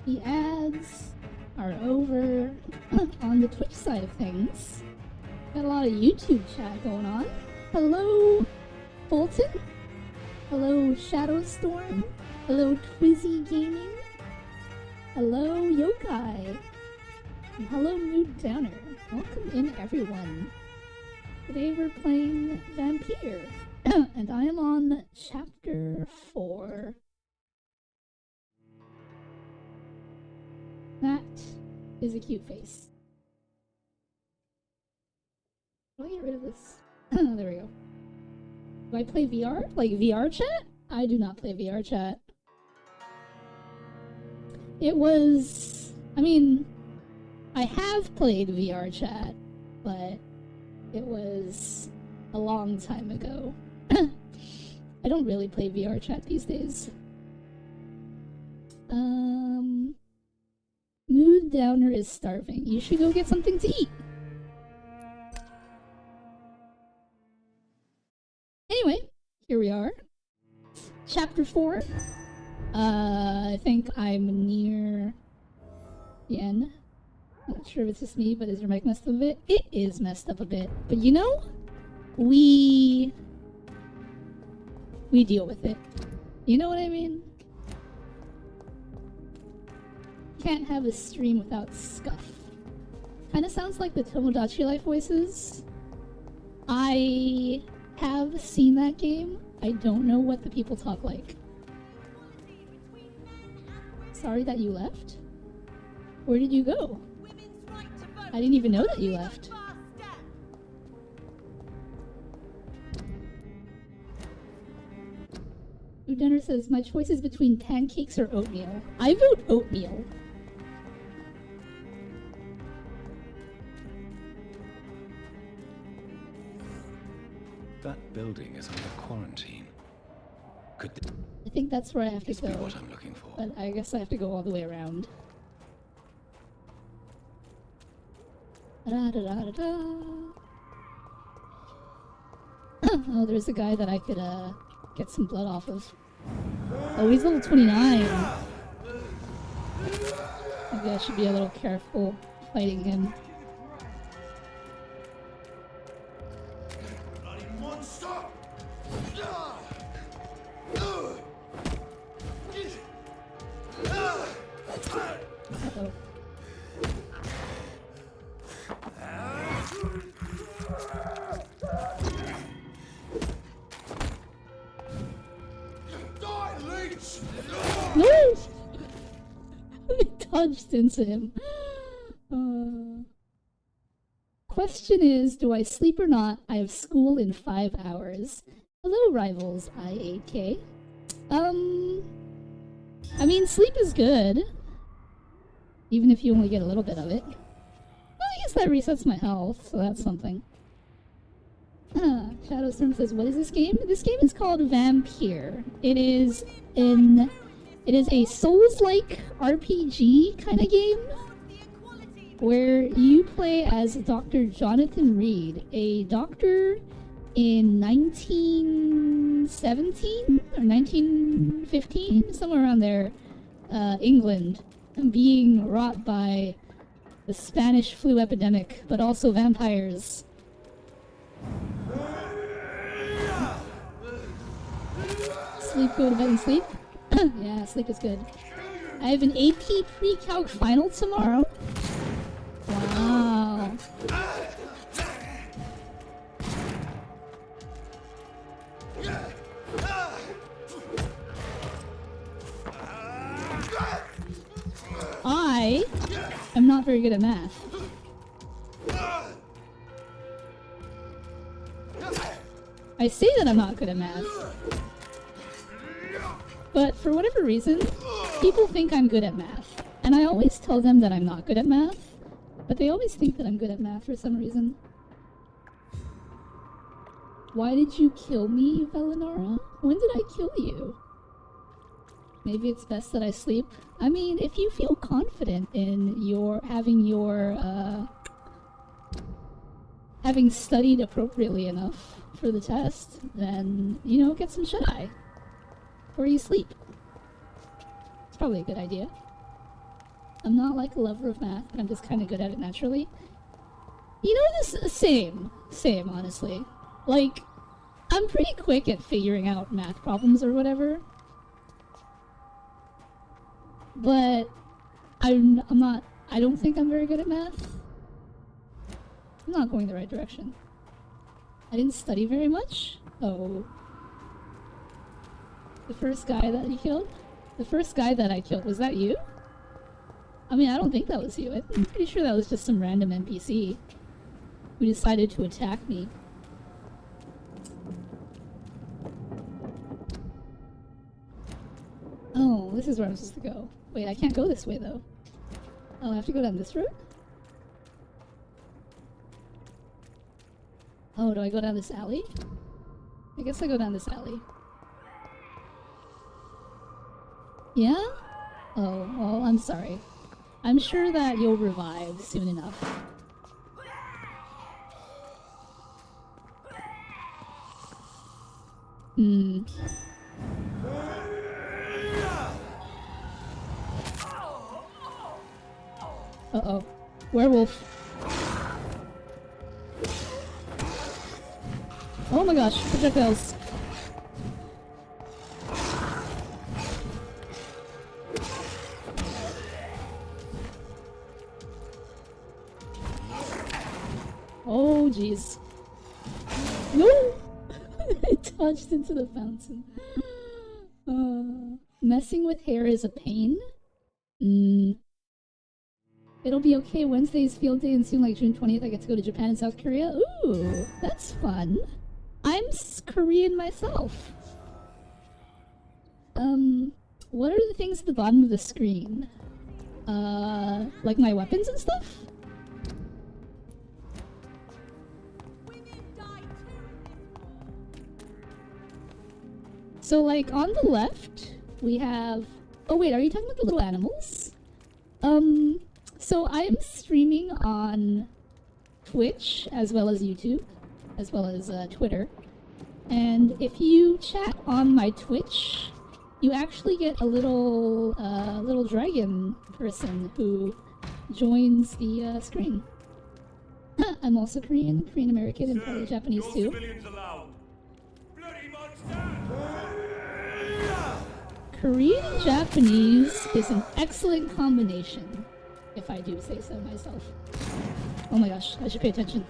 the ads are over on the Twitch side of things. Got a lot of YouTube chat going on. Hello, Fulton. Hello, Shadowstorm. Hello, Twizzy Gaming. Hello, Yokai. And hello, Mood Downer. Welcome in, everyone. Today we're playing Vampyr, and I am on Chapter 4. That is a cute face. How do I get rid of this? There we go. Do I play VR? Like VR chat? I do not play VR chat. It was... I mean, I have played VR chat, but it was a long time ago. I don't really play VR chat these days. Mood Downer is starving. You should go get something to eat. Anyway, here we are. Chapter 4. I think I'm near the end. I'm not sure if it's just me, but is your mic messed up a bit? It is messed up a bit. But you know, we deal with it. You know what I mean? Can't have a stream without scuff. Kinda sounds like the Tomodachi Life voices. I have seen that game. I don't know what the people talk like. Sorry that you left? Where did you go? I didn't even know that you left. Udunner says, my choice is between pancakes or oatmeal. I vote oatmeal. That building is under quarantine. I think that's where I have to go. Be what I'm looking for. But I guess I have to go all the way around. Oh, there's a guy that I could get some blood off of. Oh, he's level 29. Maybe I should be a little careful fighting him. Uh-oh. No! I dodged into him. Question is, do I sleep or not? I have school in 5 hours. Hello, rivals, IAK. I mean, sleep is good. Even if you only get a little bit of it. Well, I guess that resets my health, so that's something. Shadowstorm says, what is this game? This game is called Vampyr. It is a Souls-like RPG kind of game where you play as Dr. Jonathan Reed, a doctor in 1917 or 1915, somewhere around there, England, being wrought by the Spanish flu epidemic, but also vampires. Sleep, go to bed and sleep? Yeah, sleep is good. I have an AP pre-calc final tomorrow. Wow. I am not very good at math. I say that I'm not good at math. But for whatever reason, people think I'm good at math. And I always tell them that I'm not good at math. But they always think that I'm good at math for some reason. Why did you kill me, Velynara? When did I kill you? Maybe it's best that I sleep. I mean, if you feel confident in having studied appropriately enough for the test, then, you know, get some shut-eye. Or you sleep. It's probably a good idea. I'm not like a lover of math, but I'm just kind of good at it naturally. You know, this same, honestly. Like, I'm pretty quick at figuring out math problems or whatever. But I'm not, I don't think I'm very good at math. I'm not going the right direction. I didn't study very much. Oh. The first guy that he killed? The first guy that I killed, was that you? I mean, I don't think that was you. I'm pretty sure that was just some random NPC who decided to attack me. Oh, this is where I'm supposed to go. Wait, I can't go this way though. Oh, I have to go down this road? Oh, do I go down this alley? I guess I go down this alley. Yeah? Oh, well, I'm sorry. I'm sure that you'll revive soon enough. Hmm. Uh-oh. Werewolf. Oh my gosh, projectiles. Oh jeez. No! I dodged into the fountain. Messing with hair is a pain? It'll be okay. Wednesday's field day and soon, like June 20th, I get to go to Japan and South Korea. Ooh, that's fun. I'm Korean myself. What are the things at the bottom of the screen? Like my weapons and stuff? So, like, on the left, we have... Oh, wait, are you talking about the little animals? So I'm streaming on Twitch, as well as YouTube, as well as Twitter. And if you chat on my Twitch, you actually get a little, little dragon person who joins the screen. I'm also Korean, Korean American, and probably Japanese too. Korean and Japanese is an excellent combination, if I do say so myself. Oh my gosh, I should pay attention.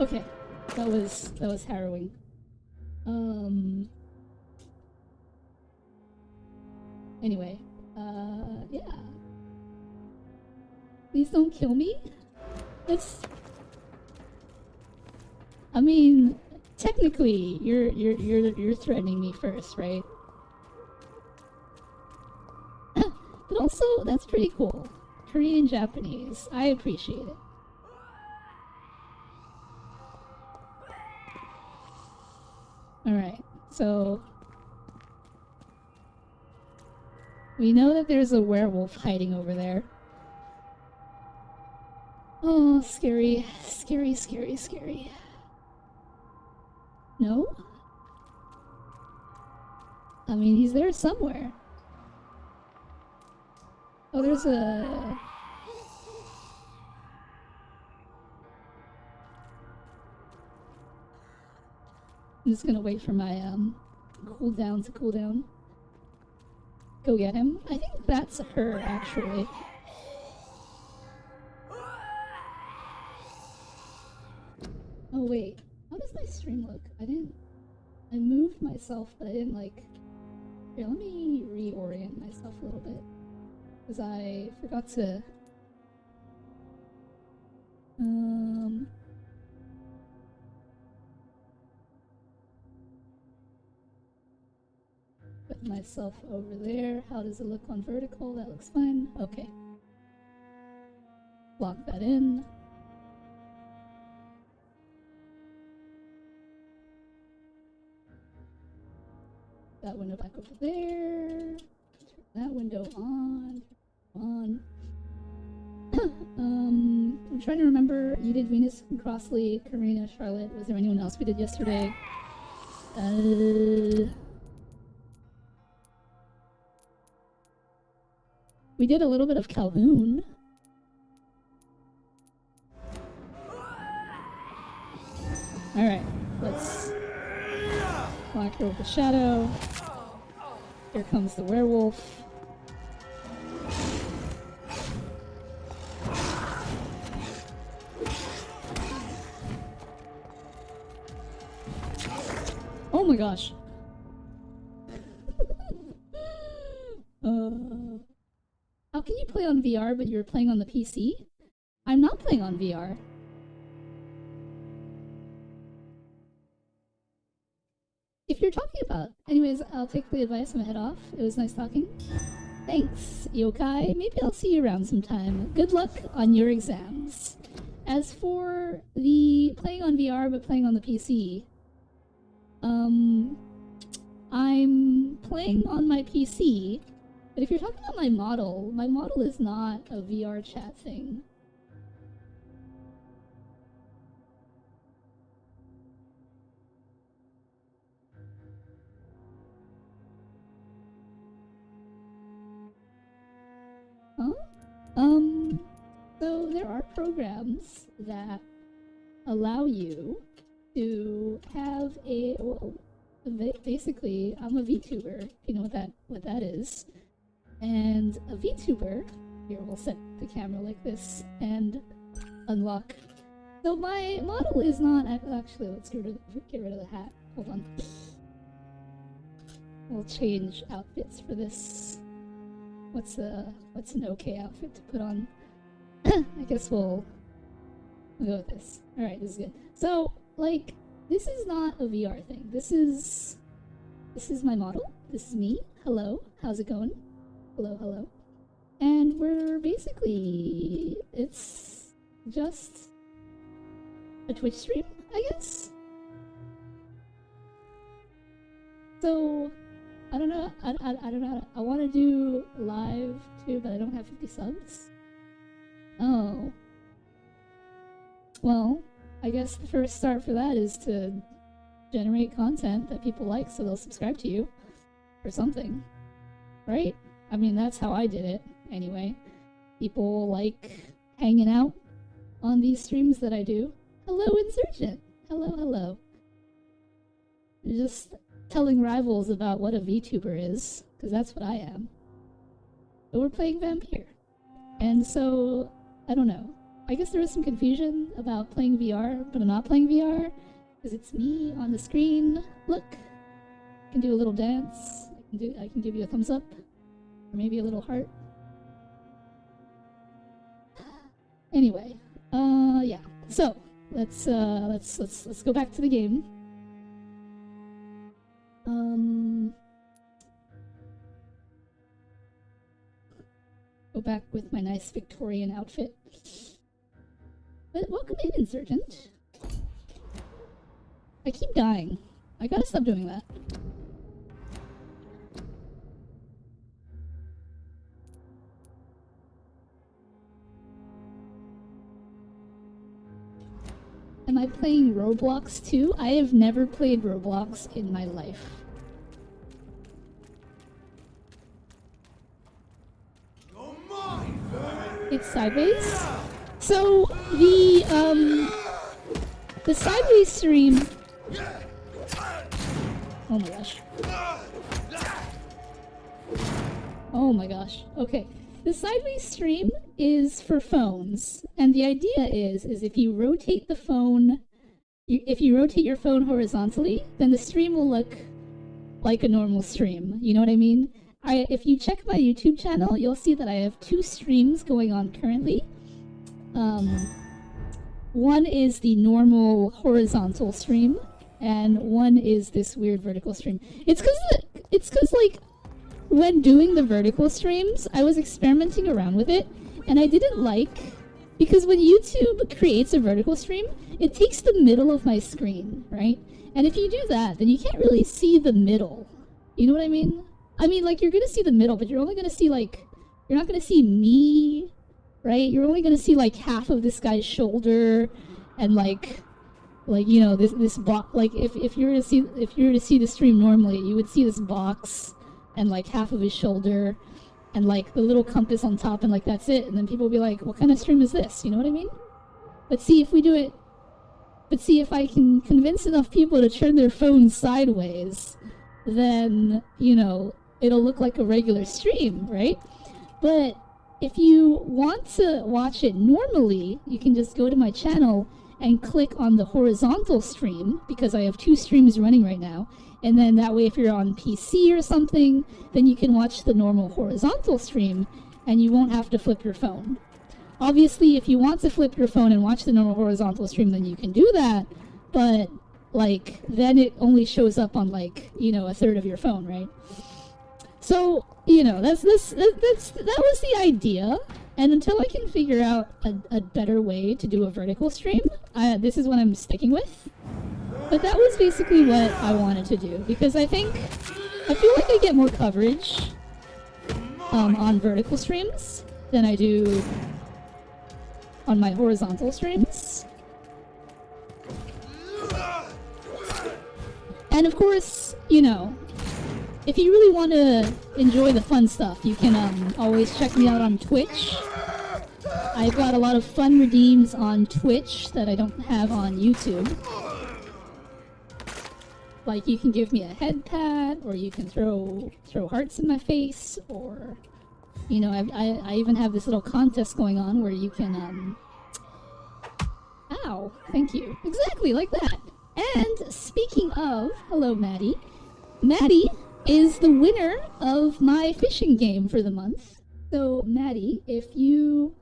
Okay, that was harrowing. Anyway, yeah. Please don't kill me. I mean, technically, you're threatening me first, right? But also, that's pretty cool. Korean, Japanese. I appreciate it. Alright, so... we know that there's a werewolf hiding over there. Oh, scary. Scary, scary, scary. No? I mean, he's there somewhere. Oh, there's a... I'm just gonna wait for my, cooldown to cool down. Go get him. I think that's her, actually. Oh, wait. How does my stream look? I moved myself, but I didn't, like... Here, let me reorient myself a little bit. Because I forgot to... Put myself over there. How does it look on vertical? That looks fine. Okay. Lock that in. that window back over there. Turn that window on. I'm trying to remember. You did Venus and Crossley, Karina, Charlotte. Was there anyone else we did yesterday? We did a little bit of Calhoun. Alright, let's block her with the shadow. Here comes the werewolf. Oh my gosh. How can you play on VR but you're playing on the PC? I'm not playing on VR. If you're talking about. Anyways, I'll take the advice and head off. It was nice talking. Thanks, Yokai. Maybe I'll see you around sometime. Good luck on your exams. As for the playing on VR but playing on the PC, I'm playing on my PC, but if you're talking about my model is not a VR chat thing. Huh? So there are programs that allow you to have a, well, basically, I'm a VTuber, you know what that is. And a VTuber, here we'll set the camera like this and unlock. So my model is not, actually let's get rid of the hat, hold on. We'll change outfits for this. What's an okay outfit to put on? I guess we'll go with this. Alright, this is good. So, like, this is not a VR thing. This is my model. This is me. Hello. How's it going? Hello, hello. And we're basically, it's just a Twitch stream, I guess. So, I don't know. I don't know. I want to do live too, but I don't have 50 subs. Oh. Well, I guess the first start for that is to generate content that people like so they'll subscribe to you or something, right? I mean, that's how I did it anyway. People like hanging out on these streams that I do. Hello, Insurgent. Hello, hello. Just telling rivals about what a VTuber is, because that's what I am. But we're playing Vampyr. And so, I don't know. I guess there was some confusion about playing VR, but I'm not playing VR because it's me on the screen. Look, I can do a little dance. I can give you a thumbs up, or maybe a little heart. Anyway, yeah. So let's go back to the game. Go back with my nice Victorian outfit. But welcome in, Insurgent. I keep dying. I gotta stop doing that. Am I playing Roblox too? I have never played Roblox in my life. It's sideways. So the sideways stream. Oh my gosh. Oh my gosh. Okay. The sideways stream is for phones, and the idea is if you rotate the phone, if you rotate your phone horizontally, then the stream will look like a normal stream. You know what I mean? If you check my YouTube channel, you'll see that I have 2 streams going on currently. One is the normal horizontal stream, and one is this weird vertical stream. It's cause like, when doing the vertical streams, I was experimenting around with it, and I didn't like, because when YouTube creates a vertical stream, it takes the middle of my screen, right? And if you do that, then you can't really see the middle. You know what I mean? I mean, like, you're gonna see the middle, but you're only gonna see, like, you're not gonna see me, right? You're only gonna see, like, half of this guy's shoulder, and, like, you know, this box. Like, if you were to see the stream normally, you would see this box, and, like, half of his shoulder, and, like, the little compass on top, and, like, that's it. And then people will be like, what kind of stream is this? You know what I mean? But see, if we do it... But see, if I can convince enough people to turn their phones sideways, then, you know, it'll look like a regular stream, right? But if you want to watch it normally, you can just go to my channel and click on the horizontal stream, because I have 2 streams running right now. And then that way, if you're on PC or something, then you can watch the normal horizontal stream, and you won't have to flip your phone. Obviously, if you want to flip your phone and watch the normal horizontal stream, then you can do that, but, like, then it only shows up on, like, you know, a third of your phone, right? So, you know, that was the idea, and until I can figure out a better way to do a vertical stream, this is what I'm sticking with. But that was basically what I wanted to do, because I feel like I get more coverage on vertical streams than I do on my horizontal streams. And of course, you know, if you really want to enjoy the fun stuff, you can always check me out on Twitch. I've got a lot of fun redeems on Twitch that I don't have on YouTube. Like, you can give me a head pat, or you can throw hearts in my face, or, you know, I even have this little contest going on where you can, ow, thank you. Exactly, like that. And speaking of, hello, Maddie. Maddie is the winner of my fishing game for the month. So, Maddie, if you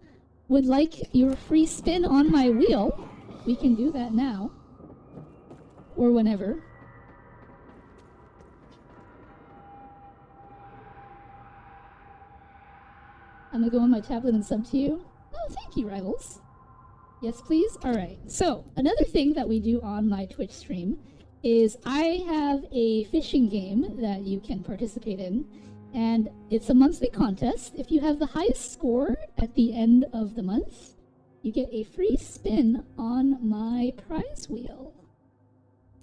would like your free spin on my wheel, we can do that now. Or whenever. I'm gonna go on my tablet and sub to you. Oh, thank you, Rivals. Yes, please? Alright, so another thing that we do on my Twitch stream is I have a fishing game that you can participate in, and it's a monthly contest. If you have the highest score at the end of the month, you get a free spin on my prize wheel.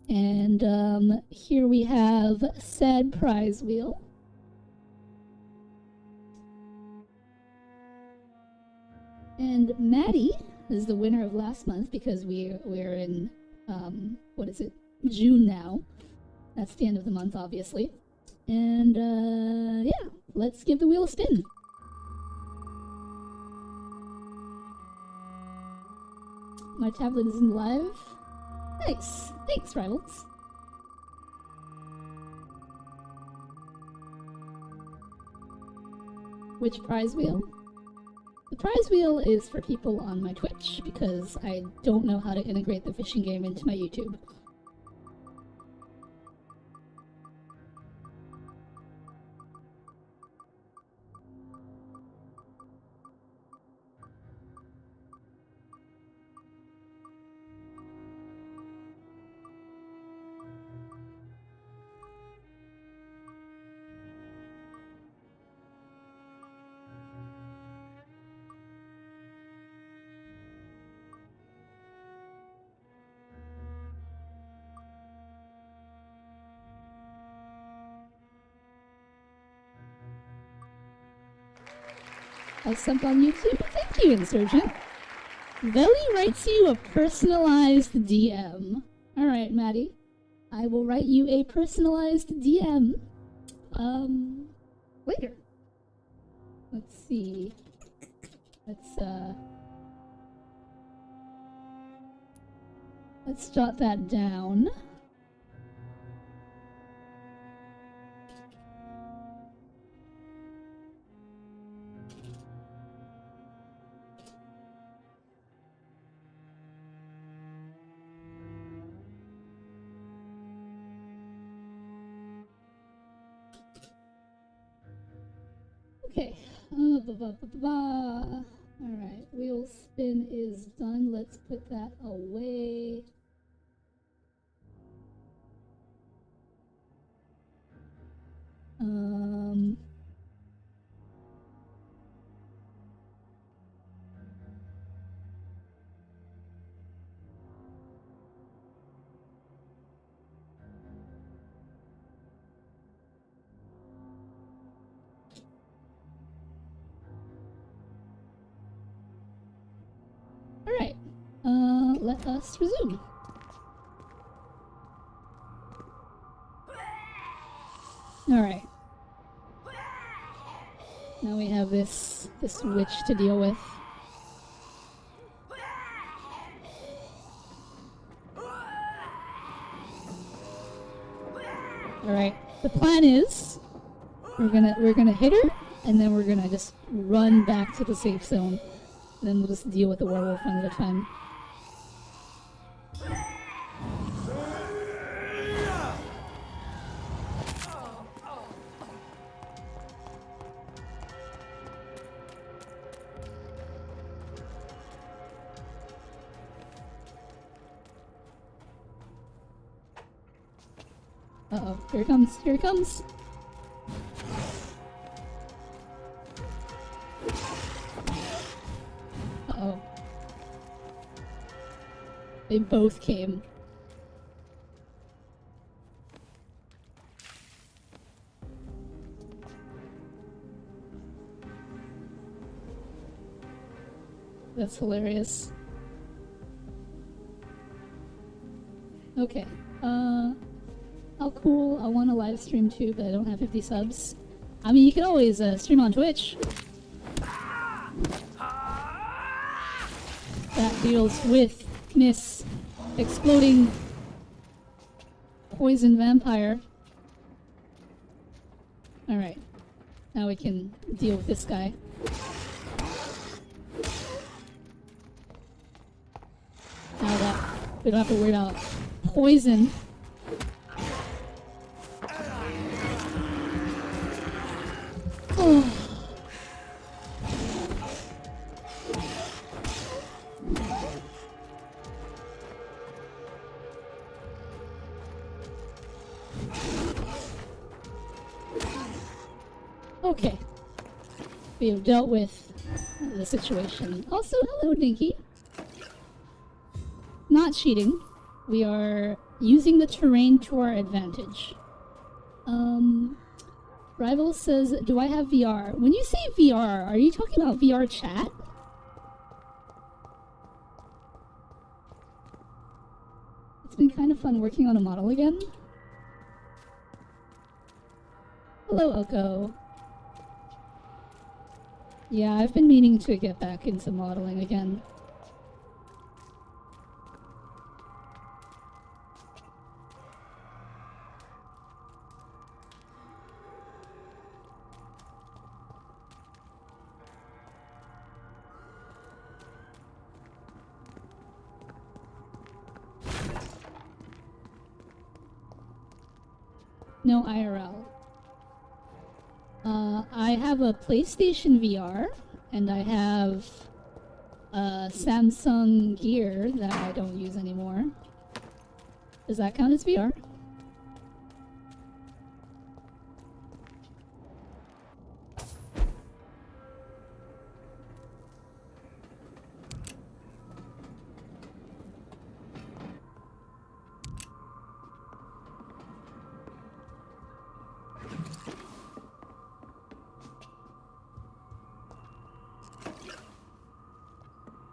And here we have said prize wheel. And Maddie is the winner of last month, because we're in, what is it, June now. That's the end of the month, obviously. And, yeah, let's give the wheel a spin. My tablet isn't live. Nice. Thanks, Rivals. Which prize wheel? The prize wheel is for people on my Twitch, because I don't know how to integrate the fishing game into my YouTube. I subbed on YouTube. Thank you, Insurgent. Veli writes you a personalized DM. Alright, Maddie. I will write you a personalized DM. Later. Let's see. Let's jot that down. Okay. Alright, wheel spin is done. Let's put that away. not let us resume. Alright. Now we have this witch to deal with. Alright. The plan is we're gonna hit her, and then we're gonna just run back to the safe zone. And then we'll just deal with the werewolf one at a time. Uh-oh, here it comes, here it comes! Uh-oh. They both came. That's hilarious. Okay, oh cool, I want to live stream too, but I don't have 50 subs. I mean, you can always stream on Twitch. That deals with Miss Exploding Poison Vampire. Alright, now we can deal with this guy. Now that we don't have to worry about poison. Oh. Okay. We have dealt with the situation. Also, hello, Dinky. Not cheating. We are using the terrain to our advantage. Rival says, do I have VR? When you say VR, are you talking about VR chat? It's been kind of fun working on a model again. Hello, Oko. Yeah, I've been meaning to get back into modeling again. No IRL. I have a PlayStation VR, and I have a Samsung Gear that I don't use anymore. Does that count as VR?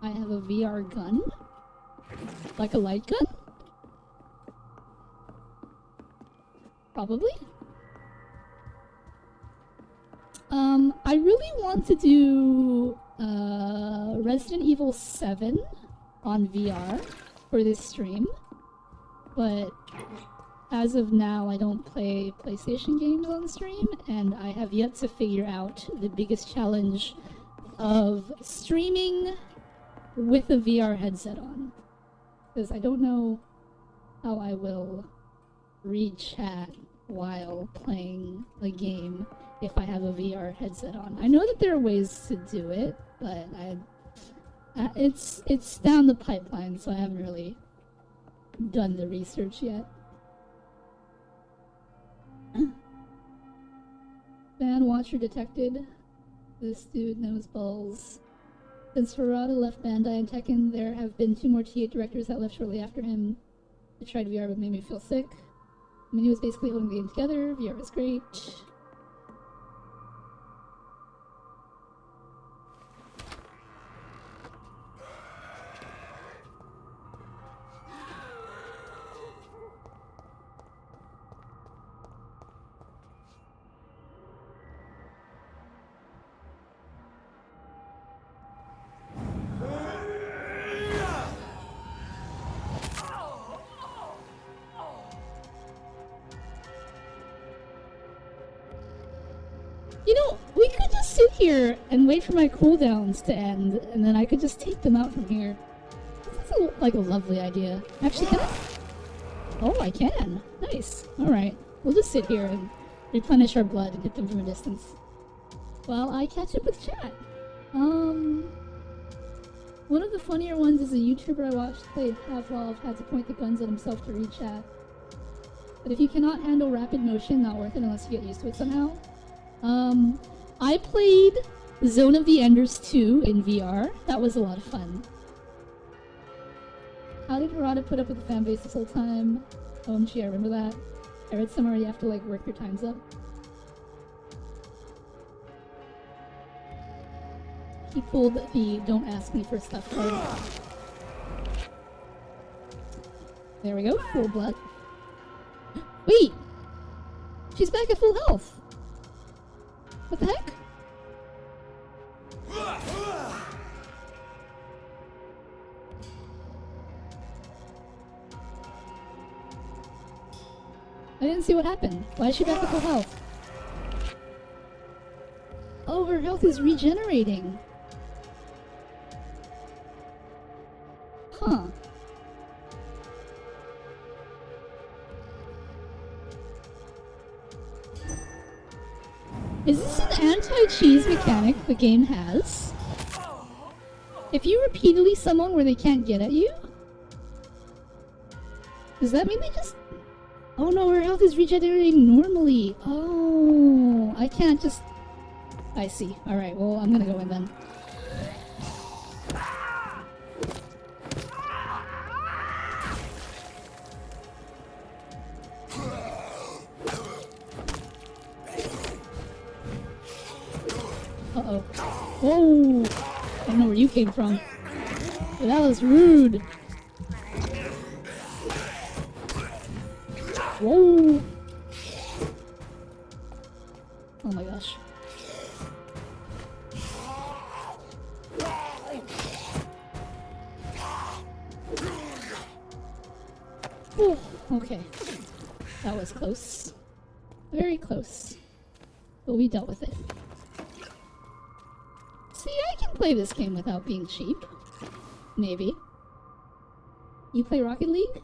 I have a VR gun? Like a light gun? Probably. I really want to do Resident Evil 7 on VR for this stream, but as of now I don't play PlayStation games on stream, and I have yet to figure out the biggest challenge of streaming with a VR headset on, because I don't know how I will read chat while playing a game if I have a VR headset on. I know that there are ways to do it, but it's down the pipeline, so I haven't really done the research yet. Fan watcher detected. This dude knows balls. Since Ferrata left Bandai and Tekken, there have been 2 more T8 directors that left shortly after him. I tried VR, but made me feel sick. I mean, he was basically holding the game together. VR was great. You know, we could just sit here and wait for my cooldowns to end, and then I could just take them out from here. That's like a lovely idea. Actually, can I? Oh, I can. Nice. Alright. We'll just sit here and replenish our blood and hit them from a distance. While I catch up with chat. One of the funnier ones is a YouTuber I watched played Half-Life, had to point the guns at himself to read chat. But if you cannot handle rapid motion, not worth it unless you get used to it somehow. I played Zone of the Enders 2 in VR. That was a lot of fun. How did Harada put up with the fan base this whole time? OMG, I remember that. I read somewhere you have to, like, work your times up. He pulled the don't ask me for stuff card. There we go, full blood. Wait! She's back at full health! What the heck? I didn't see what happened. Why is she back at full health? Oh, her health is regenerating. Huh. Is this an anti-cheese mechanic the game has? If you repeatedly summon where they can't get at you? Does that mean they just... Oh no, her health is regenerating normally. Oh, I can't just... I see. Alright, well, I'm gonna go in then. Uh-oh. Whoa! I don't know where you came from. But that was rude. Whoa! Oh my gosh. Whew. Okay. That was close. Very close. But we dealt with it. See, I can play this game without being cheap. Maybe. You play Rocket League?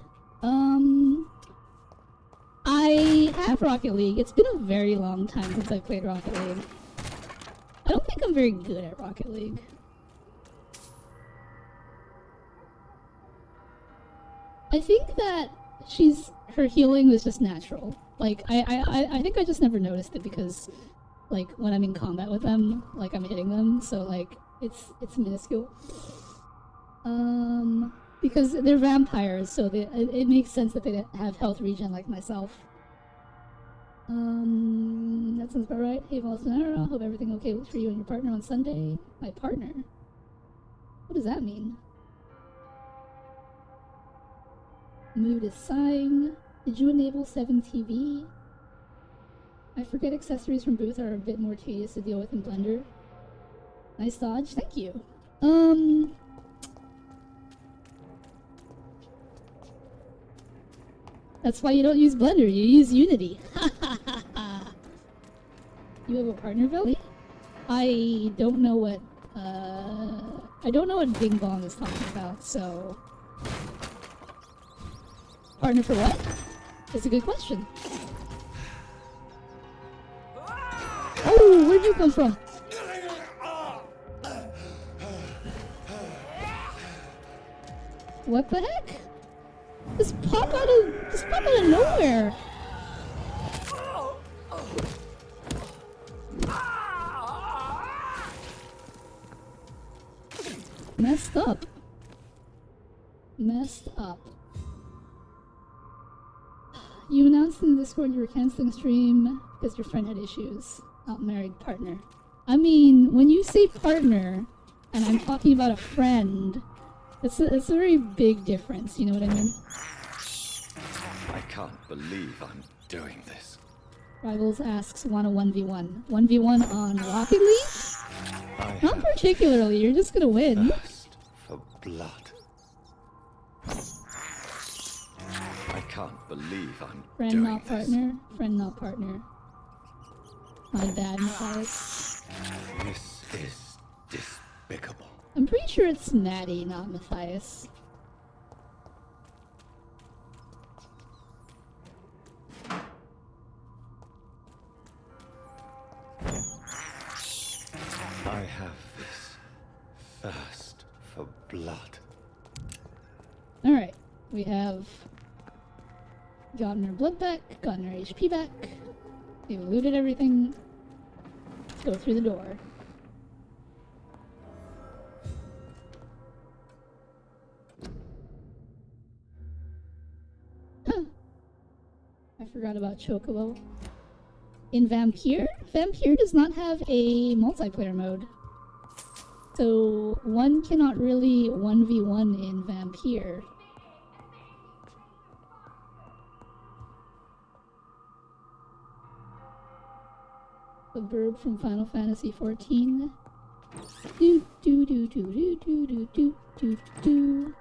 I have Rocket League. It's been a very long time since I played Rocket League. I don't think I'm very good at Rocket League. I think that her healing was just natural. Like, I think I just never noticed it because, like, when I'm in combat with them, like, I'm hitting them, so, like, it's minuscule. Because they're vampires, so it makes sense that they have health regen like myself. That sounds about right. Hey, Velynara, hope everything okay for you and your partner on Sunday. My partner? What does that mean? Mood is sighing. Did you enable 7TV? I forget accessories from Booth are a bit more tedious to deal with in Blender. Nice dodge, thank you. That's why you don't use Blender, you use Unity. You have a partner, Velly? I don't know what Bing Bong is talking about, so... Partner for what? That's a good question. Oh, where'd you come from? What the heck? Just pop out of nowhere. Messed up. Messed up. You announced in the Discord you were canceling stream because your friend had issues. Not married partner. I mean, when you say partner, and I'm talking about a friend, it's a very big difference, you know what I mean? I can't believe I'm doing this. Rivals asks, want a 1v1. 1v1 on Rocket League? Not particularly, you're just gonna win. Thirst for blood. I can't believe I'm Friend doing not this. partner, friend not partner. My bad, Matthias. This is despicable. I'm pretty sure it's Maddie, not Matthias. I have this thirst for blood. Alright, we have gotten our blood back, gotten our HP back, we've looted everything. Let's go through the door. I forgot about Chocobo. In Vampyr, Vampyr does not have a multiplayer mode. So one cannot really 1v1 in Vampyr. The bird from Final Fantasy XIV. Do do do do do do do do do do.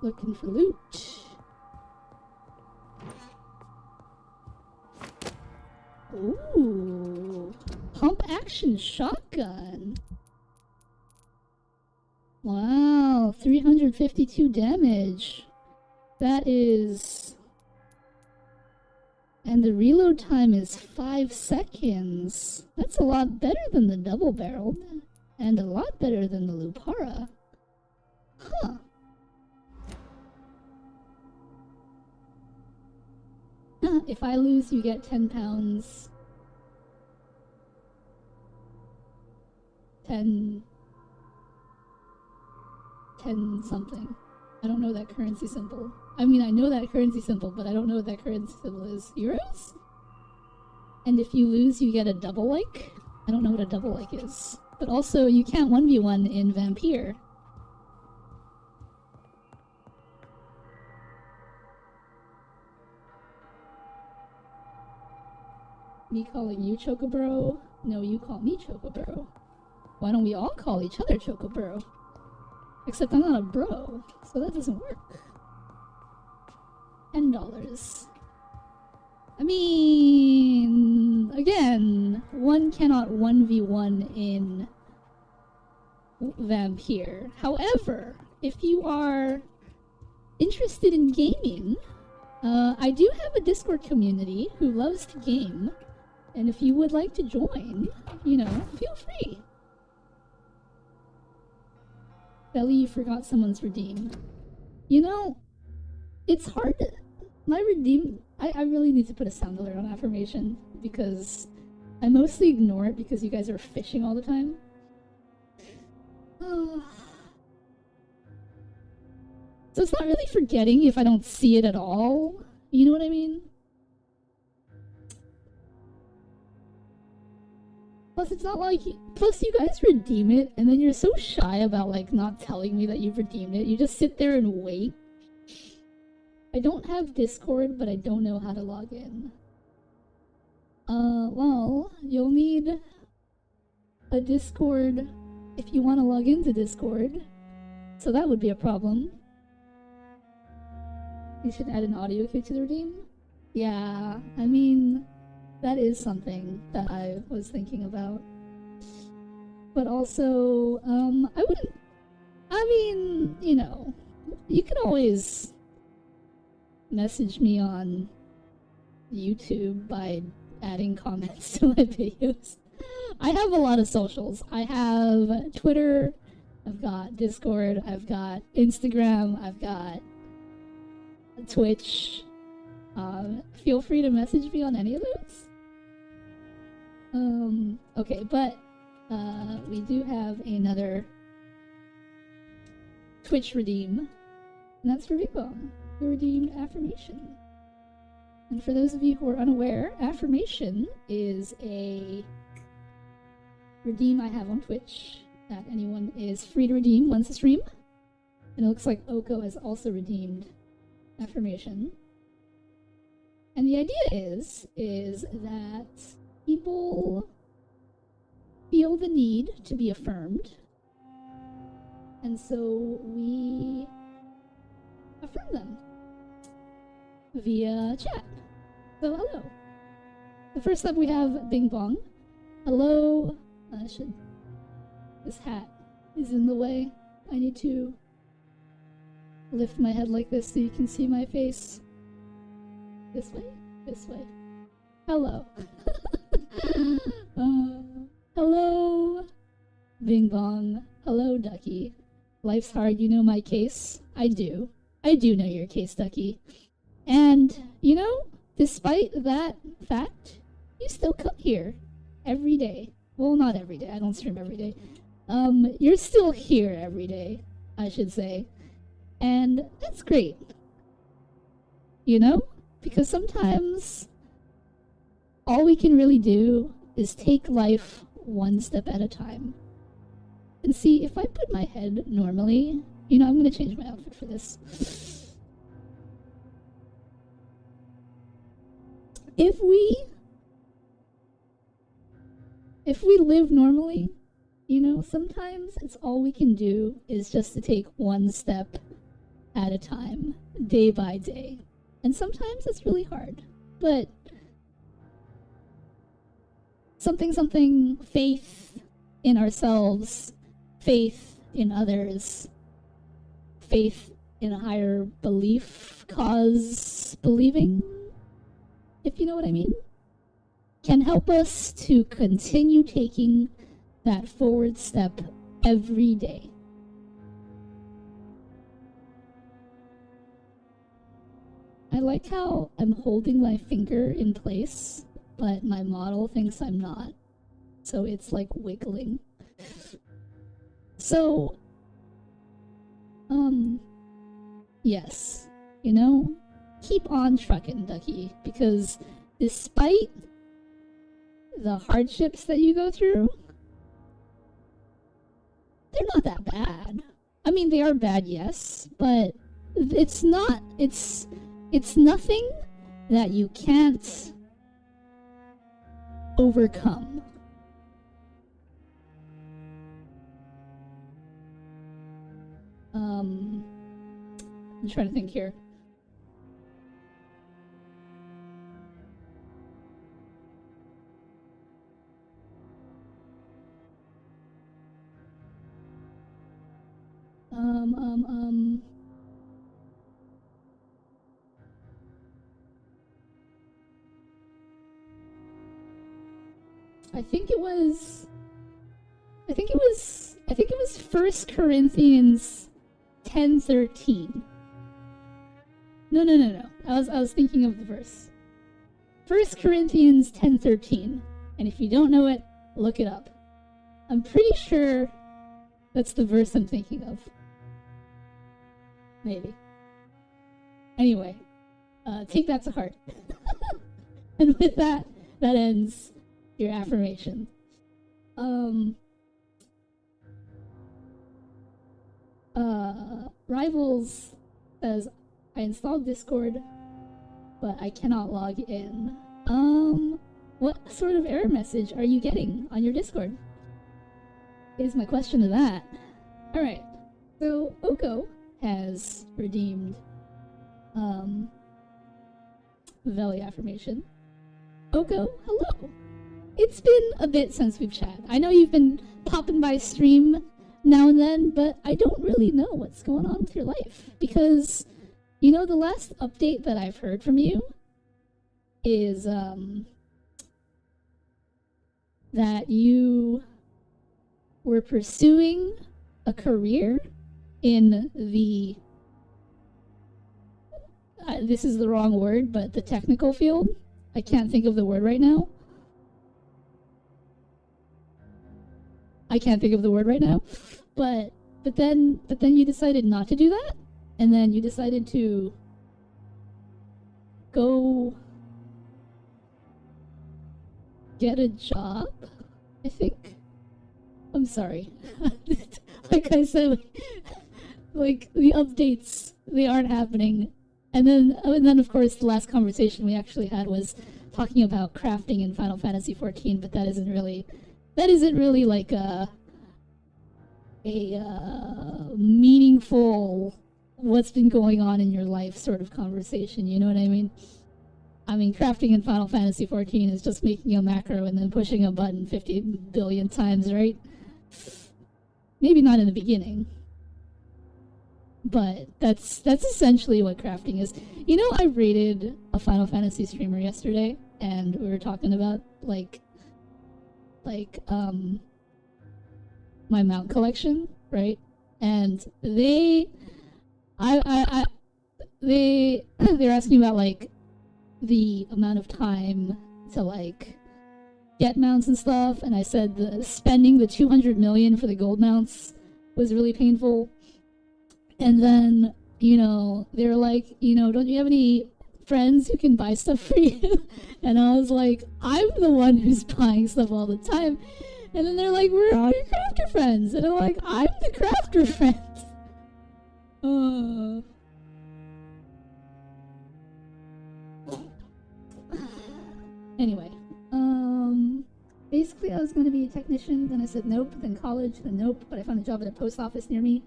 Looking for loot. Ooh. Pump action shotgun. Wow, 352 damage. That is... And the reload time is 5 seconds. That's a lot better than the double-barreled. And a lot better than the Lupara. Huh. If I lose, you get 10 pounds. 10 something. I don't know that currency symbol. I mean, I know that currency symbol, but I don't know what that currency symbol is. Euros? And if you lose, you get a double like? I don't know what a double like is. But also, you can't 1v1 in Vampyr. Me calling you Chocobro? No, you call me Chocobro. Why don't we all call each other Chocobro? Except I'm not a bro, so that doesn't work. $10. I mean... Again, one cannot 1v1 in Vampyr. However, if you are interested in gaming, I do have a Discord community who loves to game. And if you would like to join, you know, feel free. Belly, you forgot someone's redeem. You know, it's hard to... My redeem... I really need to put a sound alert on affirmation, because I mostly ignore it because you guys are fishing all the time. So it's not really forgetting if I don't see it at all. You know what I mean? Plus, it's not like... Plus, you guys redeem it, and then you're so shy about, like, not telling me that you've redeemed it. You just sit there and wait. I don't have Discord, but I don't know how to log in. Well, you'll need a Discord if you want to log into Discord. So that would be a problem. You should add an audio cue to the redeem? Yeah, I mean... That is something that I was thinking about. But also, I wouldn't... I mean, you know, you can always message me on YouTube by adding comments to my videos. I have a lot of socials. I have Twitter, I've got Discord, I've got Instagram, I've got Twitch. Feel free to message me on any of those. Okay, but we do have another Twitch redeem, and that's for Vigbom. We redeemed Affirmation. And for those of you who are unaware, Affirmation is a redeem I have on Twitch that anyone is free to redeem once a stream. And it looks like Oko has also redeemed Affirmation. And the idea is that people feel the need to be affirmed. And so we affirm them via chat. So hello. The first up we have Bing Bong. Hello. This hat is in the way. I need to lift my head like this so you can see my face. This way? This way. Hello. Hello, Bing Bong. Hello, Ducky. Life's hard, you know my case. I do. I do know your case, Ducky. And, you know, despite that fact, you still come here every day. Well, not every day. I don't stream every day. You're still here every day, I should say. And that's great. You know? Because sometimes all we can really do is take life one step at a time. And see, if I put my head normally, you know, I'm going to change my outfit for this. If we live normally, you know, sometimes it's all we can do is just to take one step at a time, day by day. And sometimes it's really hard, but something, faith in ourselves, faith in others, faith in a higher belief, cause believing, if you know what I mean, can help us to continue taking that forward step every day. I like how I'm holding my finger in place, but my model thinks I'm not. So it's like wiggling. So, yes, you know, keep on trucking, Ducky, because despite the hardships that you go through, they're not that bad. I mean, they are bad, yes, but it's nothing that you can't overcome. I'm trying to think here. I think it was 1 Corinthians 10:13. No. I was thinking of the verse. 1 Corinthians 10:13. And if you don't know it, look it up. I'm pretty sure that's the verse I'm thinking of. Maybe. Anyway, take that to heart. And with that ends your affirmation. Rivals says, I installed Discord, but I cannot log in. What sort of error message are you getting on your Discord? Is my question to that. Alright, so Oko has redeemed Veli affirmation. Oko, hello. It's been a bit since we've chatted. I know you've been popping by stream now and then, but I don't really know what's going on with your life. Because, you know, the last update that I've heard from you is that you were pursuing a career in the this is the wrong word, but the technical field. I can't think of the word right now. But then you decided not to do that, and then you decided to go get a job, I think. I'm sorry. Like I said, like the updates, they aren't happening. And then of course the last conversation we actually had was talking about crafting in Final Fantasy XIV, but that isn't really that isn't really like a meaningful what's been going on in your life sort of conversation, you know what I mean? I mean, crafting in Final Fantasy XIV is just making a macro and then pushing a button 50 billion times, right? Maybe not in the beginning, but that's essentially what crafting is. You know, I rated a Final Fantasy streamer yesterday, and we were talking about like my mount collection, right? And they're asking about like the amount of time to like get mounts and stuff, and I said spending the 200 million for the gold mounts was really painful. And then, you know, they're like, you know, don't you have any friends who can buy stuff for you? And I was like, I'm the one who's buying stuff all the time. And then they're like, we're all your crafter friends. And I'm like, I'm the crafter friend. Anyway, basically I was going to be a technician, then I said nope, then college, then nope, but I found a job at a post office near me.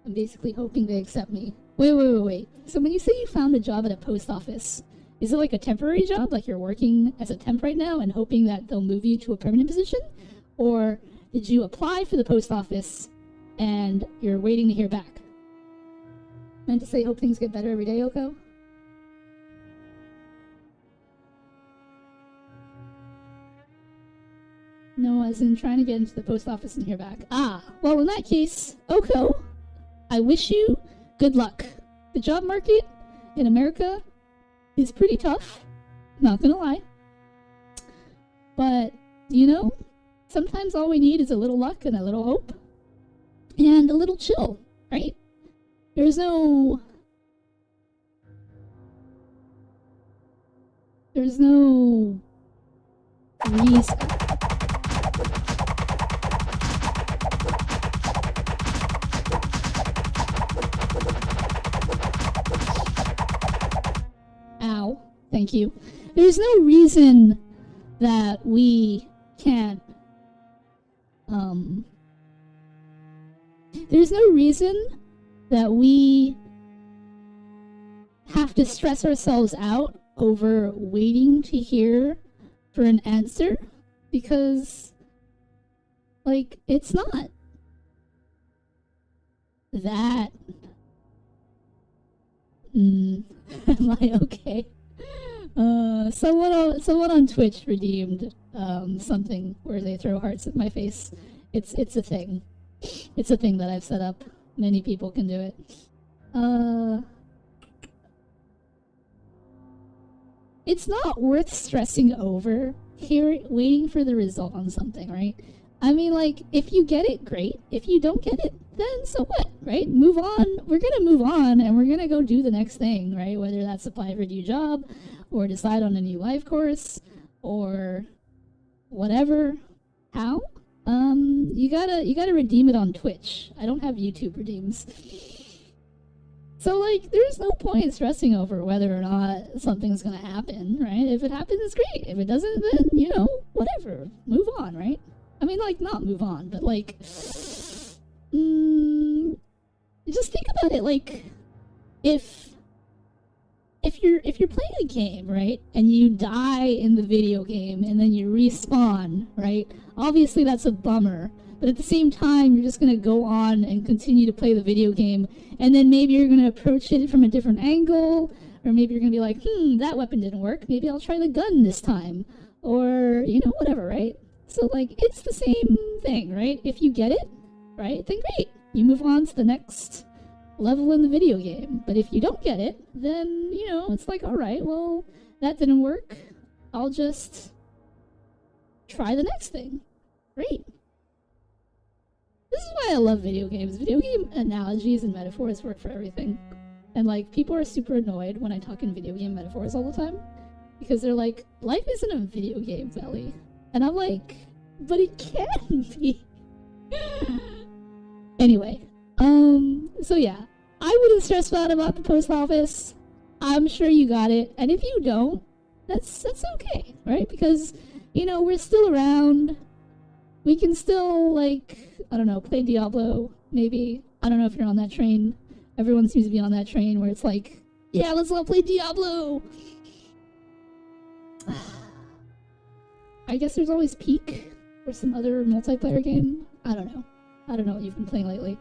I'm basically hoping they accept me. Wait. So when you say you found a job at a post office, is it like a temporary job, like you're working as a temp right now and hoping that they'll move you to a permanent position? Or did you apply for the post office and you're waiting to hear back? Meant to say hope things get better every day, Oko? No, as in trying to get into the post office and hear back. Ah, well in that case, Oko, I wish you good luck. The job market in America is pretty tough, not gonna lie. But, you know, sometimes all we need is a little luck and a little hope. And a little chill, right? There's no reason. Ow, thank you. There's no reason that we can't, there's no reason that we have to stress ourselves out over waiting to hear for an answer, because, like, it's not that. Am I okay? Someone on Twitch redeemed something where they throw hearts at my face. It's a thing. It's a thing that I've set up. Many people can do it. It's not worth stressing over waiting for the result on something, right? I mean, like, if you get it, great. If you don't get it, then so what, right? Move on. We're gonna move on, and we're gonna go do the next thing, right? Whether that's apply for a new job, or decide on a new life course, or whatever. How? You gotta redeem it on Twitch. I don't have YouTube redeems. So, like, there's no point stressing over whether or not something's gonna happen, right? If it happens, it's great. If it doesn't, then, you know, whatever. Move on, right? I mean, like, not move on, but, like, just think about it, like, if you're playing a game, right, and you die in the video game, and then you respawn, right, obviously that's a bummer, but at the same time, you're just gonna go on and continue to play the video game, and then maybe you're gonna approach it from a different angle, or maybe you're gonna be like, that weapon didn't work, maybe I'll try the gun this time, or, you know, whatever, right? So, like, it's the same thing, right? If you get it, right, then great. You move on to the next level in the video game. But if you don't get it, then, you know, it's like, all right, well, that didn't work. I'll just try the next thing. Great. This is why I love video games. Video game analogies and metaphors work for everything. And, like, people are super annoyed when I talk in video game metaphors all the time. Because they're like, life isn't a video game, Velly. And I'm like, but it can be. Anyway, so yeah, I wouldn't stress out about the post office. I'm sure you got it, and if you don't, that's okay, right? Because, you know, we're still around. We can still, like, I don't know, play Diablo, maybe. I don't know if you're on that train. Everyone seems to be on that train where it's like, yeah, let's all play Diablo! I guess there's always Peak or some other multiplayer game. I don't know. I don't know what you've been playing lately.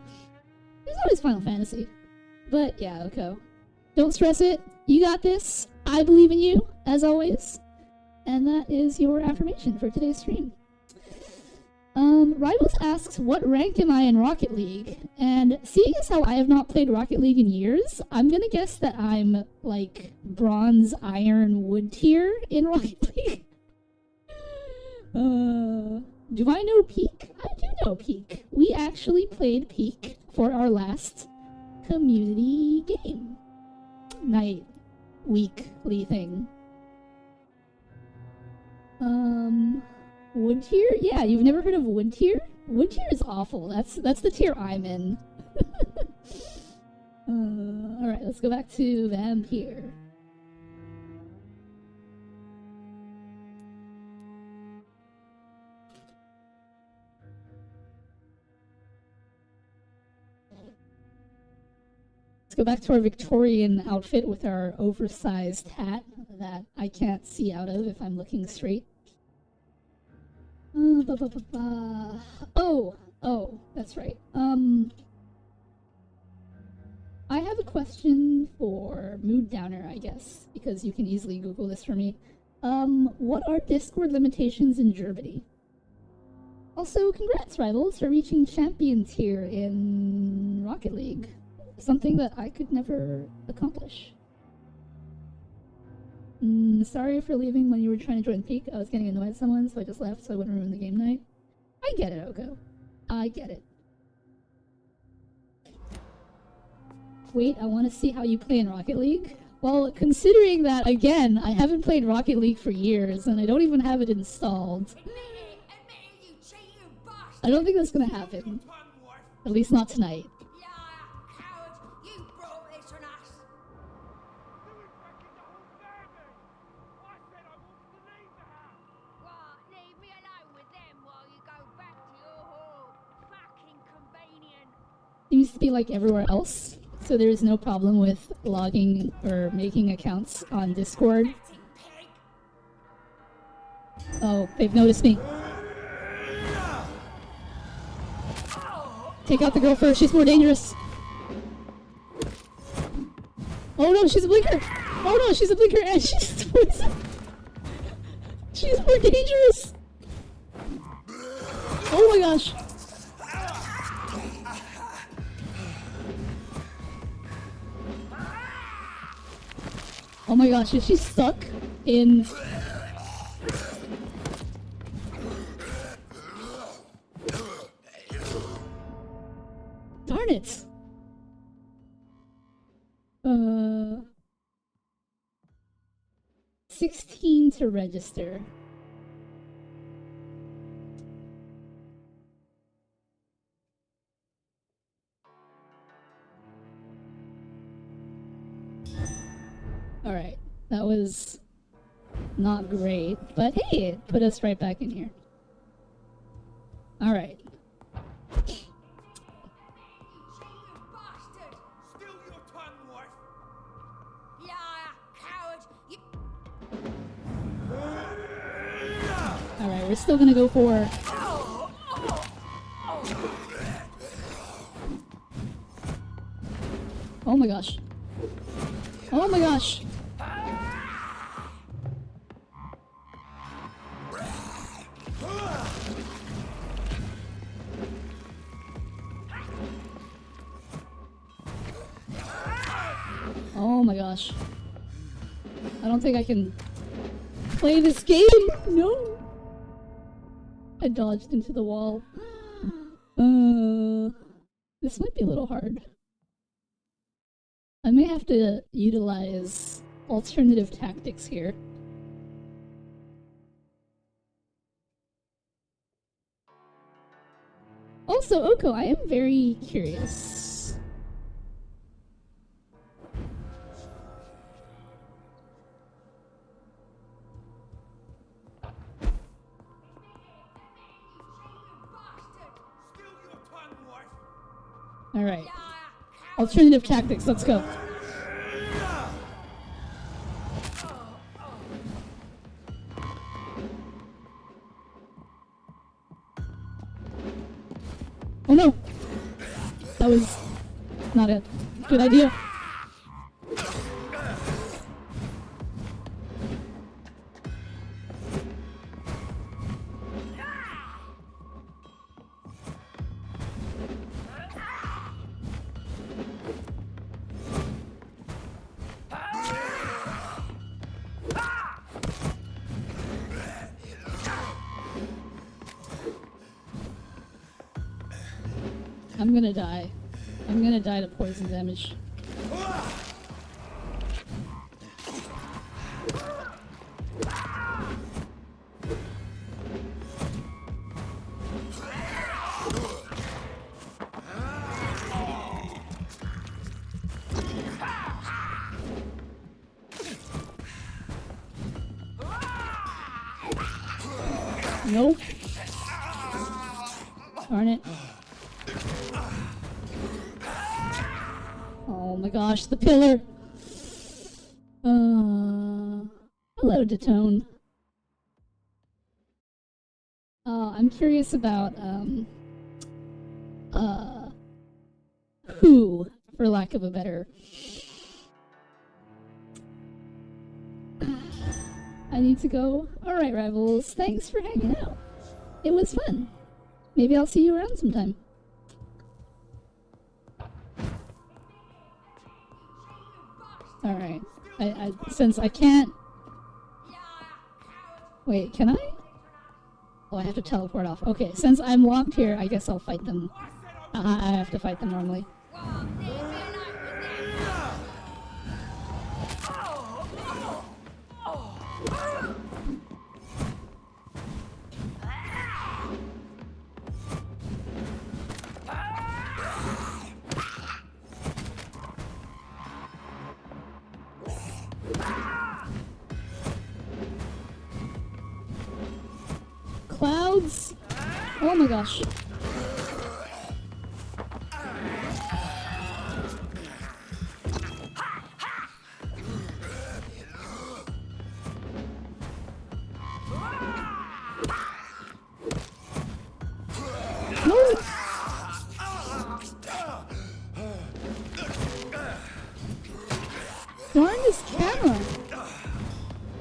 There's always Final Fantasy. But yeah, Oko. Don't stress it. You got this. I believe in you, as always. And that is your affirmation for today's stream. Rivals asks, what rank am I in Rocket League? And seeing as how I have not played Rocket League in years, I'm gonna guess that I'm, like, bronze, iron, wood tier in Rocket League. Do I know Peak? I do know Peak. We actually played Peak for our last community game. Night. Weekly thing. Wood tier? Yeah, you've never heard of wood tier? Wood tier is awful. That's the tier I'm in. Alright, let's go back to Vampyr. Let's go back to our Victorian outfit with our oversized hat that I can't see out of if I'm looking straight. Oh, that's right. I have a question for Mood Downer, I guess, because you can easily Google this for me. What are Discord limitations in Germany? Also, congrats, Rivals, for reaching champion tier in Rocket League. Something that I could never accomplish. Sorry for leaving when you were trying to join Peak. I was getting annoyed at someone, so I just left so I wouldn't ruin the game night. I get it, Oko. I get it. Wait, I want to see how you play in Rocket League? Well, considering that, again, I haven't played Rocket League for years, and I don't even have it installed. I don't think that's gonna happen. At least not tonight. Seems to be like everywhere else, so there is no problem with logging or making accounts on Discord. Oh, they've noticed me. Take out the girl first, she's more dangerous. Oh no, she's a blinker! Oh no, she's a blinker and she's poison! She's more dangerous! Oh my gosh! Oh my gosh, is she stuck in... Darn it! 16 to register. Alright, that was not great, but hey, it put us right back in here. Alright. Alright, we're still gonna go for... Oh my gosh. Oh my gosh. Oh my gosh. I don't think I can play this game. No. I dodged into the wall. This might be a little hard. I may have to utilize alternative tactics here. Also, Oko, I am very curious. Alright. Alternative tactics, let's go. Oh no! That was not a good idea. I'm gonna die. I'm gonna die to poison damage. Nope. Darn it. Oh my gosh, the pillar. Hello, Detone. I'm curious about, who, for lack of a better. I need to go. Alright, Rivals, thanks for hanging out. It was fun. Maybe I'll see you around sometime. Alright. Since I can't... Wait, can I? Oh, I have to teleport off. Okay, since I'm locked here, I guess I'll fight them. I have to fight them normally. Clouds? Oh my gosh. No! Darn this camera!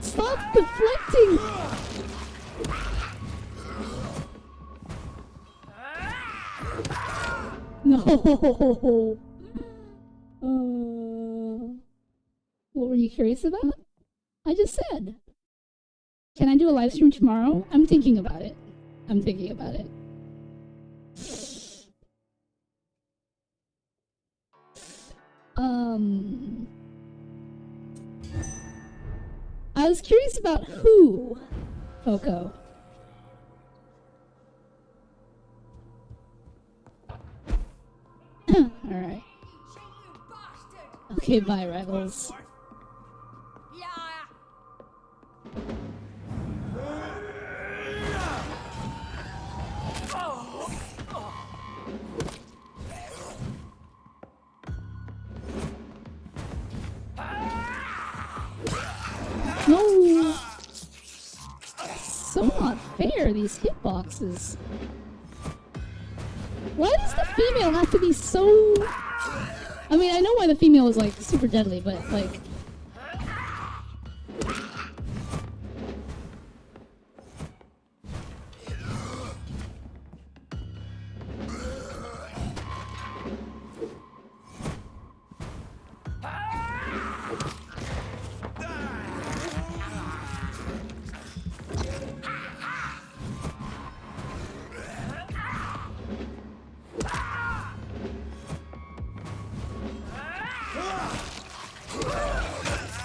Stop deflecting! No. What were you curious about? I just said. Can I do a live stream tomorrow? I'm thinking about it. I'm thinking about it. I was curious about who, Coco. Alright. Okay, bye, Rivals. No! So not fair, these hitboxes. Why does the female have to be so... I mean, I know why the female is, like, super deadly, but, like...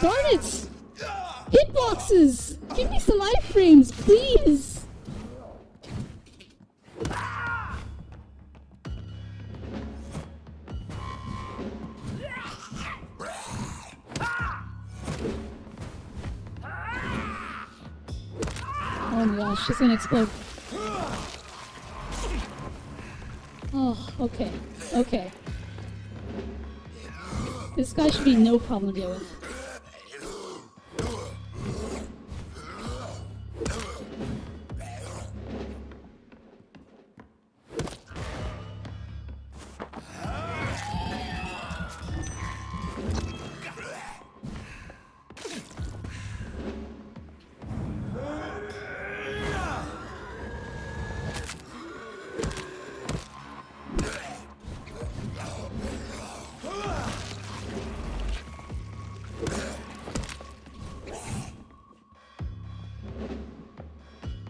Darn it! Hitboxes! Give me some iframes, please! Oh my gosh, she's gonna explode. Oh, okay. Okay. This guy should be no problem to deal with.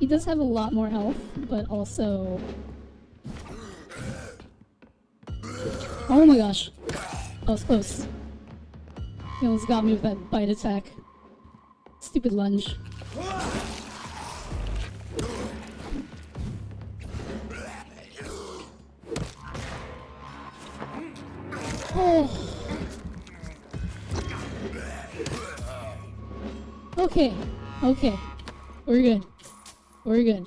He does have a lot more health, but also... Oh my gosh. That was close. He almost got me with that bite attack. Stupid lunge. Oh. Okay. Okay. We're good. We're good.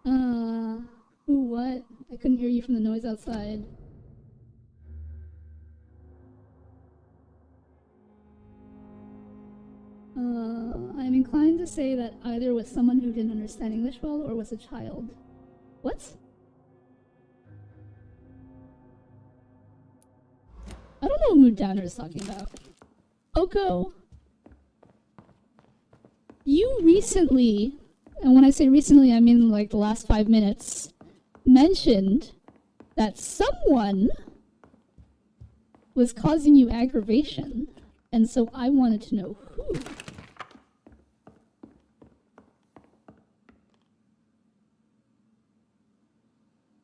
Ooh, what? I couldn't hear you from the noise outside. I'm inclined to say that either was someone who didn't understand English well or was a child. What? I don't know what Mood Downer is talking about. Oko, you recently, and when I say recently, I mean like the last 5 minutes, mentioned that someone was causing you aggravation, and so I wanted to know who.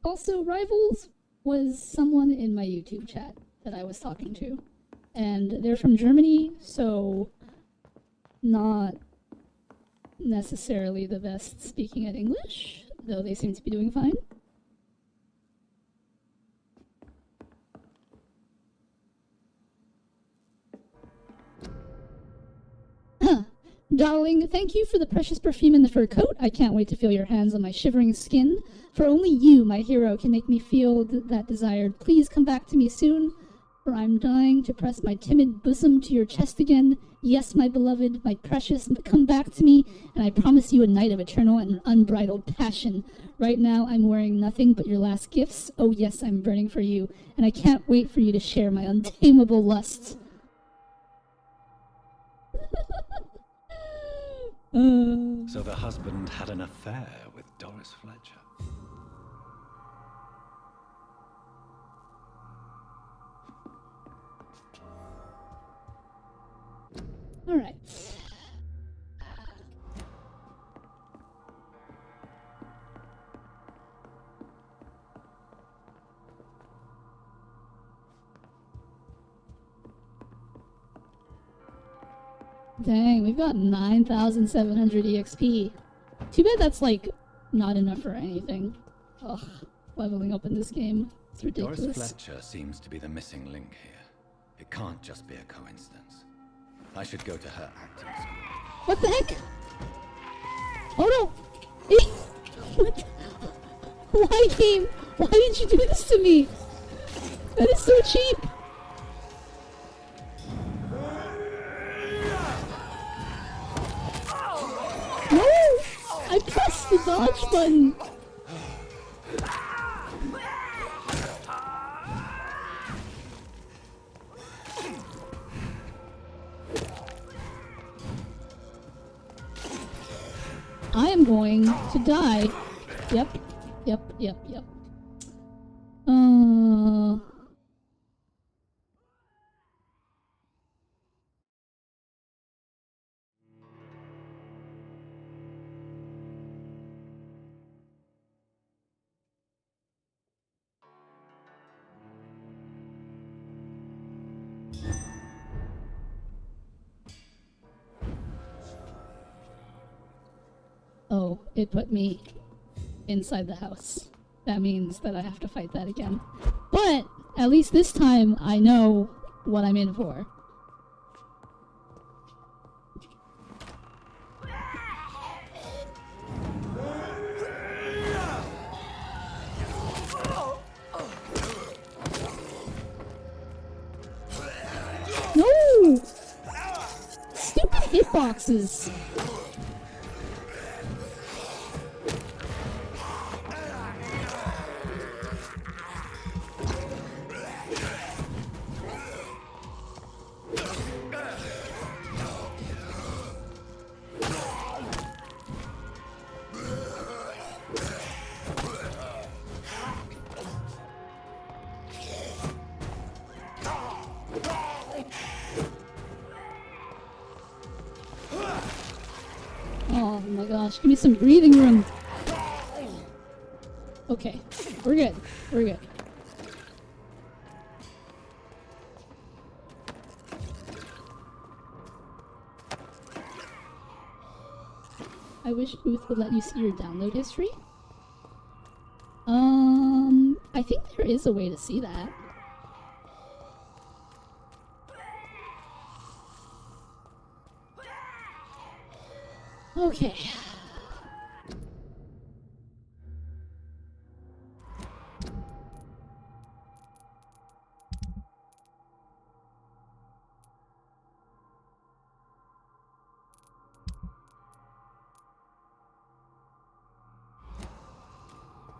Also, Rivals was someone in my YouTube chat that I was talking to, and they're from Germany, so not necessarily the best speaking at English, though they seem to be doing fine. Darling, thank you for the precious perfume in the fur coat. I can't wait to feel your hands on my shivering skin. For only you, my hero, can make me feel that desired. Please come back to me soon, for I'm dying to press my timid bosom to your chest again. Yes, my beloved, my precious, come back to me, and I promise you a night of eternal and unbridled passion. Right now, I'm wearing nothing but your last gifts. Oh yes, I'm burning for you, and I can't wait for you to share my untamable lusts. So the husband had an affair with Doris Fletcher. All right. Dang, we've got 9,700 EXP. Too bad that's, like, not enough for anything. Ugh, leveling up in this game. It's ridiculous. Doris Fletcher seems to be the missing link here. It can't just be a coincidence. I should go to her acting school. What the heck? Oh no! What? Why, game? Why did you do this to me? That is so cheap! No! I pressed the dodge button! I am going to die. Yep. Oh, it put me inside the house. That means that I have to fight that again. But at least this time I know what I'm in for. boxes. Oh my gosh, give me some breathing room. Okay, we're good. We're good. I wish Booth would let you see your download history. I think there is a way to see that. Okay.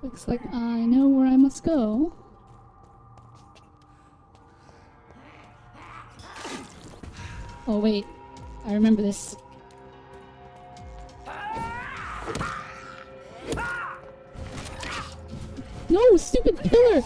Looks like I know where I must go. Oh wait, I remember this. No, stupid pillar!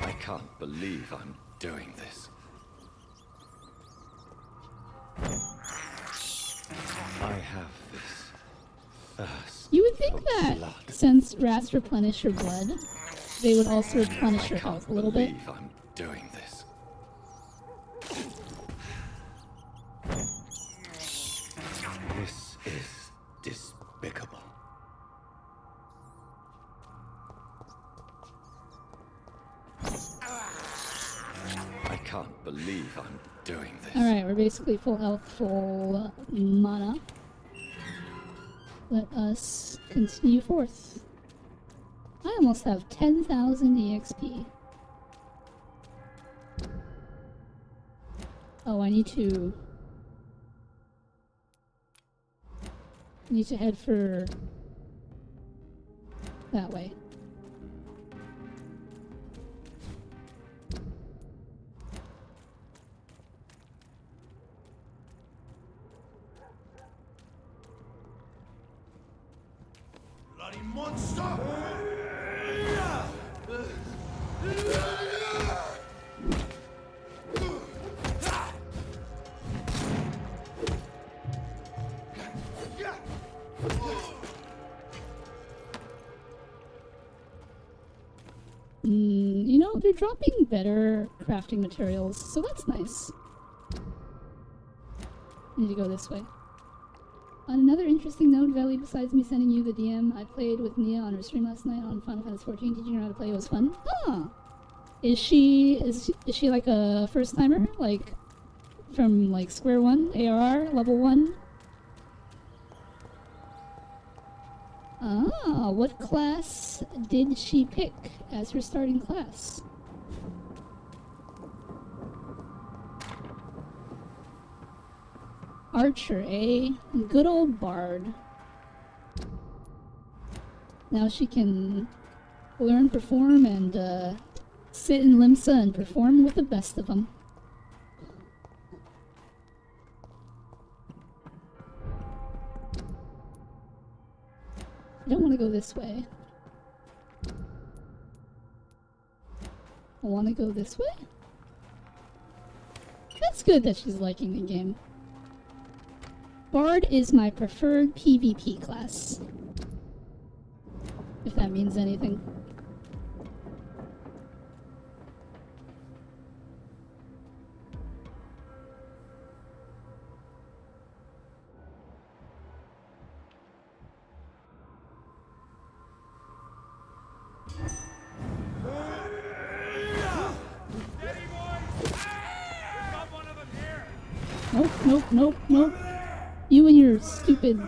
I can't believe I'm doing this. I have this thirst. You would think for that blood. since rats replenish your blood, they would also replenish your health a little bit. I can't believe I'm doing this. This is despicable. I can't believe I'm doing this. Alright, we're basically full health, full mana. Let us continue forth. I almost have 10,000 EXP. Oh, I need to head for that way. Bloody monster! You know, they're dropping better crafting materials, so that's nice. Need to go this way. On another interesting note, Veli, besides me sending you the DM, I played with Nia on her stream last night on Final Fantasy XIV, teaching her how to play. It was fun. Ah! Is she like a first timer? Like, from like square one? ARR? Level 1? Ah, what class did she pick as her starting class? Archer, eh? Good old bard. Now she can learn, perform, and sit in Limsa and perform with the best of them. I don't want to go this way. I want to go this way? That's good that she's liking the game. Bard is my preferred PvP class. If that means anything. Nope, nope, nope, nope. You and your stupid...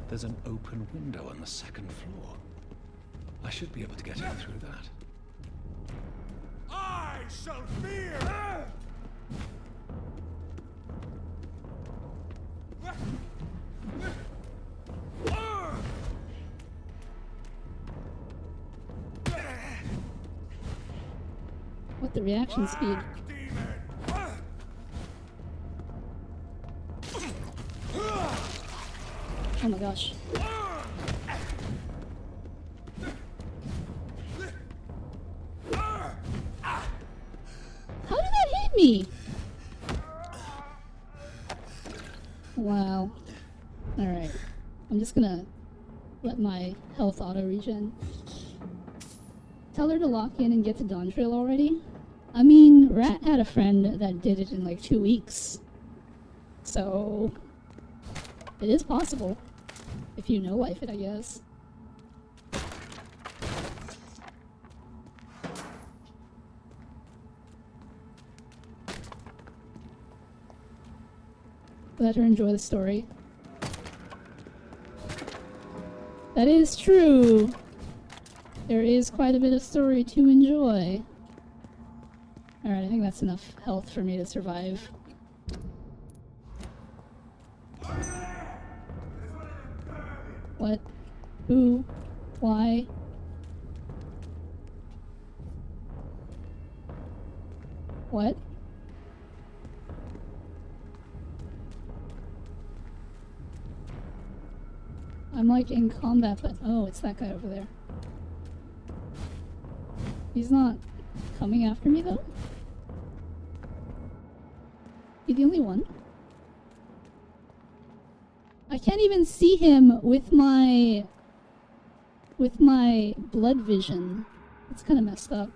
There's an open window on the second floor. I should be able to get in through that. I shall fear! What the reaction speed? Oh my gosh. How did that hit me? Wow. Alright. I'm just gonna let my health auto regen. Tell her to lock in and get to Dawn Trail already. I mean, Rat had a friend that did it in like 2 weeks. So, it is possible. If you know life it, I guess. Let her enjoy the story. That is true. There is quite a bit of story to enjoy. Alright, I think that's enough health for me to survive. What? Who? Why? What? I'm like in combat, but oh, it's that guy over there. He's not coming after me though? You the only one? I can't even see him with my blood vision. It's kind of messed up.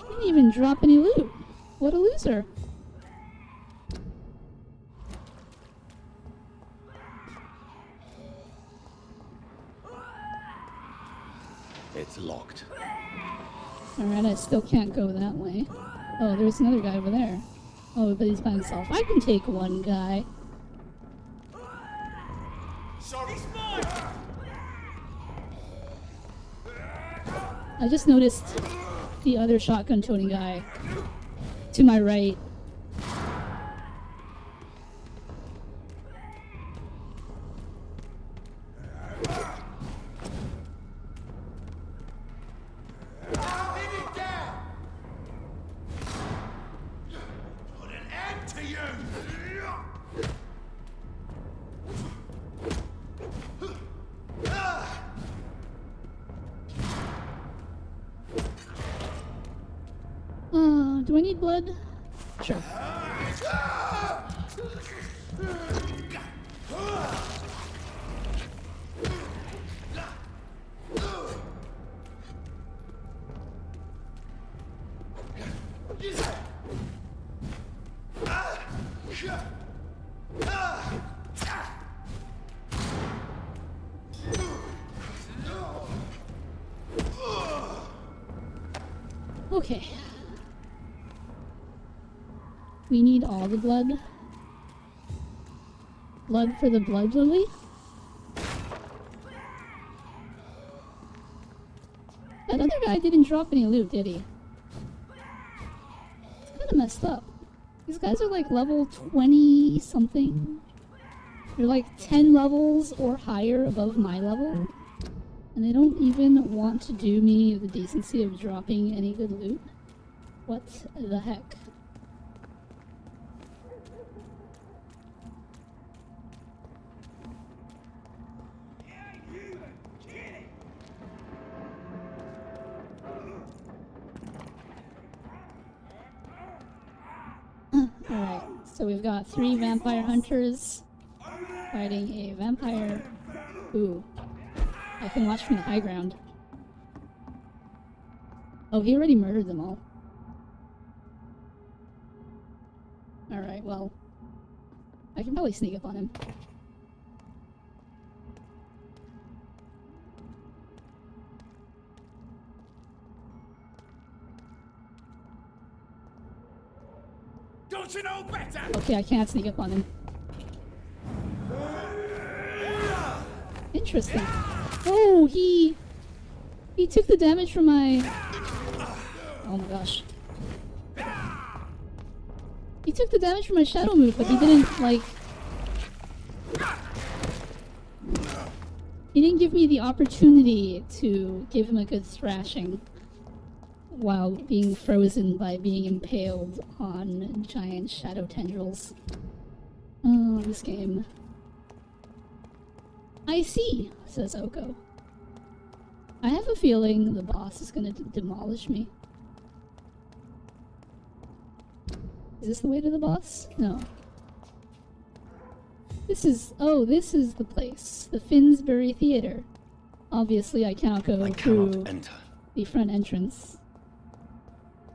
Didn't even drop any loot. What a loser. It's locked. Alright, I still can't go that way. Oh, there's another guy over there. Oh, but he's by himself. I can take one guy. Sorry, mine. I just noticed the other shotgun-toting guy to my right. Put an end to you. Do I need blood? Sure. Okay. We need all the blood. Blood for the blood lily? That other guy didn't drop any loot, did he? It's kinda messed up. These guys are like level 20 something. They're like 10 levels or higher above my level. And they don't even want to do me the decency of dropping any good loot. What the heck? Alright, so we've got 3 vampire hunters fighting a vampire. Ooh. I can watch from the high ground. Oh, he already murdered them all. Alright, well. I can probably sneak up on him. Don't you know better? Okay, I can't sneak up on him. Interesting. Oh, he took the damage from my... Oh my gosh. He took the damage from my shadow move, but he didn't, like... He didn't give me the opportunity to give him a good thrashing while being frozen by being impaled on giant shadow tendrils. Oh, this game. I see, says Oko. I have a feeling the boss is gonna demolish me. Is this the way to the boss? No. This is... Oh, this is the place. The Finsbury Theatre. Obviously, I cannot go through the front entrance.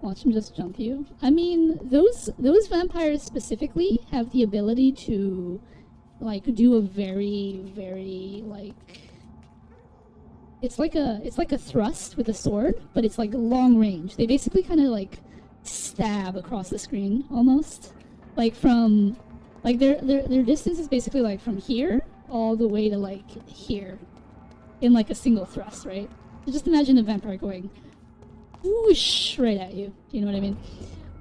Watch him just jump you. I mean, those vampires specifically have the ability to, like, do a very, very, like... It's like a thrust with a sword, but it's like long range. They basically kind of like stab across the screen almost, like from like their distance is basically like from here all the way to like here, in like a single thrust, right? So just imagine a vampire going whoosh right at you. Do you know what I mean?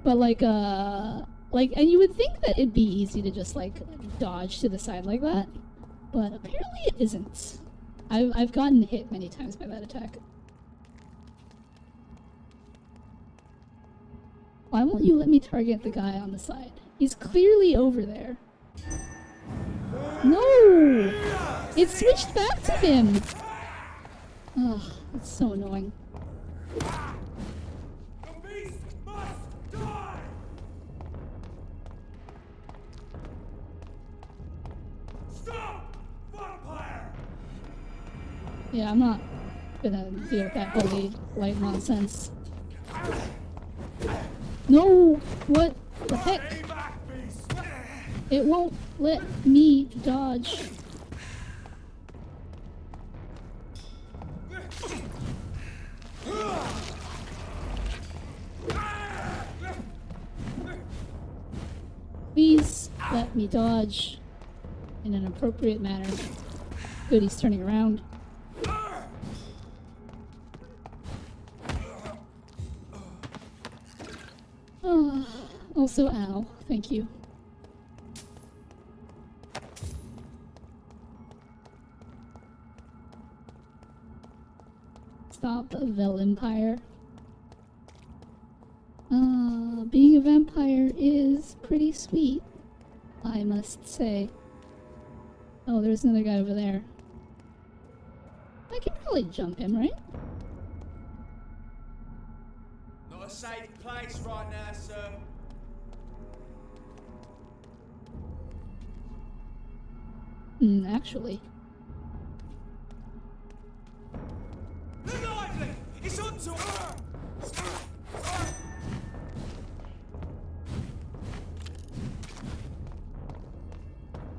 But like and you would think that it'd be easy to just like dodge to the side like that, but apparently it isn't. I've gotten hit many times by that attack. Why won't you let me target the guy on the side? He's clearly over there. No! It switched back to him! Ugh, it's so annoying. The beast must die! Stop! Vampire! Yeah, I'm not gonna deal with that holy light nonsense. No! What the heck? Stay back, beast! It won't let me dodge. Please let me dodge in an appropriate manner. Good, he's turning around. Oh, also, ow. Thank you. Stop, Velynara. Being a vampire is pretty sweet, I must say. Oh, there's another guy over there. I can probably jump him, right? Not a safe place right now, sir. Actually. Lively! It's onto her!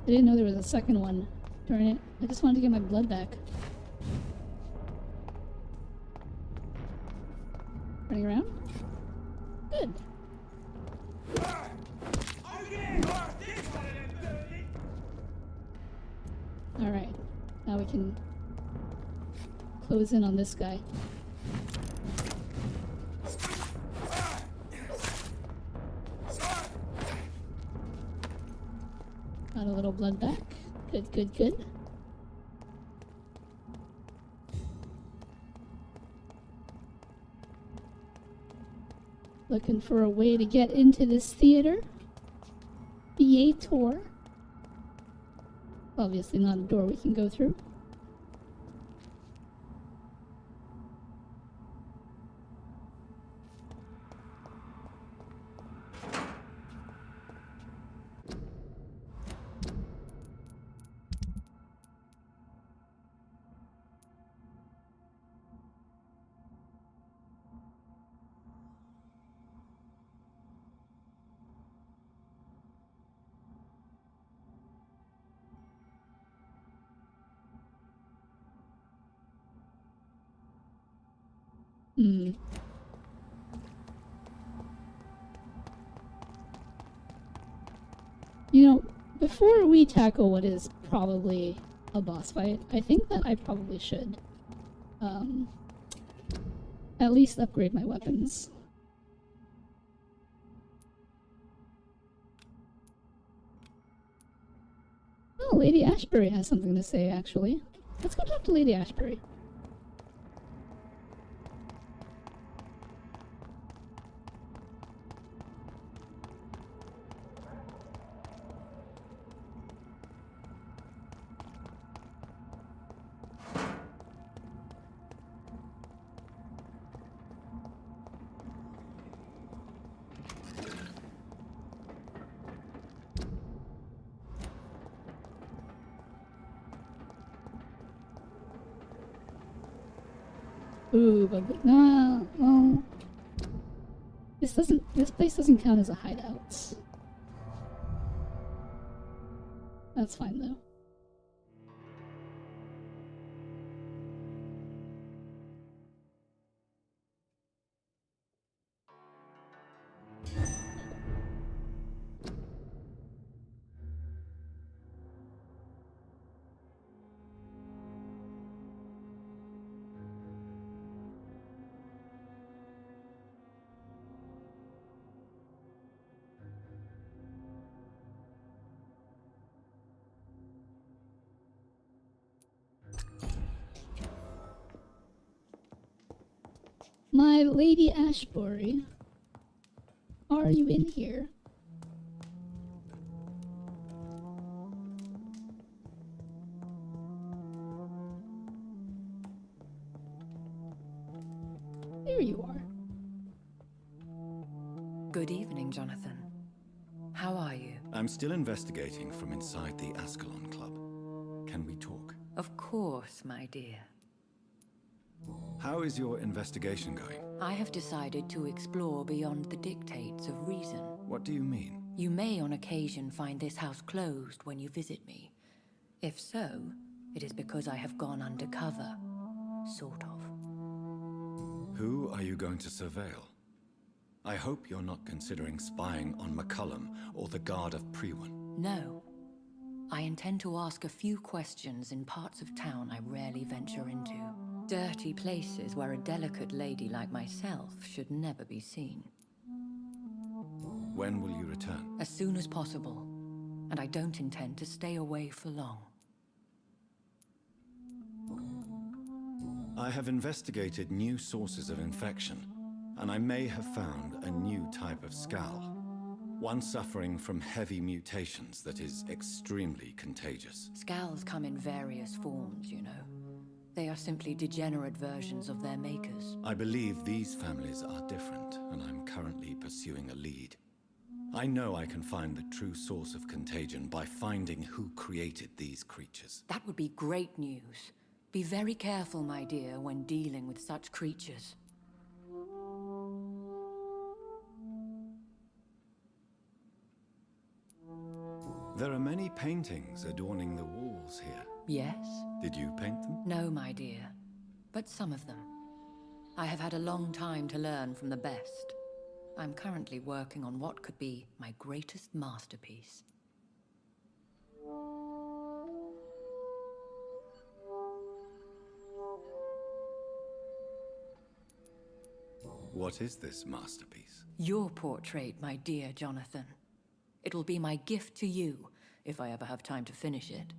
I didn't know there was a second one. Darn it. I just wanted to get my blood back. Running around? Good. Alright. Now we can close in on this guy. Got a little blood back. Good, good, good. Looking for a way to get into this theater. Theater. Obviously not a door we can go through. You know, before we tackle what is probably a boss fight, I think that I probably should, at least upgrade my weapons. Oh, Lady Ashbury has something to say, actually. Let's go talk to Lady Ashbury. Ooh, but well, this place doesn't count as a hideout. That's fine though. My Lady Ashbury, are you in here? There you are. Good evening, Jonathan. How are you? I'm still investigating from inside the Ascalon Club. Can we talk? Of course, my dear. How is your investigation going? I have decided to explore beyond the dictates of reason. What do you mean? You may on occasion find this house closed when you visit me. If so, it is because I have gone undercover. Sort of. Who are you going to surveil? I hope you're not considering spying on McCullum or the Guard of Priwen. No. I intend to ask a few questions in parts of town I rarely venture into. Dirty places where a delicate lady like myself should never be seen. When will you return? As soon as possible. And I don't intend to stay away for long. I have investigated new sources of infection, and I may have found a new type of Skal. One suffering from heavy mutations that is extremely contagious. Skals come in various forms, you know. They are simply degenerate versions of their makers. I believe these families are different, and I'm currently pursuing a lead. I know I can find the true source of contagion by finding who created these creatures. That would be great news. Be very careful, my dear, when dealing with such creatures. There are many paintings adorning the walls here. Yes? Did you paint them? No, my dear. But some of them. I have had a long time to learn from the best. I'm currently working on what could be my greatest masterpiece. What is this masterpiece? Your portrait, my dear Jonathan. It will be my gift to you, if I ever have time to finish it.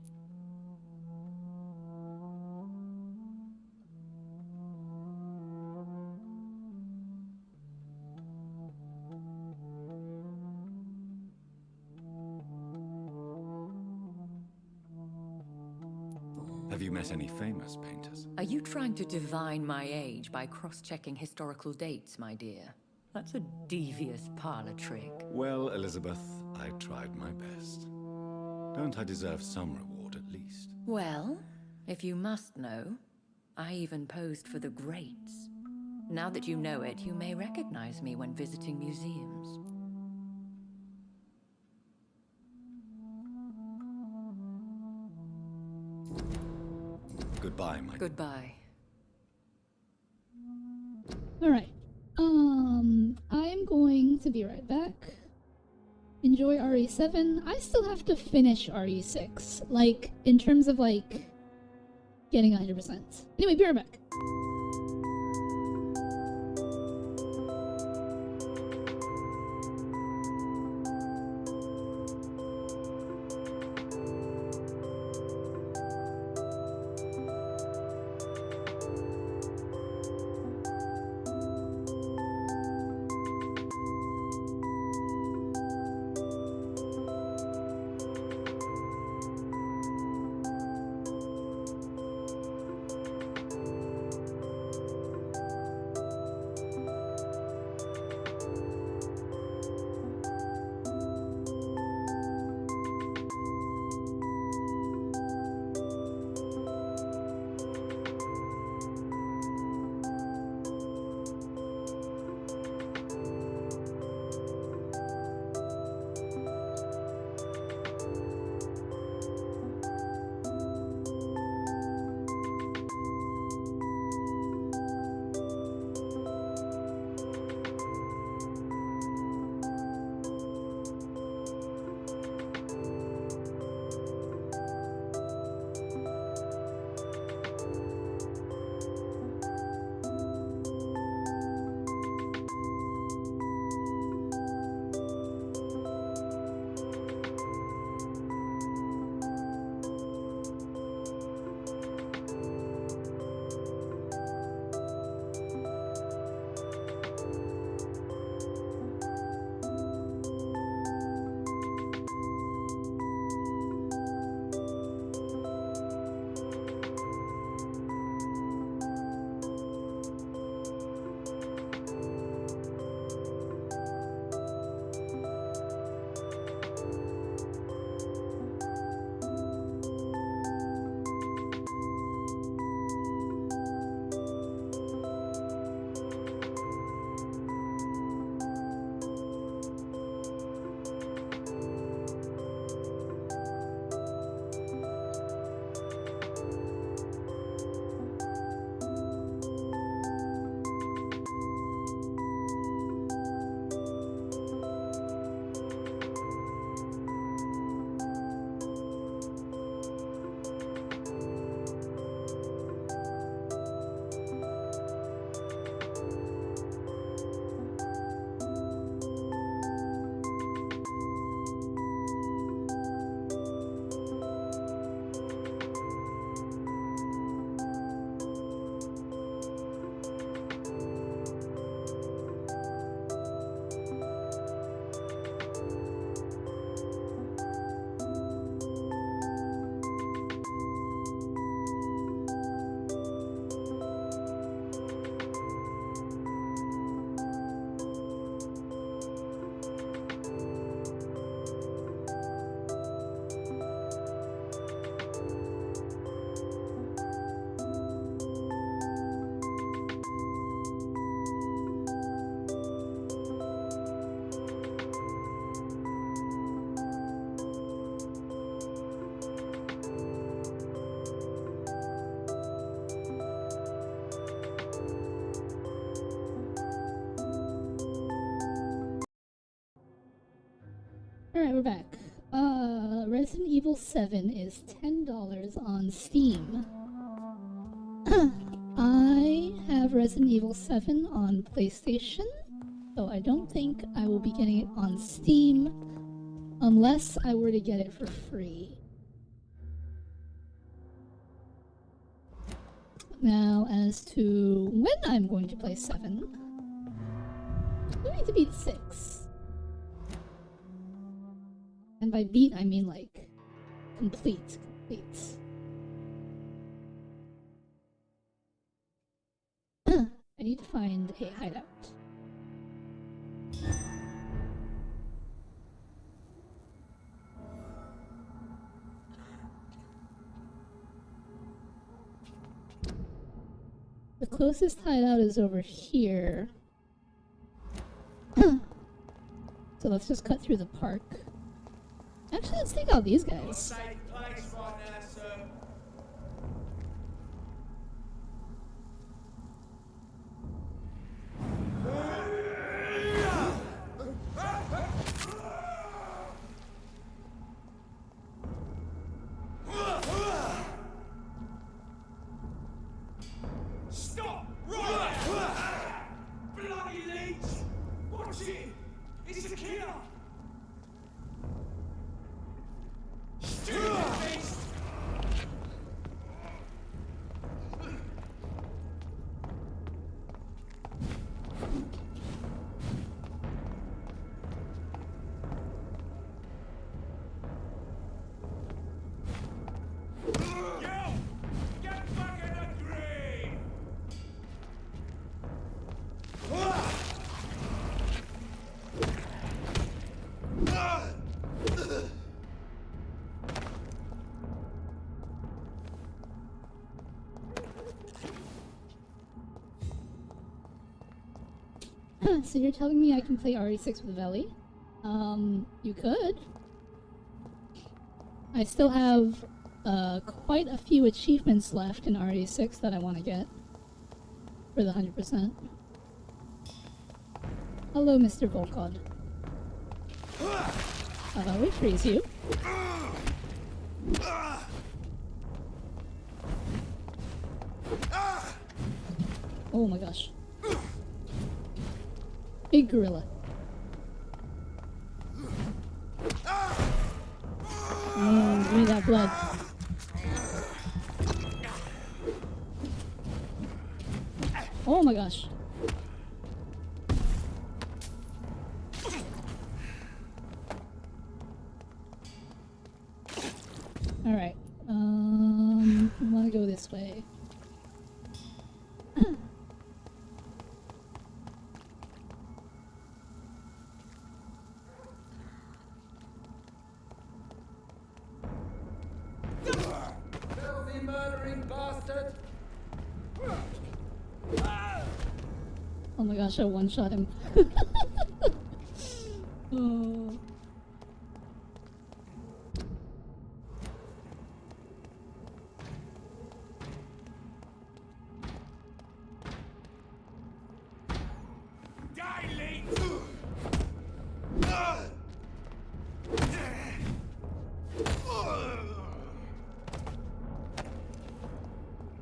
Have you met any famous painters? Are you trying to divine my age by cross-checking historical dates, my dear? That's a devious parlor trick. Well, Elizabeth, I tried my best. Don't I deserve some reward at least? Well, if you must know, I even posed for the greats. Now that you know it, you may recognize me when visiting museums. Goodbye, my... Goodbye. Alright. I'm going to be right back. Enjoy RE7. I still have to finish RE6. Like, in terms of, like, getting 100%. Anyway, be right back. Alright, we're back. Resident Evil 7 is $10 on Steam. I have Resident Evil 7 on PlayStation, so I don't think I will be getting it on Steam unless I were to get it for free. Now, as to when I'm going to play 7, I need to beat 6. And by beat, I mean like complete. I need to find a hideout. The closest hideout is over here. So let's just cut through the park. Actually, let's take out these guys. Safe place right now, sir. So you're telling me I can play RE6 with Veli? You could. I still have quite a few achievements left in RE6 that I want to get for the 100%. Hello, Mr. Volkod. We freeze you. Oh my gosh. Big gorilla. Give me that blood. Oh my gosh. Alright. I wanna go this way. Filthy murdering bastard! Oh my gosh, I one-shot him. Oh.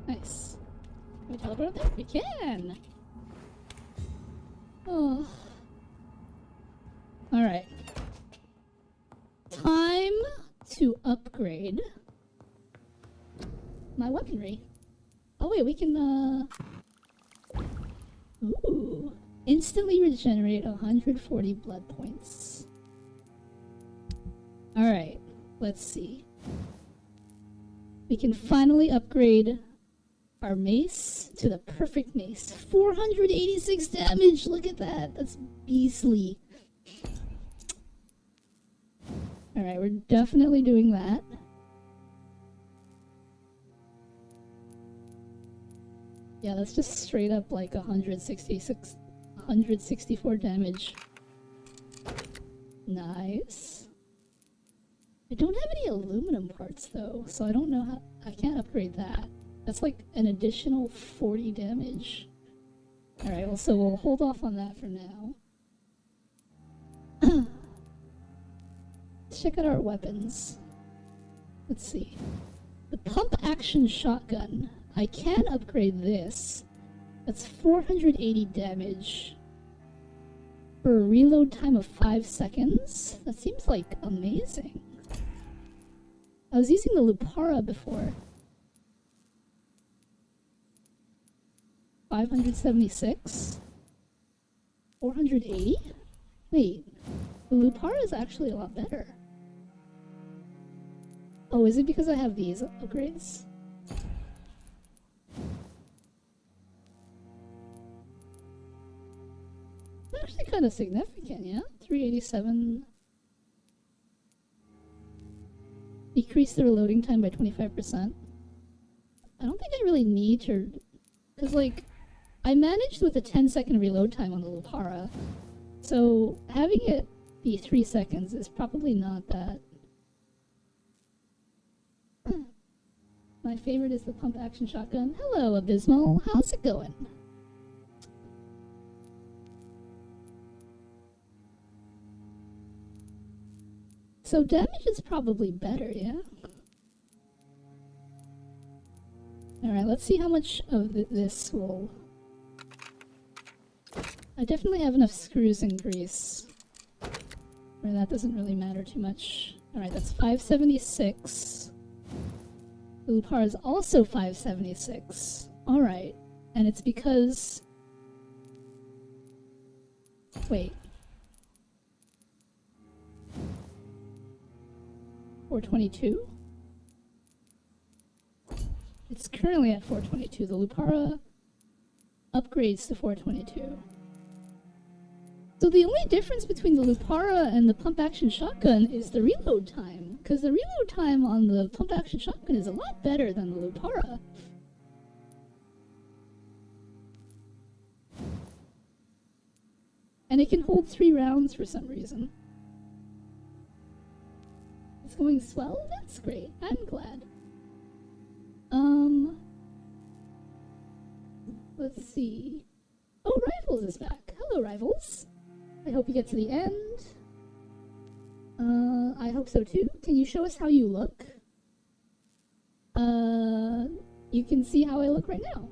Nice. Can we teleport there? We can! Oh. Alright. Time to upgrade my weaponry. Oh wait, we can, Ooh. Instantly regenerate 140 blood points. Alright, let's see. We can finally upgrade our mace to the perfect mace. 486 damage! Look at that! That's beastly. Alright, we're definitely doing that. Yeah, that's just straight up like 164 damage. Nice. I don't have any aluminum parts though, so I don't know how I can't upgrade that. That's like an additional 40 damage. Alright, well, so we'll hold off on that for now. Let's check out our weapons. Let's see. The pump action shotgun. I can upgrade this. That's 480 damage. For a reload time of 5 seconds? That seems like amazing. I was using the Lupara before. 576? 480? Wait, the Lupara is actually a lot better. Oh, is it because I have these upgrades? They're actually kind of significant, yeah? 387. Decrease the reloading time by 25%. I don't think I really need to... Because, like, I managed with a 10-second reload time on the Lupara, so having it be 3 seconds is probably not that. My favorite is the pump action shotgun. Hello, Abysmal. How's it going? So damage is probably better, yeah? Alright, let's see how much of this will... I definitely have enough screws and grease, where that doesn't really matter too much. Alright, that's 576. The Lupara is also 576. Alright, and it's because... Wait. 422? It's currently at 422. The Lupara upgrades to 422. So the only difference between the Lupara and the pump action shotgun is the reload time, because the reload time on the pump action shotgun is a lot better than the Lupara. it can hold 3 rounds for some reason. It's going swell? That's great. I'm glad. Let's see. Oh, Rivals is back. Hello, Rivals. I hope you get to the end. I hope so too. Can you show us how you look? You can see how I look right now.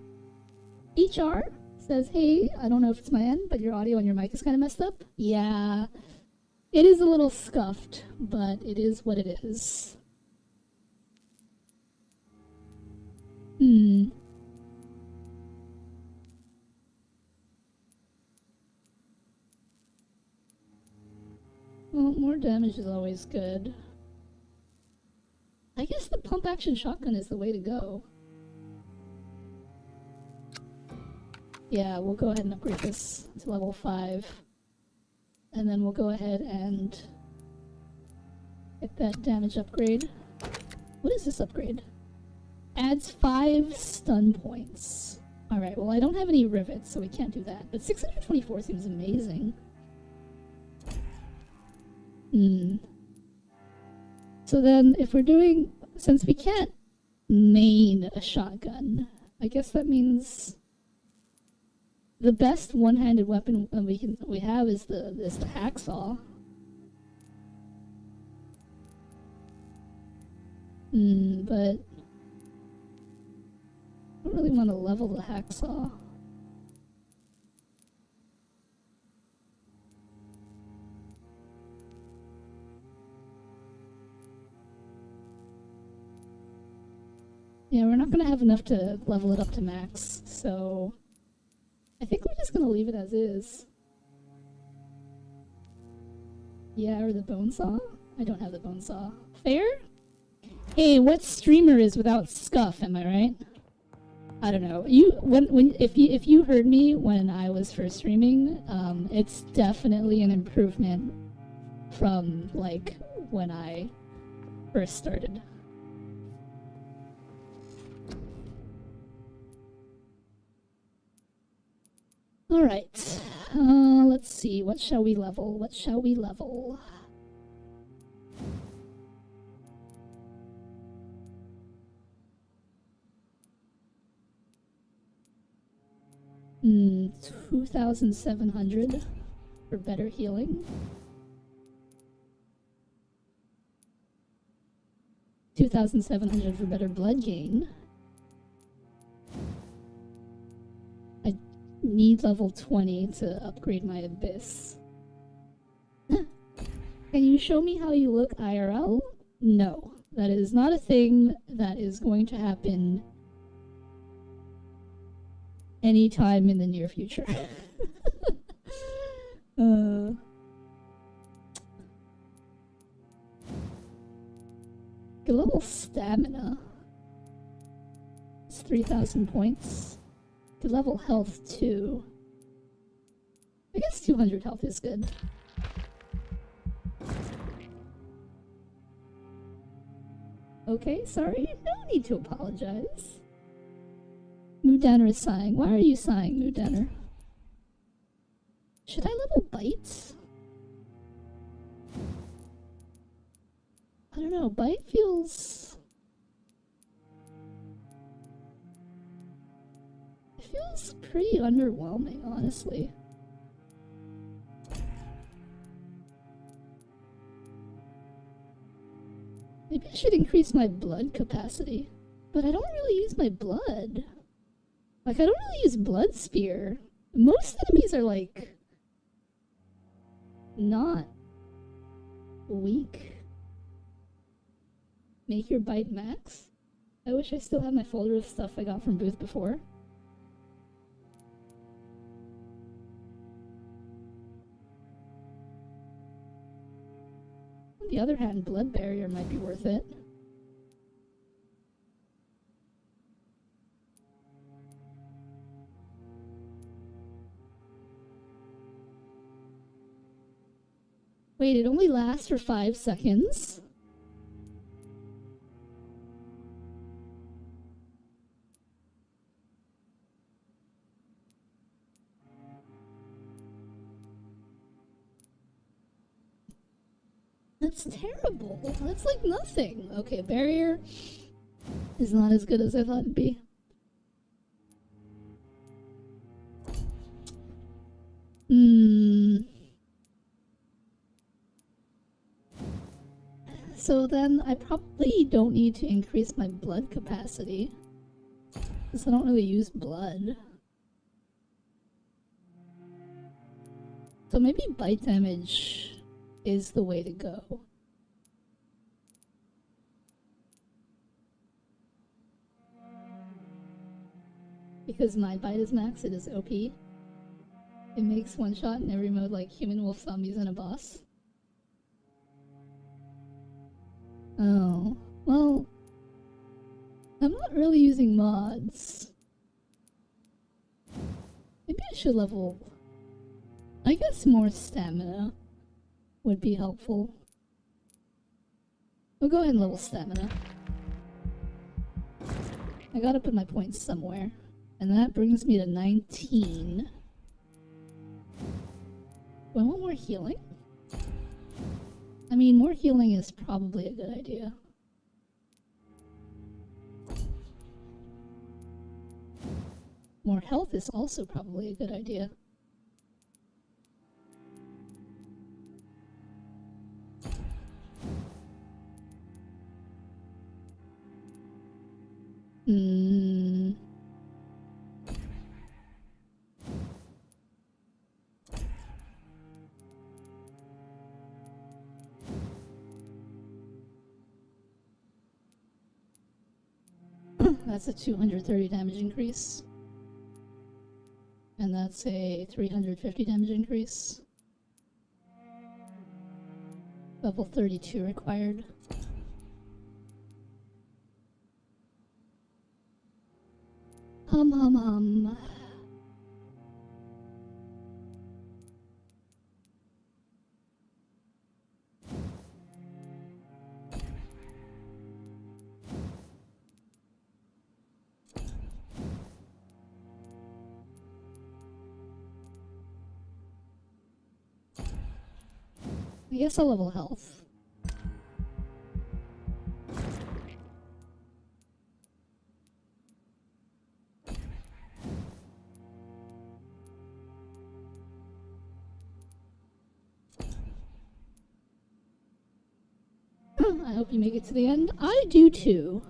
HR says, hey, I don't know if it's my end, but your audio and your mic is kind of messed up. Yeah, it is a little scuffed, but it is what it is. Well, more damage is always good. I guess the pump action shotgun is the way to go. Yeah, we'll go ahead and upgrade this to level 5. And then we'll go ahead and get that damage upgrade. What is this upgrade? Adds 5 stun points. Alright, well I don't have any rivets, so we can't do that. But 624 seems amazing. So then, if we're doing... Since we can't main a shotgun, I guess that means... The best one-handed weapon we have is the hacksaw. But I don't really want to level the hacksaw. Yeah, we're not gonna have enough to level it up to max, so I think we're just gonna leave it as is. Yeah, or the bone saw? I don't have the bone saw. Fair? Hey, what streamer is without scuff, am I right? I don't know. If you heard me when I was first streaming, it's definitely an improvement from like when I first started. Alright, let's see, what shall we level? What shall we level? Hmm, 2,700 for better healing. 2,700 for better blood gain. Need level 20 to upgrade my abyss. Can you show me how you look IRL? No, that is not a thing that is going to happen anytime in the near future. Good level stamina. It's 3,000 points. Good level health too. I guess 200 health is good. Okay, sorry. No need to apologize. Moodanner is sighing. Why are you sighing, Moodanner? Should I level Bite? I don't know. Bite feels... feels pretty underwhelming, honestly. Maybe I should increase my blood capacity. But I don't really use my blood. Like, I don't really use blood spear. Most enemies are, like, not weak. Make your bite max? I wish I still had my folder of stuff I got from Booth before. On the other hand, blood barrier might be worth it. Wait, it only lasts for 5 seconds? That's terrible. That's like nothing. Okay, barrier is not as good as I thought it'd be. So then I probably don't need to increase my blood capacity, because I don't really use blood. So maybe bite damage is the way to go. Because my bite is max, it is OP. It makes one shot in every mode like human, wolf, zombies, and a boss. Oh, well, I'm not really using mods. Maybe I should level... I guess more stamina would be helpful. We'll go ahead and level stamina. I gotta put my points somewhere. And that brings me to 19. Do I want more healing? I mean, more healing is probably a good idea. More health is also probably a good idea. That's a 230 damage increase. And that's a 350 damage increase. Level 32 required. Hum. I guess I'll level health. I hope you make it to the end. I do too.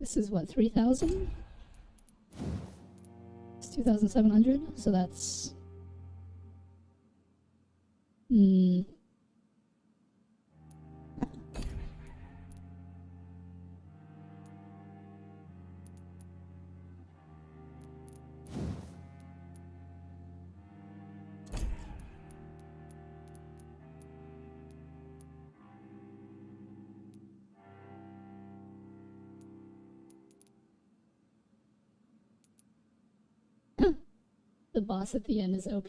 This is what, 3,000? It's 2,700, so that's... The boss at the end is OP.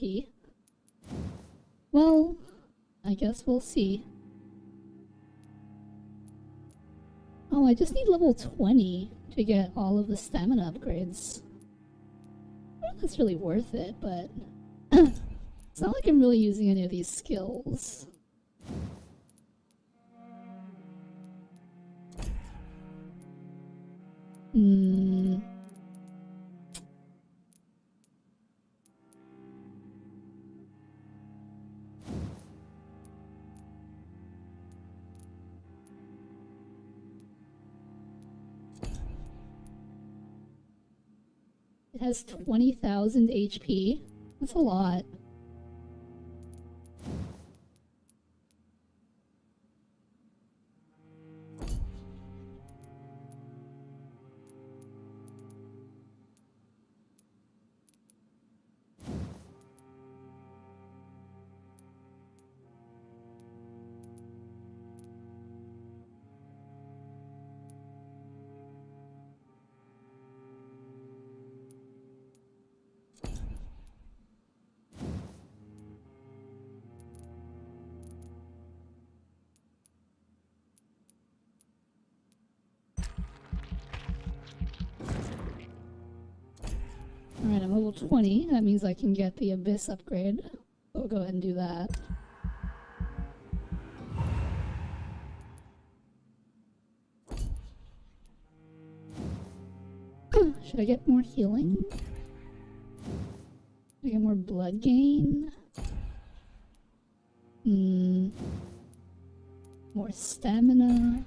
Well, I guess we'll see. Oh, I just need level 20 to get all of the stamina upgrades. I don't know if that's really worth it, but it's not like I'm really using any of these skills. It has 20,000 HP. That's a lot. Alright, I'm level 20. That means I can get the Abyss upgrade. We'll go ahead and do that. Should I get more healing? Should I get more blood gain? More stamina.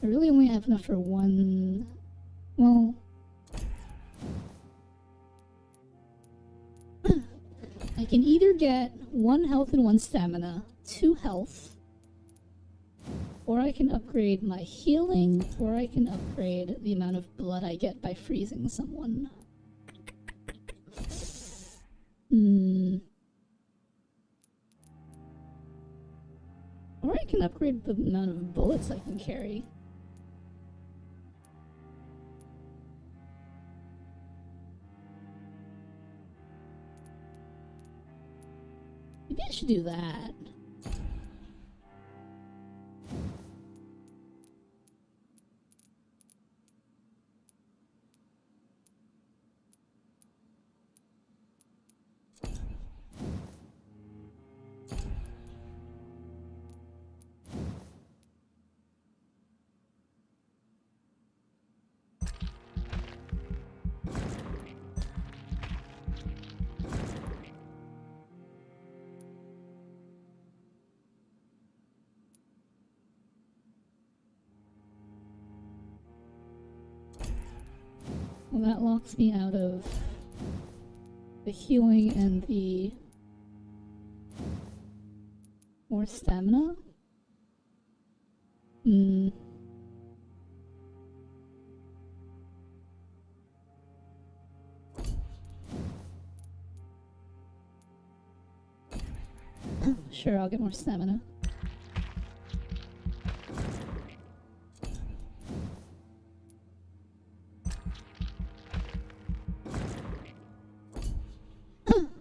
I really only have enough for one. Well, I can either get 1 health and 1 stamina, 2 health, or I can upgrade my healing, or I can upgrade the amount of blood I get by freezing someone. Or I can upgrade the amount of bullets I can carry. Maybe I should do that. Well, that locks me out of the healing and the more stamina. Sure, I'll get more stamina.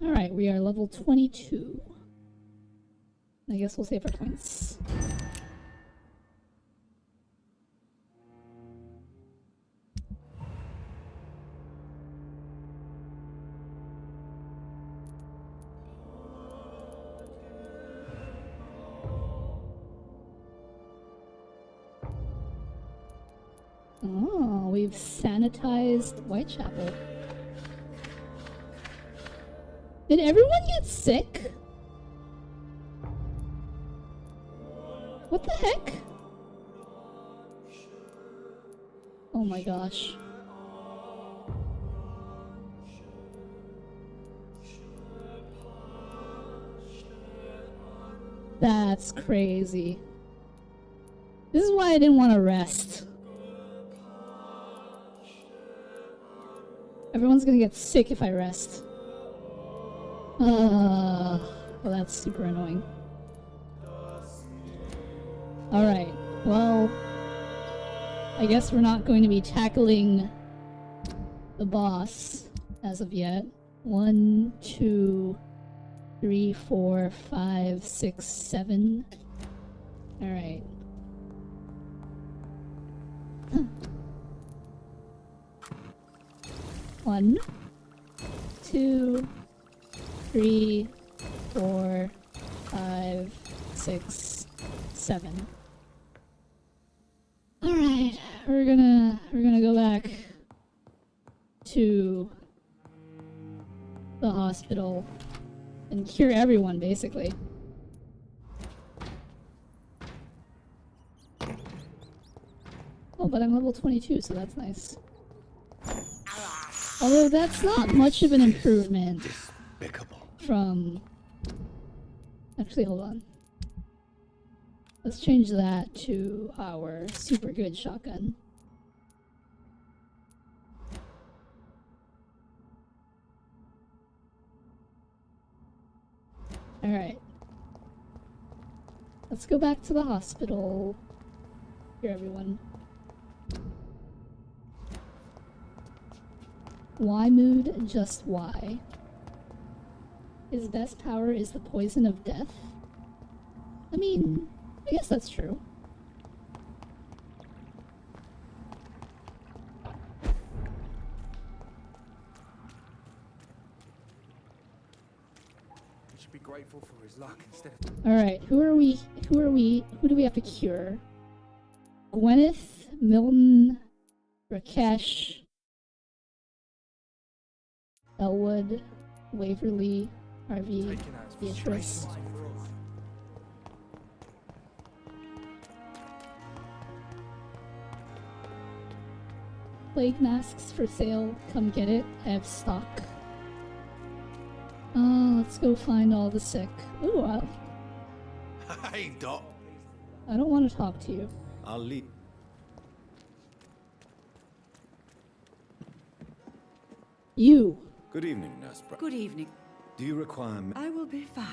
Alright, we are level 22. I guess we'll save our points. Oh, we've sanitized Whitechapel. Did everyone get sick? What the heck? Oh my gosh. That's crazy. This is why I didn't want to rest. Everyone's gonna get sick if I rest. Well, that's super annoying. Alright, well, I guess we're not going to be tackling the boss as of yet. 1, 2, 3, 4, 5, 6, 7. Alright. One, 2, 3, 4, 5, 6, 7. Alright, we're gonna go back to the hospital and cure everyone, basically. Oh, but I'm level 22, so that's nice. Although that's not much of an improvement from... Actually, hold on. Let's change that to our super good shotgun. Alright. Let's go back to the hospital. Here, everyone. Why mood? Just why? His best power is the poison of death? I mean, I guess that's true. be grateful for his luck instead of... Alright, who do we have to cure? Gwyneth, Milton, Rakesh, Elwood, Waverly, Harvey, Beatrice. Plague masks for sale. Come get it. I have stock. Let's go find all the sick. Ooh, Hey, Doc. I don't want to talk to you. I'll leave. You. Good evening, Nurse Brown. Good evening. Do you require I will be fine.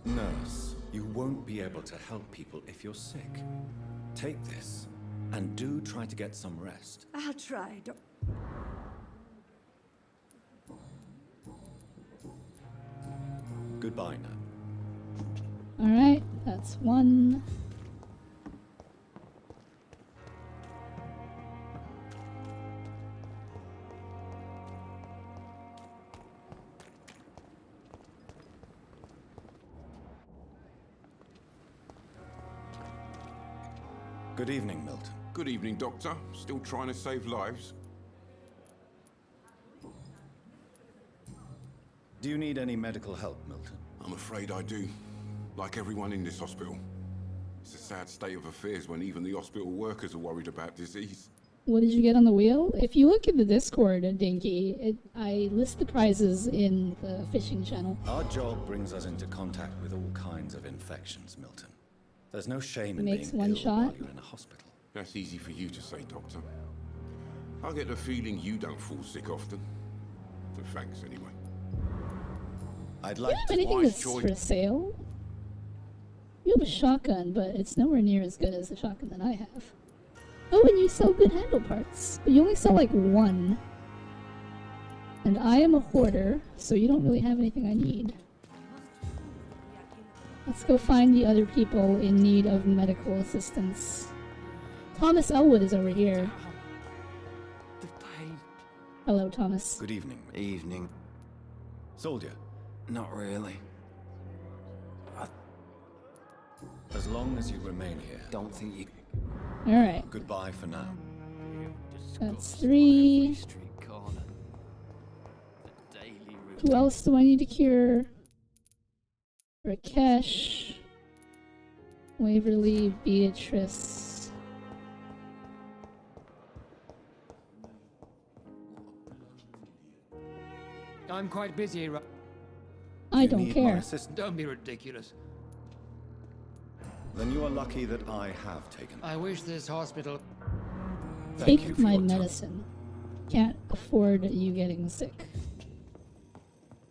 Nurse, you won't be able to help people if you're sick. Take this, and do try to get some rest. I'll try, Doc. Goodbye now. Alright, that's one. Good evening, Milton. Good evening, Doctor. Still trying to save lives? Do you need any medical help, Milton? I'm afraid I do. Like everyone in this hospital. It's a sad state of affairs when even the hospital workers are worried about disease. What did you get on the wheel? If you look at the Discord, Dinky, I list the prizes in the fishing channel. Our job brings us into contact with all kinds of infections, Milton. There's no shame in Makes being one ill shot. while you're in a hospital. That's easy for you to say, Doctor. I get the feeling you don't fall sick often. So thanks, anyway. I'd Do you like have to anything wise that's choice. for sale? You have a shotgun, but it's nowhere near as good as the shotgun that I have. Oh, and you sell good handle parts, but you only sell like one. And I am a hoarder, so you don't really have anything I need. Let's go find the other people in need of medical assistance. Thomas Elwood is over here. The pain. Hello, Thomas. Good evening. Evening. Soldier, Not really. as long as you remain here. Don't think you... Alright, Goodbye for now. that's 3. Street corner. The daily Who else do I need to cure? Rakesh, Waverly, Beatrice. I'm quite busy, I You don't need my care. assistance? Don't be ridiculous. Then you are lucky that I have taken. I wish this hospital... Thank you Take for my your time. medicine. Can't afford you getting sick.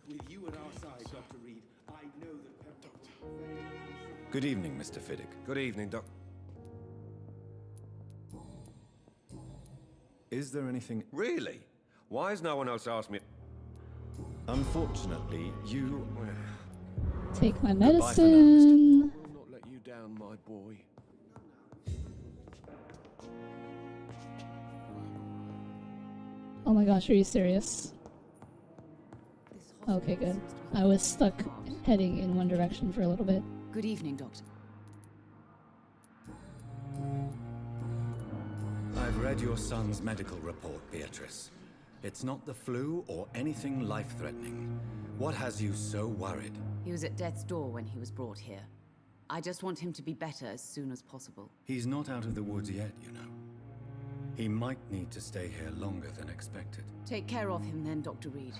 With you at our side, Dr. Reed, I know that... Good evening, Mr. Fiddick. Good evening, Doc. Is there anything... Really? Why has no one else asked me? Unfortunately, you... Take my for now, medicine. will not let you down, my boy. Oh my gosh, are you serious? Okay, good. I was stuck heading in one direction for a little bit. Good evening, Doctor. I've read your son's medical report, Beatrice. It's not the flu or anything life-threatening. What has you so worried? He was at death's door when he was brought here. I just want him to be better as soon as possible. He's not out of the woods yet, you know. He might need to stay here longer than expected. Take care of him then, Dr. Reed.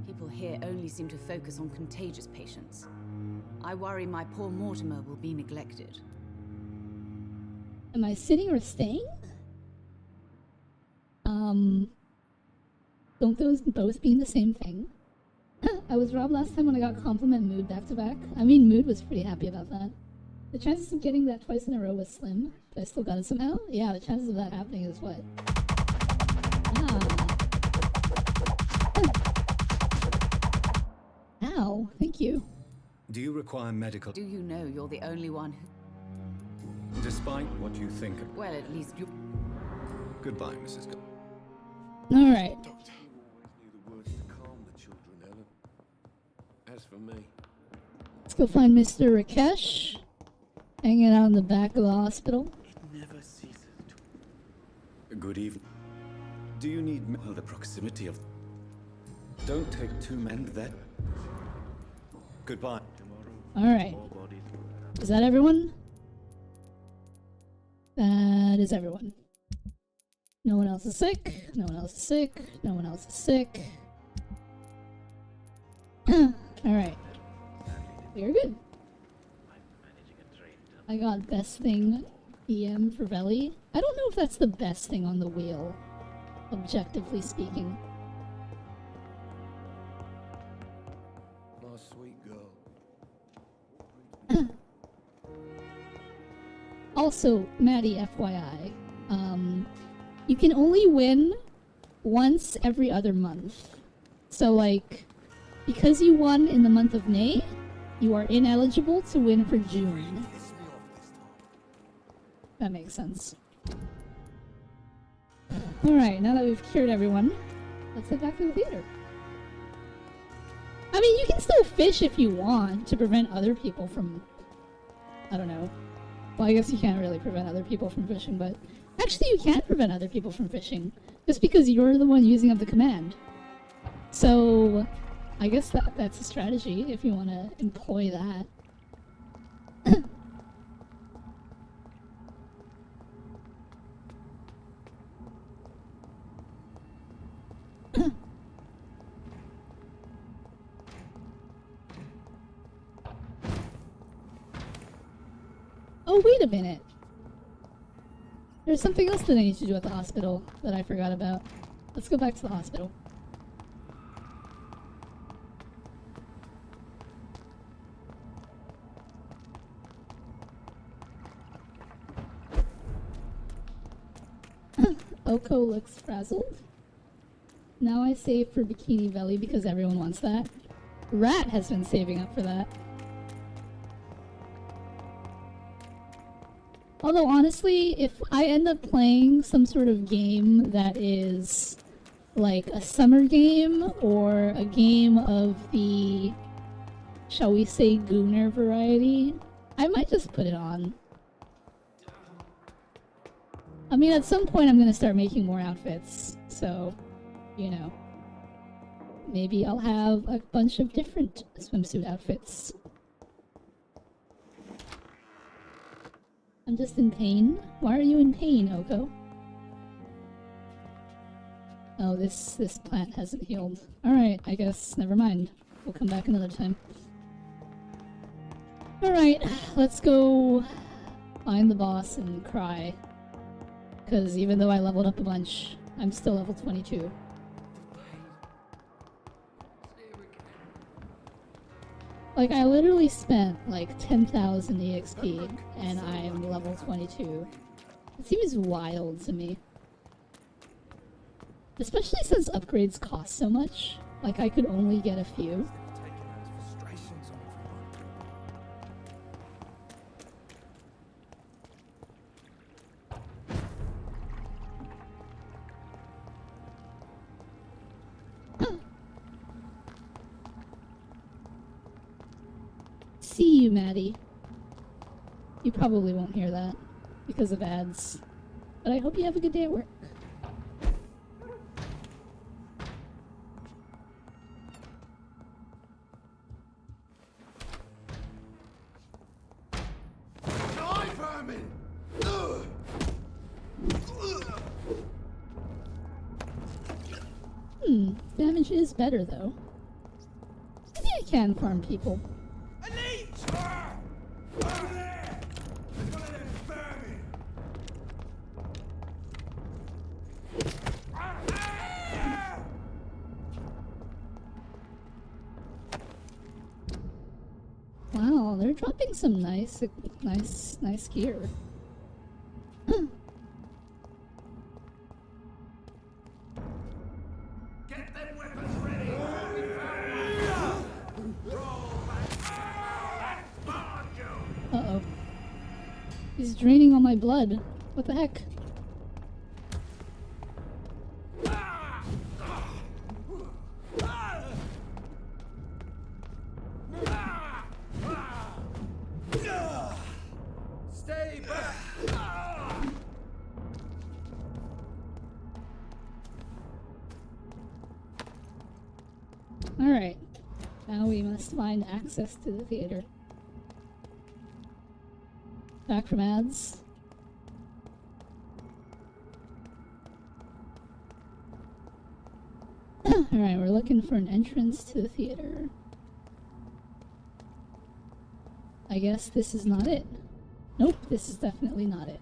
People here only seem to focus on contagious patients. I worry my poor Mortimer will be neglected. Am I sitting or staying? Don't those both mean the same thing? I was robbed last time when I got compliment mood back to back. I mean, mood was pretty happy about that. The chances of getting that twice in a row was slim, but I still got it somehow. Yeah, the chances of that happening is what? Ah. Ow, thank you. Do you require medical... Do you know you're the only one who... Despite what you think of... Well, at least you... Goodbye, Mrs. Go. Alright. Doctor. You always knew the words to calm the children, Ellen. As for me. Let's go find Mr. Rakesh. Hanging out in the back of the hospital. It never ceases to... Good evening. Do you need well, the proximity of... Don't take two men there. Goodbye. Alright. Is that everyone? That is everyone. No one else is sick. No one else is sick. No one else is sick. Alright. We are good. I got best thing EM for Veli. I don't know if that's the best thing on the wheel, objectively speaking. My sweet girl. Also, Maddie, FYI, you can only win once every other month. So, like, because you won in the month of May, you are ineligible to win for June. That makes sense. Alright, now that we've cured everyone, let's head back to the theater. I mean, you can still fish if you want to prevent other people from... I don't know. Well, I guess you can't really prevent other people from fishing, but... Actually, you can prevent other people from fishing. Just because you're the one using up the command. So... I guess that's a strategy, if you want to employ that. Oh, wait a minute. There's something else that I need to do at the hospital that I forgot about. Let's go back to the hospital. Oko looks frazzled. Now I save for Bikini Veli because everyone wants that. Rat has been saving up for that. Although honestly, if I end up playing some sort of game that is like a summer game or a game of the, shall we say, Gooner variety, I might just put it on. I mean, at some point I'm gonna start making more outfits, so, you know. Maybe I'll have a bunch of different swimsuit outfits. I'm just in pain. Why are you in pain, Oko? Oh, this plant hasn't healed. Alright, I guess, never mind. We'll come back another time. Alright, let's go find the boss and cry. Because even though I leveled up a bunch, I'm still level 22. Like, I literally spent like 10,000 EXP and I am level 22. It seems wild to me. Especially since upgrades cost so much. Like, I could only get a few. See you, Maddie. You probably won't hear that because of ads. But I hope you have a good day at work. Damage is better though. Maybe I can farm people. Wow, they're dropping some nice gear. Get them weapons ready! Uh-oh. He's draining all my blood. What the heck? Alright. Now we must find access to the theater. Back from ads. Alright, we're looking for an entrance to the theater. I guess this is not it. Nope, this is definitely not it.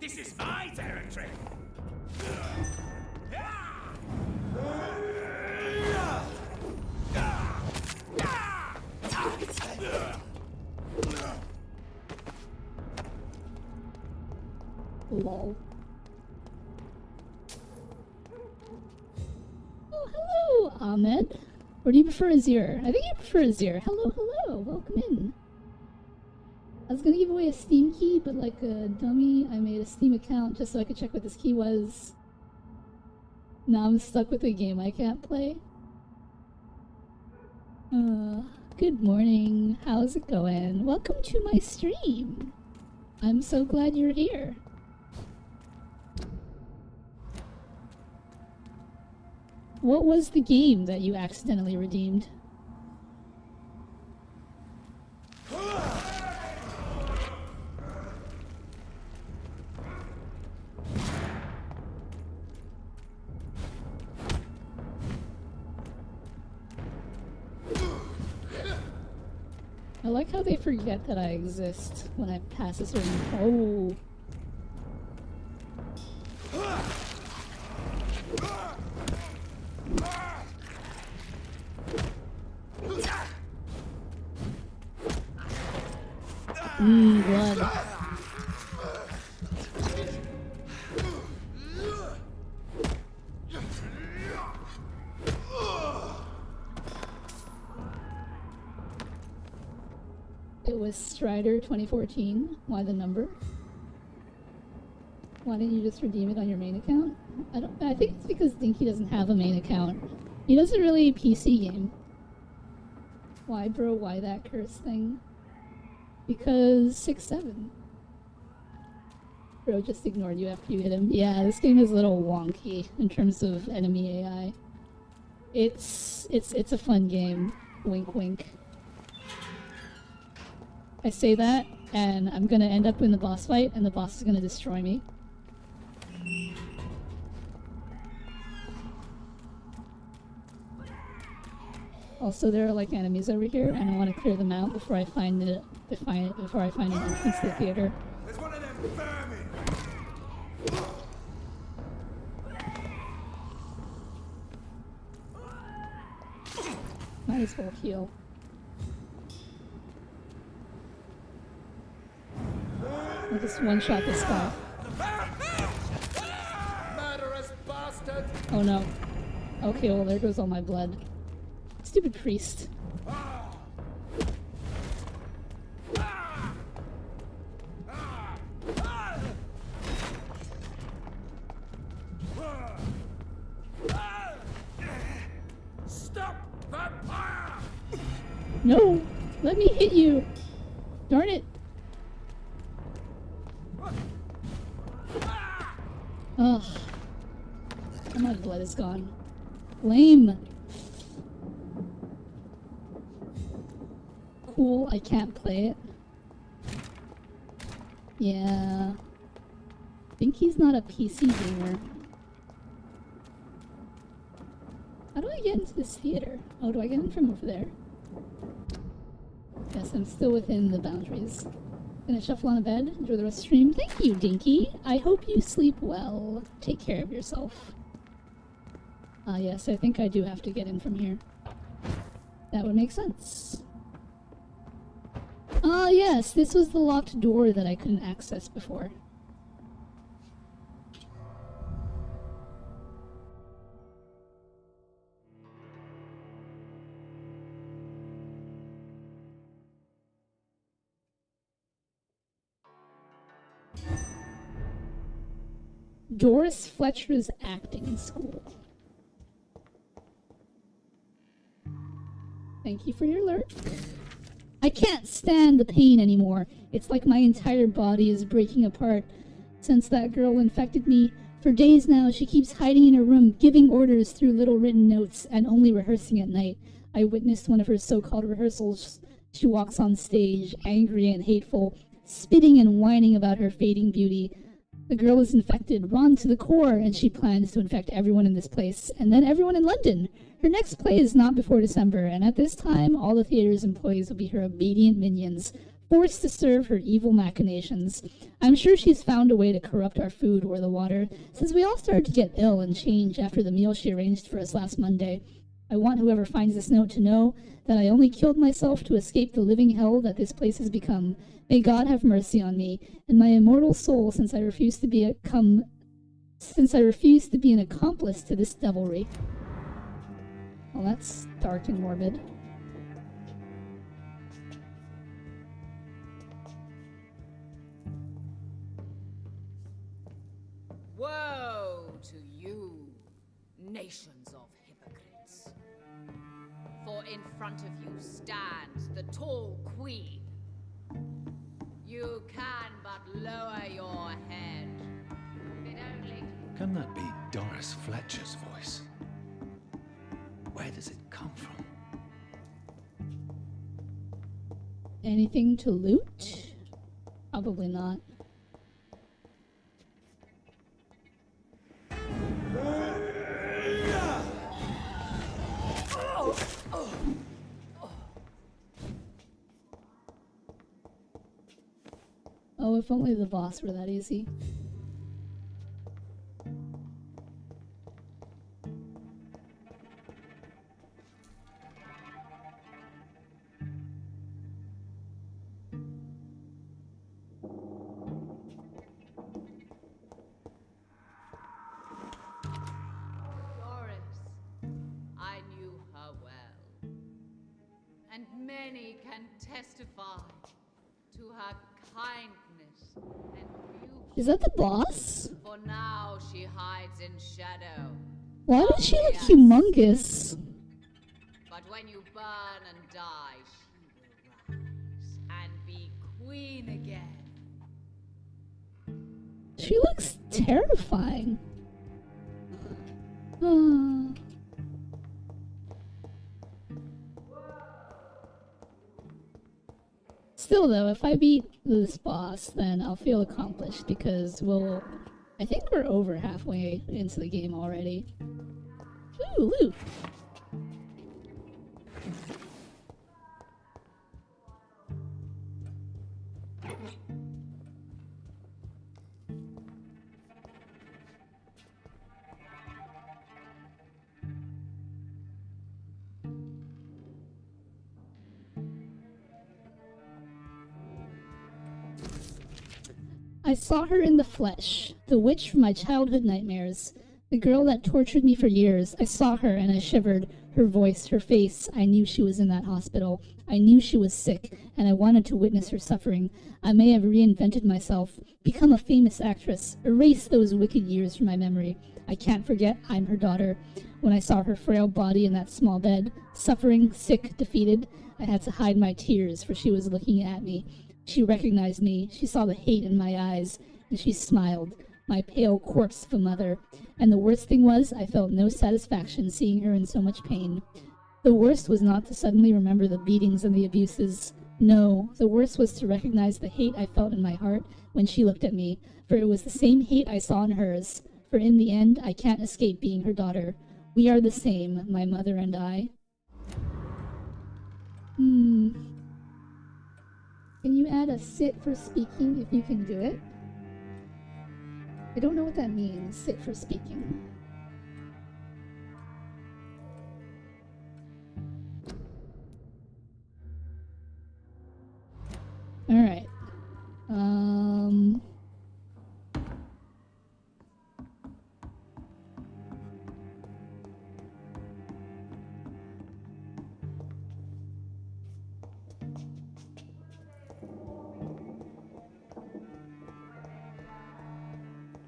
This is my territory! Lol. Oh, hello, Ahmed. Or do you prefer Azir? I think you prefer Azir. Hello, hello. Welcome in. I was gonna give away a Steam key, but like a dummy, I made a Steam account just so I could check what this key was. Now I'm stuck with a game I can't play. Good morning. How's it going? Welcome to my stream. I'm so glad you're here. What was the game that you accidentally redeemed? I like how they forget that I exist when I pass a certain... Oh. Blood. It was Strider 2014. Why the number? Why didn't you just redeem it on your main account? I think it's because Dinky doesn't have a main account. He doesn't really PC game. Why, bro? Why that curse thing? Because 6-7. Bro just ignored you after you hit him. Yeah, this game is a little wonky in terms of enemy AI. It's a fun game. Wink wink. I say that, and I'm gonna end up in the boss fight, and the boss is gonna destroy me. Also, there are like enemies over here, and I want to clear them out before I find an entrance to the theater. There's one of them vermin! Might as well heal. I'll just one-shot this guy. Murderous bastard! Oh no. Okay, well there goes all my blood. Stupid priest. Stop, Vampyr! No! Let me hit you! Darn it! Ugh. My blood is gone. Lame! Cool, I can't play it. Yeah. I think he's not a PC gamer. How do I get into this theater? Oh, do I get in from over there? Yes, I'm still within the boundaries. Gonna shuffle on a bed, enjoy the rest of the stream. Thank you, Dinky. I hope you sleep well. Take care of yourself. Yes, I think I do have to get in from here. That would make sense. Ah, yes, this was the locked door that I couldn't access before. Doris Fletcher's acting school. Thank you for your alert. I can't stand the pain anymore. It's like my entire body is breaking apart since that girl infected me. For days now, she keeps hiding in her room, giving orders through little written notes, and only rehearsing at night. I witnessed one of her so-called rehearsals. She walks on stage, angry and hateful, spitting and whining about her fading beauty. The girl is infected, rotten to the core, and she plans to infect everyone in this place, and then everyone in London. Her next play is not before December, and at this time, all the theater's employees will be her obedient minions, forced to serve her evil machinations. I'm sure she's found a way to corrupt our food or the water, since we all started to get ill and change after the meal she arranged for us last Monday. I want whoever finds this note to know that I only killed myself to escape the living hell that this place has become. May God have mercy on me and my immortal soul, since I refuse to be an accomplice to this devilry. Well, that's dark and morbid. Woe to you, nations of hypocrites. For in front of you stands the tall queen. You can but lower your head. It only... Can that be Doris Fletcher's voice? Where does it come from? Anything to loot? Probably not. Oh, if only the boss were that easy. I knew her well, and many can testify to her kindness and beauty. Is that the boss? For now she hides in shadow. Why does she look humongous? But when you burn and die, she will rise and be queen again. She looks terrifying. Still though, if I beat this boss, then I'll feel accomplished because I think we're over halfway into the game already. Ooh, loot! I saw her in the flesh, the witch from my childhood nightmares, the girl that tortured me for years. I saw her and I shivered, her voice, her face. I knew she was in that hospital. I knew she was sick, and I wanted to witness her suffering. I may have reinvented myself, become a famous actress, erase those wicked years from my memory. I can't forget I'm her daughter. When I saw her frail body in that small bed, suffering, sick, defeated, I had to hide my tears, for she was looking at me. She recognized me, she saw the hate in my eyes, and she smiled, my pale corpse of a mother. And the worst thing was, I felt no satisfaction seeing her in so much pain. The worst was not to suddenly remember the beatings and the abuses. No, the worst was to recognize the hate I felt in my heart when she looked at me, for it was the same hate I saw in hers. For in the end, I can't escape being her daughter. We are the same, my mother and I. Can you add a sit for speaking if you can do it? I don't know what that means, sit for speaking.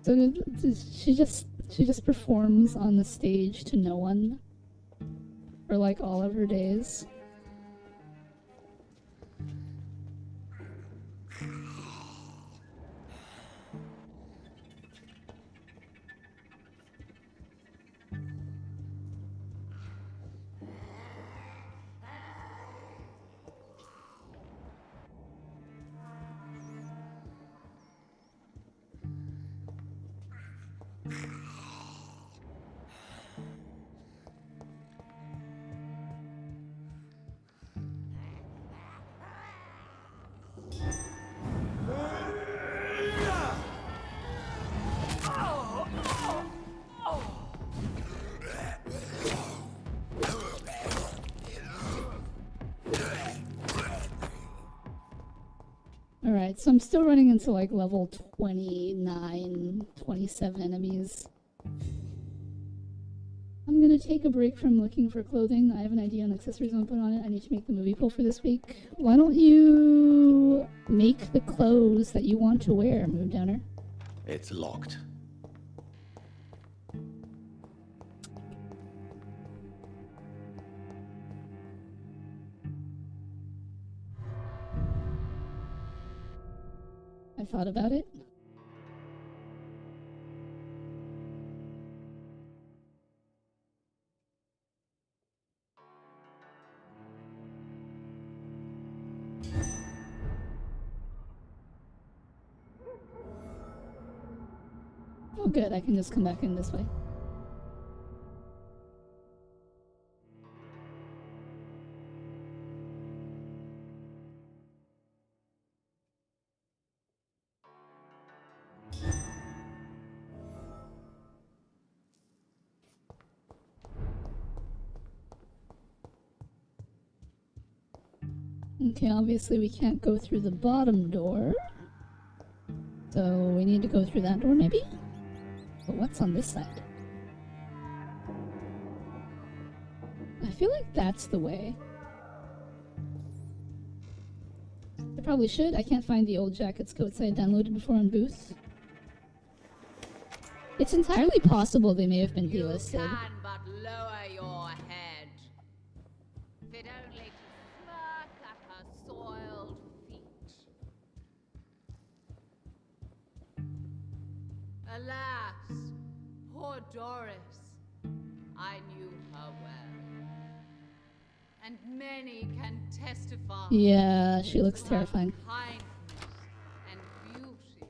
So she just performs on the stage to no one for like all of her days. Alright, so I'm still running into like level 29, 27 enemies. I'm gonna take a break from looking for clothing. I have an idea on accessories I'm gonna put on it. I need to make the movie poll for this week. Why don't you make the clothes that you want to wear, Moon Downer? It's locked. I thought about it. Oh good, I can just come back in this way. Okay, obviously we can't go through the bottom door. So we need to go through that door maybe? But what's on this side? I feel like that's the way. I probably should. I can't find the old jacket's coats I downloaded before on Booth. It's entirely possible they may have been delisted. You can but lower your head. Fit only to smirk at her soiled feet. Alas, poor Doris. I knew her well. And many can testify. Yeah, she looks to her terrifying. kindness and beauty.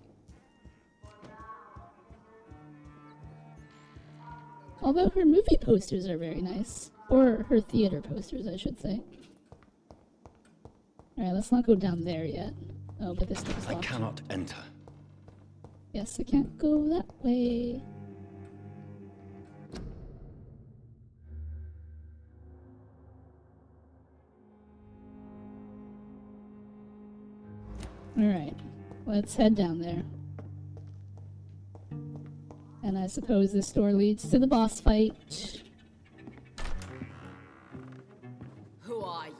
Although her movie posters are very nice. Or her theater posters, I should say. Alright, let's not go down there yet. Oh, but this door's I locked. cannot enter. Yes, I can't go that way. Alright, let's head down there. And I suppose this door leads to the boss fight. Who are you?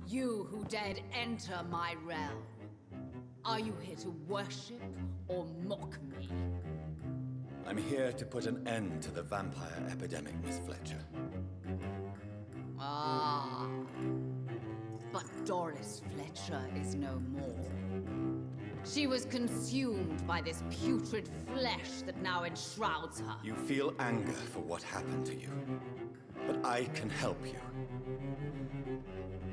You who dared enter my realm. Are you here to worship or mock me? I'm here to put an end to the vampire epidemic, Miss Fletcher. Ah. But Doris Fletcher is no more. She was consumed by this putrid flesh that now enshrouds her. You feel anger for what happened to you, but I can help you.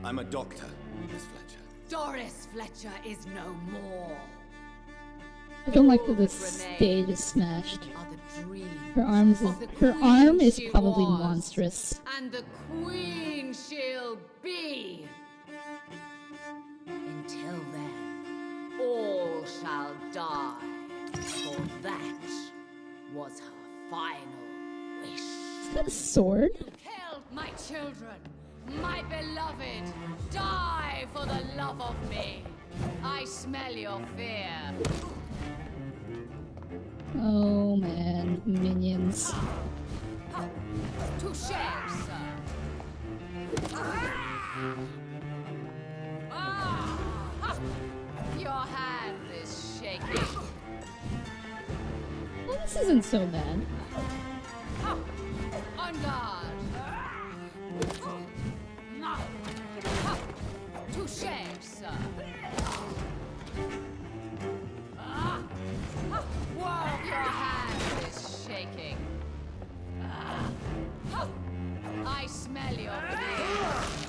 I'm a doctor, Miss Fletcher. Doris Fletcher is no more. I don't like that this stage is smashed. Are the dreams Her arm is she probably was. monstrous. And the queen she'll be. Until then, all shall die. For that was her final wish. Is that a sword? You killed my children, my beloved. Die for the love of me. I smell your fear. Oh man, minions. To share, sir. Your hand is shaking. isn't so bad. On guard! Touché, sir! Whoa, your hand is shaking. I smell your fear.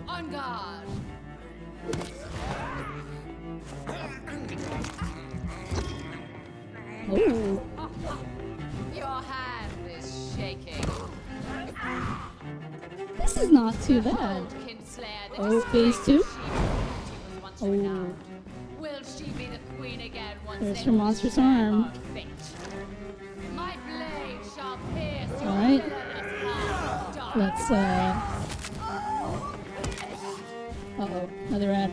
On guard! Oh, Your hand is shaking. this is not too bad. Kinslayer, the Oh, phase 2? once Oh. renowned. Will she be the queen again once There's they her monstrous arm. her fate? My blade shall pierce your Alright. villainous heart. Let's, uh-oh, another ad.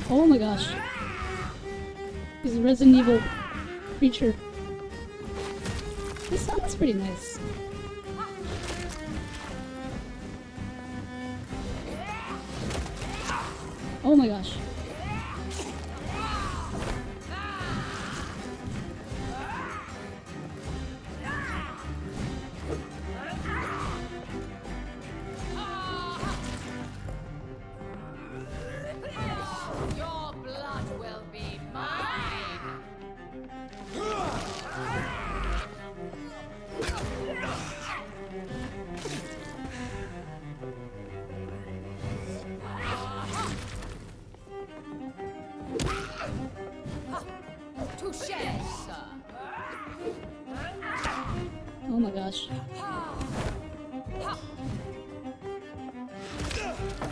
Oh my gosh. He's a Resident Evil creature. This sounds pretty nice. Oh my gosh. Your blood will be mine. Touché, sir. Oh my gosh.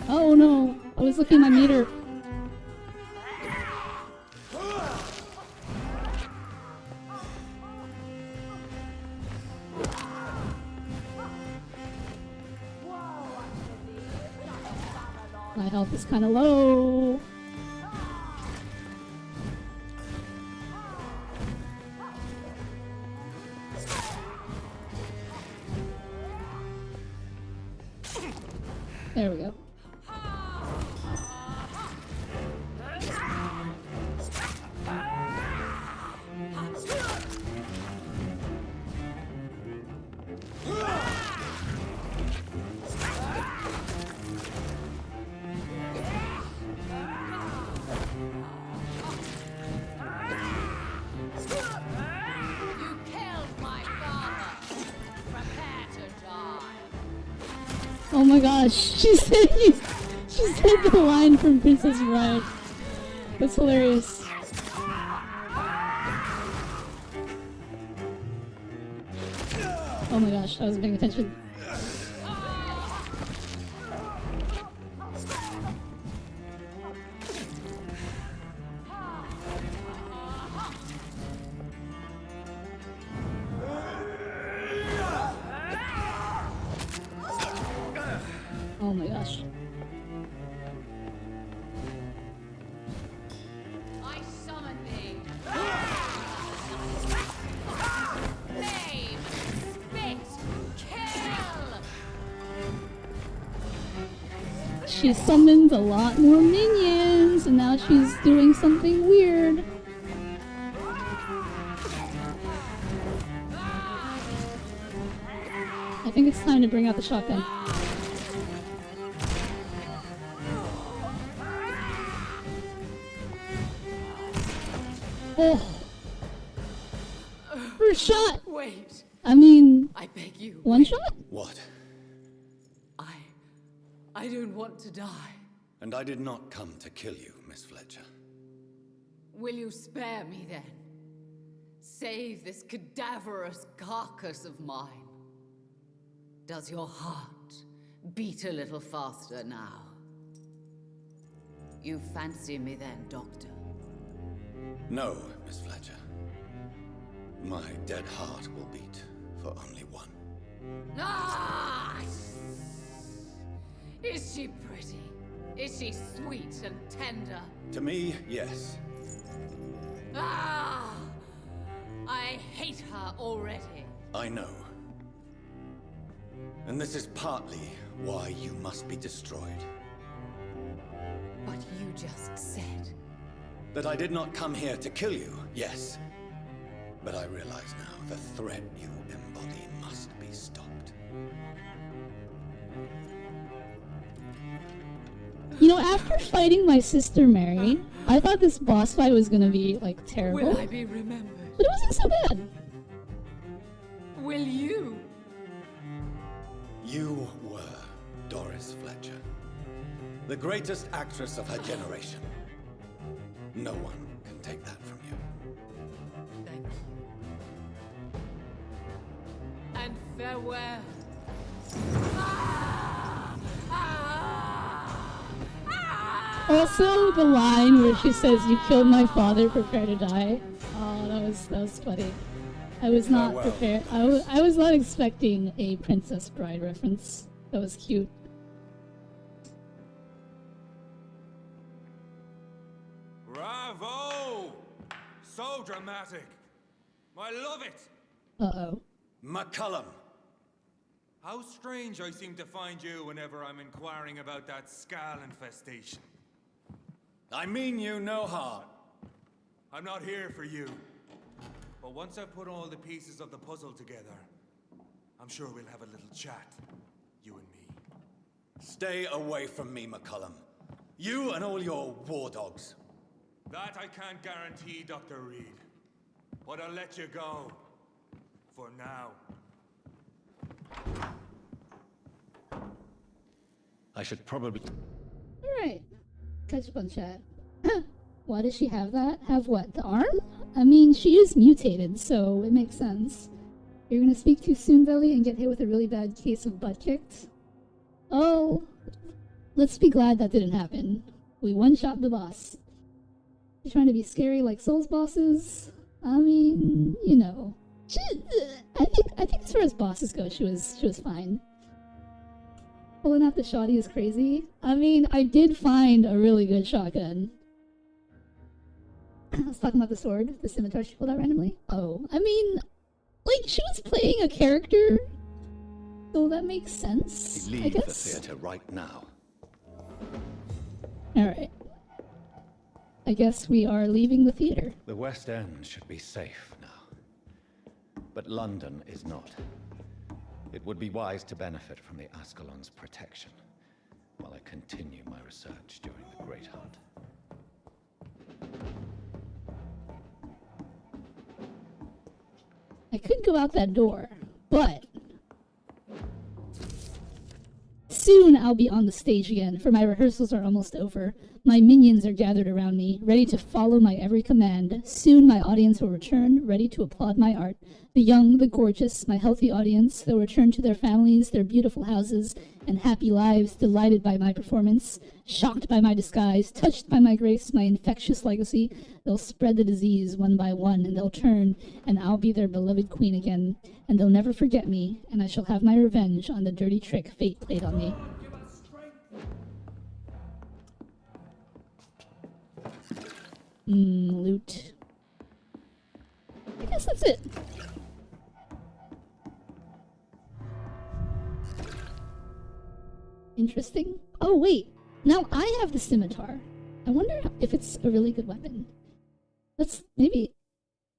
Oh no! I was looking at my meter. My health is kind of low. There we go. You killed my father. Prepare to die. Oh my gosh, she said the line from Princess Bride. That's hilarious. Oh my gosh, I wasn't paying attention. Oh my gosh. I summon thee. Flame, spit, kill. She summoned a lot more minions, and now she's doing something weird. I think it's time to bring out the shotgun. Oh. First shot! Wait, I mean, I beg you. one shot? What? I don't want to die. And I did not come to kill you, Miss Fletcher. Will you spare me then? Save this cadaverous carcass of mine. Does your heart beat a little faster now? You fancy me then, Doctor? No, Miss Fletcher. My dead heart will beat for only one. Ah! Is she pretty? Is she sweet and tender? To me, yes. Ah! I hate her already. I know. And this is partly why you must be destroyed. But you just said. That I did not come here to kill you, yes. But I realize now the threat you embody must be stopped. You know, after fighting my sister Mary, I thought this boss fight was gonna be, like, terrible. Will I be remembered? But it wasn't so bad. Will you? You were Doris Fletcher. The greatest actress of her generation. No one can take that from you. Thank you. And farewell. Also, the line where she says, "You killed my father, prepare to die." Oh, that was funny. I was not Farewell. prepared. I was not expecting a Princess Bride reference. That was cute. Bravo! So dramatic. I love it. Uh-oh. McCullum! How strange I seem to find you whenever I'm inquiring about that Skal infestation. I mean you no harm. I'm not here for you. But once I've put all the pieces of the puzzle together, I'm sure we'll have a little chat, you and me. Stay away from me, McCullum. You and all your war dogs. That I can't guarantee, Dr. Reed. But I'll let you go. For now. I should probably... Alright. Catch up on chat. Why does she have that? Have what? The arm? I mean, she is mutated, so it makes sense. You're gonna speak too soon, Velly, and get hit with a really bad case of butt kicked? Oh, let's be glad that didn't happen. We one-shot the boss. You're trying to be scary like Souls bosses? I mean, you know. I think as far as bosses go, she was fine. Pulling out the shoddy is crazy. I mean, I did find a really good shotgun. I was talking about the sword, the scimitar she pulled out randomly. Oh, I mean, like, she was playing a character, so that makes sense, I Leave the guess. theater right now. Alright. I guess we are leaving the theater. The West End should be safe now. But London is not. It would be wise to benefit from the Ascalon's protection while I continue my research during the Great Hunt. I could go out that door, but soon I'll be on the stage again, for my rehearsals are almost over. My minions are gathered around me, ready to follow my every command. Soon my audience will return, ready to applaud my art. The young, the gorgeous, my healthy audience, they'll return to their families, their beautiful houses, and happy lives, delighted by my performance, shocked by my disguise, touched by my grace, my infectious legacy. They'll spread the disease one by one, and they'll turn, and I'll be their beloved queen again. And they'll never forget me, and I shall have my revenge on the dirty trick fate played on me. Loot. I guess that's it. Interesting. Oh, wait. Now I have the scimitar. I wonder if it's a really good weapon. Let's maybe...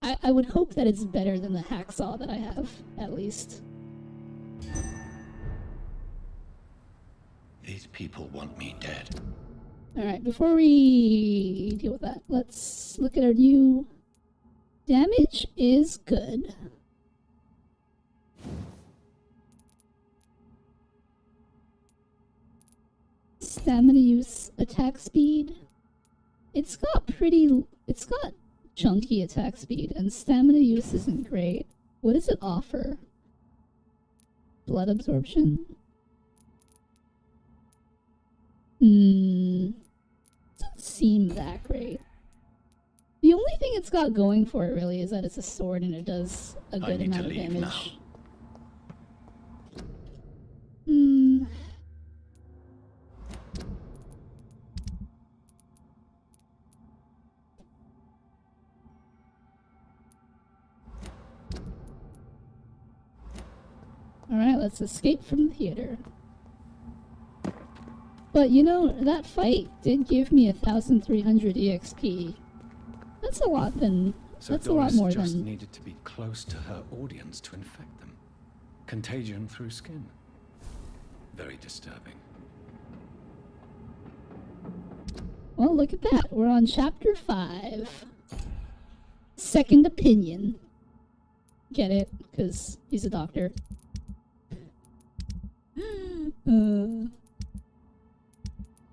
I would hope that it's better than the hacksaw that I have, at least. These people want me dead. Alright, before we deal with that, let's look at our new... Damage is good. Stamina use, attack speed. It's got chunky attack speed, and stamina use isn't great. What does it offer? Blood absorption? Doesn't seem that great. The only thing it's got going for it really is that it's a sword and it does a good amount of damage. Alright, let's escape from the theater. But you know, that fight did give me 1,300 EXP. That's a lot than... So that's a lot more just than... needed to be close to her audience to infect them. Contagion through skin. Very disturbing. Well, look at that. We're on chapter 5. Second opinion. Get it? Because he's a doctor.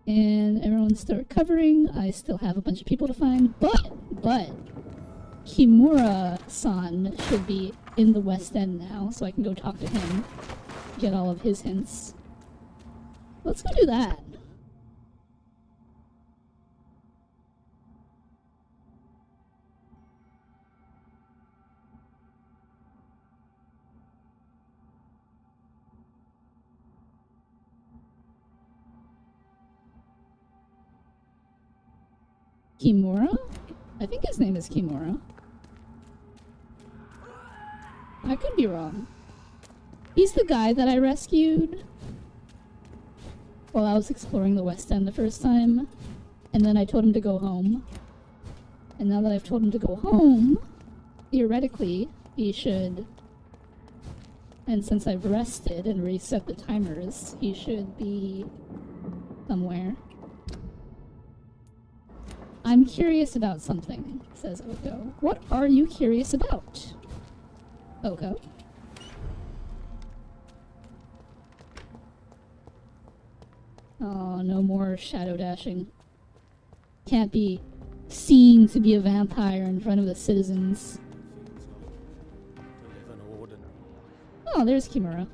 And everyone's still recovering. I still have a bunch of people to find, but Kimura-san should be in the West End now, so I can go talk to him, get all of his hints. Let's go do that. Kimura? I think his name is Kimura. I could be wrong. He's the guy that I rescued while I was exploring the West End the first time, and then I told him to go home. And now that I've told him to go home, theoretically, he should... And since I've rested and reset the timers, he should be somewhere. I'm curious about something, says Oko. What are you curious about, Oko? Oh, no more shadow dashing. Can't be seen to be a vampire in front of the citizens. Oh, there's Kimura.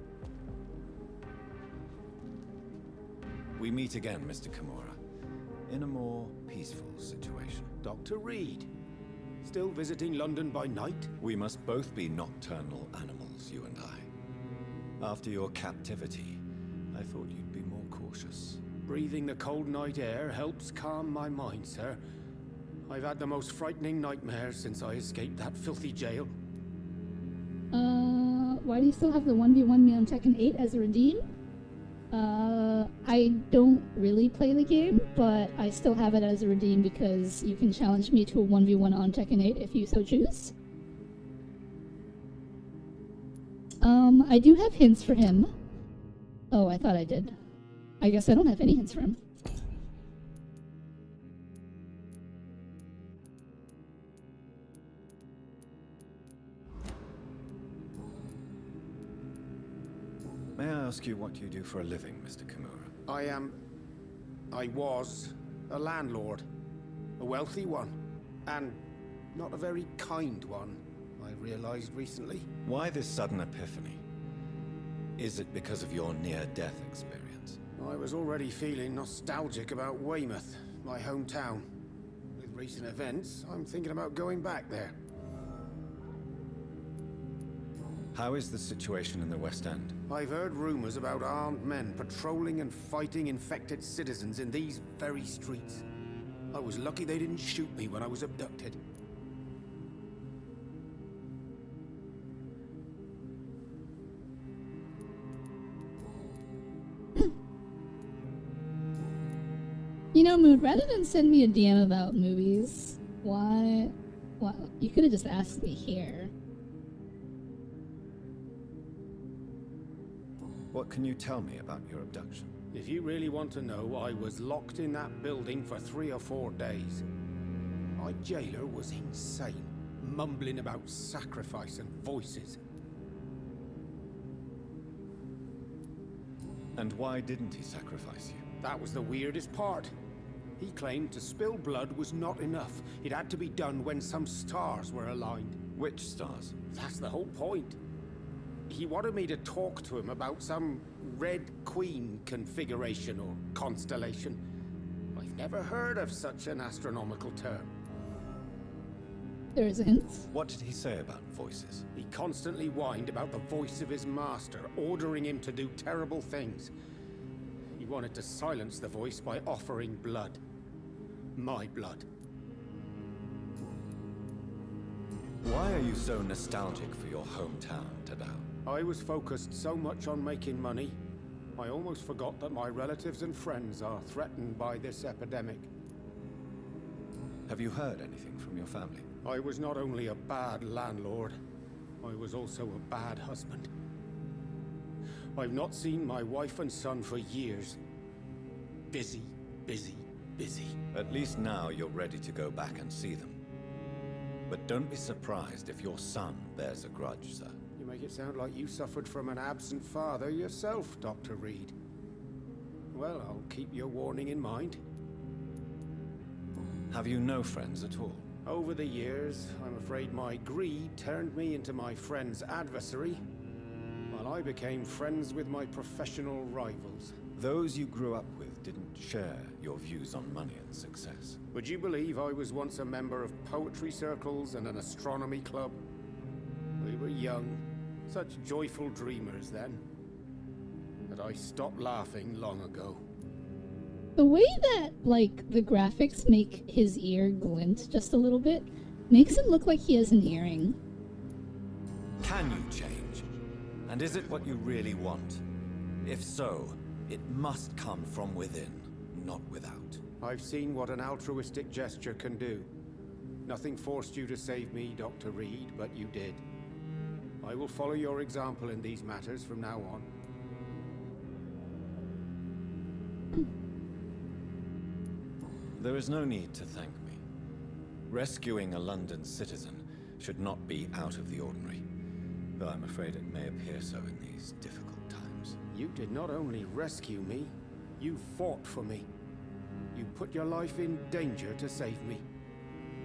We meet again, Mr. Kimura. In a more peaceful situation. Dr. Reed. Still visiting London by night? We must both be nocturnal animals, you and I. After your captivity, I thought you'd be more cautious. Breathing the cold night air helps calm my mind, sir. I've had the most frightening nightmares since I escaped that filthy jail. Why do you still have the 1v1 me on Tekken 8 as a redeem? I don't really play the game, but I still have it as a redeem because you can challenge me to a 1v1 on Tekken 8 if you so choose. I do have hints for him. Oh, I thought I did. I guess I don't have any hints for him. May I ask you what you do for a living, Mr. Kimura? I was a landlord. A wealthy one. And not a very kind one, I realized recently. Why this sudden epiphany? Is it because of your near-death experience? I was already feeling nostalgic about Weymouth, my hometown. With recent events, I'm thinking about going back there. How is the situation in the West End? I've heard rumors about armed men patrolling and fighting infected citizens in these very streets. I was lucky they didn't shoot me when I was abducted. You know, Moon, rather than send me a DM about movies, why... Well, you could have just asked me here. What can you tell me about your abduction? If you really want to know, I was locked in that building for 3 or 4 days. My jailer was insane, mumbling about sacrifice and voices. And why didn't he sacrifice you? That was the weirdest part. He claimed to spill blood was not enough. It had to be done when some stars were aligned. Which stars? That's the whole point. He wanted me to talk to him about some Red Queen configuration or constellation. I've never heard of such an astronomical term. There is a hint. What did he say about voices? He constantly whined about the voice of his master, ordering him to do terrible things. He wanted to silence the voice by offering blood. My blood. Why are you so nostalgic for your hometown, Tadao? I was focused so much on making money, I almost forgot that my relatives and friends are threatened by this epidemic. Have you heard anything from your family? I was not only a bad landlord, I was also a bad husband. I've not seen my wife and son for years. Busy, busy, busy. At least now you're ready to go back and see them. But don't be surprised if your son bears a grudge, sir. You make it sound like you suffered from an absent father yourself, Dr. Reed. Well, I'll keep your warning in mind. Have you no friends at all? Over the years, I'm afraid my greed turned me into my friend's adversary, while I became friends with my professional rivals. Those you grew up with didn't share your views on money and success. Would you believe I was once a member of poetry circles and an astronomy club? We were young, such joyful dreamers then. But I stopped laughing long ago. The way that, like, the graphics make his ear glint just a little bit makes him look like he has an earring. Can you change? And is it what you really want? If so, it must come from within, not without. I've seen what an altruistic gesture can do. Nothing forced you to save me, Dr. Reed, but you did. I will follow your example in these matters from now on. There is no need to thank me. Rescuing a London citizen should not be out of the ordinary, though I'm afraid it may appear so in these difficult times. You did not only rescue me, you fought for me. You put your life in danger to save me.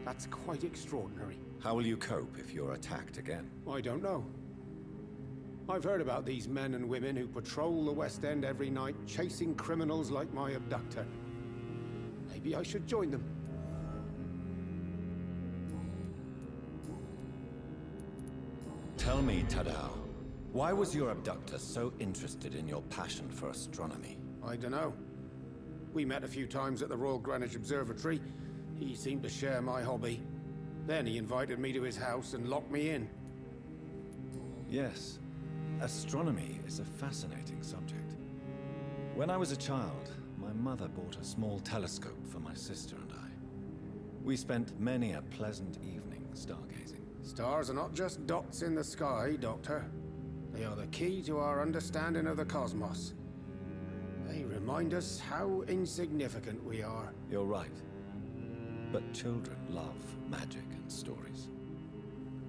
That's quite extraordinary. How will you cope if you're attacked again? I don't know. I've heard about these men and women who patrol the West End every night, chasing criminals like my abductor. Maybe I should join them. Tell me, Tadao, why was your abductor so interested in your passion for astronomy? I don't know. We met a few times at the Royal Greenwich Observatory. He seemed to share my hobby. Then he invited me to his house and locked me in. Yes, astronomy is a fascinating subject. When I was a child, my mother bought a small telescope for my sister and I. We spent many a pleasant evening stargazing. Stars are not just dots in the sky, Doctor. They are the key to our understanding of the cosmos. They remind us how insignificant we are. You're right. But children love magic and stories.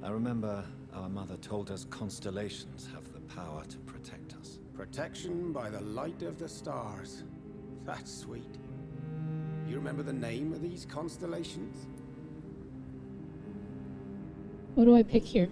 I remember our mother told us constellations have the power to protect us. Protection by the light of the stars. That's sweet. You remember the name of these constellations? What do I pick here?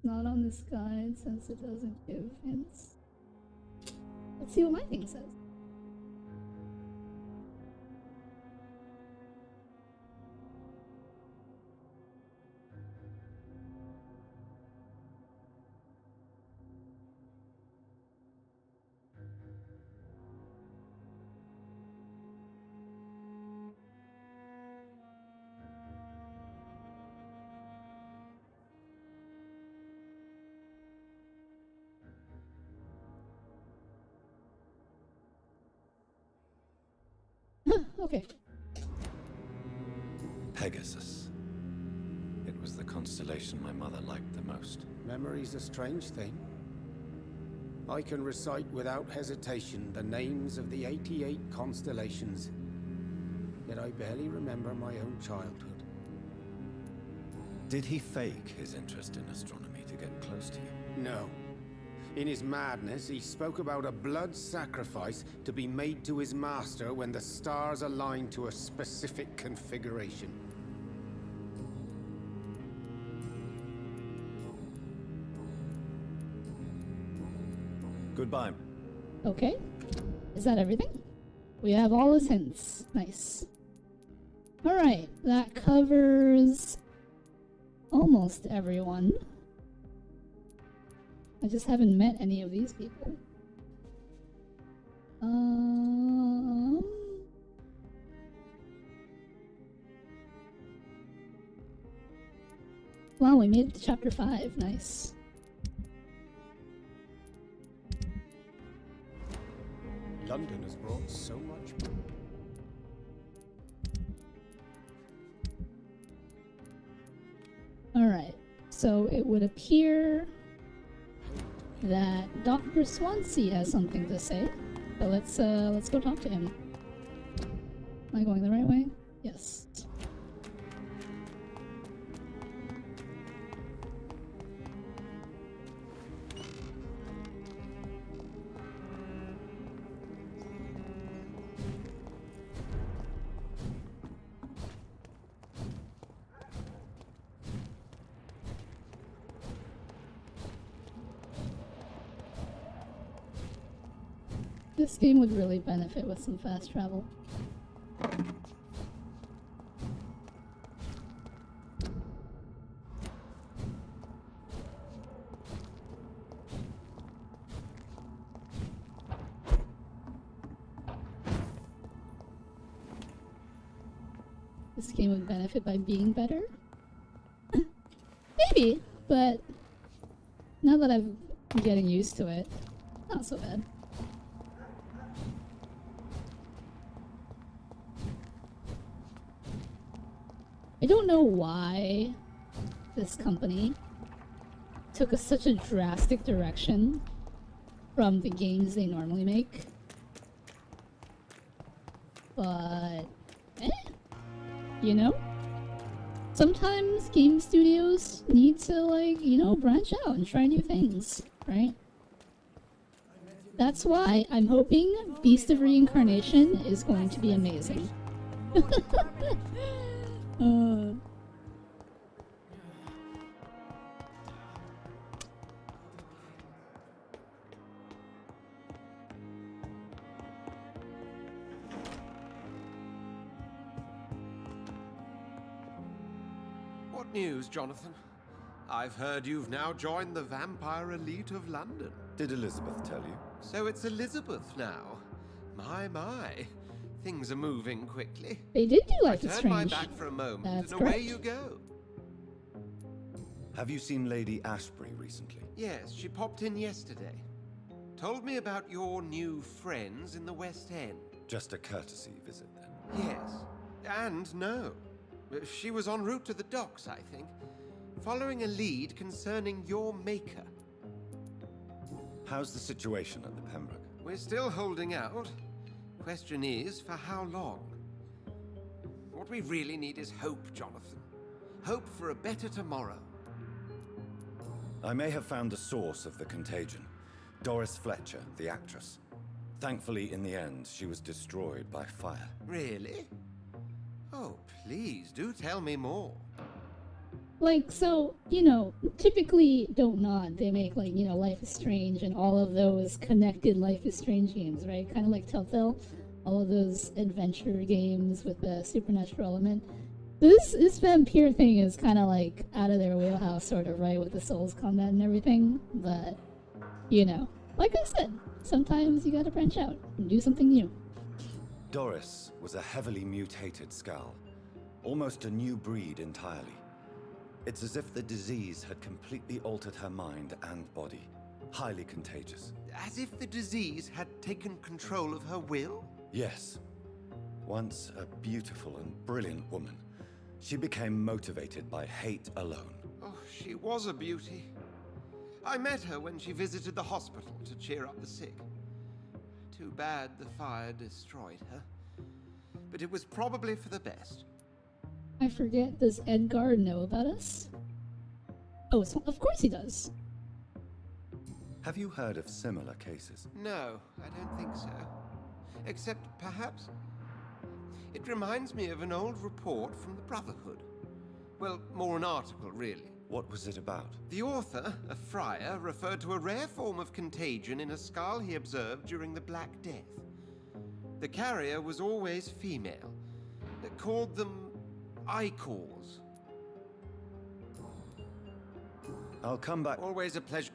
Not on this guide since it doesn't give hints. Let's see what my thing says. Okay. Pegasus. It was the constellation my mother liked the most. Memory's a strange thing. I can recite without hesitation the names of the 88 constellations. Yet I barely remember my own childhood. Did he fake his interest in astronomy to get close to you? No. In his madness, he spoke about a blood sacrifice to be made to his master when the stars aligned to a specific configuration. Goodbye. Okay. Is that everything? We have all his hints. Nice. Alright, that covers almost everyone. I just haven't met any of these people. Wow, we made it to chapter 5. Nice. London has brought so much. Alright, so it would appear that Dr. Swansea has something to say. So let's go talk to him. Am I going the right way? Yes. This game would really benefit with some fast travel. This game would benefit by being better? Maybe, but now that I'm getting used to it, not so bad. I don't know why this company took such a drastic direction from the games they normally make. But, you know? Sometimes game studios need to, like, you know, branch out and try new things, right? That's why I'm hoping Beast of Reincarnation is going to be amazing. What news, Jonathan? I've heard you've now joined the vampire elite of London. Did Elizabeth tell you? So it's Elizabeth now. My. Things are moving quickly. They did do Life is Turn Strange. my back for a moment, That's and away correct. you go. Have you seen Lady Ashbury recently? Yes, she popped in yesterday. Told me about your new friends in the West End. Just a courtesy visit, then? Yes. And no. She was en route to the docks, I think. Following a lead concerning your maker. How's the situation at the Pembroke? We're still holding out. Question is, for how long? What we really need is hope, Jonathan. Hope for a better tomorrow. I may have found the source of the contagion. Doris Fletcher, the actress. Thankfully, in the end, she was destroyed by fire. Really? Oh, please, do tell me more. Like, so, you know, typically Don't Nod, they make, like, you know, Life is Strange and all of those connected Life is Strange games, right? Kind of like Telltale. All of those adventure games with the supernatural element. This Vampyr thing is kind of like out of their wheelhouse, sort of, right? With the Souls combat and everything. But, you know, like I said, sometimes you gotta branch out and do something new. Doris was a heavily mutated skull. Almost a new breed entirely. It's as if the disease had completely altered her mind and body. Highly contagious. As if the disease had taken control of her will? Yes. Once a beautiful and brilliant woman, she became motivated by hate alone. Oh, she was a beauty. I met her when she visited the hospital to cheer up the sick. Too bad the fire destroyed her. But it was probably for the best. I forget, does Edgar know about us? Oh, so of course he does. Have you heard of similar cases? No, I don't think so. Except, perhaps, it reminds me of an old report from the Brotherhood. Well, more an article, really. What was it about? The author, a friar, referred to a rare form of contagion in a skull he observed during the Black Death. The carrier was always female. They called them icors. I'll come back. Always a pleasure.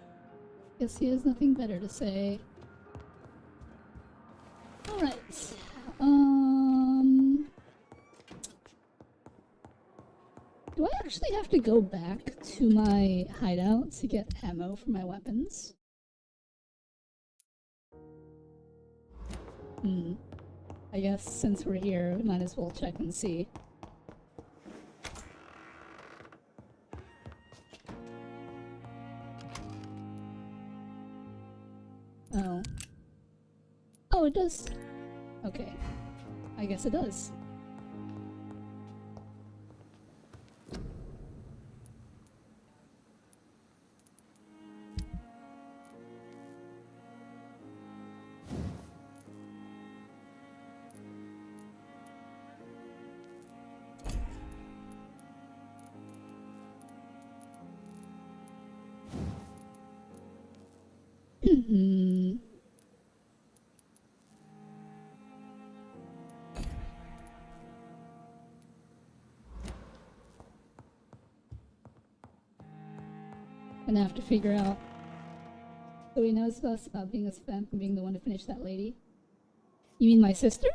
Guess he has nothing better to say. Alright. Do I actually have to go back to my hideout to get ammo for my weapons? I guess since we're here, we might as well check and see. Oh. Oh, it does. Okay. I guess it does. Gonna have to figure out. So he knows us about being a spamp and being the one to finish that lady. You mean my sister?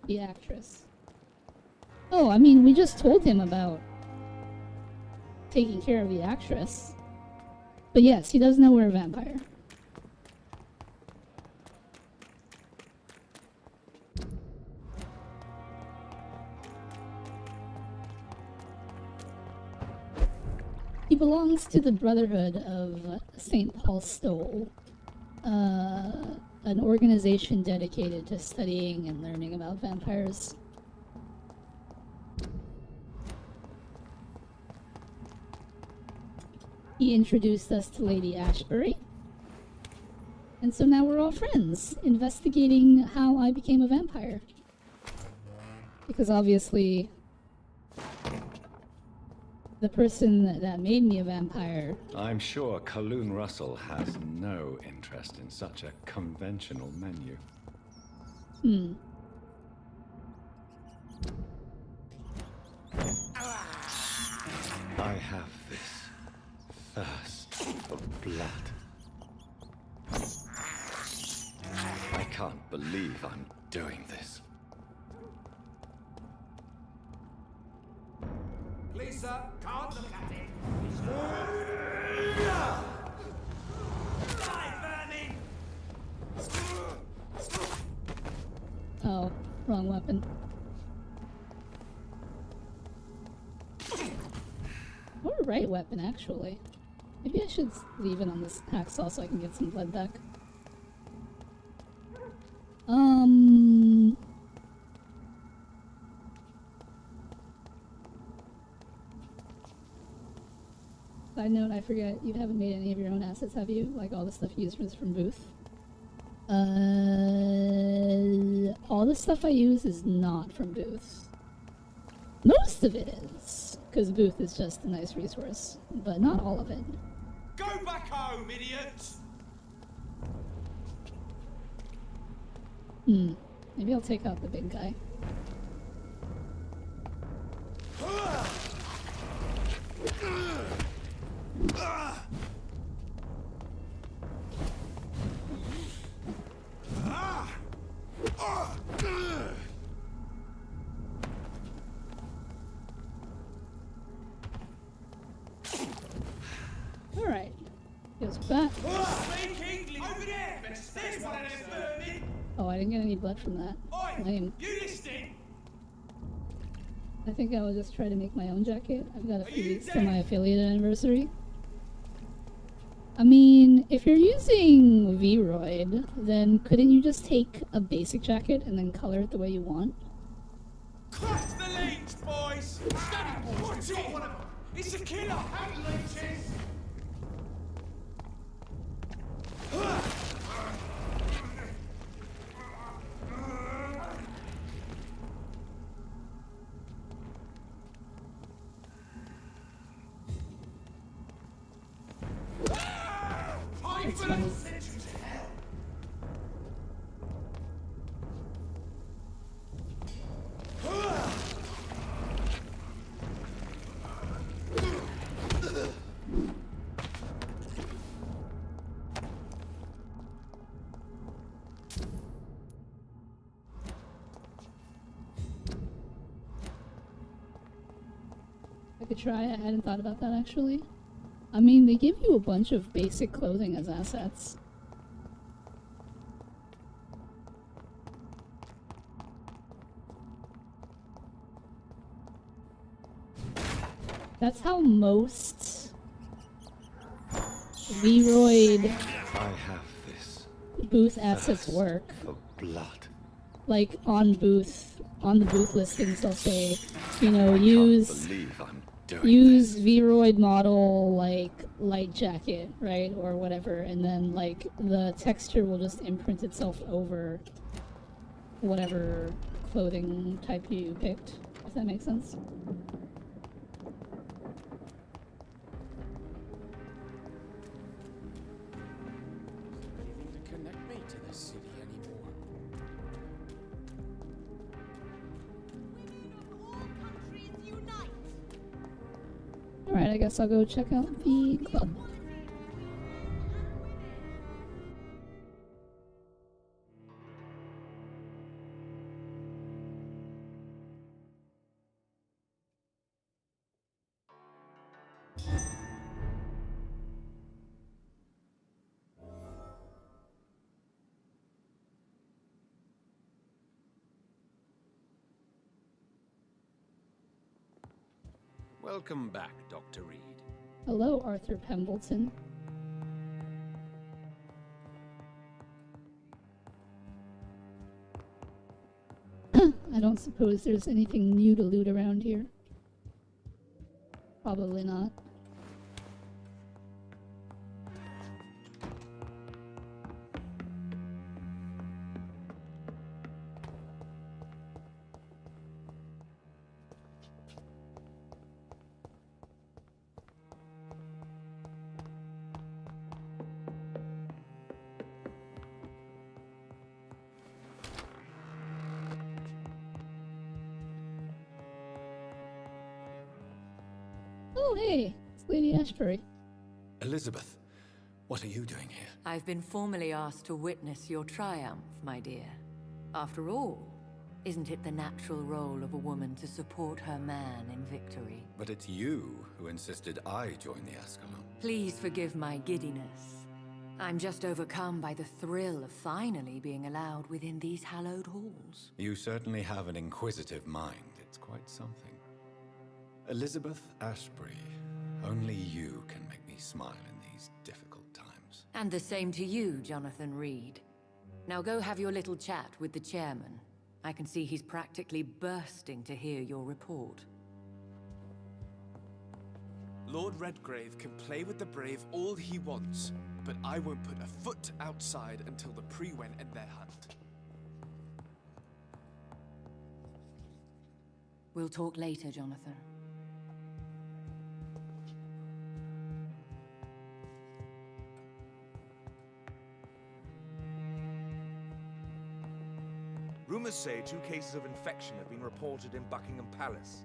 The actress. Oh, I mean, we just told him about taking care of the actress. But yes, he does know we're a vampire. He belongs to the Brotherhood of St. Paul Stoll. An organization dedicated to studying and learning about vampires. He introduced us to Lady Ashbury. And so now we're all friends, investigating how I became a vampire. Because obviously, the person that made me a vampire... I'm sure Kaloon Russell has no interest in such a conventional menu. I have this thirst for blood. I can't believe I'm doing this. Lisa, can't look at it. Oh, wrong weapon. Or right weapon, actually. Maybe I should leave it on this hacksaw so I can get some blood back. Side note, I forget, you haven't made any of your own assets, have you? Like all the stuff you use from Booth? All the stuff I use is not from Booth. Most of it is, because Booth is just a nice resource, but not all of it. Go back home, idiots! Maybe I'll take out the big guy. Alright. Goes back. Speak English! Over there! There's one of them vermin! Oh, I didn't get any blood from that. Lame. You listening? I think I will just try to make my own jacket. I've got a few weeks till my affiliate anniversary. I mean, if you're using Vroid, then couldn't you just take a basic jacket and then color it the way you want? Crack the leech, boys! Steady, boys! Watch it! It's a killer! Hey, leeches! It's funny. I could try it. I hadn't thought about that actually. I mean, they give you a bunch of basic clothing as assets. That's how most Leroyd I have this. booth assets work. For blood. Like on the booth listings, they'll say, you know, use Vroid model like light jacket, right, or whatever, and then like the texture will just imprint itself over whatever clothing type you picked. If that makes sense. Anything to connect me to this city anymore? Alright, I guess I'll go check out the club. Welcome back, Dr. Reed. Hello, Arthur Pembleton. I don't suppose there's anything new to loot around here. Probably not. Oh, hey, it's Lady Ashbury. Elizabeth, what are you doing here? I've been formally asked to witness your triumph, my dear. After all, isn't it the natural role of a woman to support her man in victory? But it's you who insisted I join the Ascalon. Please forgive my giddiness. I'm just overcome by the thrill of finally being allowed within these hallowed halls. You certainly have an inquisitive mind. It's quite something. Elizabeth Ashbury, only you can make me smile in these difficult times. And the same to you, Jonathan Reed. Now go have your little chat with the chairman. I can see he's practically bursting to hear your report. Lord Redgrave can play with the brave all he wants, but I won't put a foot outside until the Pre-Wen end their hunt. We'll talk later, Jonathan. Rumors say 2 cases of infection have been reported in Buckingham Palace.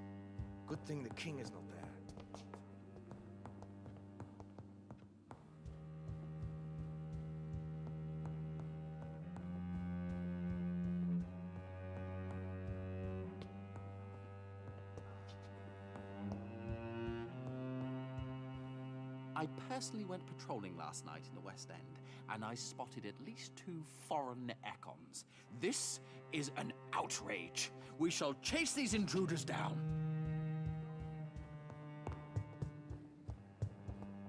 Good thing the king is not there. I personally went patrolling last night in the West End, and I spotted at least 2 foreign Ekons. This is an outrage. We shall chase these intruders down.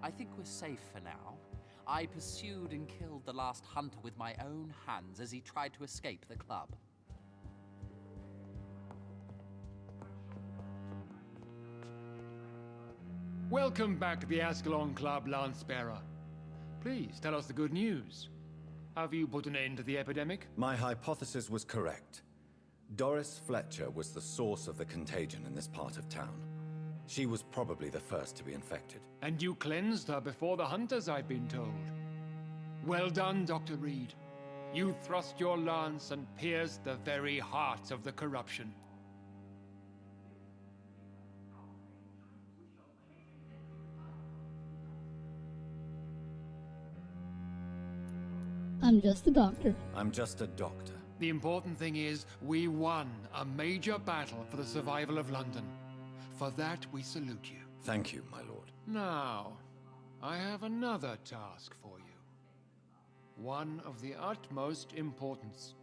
I think we're safe for now. I pursued and killed the last hunter with my own hands as he tried to escape the club. Welcome back to the Ascalon Club, Lancebearer. Please, tell us the good news. Have you put an end to the epidemic? My hypothesis was correct. Doris Fletcher was the source of the contagion in this part of town. She was probably the first to be infected. And you cleansed her before the hunters, I've been told. Well done, Dr. Reed. You thrust your lance and pierced the very heart of the corruption. I'm just a doctor. I'm just a doctor. The important thing is, we won a major battle for the survival of London. For that, we salute you. Thank you, my lord. Now, I have another task for you. One of the utmost importance.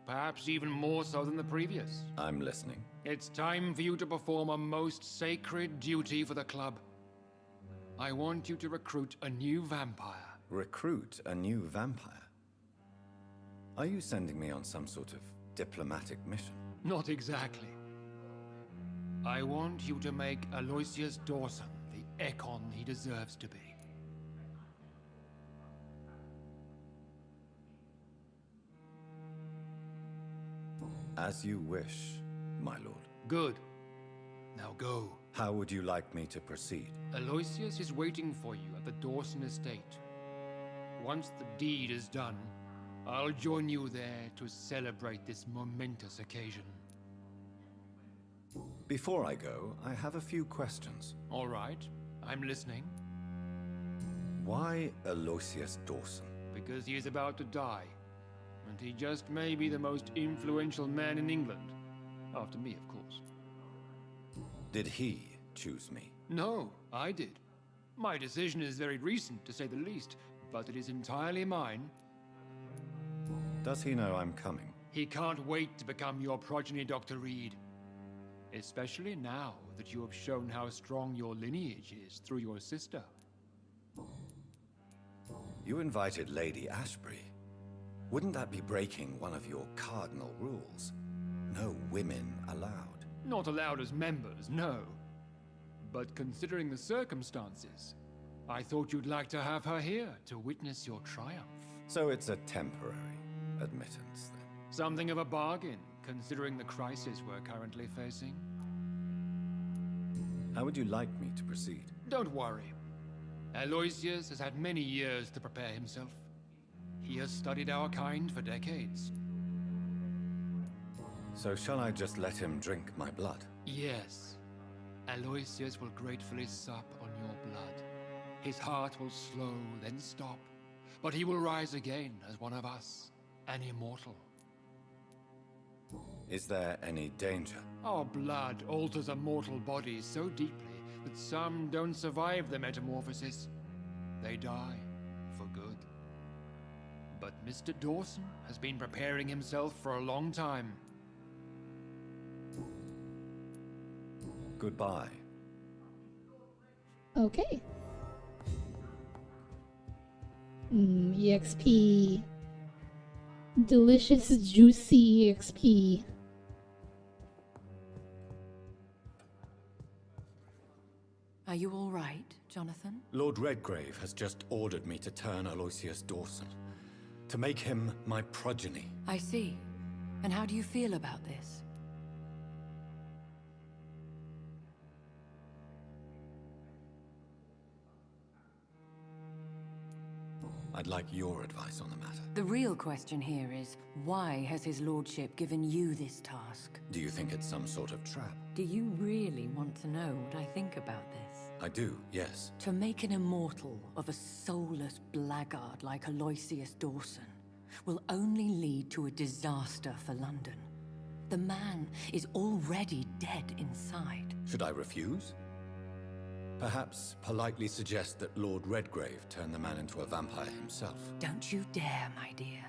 Perhaps even more so than the previous. I'm listening. It's time for you to perform a most sacred duty for the club. I want you to recruit a new vampire. Recruit a new vampire? Are you sending me on some sort of diplomatic mission? Not exactly. I want you to make Aloysius Dawson the Ekon he deserves to be. As you wish, my lord. Good. Now go. How would you like me to proceed? Aloysius is waiting for you at the Dawson estate. Once the deed is done, I'll join you there to celebrate this momentous occasion. Before I go, I have a few questions. All right, I'm listening. Why Aloysius Dawson? Because he is about to die, and he just may be the most influential man in England. After me, of course. Did he choose me? No, I did. My decision is very recent, to say the least, but it is entirely mine. Does he know I'm coming? He can't wait to become your progeny, Dr. Reed. Especially now that you have shown how strong your lineage is through your sister. You invited Lady Ashbury. Wouldn't that be breaking one of your cardinal rules? No women allowed. Not allowed as members, no. But considering the circumstances, I thought you'd like to have her here to witness your triumph. So it's a temporary admittance, then? Something of a bargain, considering the crisis we're currently facing. How would you like me to proceed? Don't worry. Aloysius has had many years to prepare himself. He has studied our kind for decades. So shall I just let him drink my blood? Yes. Aloysius will gratefully sup on your blood. His heart will slow, then stop. But he will rise again as one of us, an immortal. Is there any danger? Our blood alters a mortal body so deeply that some don't survive the metamorphosis. They die for good. But Mr. Dawson has been preparing himself for a long time. Goodbye. Okay. EXP. Delicious, juicy EXP. Are you all right, Jonathan? Lord Redgrave has just ordered me to turn Aloysius Dawson, to make him my progeny. I see. And how do you feel about this? I'd like your advice on the matter. The real question here is, why has his lordship given you this task? Do you think it's some sort of trap? Do you really want to know what I think about this? I do, yes. To make an immortal of a soulless blackguard like Aloysius Dawson will only lead to a disaster for London. The man is already dead inside. Should I refuse? Perhaps politely suggest that Lord Redgrave turn the man into a vampire himself. Don't you dare, my dear.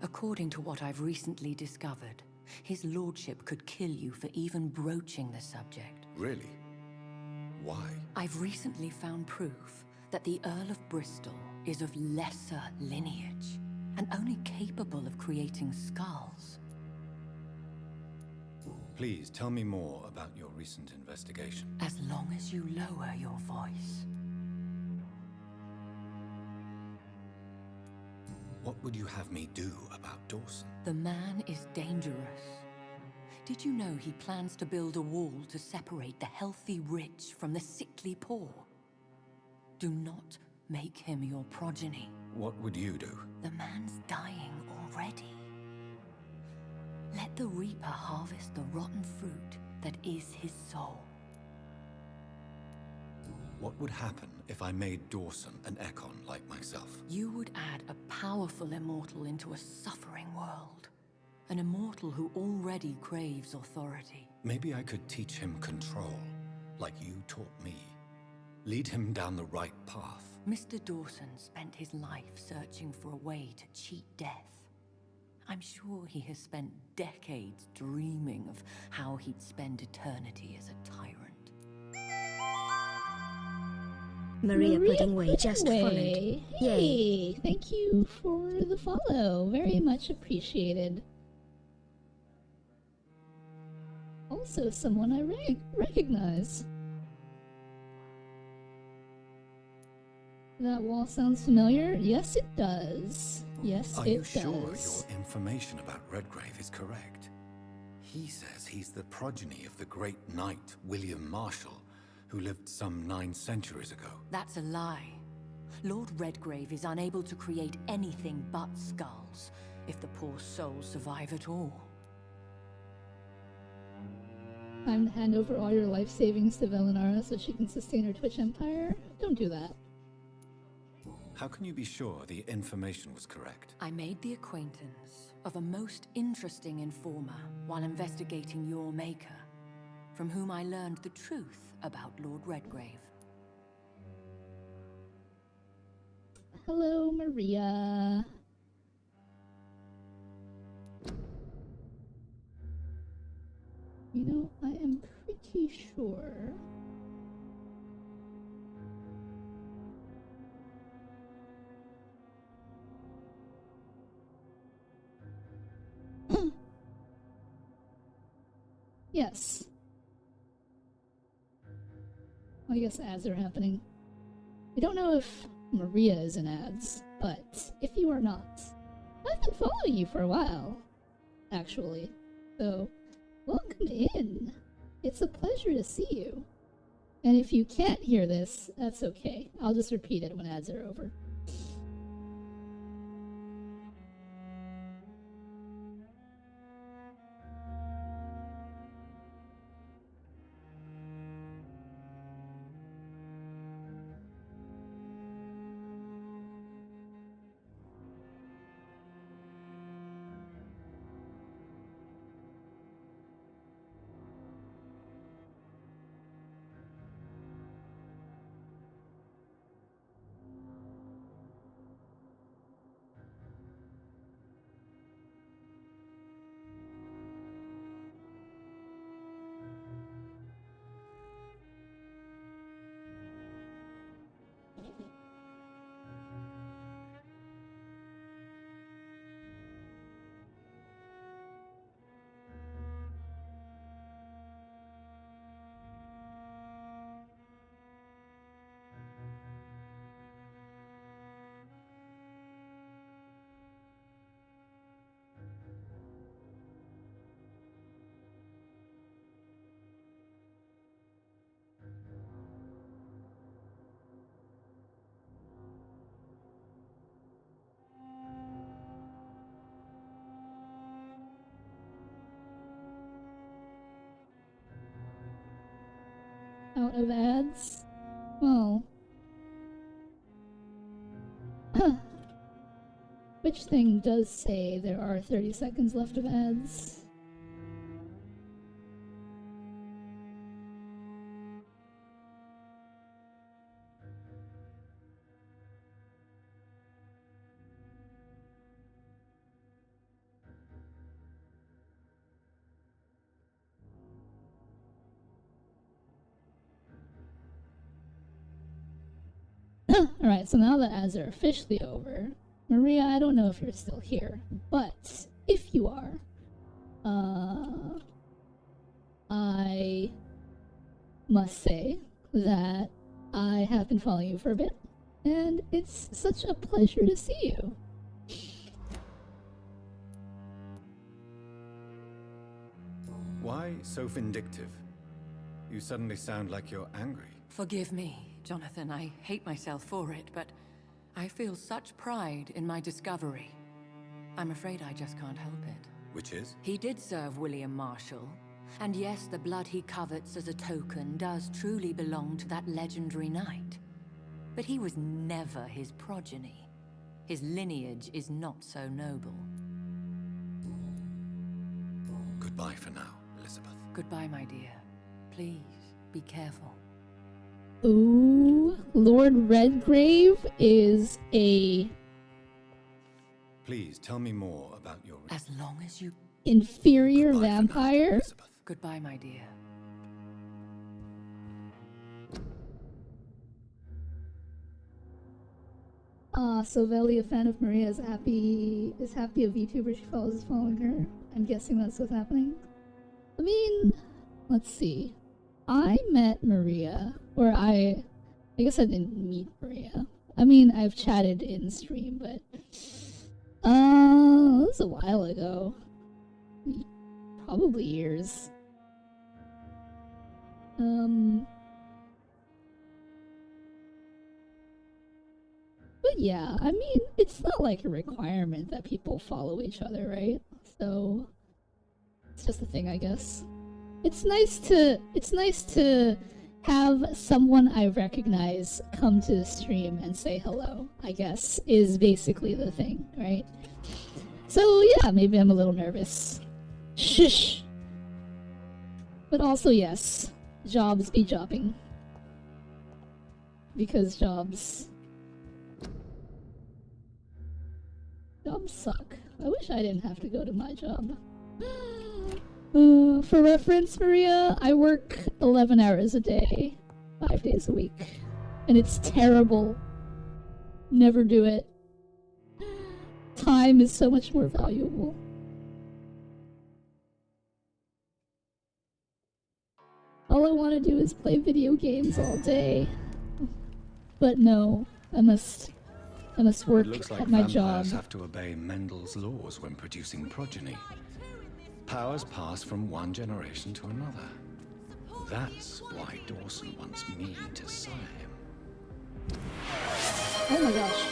According to what I've recently discovered, his lordship could kill you for even broaching the subject. Really? Why? I've recently found proof that the Earl of Bristol is of lesser lineage and only capable of creating skulls. Please tell me more about your recent investigation. As long as you lower your voice. What would you have me do about Dawson? The man is dangerous. Did you know he plans to build a wall to separate the healthy rich from the sickly poor? Do not make him your progeny. What would you do? The man's dying already. Let the Reaper harvest the rotten fruit that is his soul. What would happen if I made Dawson an Ekon like myself? You would add a powerful immortal into a suffering world. An immortal who already craves authority. Maybe I could teach him control, like you taught me. Lead him down the right path. Mr. Dawson spent his life searching for a way to cheat death. I'm sure he has spent decades dreaming of how he'd spend eternity as a tyrant. Maria Puddingway just followed. Hey, Yay. Thank you for the follow. Very much appreciated. Also someone I recognize. That wall sounds familiar? Yes, it does. Yes, Are it you sure does. your information about Redgrave is correct? He says he's the progeny of the great knight William Marshall, who lived some 9 centuries ago. That's a lie. Lord Redgrave is unable to create anything but skulls, if the poor souls survive at all. Time to hand over all your life savings to Velynara so she can sustain her Twitch empire? Don't do that. How can you be sure the information was correct? I made the acquaintance of a most interesting informer while investigating your maker, from whom I learned the truth about Lord Redgrave. Hello, Maria. You know, I am pretty sure... Yes. I guess ads are happening. I don't know if Maria is in ads, but if you are not, I've been following you for a while, actually. So, welcome in. It's a pleasure to see you. And if you can't hear this, that's okay. I'll just repeat it when ads are over. Out of ads? Well... Which thing does say there are 30 seconds left of ads? Alright, so now the ads are officially over. Maria, I don't know if you're still here, but if you are, I must say that I have been following you for a bit, and it's such a pleasure to see you. Why so vindictive? You suddenly sound like you're angry. Forgive me, Jonathan. I hate myself for it, but I feel such pride in my discovery. I'm afraid I just can't help it. Which is? He did serve William Marshall. And yes, the blood he covets as a token does truly belong to that legendary knight. But he was never his progeny. His lineage is not so noble. Goodbye for now, Elizabeth. Goodbye, my dear. Please, be careful. Ooh, Lord Redgrave is a... Please, tell me more about your... As long as you... inferior vampire? Goodbye, my dear. So Veli, a fan of Maria, is happy a VTuber she follows is following her. I'm guessing that's what's happening. I mean, let's see. I met Maria, or I guess I didn't meet Maria. I mean, I've chatted in stream, but it was a while ago. Probably years. But yeah, I mean, it's not like a requirement that people follow each other, right? So it's just a thing, I guess. It's nice to have someone I recognize come to the stream and say hello, I guess, is basically the thing, right? So yeah, maybe I'm a little nervous. Shush! But also yes, jobs be jobbing. Because jobs suck. I wish I didn't have to go to my job. For reference, Maria, I work 11 hours a day, 5 days a week. And it's terrible. Never do it. Time is so much more valuable. All I want to do is play video games all day. But no, I must work It looks at like my vampires job. have to obey Mendel's laws when producing progeny. Powers pass from one generation to another. That's why Dawson wants me to sire him. Oh my gosh.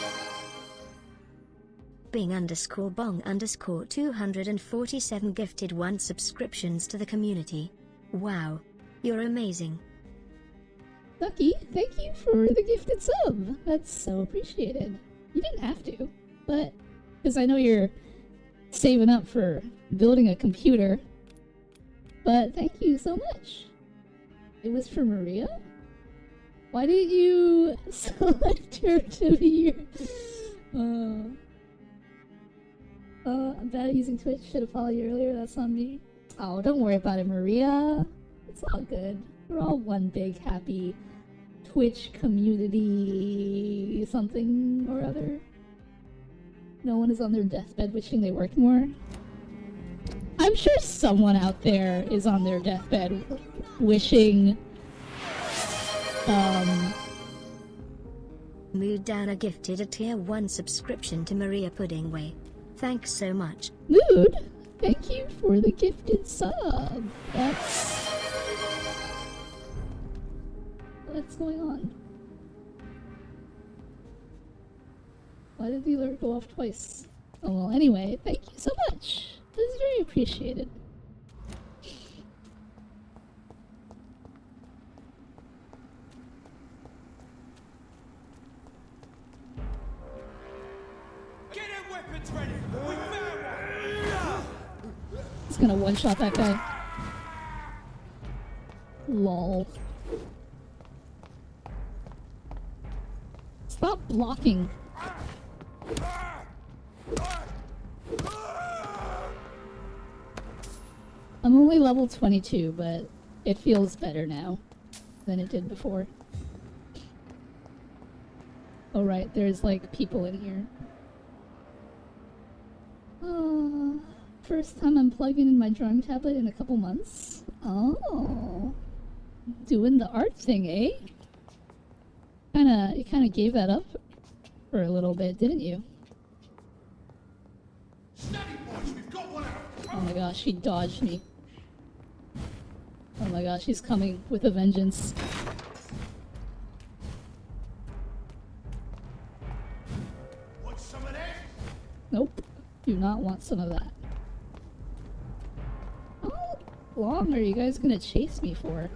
Bing_bong_247 gifted 1 subscriptions to the community. Wow. You're amazing. Ducky, thank you for the gifted sub. That's so appreciated. You didn't have to, but because I know you're saving up for building a computer. But thank you so much. It was for Maria? Why didn't you select her to be your... I'm bad at using Twitch. Should have followed you earlier. That's on me. Oh, don't worry about it, Maria. It's all good. We're all one big happy Twitch community something or other. No one is on their deathbed wishing they worked more. I'm sure someone out there is on their deathbed wishing Mood Downer gifted a tier 1 subscription to Maria Puddingway. Thanks so much. Mood, thank you for the gifted sub. What's going on? Why did the alert go off twice? Oh well, anyway, thank you so much. This is very appreciated. Get in weapons ready! We found one! It's gonna one-shot that guy. Lol. Stop blocking. I'm only level 22, but it feels better now than it did before. Oh right, there's like people in here. First time I'm plugging in my drawing tablet in a couple months. Oh. Doing the art thing, eh? You kinda gave that up for a little bit, didn't you? Oh my gosh, he dodged me. Oh my gosh, he's coming with a vengeance. Want some of that? Nope. Do not want some of that. How long are you guys gonna chase me for?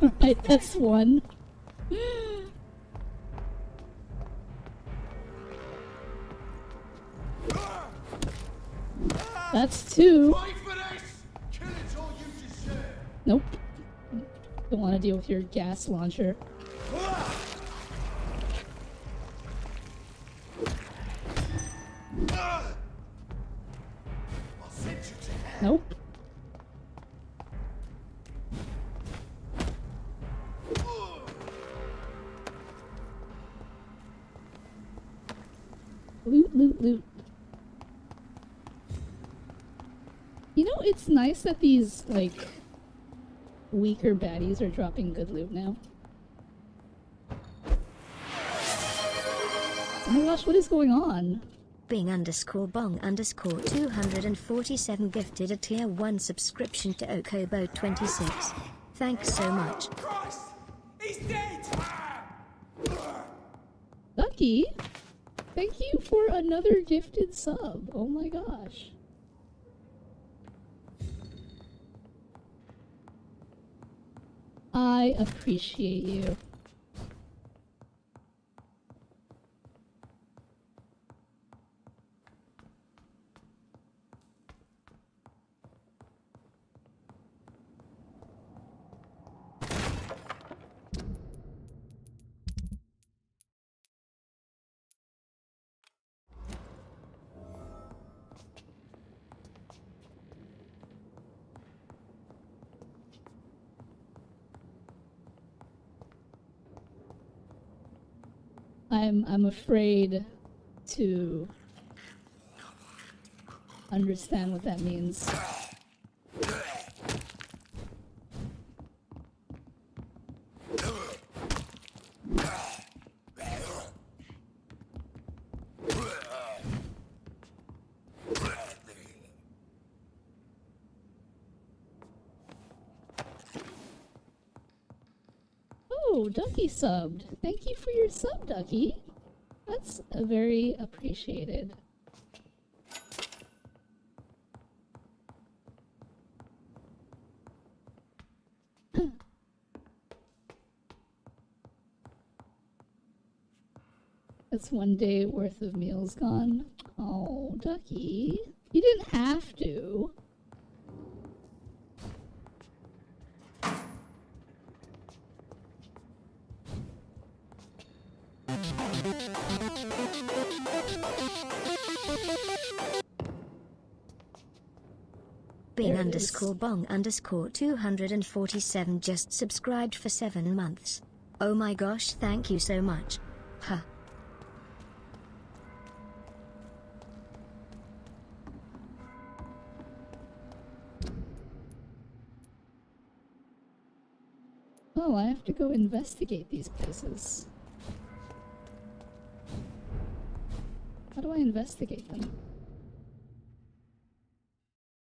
Alright, that's one. That's two. Nope. Don't want to deal with your gas launcher. Nope. Loot, loot, loot. You know, it's nice that these, like, weaker baddies are dropping good loot now. Oh my gosh, what is going on? Bing_bong_247 gifted a tier 1 subscription to Okobo26. Thanks so much. He's dead! Ducky, thank you for another gifted sub. Oh my gosh. I appreciate you. I'm afraid to understand what that means. Oh, Ducky subbed. Thank you for your sub, Ducky. That's very appreciated. That's one day worth of meals gone. Oh, Ducky. You didn't have to. Bing_bong_247 just subscribed for 7 months. Oh my gosh, thank you so much. Huh. Oh, I have to go investigate these places. How do I investigate them?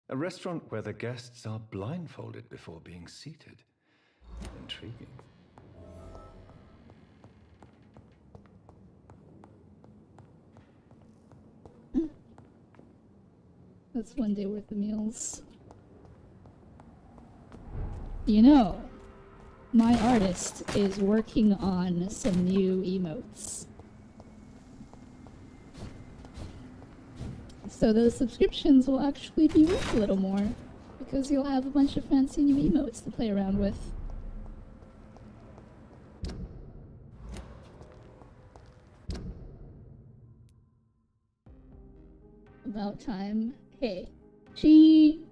A restaurant where the guests are blindfolded before being seated. Intriguing. That's one day worth of meals. You know, my artist is working on some new emotes. So those subscriptions will actually be worth a little more, because you'll have a bunch of fancy new emotes to play around with. About time. Hey, she...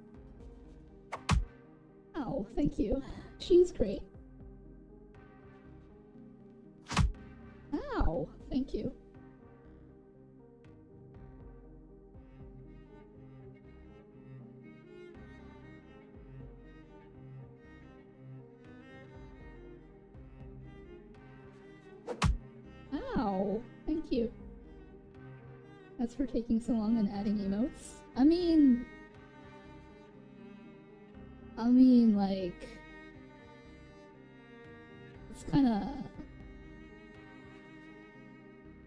Oh, thank you. She's great. Thank you. Ow! Thank you. That's for taking so long and adding emotes. I mean, like, it's kinda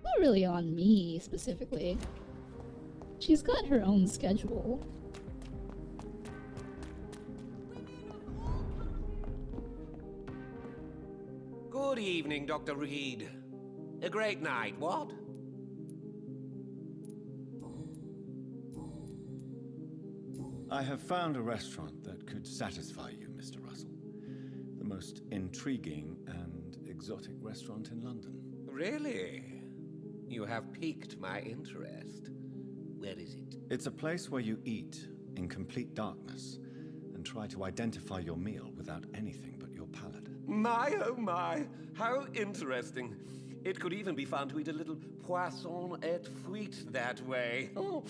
not really on me specifically. She's got her own schedule. Good evening, Dr. Reed. A great night, what? I have found a restaurant that could satisfy you, Mr. Russell. The most intriguing and exotic restaurant in London. Really? You have piqued my interest. Where is it? It's a place where you eat in complete darkness and try to identify your meal without anything but your palate. My, oh my, how interesting. It could even be fun to eat a little poisson et frites that way. Oh,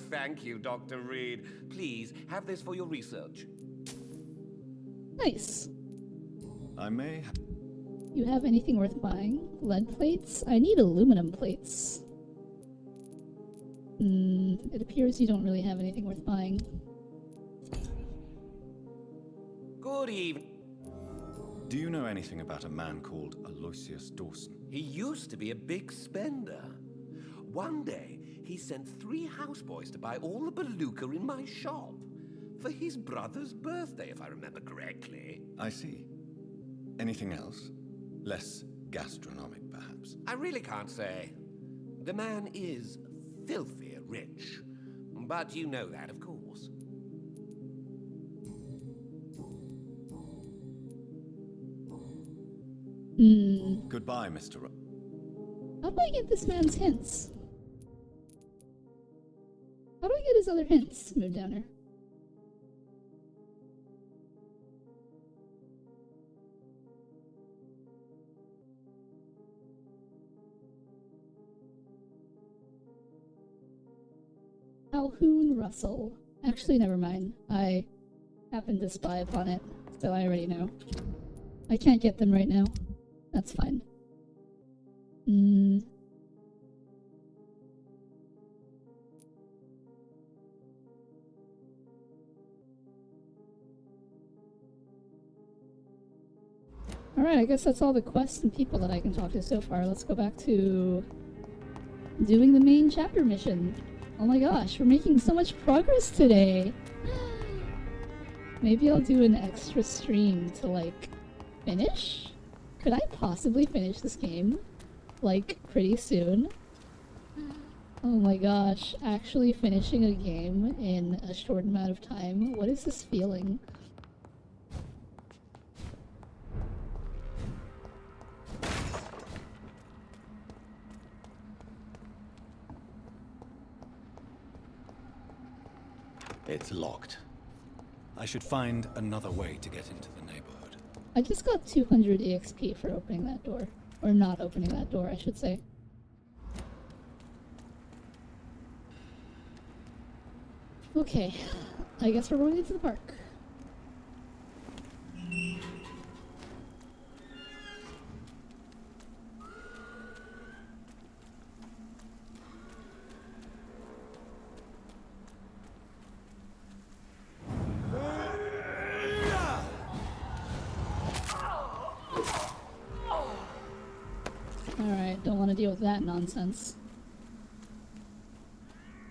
thank you, Dr. Reed. Please, have this for your research. Nice. I may... You have anything worth buying? Lead plates? I need aluminum plates. It appears you don't really have anything worth buying. Good evening. Do you know anything about a man called Aloysius Dawson? He used to be a big spender. One day, he sent 3 houseboys to buy all the beluga in my shop. For his brother's birthday, if I remember correctly. I see. Anything else? Less gastronomic, perhaps? I really can't say. The man is filthy rich. But you know that, of course. Goodbye, Mr. How do I get this man's hints? How do I get his other hints? Move down here. Calhoun Russell. Actually, never mind. I happened to spy upon it, so I already know. I can't get them right now. That's fine. Alright, I guess that's all the quests and people that I can talk to so far. Let's go back to doing the main chapter mission. Oh my gosh, we're making so much progress today! Maybe I'll do an extra stream to, like, finish? Could I possibly finish this game, like, pretty soon? Oh my gosh, actually finishing a game in a short amount of time? What is this feeling? It's locked. I should find another way to get into the neighborhood. I just got 200 EXP for opening that door. Or not opening that door, I should say. Okay, I guess we're going into the park. Alright, don't want to deal with that nonsense.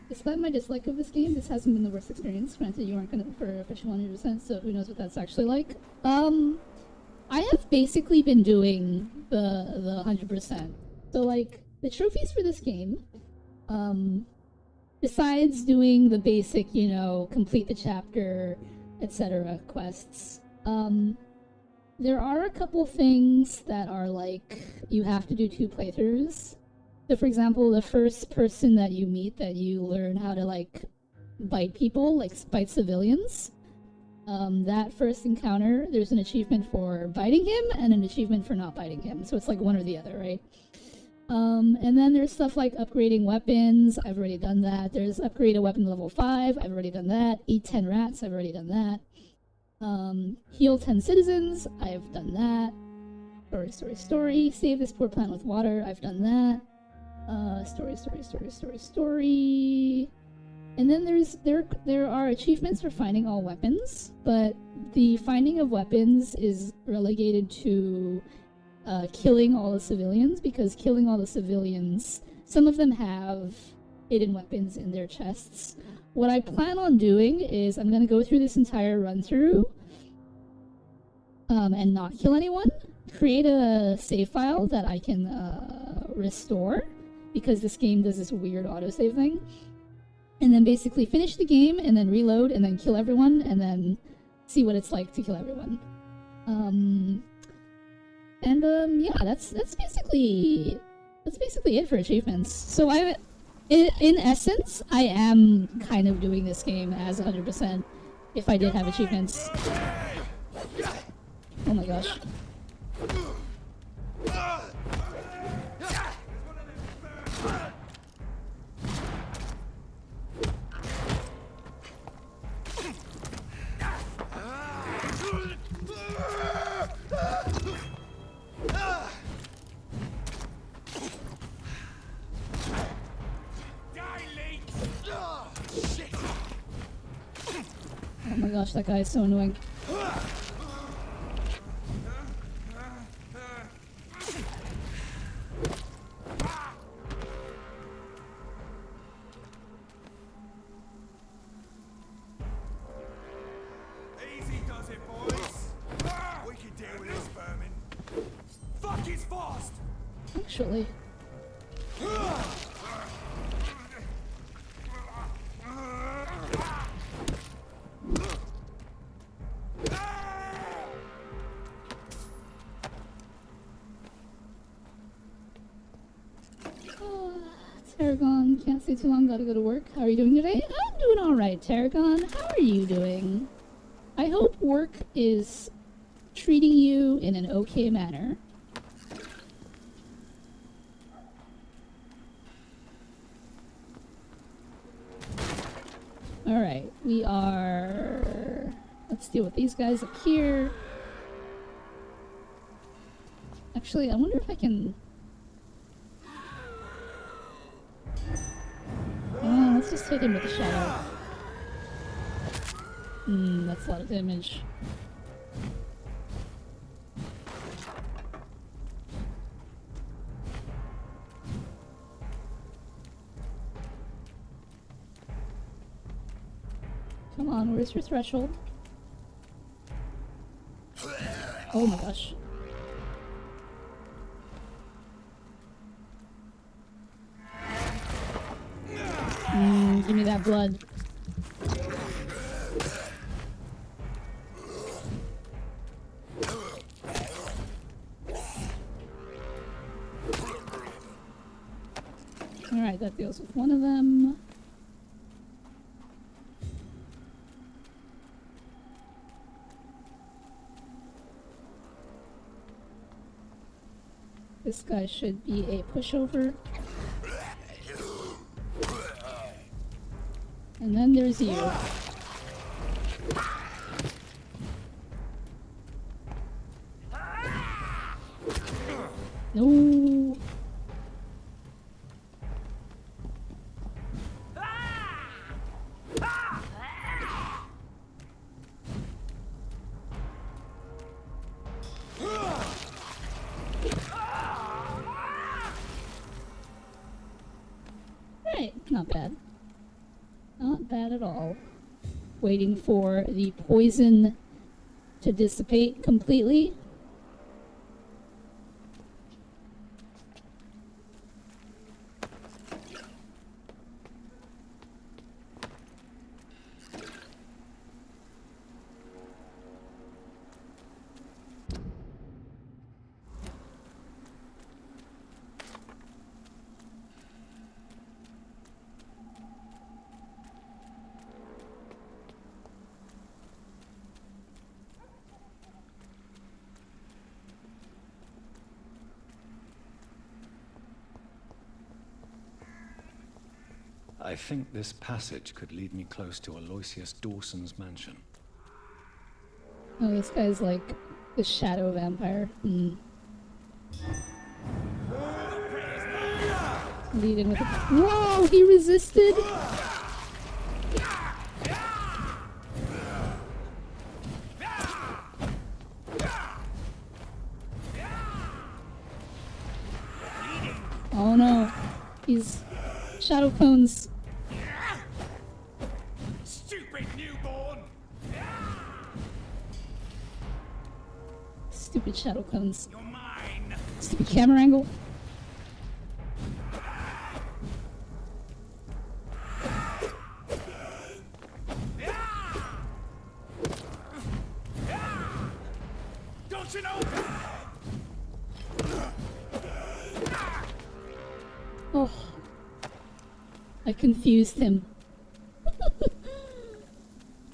Despite my dislike of this game, this hasn't been the worst experience. Granted, you aren't going to for official 100%, so who knows what that's actually like. I have basically been doing the 100%. So, like, the trophies for this game, besides doing the basic, you know, complete the chapter, etc. quests, there are a couple things that are, like, you have to do 2 playthroughs. So, for example, the first person that you meet that you learn how to, like, bite people, like, bite civilians, that first encounter, there's an achievement for biting him and an achievement for not biting him. So it's like one or the other, right? And then there's stuff like upgrading weapons. I've already done that. There's upgrade a weapon to level 5. I've already done that. Eat 10 rats. I've already done that. Heal 10 citizens. I've done that. Story. Save this poor plant with water. I've done that. Story. And then there are achievements for finding all weapons, but the finding of weapons is relegated to killing all the civilians, because killing all the civilians, some of them have hidden weapons in their chests. What I plan on doing is I'm going to go through this entire run-through and not kill anyone, create a save file that I can restore, because this game does this weird autosave thing, and then basically finish the game and then reload and then kill everyone and then see what it's like to kill everyone. Yeah, that's basically it for achievements. So in essence, I am kind of doing this game as 100% if I did have achievements. Oh my gosh. Oh my gosh, that guy is so annoying. Easy does it, boys. We can deal with this vermin. Fuck, he's fast. Actually. Tarragon, can't stay too long, gotta go to work. How are you doing today? I'm doing alright, Tarragon. How are you doing? I hope work is treating you in an okay manner. Alright, we are... Let's deal with these guys up here. Actually, I wonder if I can... Let's just hit him with a shadow. That's a lot of damage. Come on, where's your threshold? Oh my gosh. Give me that blood. Alright, that deals with one of them. This guy should be a pushover. And then there's you. No. Right, not bad. Not bad at all. Waiting for the poison to dissipate completely. I think this passage could lead me close to Aloysius Dawson's mansion. Oh, this guy's like the shadow vampire. Leading with whoa, he resisted! Oh no, he's shadow clones. Stupid newborn! Stupid shadow clones. You're mine! Stupid camera angle. Don't you know? Oh, I confused him.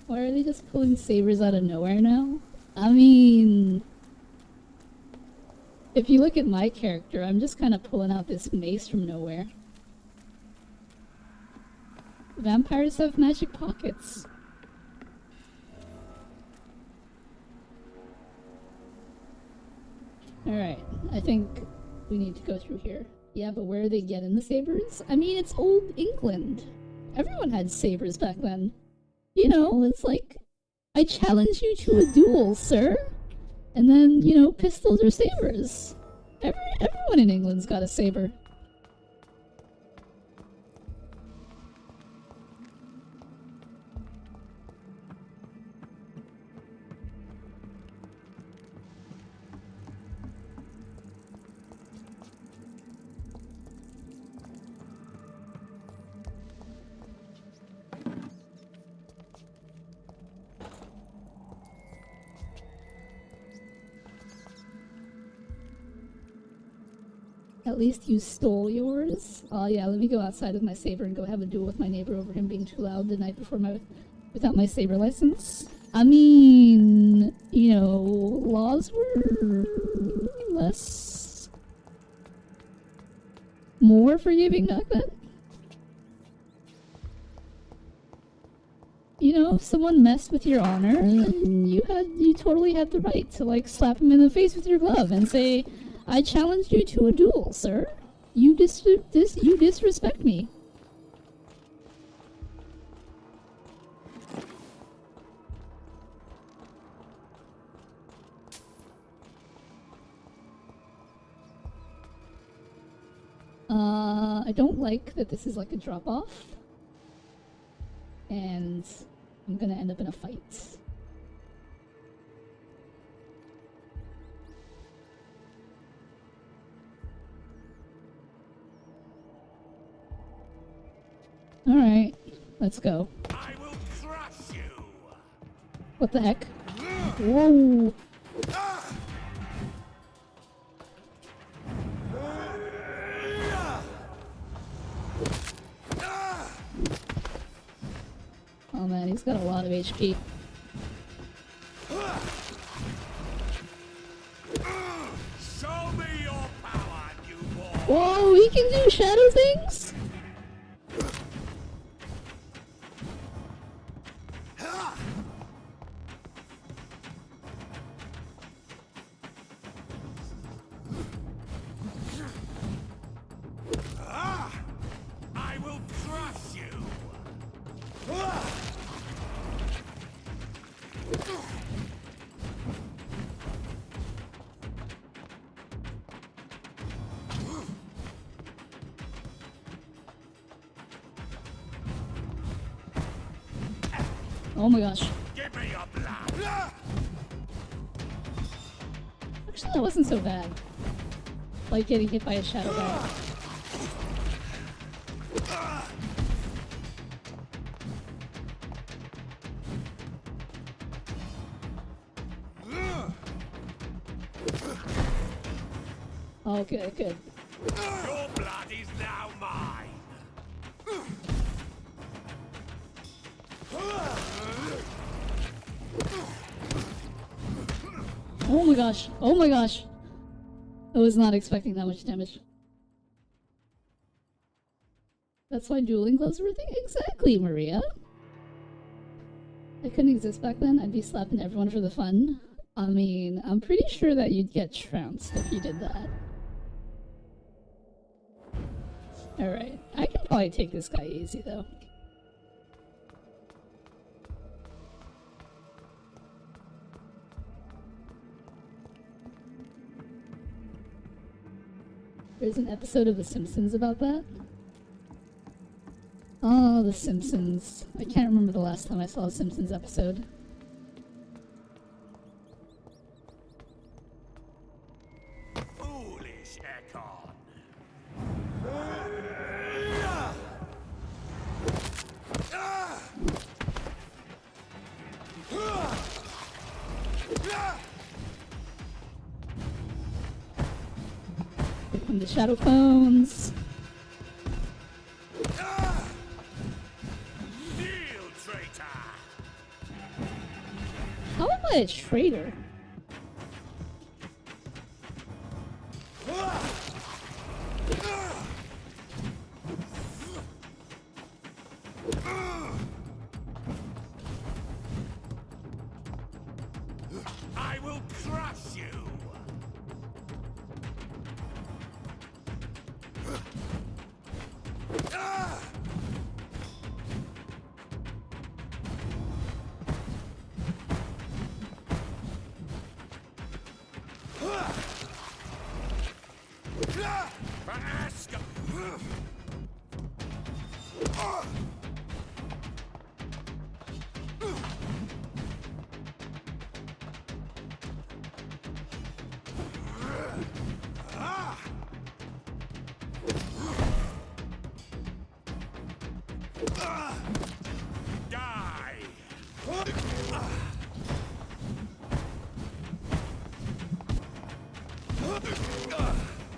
Why are they just pulling sabers out of nowhere now? I mean, if you look at my character, I'm just kind of pulling out this mace from nowhere. Vampires have magic pockets. Alright, I think we need to go through here. Yeah, but where are they getting the sabers? I mean, it's old England. Everyone had sabers back then. You know, it's like, I challenge you to a duel, sir. And then, you know, pistols or sabers. Everyone in England's got a saber. At least you stole yours. Oh yeah, let me go outside with my saber and go have a duel with my neighbor over him being too loud the night before without my saber license. I mean, you know, laws were more forgiving back then. You know, if someone messed with your honor, you totally had the right to like slap him in the face with your glove and say, I challenged you to a duel, sir. You disrespect me. I don't like that this is like a drop-off. And I'm gonna end up in a fight. Alright, let's go. I will crush you! What the heck? Whoa! Oh man, he's got a lot of HP. Show me your power, newborn! Whoa, he can do shadow things? I will crush you! Oh my gosh. Give me your blood! Actually, that wasn't so bad. Like getting hit by a shadow guy. Oh, good, good. Your blood is now mine! Oh my gosh, oh my gosh. I was not expecting that much damage. That's why dueling gloves were a thing? Exactly, Maria. I couldn't exist back then. I'd be slapping everyone for the fun. I mean, I'm pretty sure that you'd get trounced if you did that. Alright, I can probably take this guy easy, though. There's an episode of The Simpsons about that. Oh, The Simpsons. I can't remember the last time I saw a Simpsons episode. Foolish Ekon. From the Shadow Clones. How am I a traitor? I will crush you.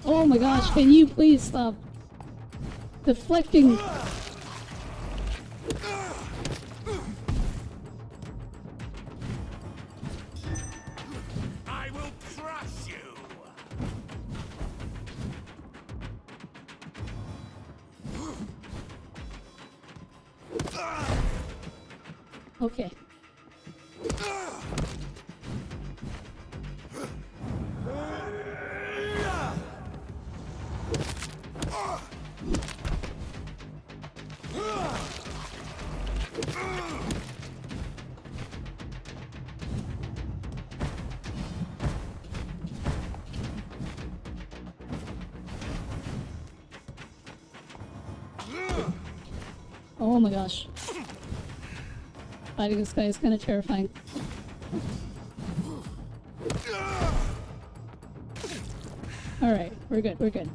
Oh my gosh, can you please stop deflecting? I will crush you. Okay. Oh my gosh. Fighting this guy is kind of terrifying. Alright, we're good, we're good.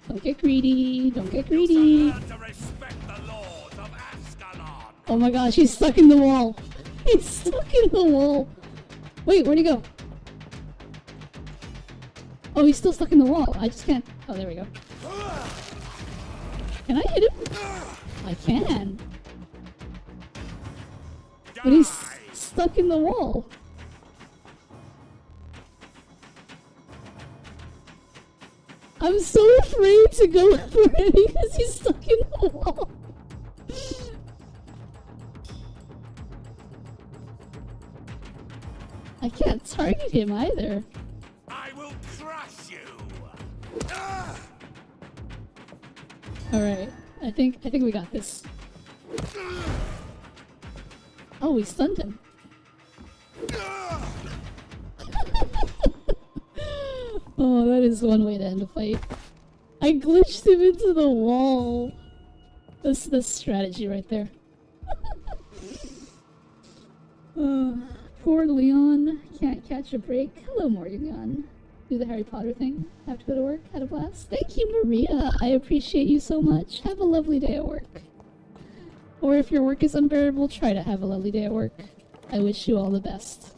Don't get greedy, don't get greedy. Oh my gosh, he's stuck in the wall. He's stuck in the wall. Wait, where'd he go? Oh, he's still stuck in the wall. I just can't. Oh, there we go. Can I hit him? I can. But he's stuck in the wall. I'm so afraid to go for it because he's stuck in the wall. I can't target him either. I will crush you. Alright, I think we got this. Oh, we stunned him. Oh, that is one way to end a fight. I glitched him into the wall. That's the strategy right there. Poor Leon can't catch a break. Hello, Morgan. Do the Harry Potter thing. Have to go to work. Had a blast. Thank you, Maria. I appreciate you so much. Have a lovely day at work. Or if your work is unbearable, try to have a lovely day at work. I wish you all the best.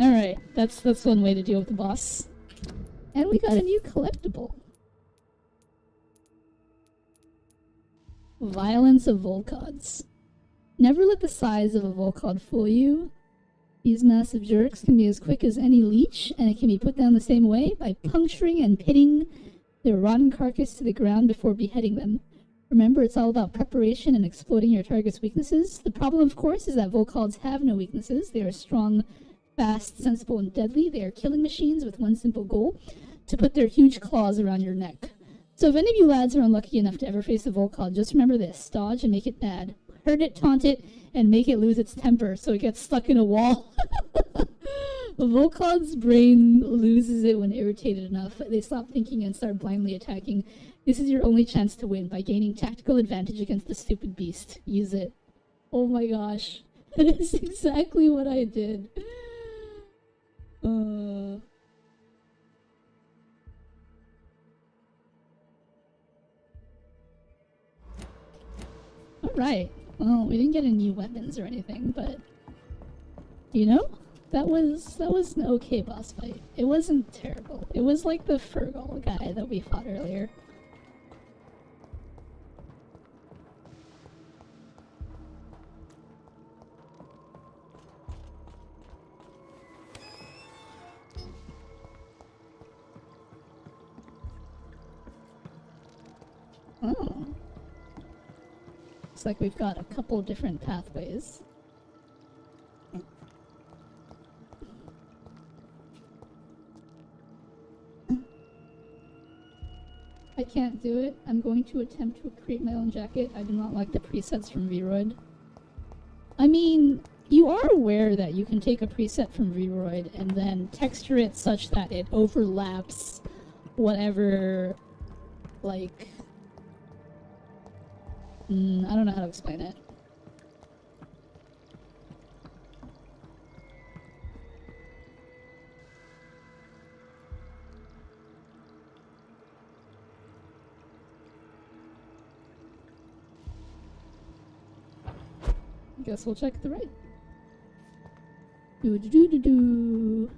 Alright, that's one way to deal with the boss. And we got a new collectible. Violence of Volcods. Never let the size of a Volcod fool you. These massive jerks can be as quick as any leech, and it can be put down the same way by puncturing and pitting their rotten carcass to the ground before beheading them. Remember, it's all about preparation and exploiting your target's weaknesses. The problem, of course, is that Volcods have no weaknesses. They are strong, fast, sensible, and deadly. They are killing machines with one simple goal: to put their huge claws around your neck. So if any of you lads are unlucky enough to ever face a Volcod, just remember this: dodge and make it mad. Hurt it, taunt it, and make it lose its temper so it gets stuck in a wall. A Volcod's brain loses it when irritated enough. They stop thinking and start blindly attacking. This is your only chance to win, by gaining tactical advantage against the stupid beast. Use it. Oh my gosh. That is exactly what I did. Alright. Well, we didn't get any new weapons or anything, but you know, that was an okay boss fight. It wasn't terrible. It was like the Fergal guy that we fought earlier. Oh. Looks like we've got a couple different pathways. I can't do it. I'm going to attempt to create my own jacket. I do not like the presets from Vroid. I mean, you are aware that you can take a preset from Vroid and then texture it such that it overlaps whatever, like... I don't know how to explain it. Guess we'll check the right. Do-do-do-do-do.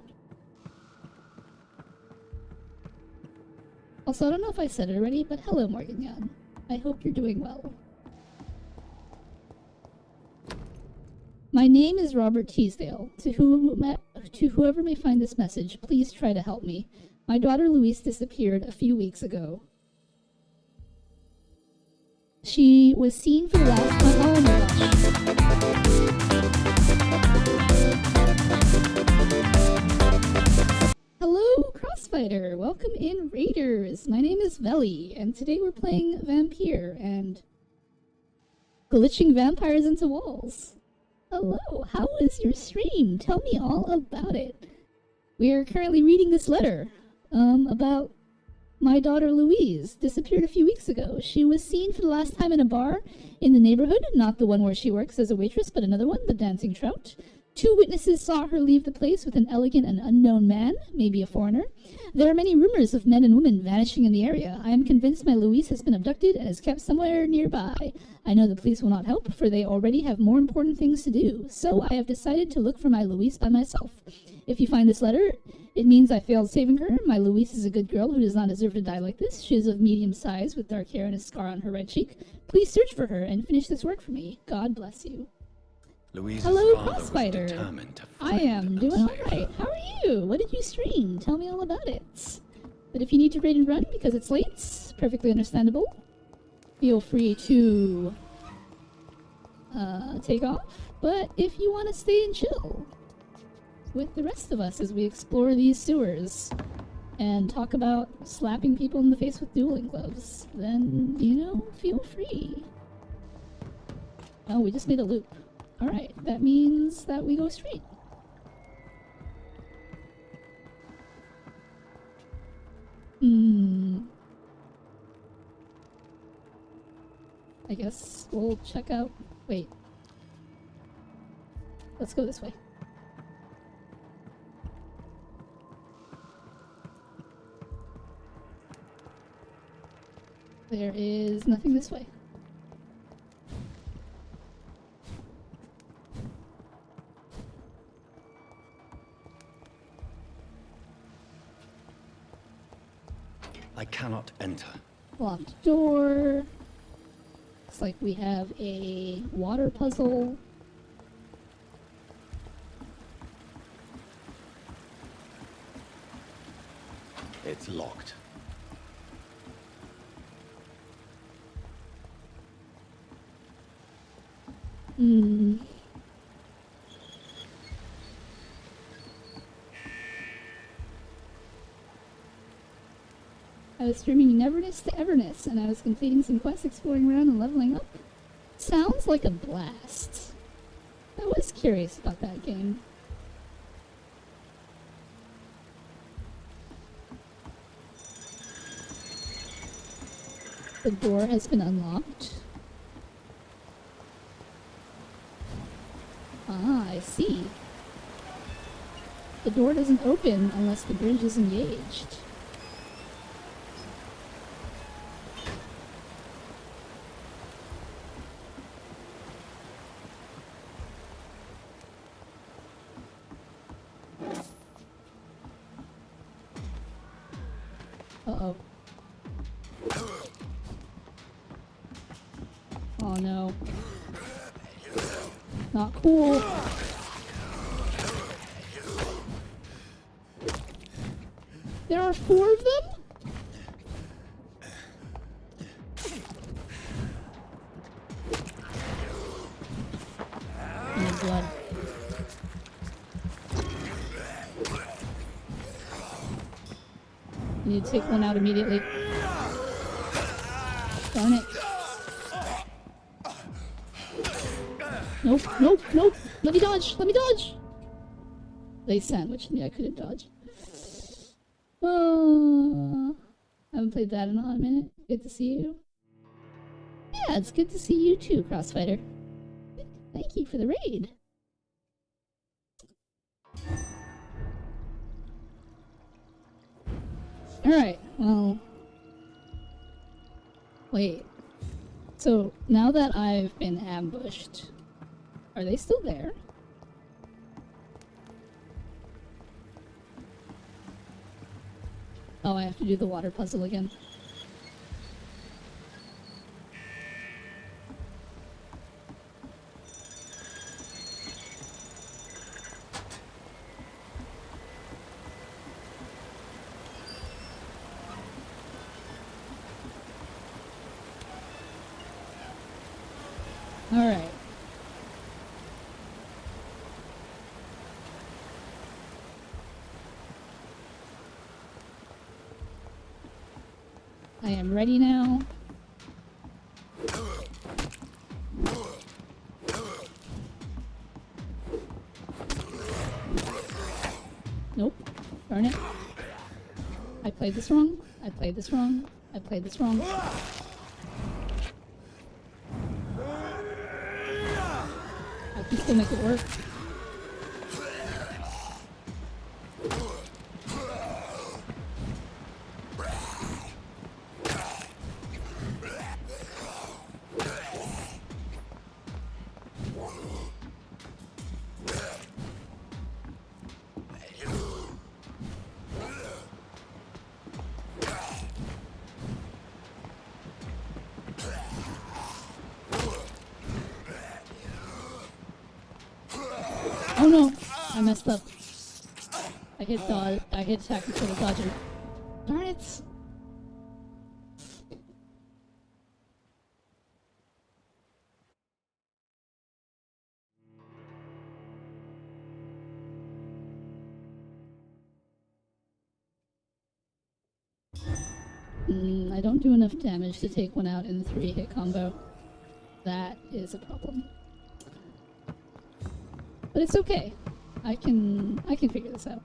Also, I don't know if I said it already, but hello, Morgan Yan. I hope you're doing well. My name is Robert Teasdale. To whoever may find this message, please try to help me. My daughter Louise disappeared a few weeks ago. She was seen for the last time. Oh my gosh. Hello, Crossfighter. Welcome in, Raiders. My name is Veli, and today we're playing Vampyr and glitching vampires into walls. Hello, how was your stream? Tell me all about it. We are currently reading this letter about my daughter Louise. Disappeared a few weeks ago. She was seen for the last time in a bar in the neighborhood, not the one where she works as a waitress, but another one, the Dancing Trout. 2 witnesses saw her leave the place with an elegant and unknown man, maybe a foreigner. There are many rumors of men and women vanishing in the area. I am convinced my Louise has been abducted and is kept somewhere nearby. I know the police will not help, for they already have more important things to do. So I have decided to look for my Louise by myself. If you find this letter, it means I failed saving her. My Louise is a good girl who does not deserve to die like this. She is of medium size, with dark hair and a scar on her right cheek. Please search for her and finish this work for me. God bless you. Louise's Hello, father was Crossfighter. determined to I am doing alright. How are you? What did you stream? Tell me all about it. But if you need to raid and run because it's late, it's perfectly understandable. Feel free to take off. But if you want to stay and chill with the rest of us as we explore these sewers and talk about slapping people in the face with dueling gloves, then, you know, feel free. Oh, we just made a loop. Alright, that means that we go straight. I guess we'll check out... Wait. Let's go this way. There is nothing this way. I cannot enter. Locked door. Looks like we have a water puzzle. It's locked. Hmm. I was streaming Neverness to Everness, and I was completing some quests, exploring around, and leveling up. Sounds like a blast. I was curious about that game. The door has been unlocked. Ah, I see. The door doesn't open unless the bridge is engaged. Uh-oh. Oh no. Not cool. There are 4 of them? Oh, blood. I need to take one out immediately. Darn it. Nope, nope, nope. Let me dodge, let me dodge. They sandwiched me, I couldn't dodge. Haven't played that in a minute. Good to see you. Yeah, it's good to see you too, Crossfighter. Thank you for the raid. Alright, well... Wait. So, now that I've been ambushed, are they still there? Oh, I have to do the water puzzle again. Alright. I am ready now. Nope. Darn it. I played this wrong. I played this wrong. I played this wrong. I can still make it work. Oh no! I messed up. I hit dodge. I hit attack instead of dodging. Darn it! I don't do enough damage to take one out in the 3-hit combo. That is a problem. But it's okay. I can figure this out.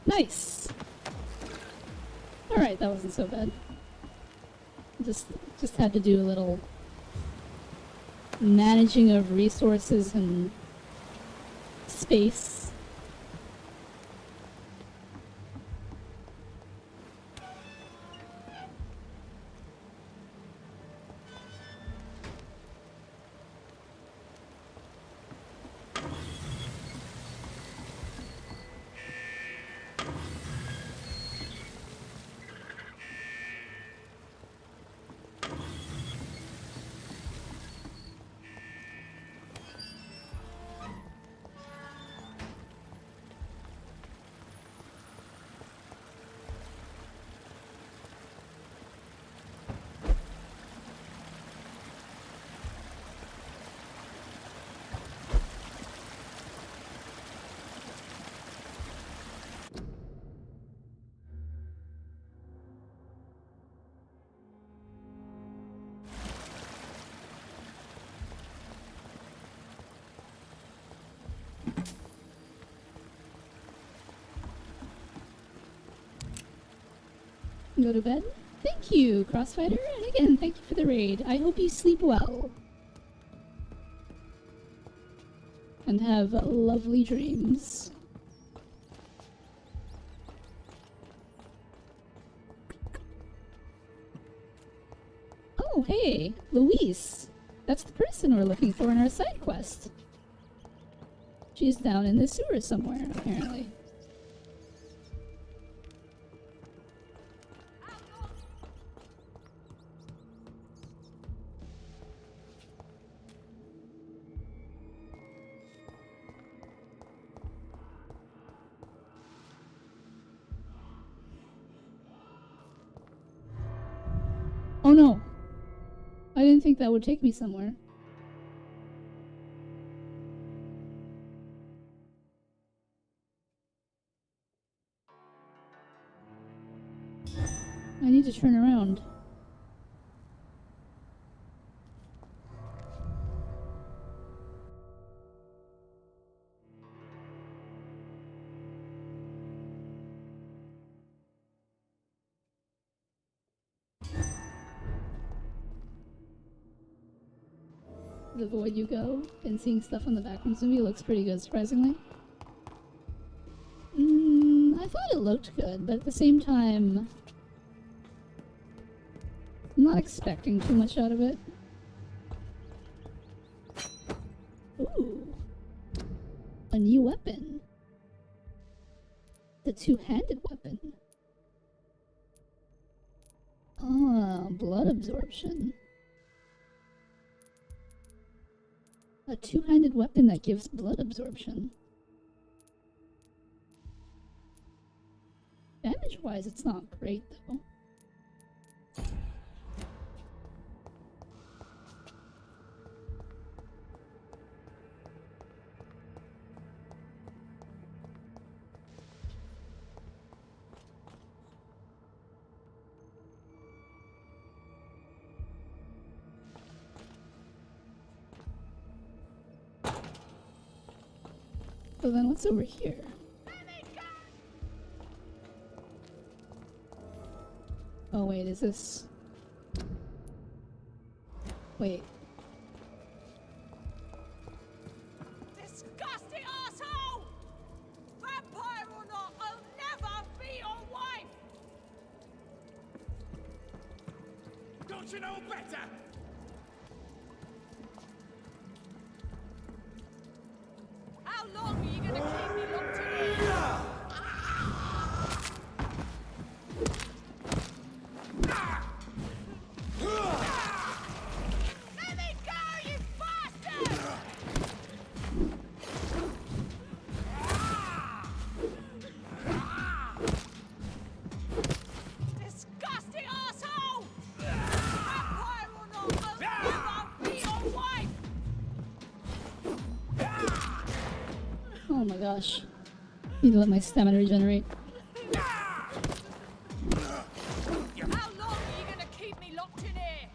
Nice. All right, that wasn't so bad. Just had to do a little managing of resources and space. Go to bed? Thank you, Crossfighter, and again, thank you for the raid. I hope you sleep well. And have lovely dreams. Oh, hey, Louise. That's the person we're looking for in our side quest. She's down in the sewer somewhere, apparently. Oh no! I didn't think that would take me somewhere. I need to turn around. The void you go, and seeing stuff on the backrooms movie looks pretty good, surprisingly. I thought it looked good, but at the same time, I'm not expecting too much out of it. Ooh. A new weapon. The two-handed weapon. Ah, blood absorption. A two-handed weapon that gives blood absorption. Damage-wise, it's not great, though. So then what's over here? Oh wait, is this... Wait. Disgusting asshole! Vampire or not, I'll never be your wife! Don't you know better? How long are you gonna keep me locked in here? gosh. Need to let my stamina regenerate. How long are you gonna keep me locked in here?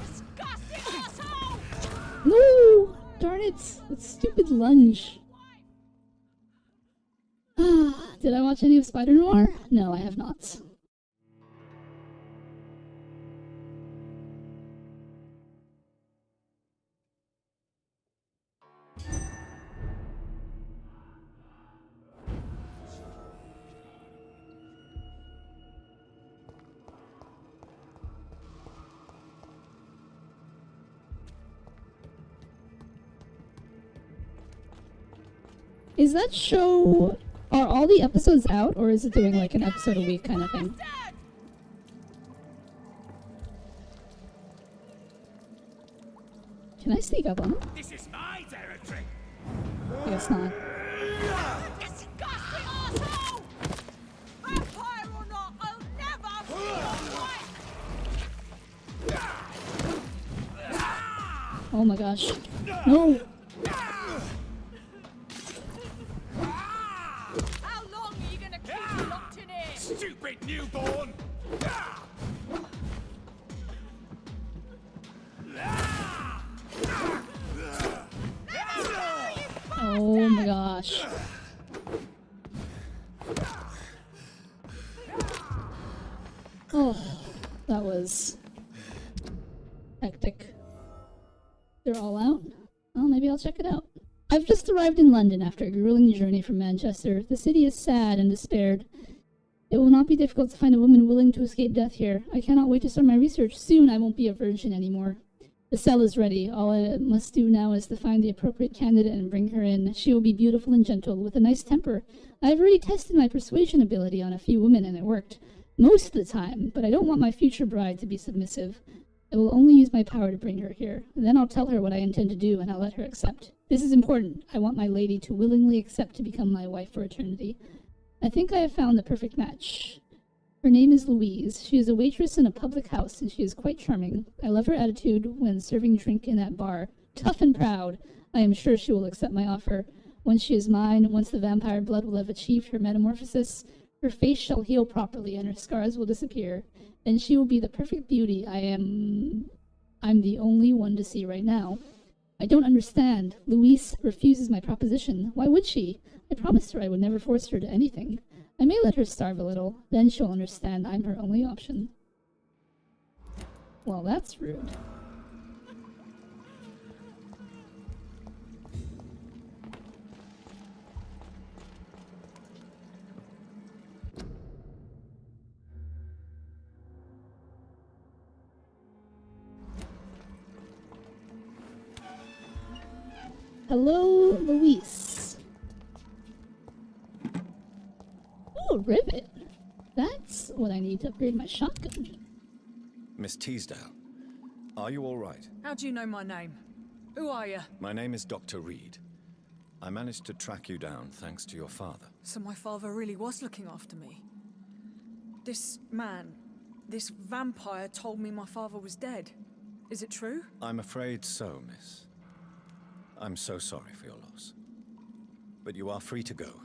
Disgusting asshole! No! Darn it! That stupid lunge. Did I watch any of Spider Noir? No, I have not. Is that show... Are all the episodes out, or is it doing like an episode a week kind of thing? Can I sneak up on him? This is my territory. I guess not. Disgusting asshole! Vampire or not, I'll never be your wife! Oh my gosh. No! How long are you gonna keep me locked in here? Stupid newborn! Oh my gosh. Oh, that was hectic. They're all out? Well, maybe I'll check it out. I've just arrived in London after a grueling journey from Manchester. The city is sad and despaired. It will not be difficult to find a woman willing to escape death here. I cannot wait to start my research. Soon I won't be a virgin anymore. The cell is ready. All I must do now is to find the appropriate candidate and bring her in. She will be beautiful and gentle, with a nice temper. I have already tested my persuasion ability on a few women, and it worked. Most of the time, but I don't want my future bride to be submissive. I will only use my power to bring her here. Then I'll tell her what I intend to do, and I'll let her accept. This is important. I want my lady to willingly accept to become my wife for eternity. I think I have found the perfect match. Her name is Louise. She is a waitress in a public house, and she is quite charming. I love her attitude when serving drink in that bar. Tough and proud. I am sure she will accept my offer. Once she is mine, once the vampire blood will have achieved her metamorphosis, her face shall heal properly, and her scars will disappear. Then she will be the perfect beauty I'm the only one to see right now. I don't understand. Louise refuses my proposition. Why would she? I promised her I would never force her to anything. I may let her starve a little, then she'll understand I'm her only option. Well, that's rude. Hello, Louise. Oh, rivet. That's what I need to upgrade my shotgun. Miss Teasdale, are you all right? How do you know my name? Who are you? My name is Dr. Reed. I managed to track you down thanks to your father. So my father really was looking after me. This man, this vampire told me my father was dead. Is it true? I'm afraid so, miss. I'm so sorry for your loss. But you are free to go,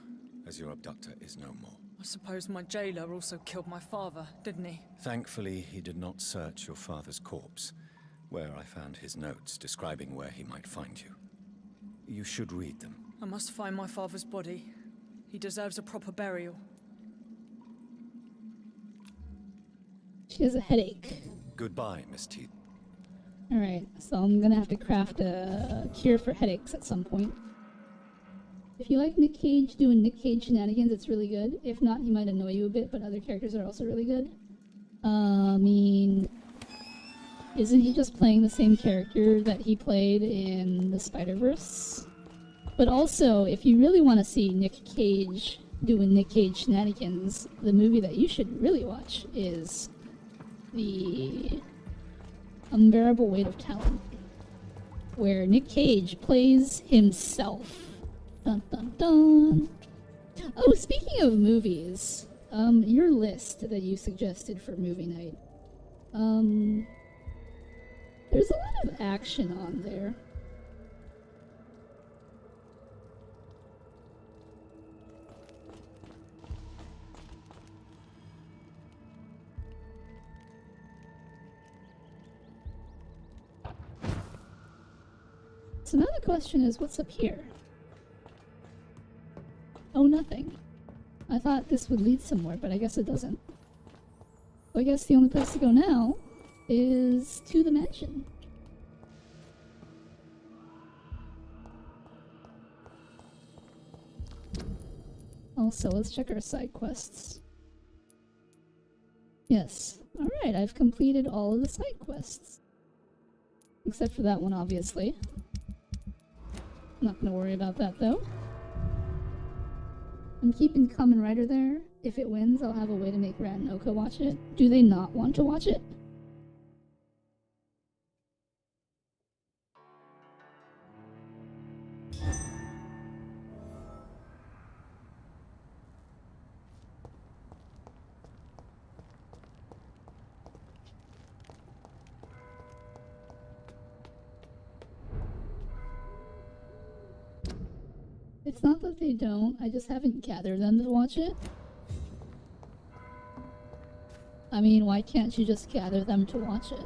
as your abductor is no more. I suppose my jailer also killed my father, didn't he? Thankfully, he did not search your father's corpse, where I found his notes describing where he might find you. You should read them. I must find my father's body. He deserves a proper burial. She has a headache. Goodbye, Miss T. Alright, so I'm gonna have to craft a cure for headaches at some point. If you like Nick Cage doing Nick Cage shenanigans, it's really good. If not, he might annoy you a bit, but other characters are also really good. I mean, isn't he just playing the same character that he played in the Spider-Verse? But also, if you really want to see Nick Cage doing Nick Cage shenanigans, the movie that you should really watch is The Unbearable Weight of Talent, where Nick Cage plays himself. Dun dun dun. Oh, speaking of movies, your list that you suggested for movie night. There's a lot of action on there. So now the question is, what's up here? Oh, nothing. I thought this would lead somewhere, but I guess it doesn't. So I guess the only place to go now is to the mansion. Also, let's check our side quests. Yes. Alright, I've completed all of the side quests. Except for that one, obviously. I'm not gonna worry about that, though. I'm keeping Kamen Rider there. If it wins, I'll have a way to make Rat and Oko watch it. Do they not want to watch it? It's not that they don't, I just haven't gathered them to watch it. I mean, why can't you just gather them to watch it?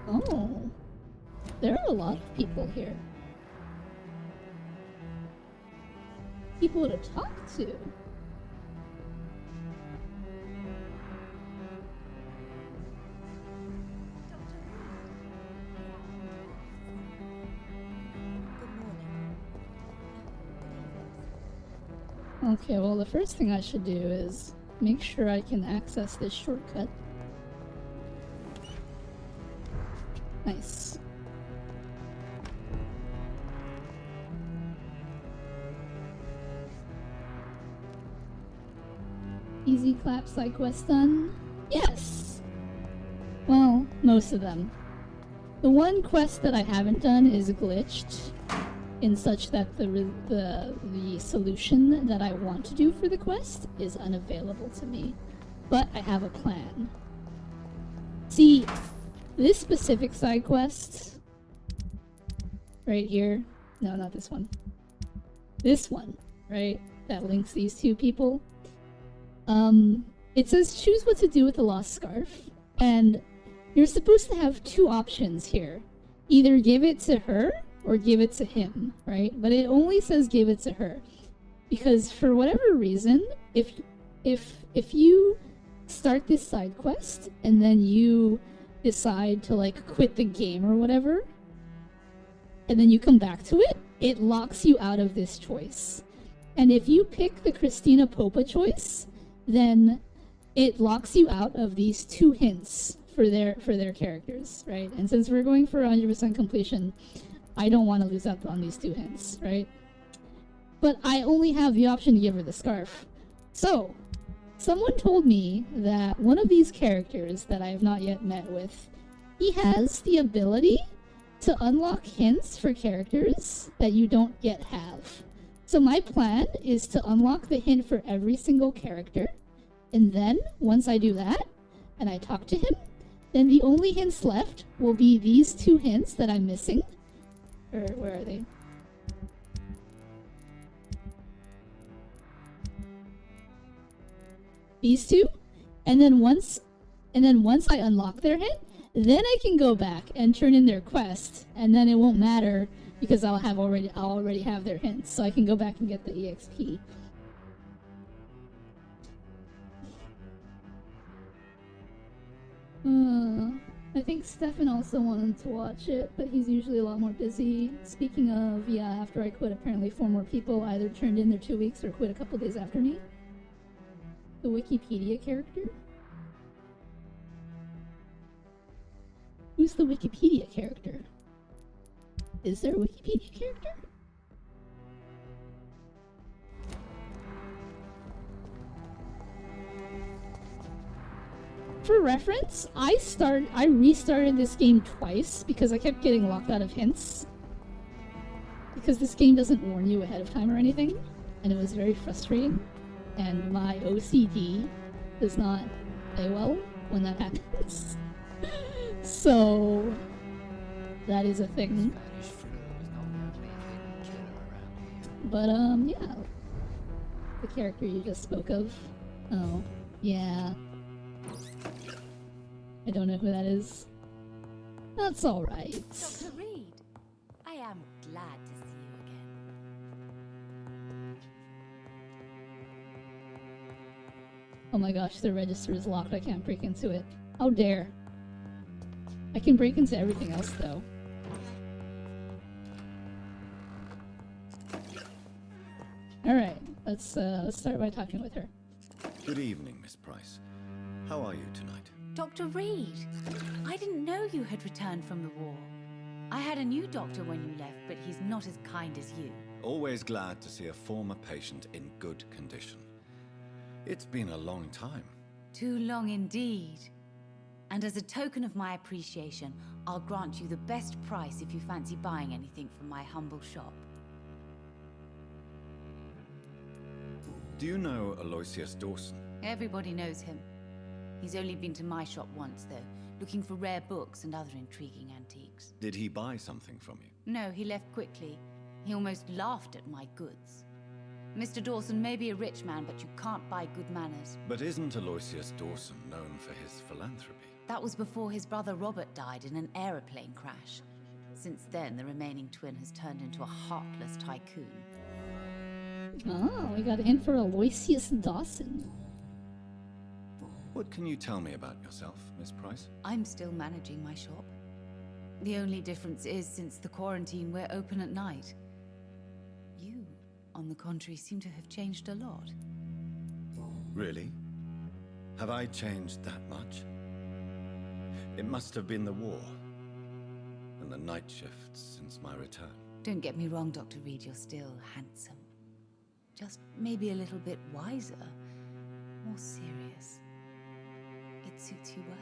Oh, there are a lot of people here. People to talk to. Okay, well the first thing I should do is make sure I can access this shortcut. Nice. Easy clap side quest done? Yes! Well, most of them. The one quest that I haven't done is glitched, in such that the solution that I want to do for the quest is unavailable to me. But I have a plan. See, this specific side quest, right here, no, not this one. This one, right, that links these two people. It says choose what to do with the lost scarf, and you're supposed to have two options here. Either give it to her, or give it to him, right? But it only says give it to her. Because for whatever reason, if you start this side quest, and then you decide to like quit the game or whatever, and then you come back to it, it locks you out of this choice. And if you pick the Christina Popa choice, then it locks you out of these two hints for their characters, right? And since we're going for 100% completion, I don't want to lose out on these two hints, right? But I only have the option to give her the scarf. So, someone told me that one of these characters that I have not yet met with, he has the ability to unlock hints for characters that you don't yet have. So my plan is to unlock the hint for every single character, and then, once I do that, and I talk to him, then the only hints left will be these two hints that I'm missing. Or where are they? These two, and then once I unlock their hint, then I can go back and turn in their quest, and then it won't matter because I'll already have their hints, so I can go back and get the EXP. I think Stefan also wanted to watch it, but he's usually a lot more busy. Speaking of, yeah, after I quit, apparently 4 more people either turned in their 2 weeks or quit a couple days after me. The Wikipedia character? Who's the Wikipedia character? Is there a Wikipedia character? For reference, I restarted this game twice because I kept getting locked out of hints. Because this game doesn't warn you ahead of time or anything. and it was very frustrating. And my OCD does not play well when that happens. So that is a thing. But yeah, the character you just spoke of. Oh, yeah. I don't know who that is. That's all right. Dr. Reed, I am glad to see you again. Oh my gosh, the register is locked. I can't break into it. How dare. I can break into everything else though. Alright, let's start by talking with her. Good evening, Miss Price. How are you tonight? Dr. Reed, I didn't know you had returned from the war. I had a new doctor when you left, but he's not as kind as you. Always glad to see a former patient in good condition. It's been a long time. Too long indeed. And as a token of my appreciation, I'll grant you the best price if you fancy buying anything from my humble shop. Do you know Aloysius Dawson? Everybody knows him. He's only been to my shop once, though, looking for rare books and other intriguing antiques. Did he buy something from you? No, he left quickly. He almost laughed at my goods. Mr. Dawson may be a rich man, but you can't buy good manners. But isn't Aloysius Dawson known for his philanthropy? That was before his brother Robert died in an aeroplane crash. Since then, the remaining twin has turned into a heartless tycoon. Oh, we got in for Aloysius Dawson. What can you tell me about yourself, Miss Price? I'm still managing my shop. The only difference is, since the quarantine, we're open at night. You, on the contrary, seem to have changed a lot. Really? Have I changed that much? It must have been the war and the night shifts since my return. Don't get me wrong, Dr. Reed, you're still handsome. Just maybe a little bit wiser, more serious. It suits you well.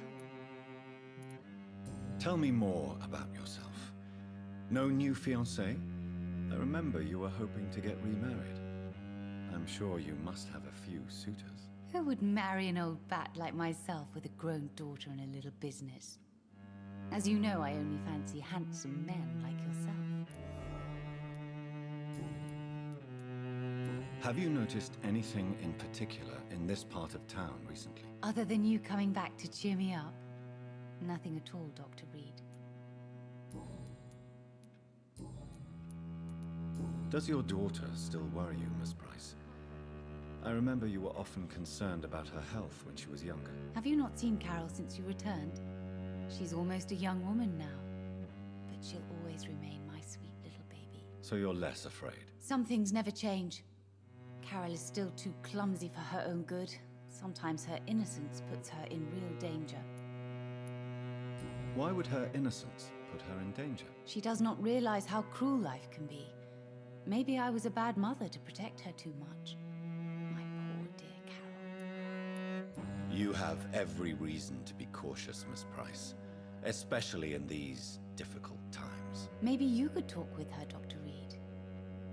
Tell me more about yourself. No new fiancé? I remember you were hoping to get remarried. I'm sure you must have a few suitors. Who would marry an old bat like myself with a grown daughter and a little business? As you know, I only fancy handsome men like yourself. Have you noticed anything in particular in this part of town recently? Other than you coming back to cheer me up? Nothing at all, Dr. Reed. Does your daughter still worry you, Miss Price? I remember you were often concerned about her health when she was younger. Have you not seen Carol since you returned? She's almost a young woman now. But she'll always remain my sweet little baby. So you're less afraid? Some things never change. Carol is still too clumsy for her own good. Sometimes her innocence puts her in real danger. Why would her innocence put her in danger? She does not realize how cruel life can be. Maybe I was a bad mother to protect her too much. My poor dear Carol. You have every reason to be cautious, Miss Price. Especially in these difficult times. Maybe you could talk with her, Dr. Reed.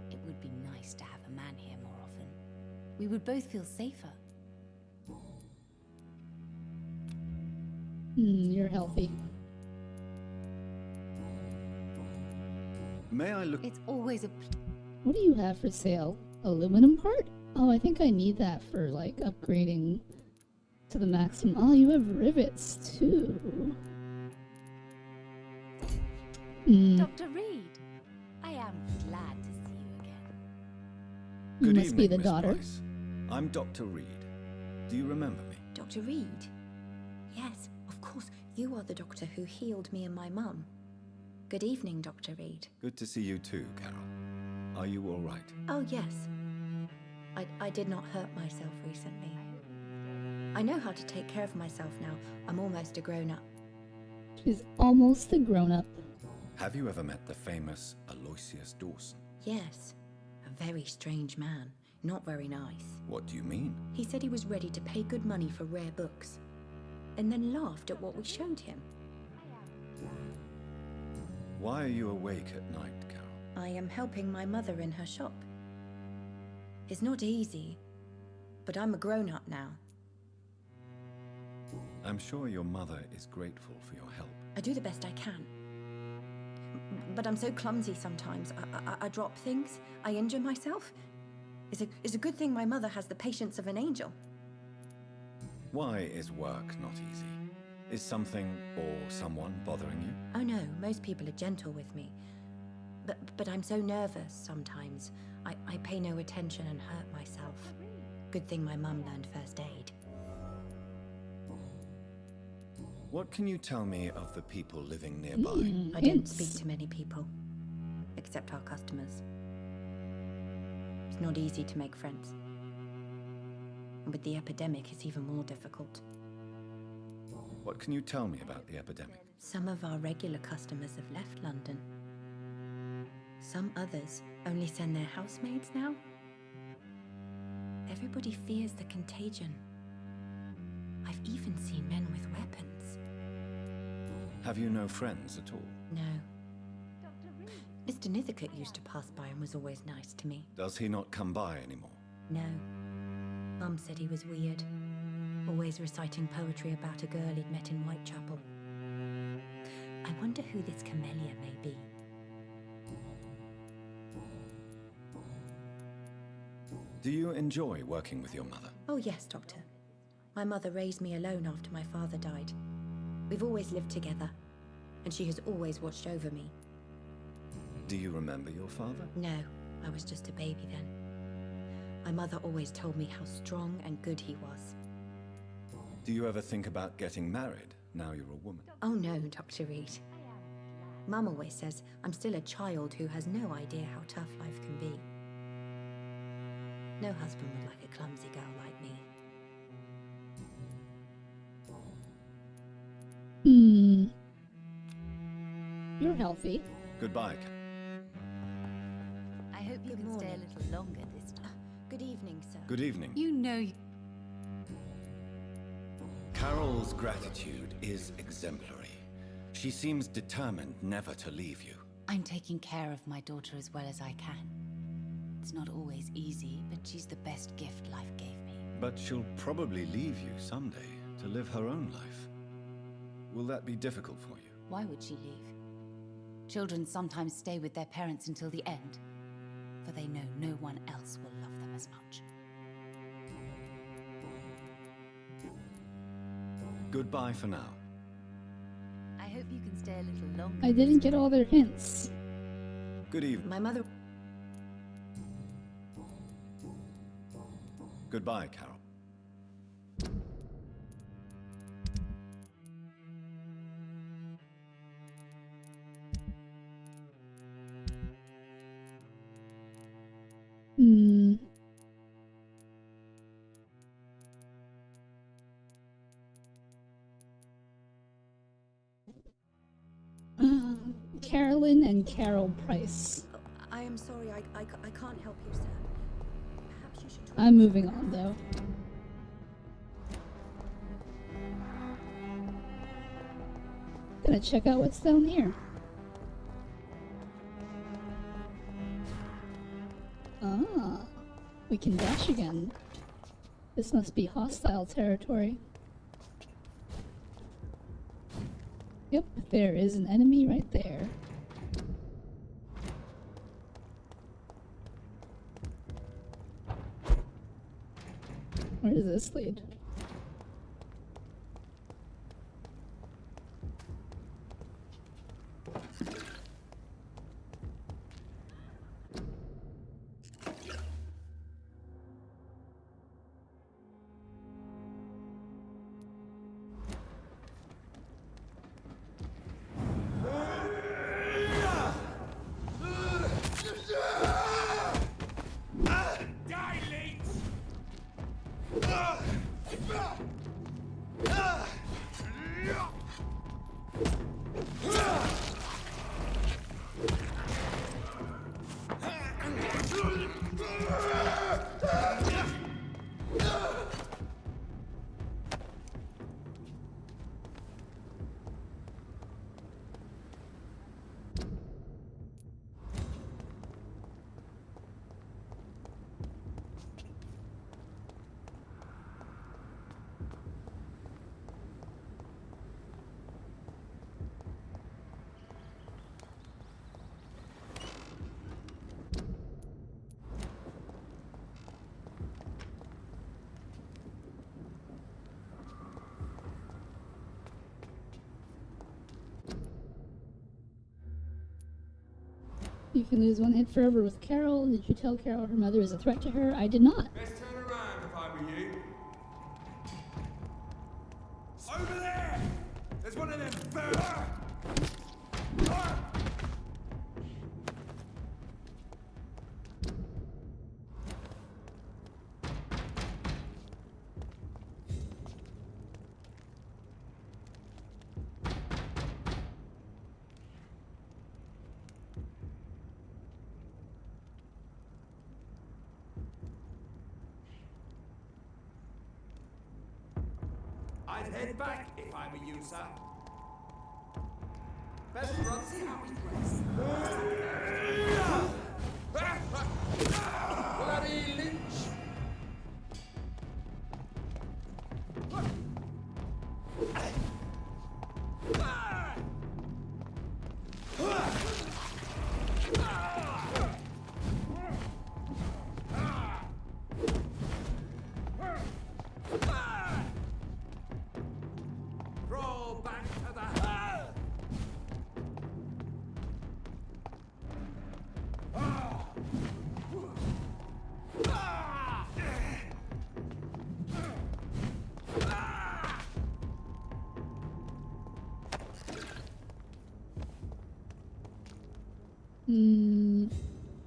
It would be nice to have a man here more often. We would both feel safer. You're healthy. May I look? It's always a... What do you have for sale? Aluminum part? Oh, I think I need that for, like, upgrading to the maximum. Oh, you have rivets, too. Dr. Reed, I am glad to see you again. You Good must evening, be the Miss daughter. Price. I'm Dr. Reed. Do you remember me? Dr. Reed? Yes, of course. You are the doctor who healed me and my mum. Good evening, Dr. Reed. Good to see you too, Carol. Are you all right? Oh, yes. I did not hurt myself recently. I know how to take care of myself now. I'm almost a grown-up. She's almost a grown-up. Have you ever met the famous Aloysius Dawson? Yes. A very strange man. Not very nice. What do you mean? He said he was ready to pay good money for rare books, and then laughed at what we showed him. Why are you awake at night, Carol? I am helping my mother in her shop. It's not easy, but I'm a grown-up now. I'm sure your mother is grateful for your help. I do the best I can. But I'm so clumsy sometimes. I drop things. I injure myself. It's a good thing my mother has the patience of an angel. Why is work not easy? Is something or someone bothering you? Oh no, most people are gentle with me. But I'm so nervous sometimes. I pay no attention and hurt myself. Good thing my mum learned first aid. What can you tell me of the people living nearby? I don't speak to many people, except our customers. It's not easy to make friends. And with the epidemic, it's even more difficult. What can you tell me about the epidemic? Some of our regular customers have left London. Some others only send their housemaids now. Everybody fears the contagion. I've even seen men with weapons. Have you no friends at all? No. Mr. Nithercote used to pass by and was always nice to me. Does he not come by anymore? No. Mum said he was weird. Always reciting poetry about a girl he'd met in Whitechapel. I wonder who this camellia may be. Do you enjoy working with your mother? Oh yes, Doctor. My mother raised me alone after my father died. We've always lived together, and she has always watched over me. Do you remember your father? No, I was just a baby then. My mother always told me how strong and good he was. Do you ever think about getting married, now you're a woman? Oh no, Dr. Reed. Mum always says I'm still a child who has no idea how tough life can be. No husband would like a clumsy girl like me. You're healthy. Goodbye. I hope you can stay a little longer this time. Good evening, sir. Good evening. You know Carol's gratitude is exemplary. She seems determined never to leave you. I'm taking care of my daughter as well as I can. It's not always easy, but she's the best gift life gave me. But she'll probably leave you someday to live her own life. Will that be difficult for you? Why would she leave? Children sometimes stay with their parents until the end, for they know no one else will love them as much. Goodbye for now. I hope you can stay a little longer. I didn't get all their hints. Good evening. My mother... Goodbye, Carol. Carolyn and Carol Price. I am sorry, I can't help you, sir. Perhaps you should try... I'm moving on, though. Gonna check out what's down here. Ah, we can dash again. This must be hostile territory. Yep, there is an enemy right there. Where does this lead? You can lose one hit forever with Carol. Did you tell Carol her mother is a threat to her? I did not. Best turn around if I were you. Over there! There's one of them birds! I'd head back if I were you, sir. Best run, see how he plays. Bloody Lynch! Roll back to the...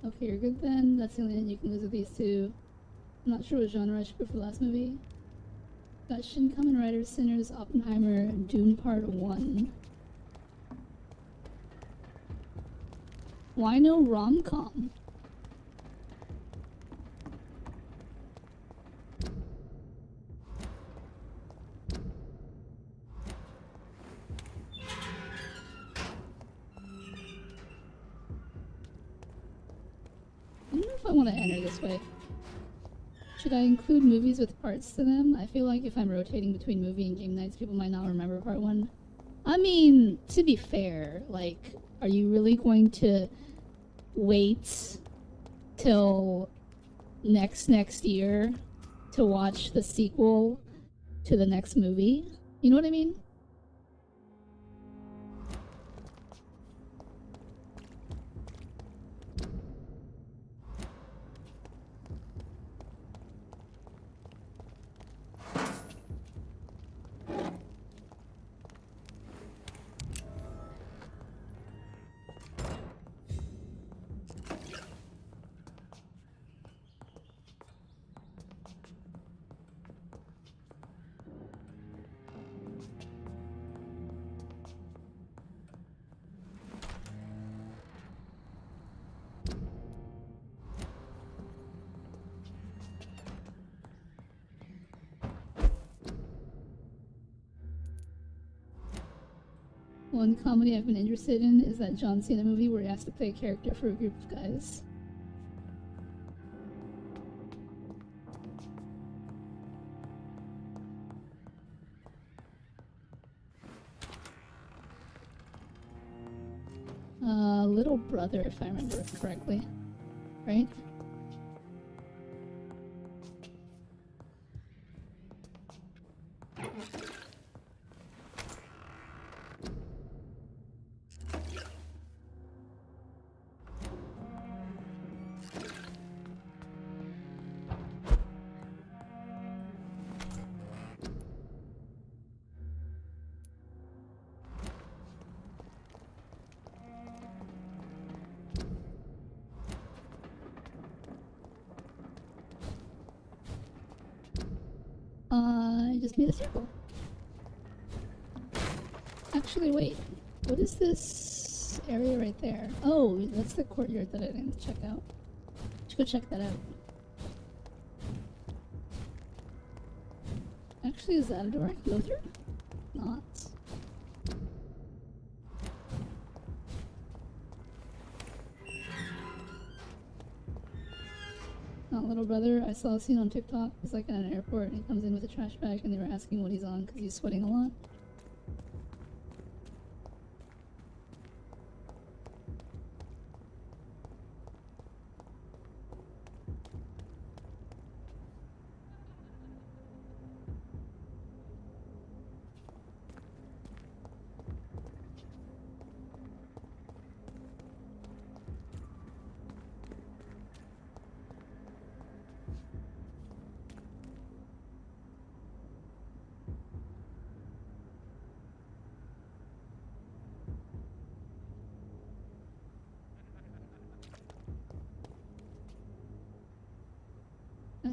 Okay, you're good then. That's the only thing you can lose with these two. I'm not sure what genre I should put for the last movie. Got Shin Kamen Rider, Sinners, Oppenheimer, Dune Part 1. Why no rom-com? I don't know if I want to enter this way. Should I include movies with parts to them? I feel like if I'm rotating between movie and game nights, people might not remember part 1. I mean, to be fair, like, are you really going to wait till next year to watch the sequel to the next movie? You know what I mean? One comedy I've been interested in is that John Cena movie where he has to play a character for a group of guys. Little Brother, if I remember correctly. Right? I just made a circle. Actually, wait. What is this area right there? Oh, that's the courtyard that I didn't check out. Let's go check that out. Actually, is that a door I can go through? Not. Not Little Brother. I saw a scene on TikTok. It's like in an airport and he comes in with a trash bag and they were asking what he's on because he's sweating a lot.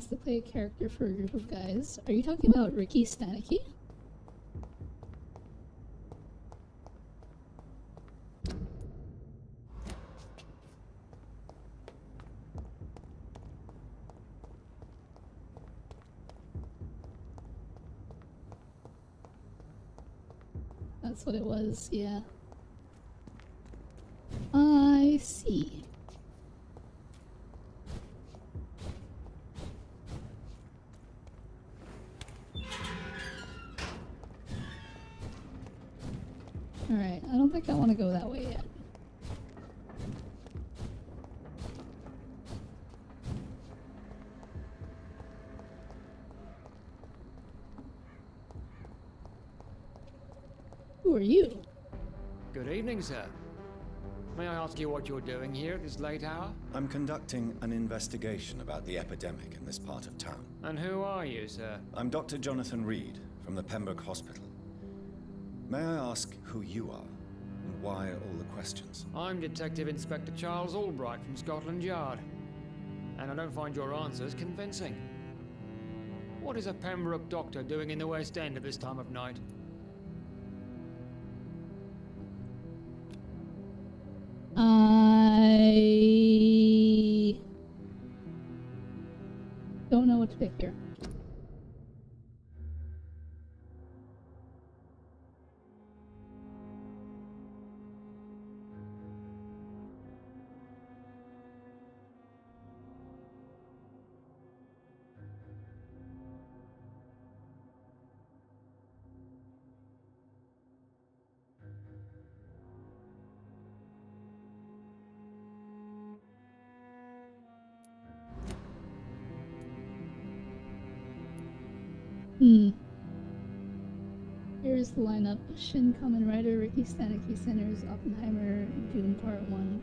asked to play a character for a group of guys. Are you talking about Ricky Stanicky? That's what it was, yeah. I see. Alright, I don't think I want to go that way yet. Who are you? Good evening, sir. May I ask you what you're doing here at this late hour? I'm conducting an investigation about the epidemic in this part of town. And who are you, sir? I'm Dr. Jonathan Reed from the Pembroke Hospital. May I ask who you are and why all the questions? I'm Detective Inspector Charles Albright from Scotland Yard. And I don't find your answers convincing. What is a Pembroke doctor doing in the West End at this time of night? I don't know what to pick here. Here's the lineup. Shin Kamen Rider, Ricky Stanicky Centers, Oppenheimer, Dune Part 1.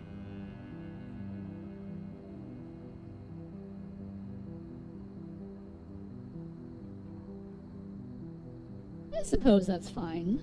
I suppose that's fine.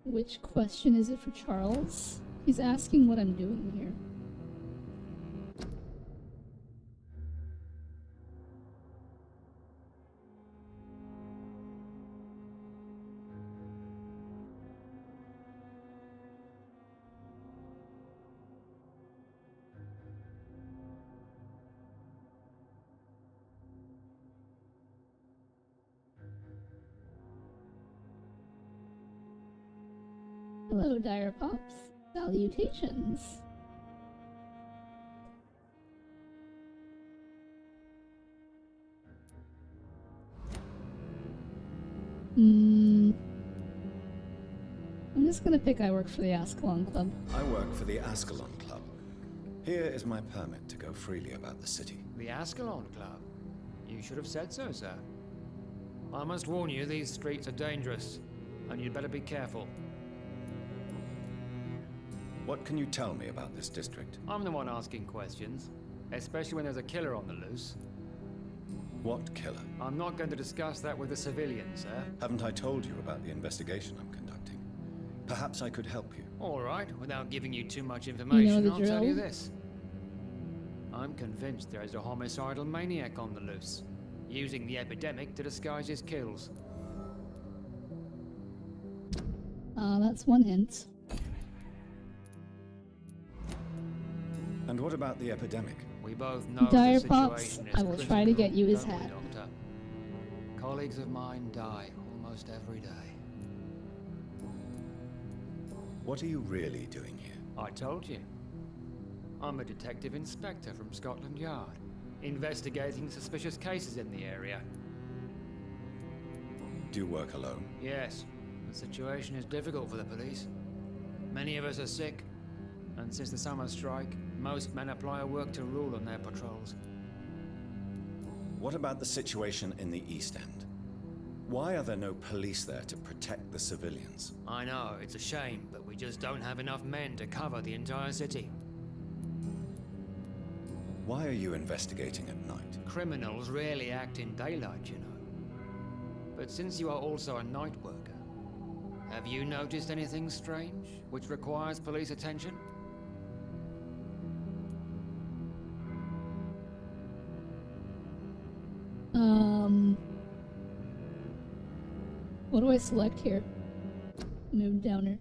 Which question is it for Charles? He's asking what I'm doing here. Hello, Dire Pops. Salutations. I'm just gonna pick I work for the Ascalon Club. I work for the Ascalon Club. Here is my permit to go freely about the city. The Ascalon Club? You should have said so, sir. I must warn you, these streets are dangerous, and you'd better be careful. What can you tell me about this district? I'm the one asking questions, especially when there's a killer on the loose. What killer? I'm not going to discuss that with the civilians, sir. Haven't I told you about the investigation I'm conducting? Perhaps I could help you. All right, without giving you too much information, I'll tell you this. I'm convinced there is a homicidal maniac on the loose, using the epidemic to disguise his kills. That's one hint. And what about the epidemic? We both know Dire the Pops, situation is I will critical, try to get you his don't we, hat. Doctor? Colleagues of mine die almost every day. What are you really doing here? I told you. I'm a detective inspector from Scotland Yard, investigating suspicious cases in the area. Do you work alone? Yes, the situation is difficult for the police. Many of us are sick, and since the summer strike, most men apply a work to rule on their patrols. What about the situation in the East End? Why are there no police there to protect the civilians? I know, it's a shame, but we just don't have enough men to cover the entire city. Why are you investigating at night? Criminals rarely act in daylight, you know. But since you are also a night worker, have you noticed anything strange which requires police attention? What do I select here? Mood downer.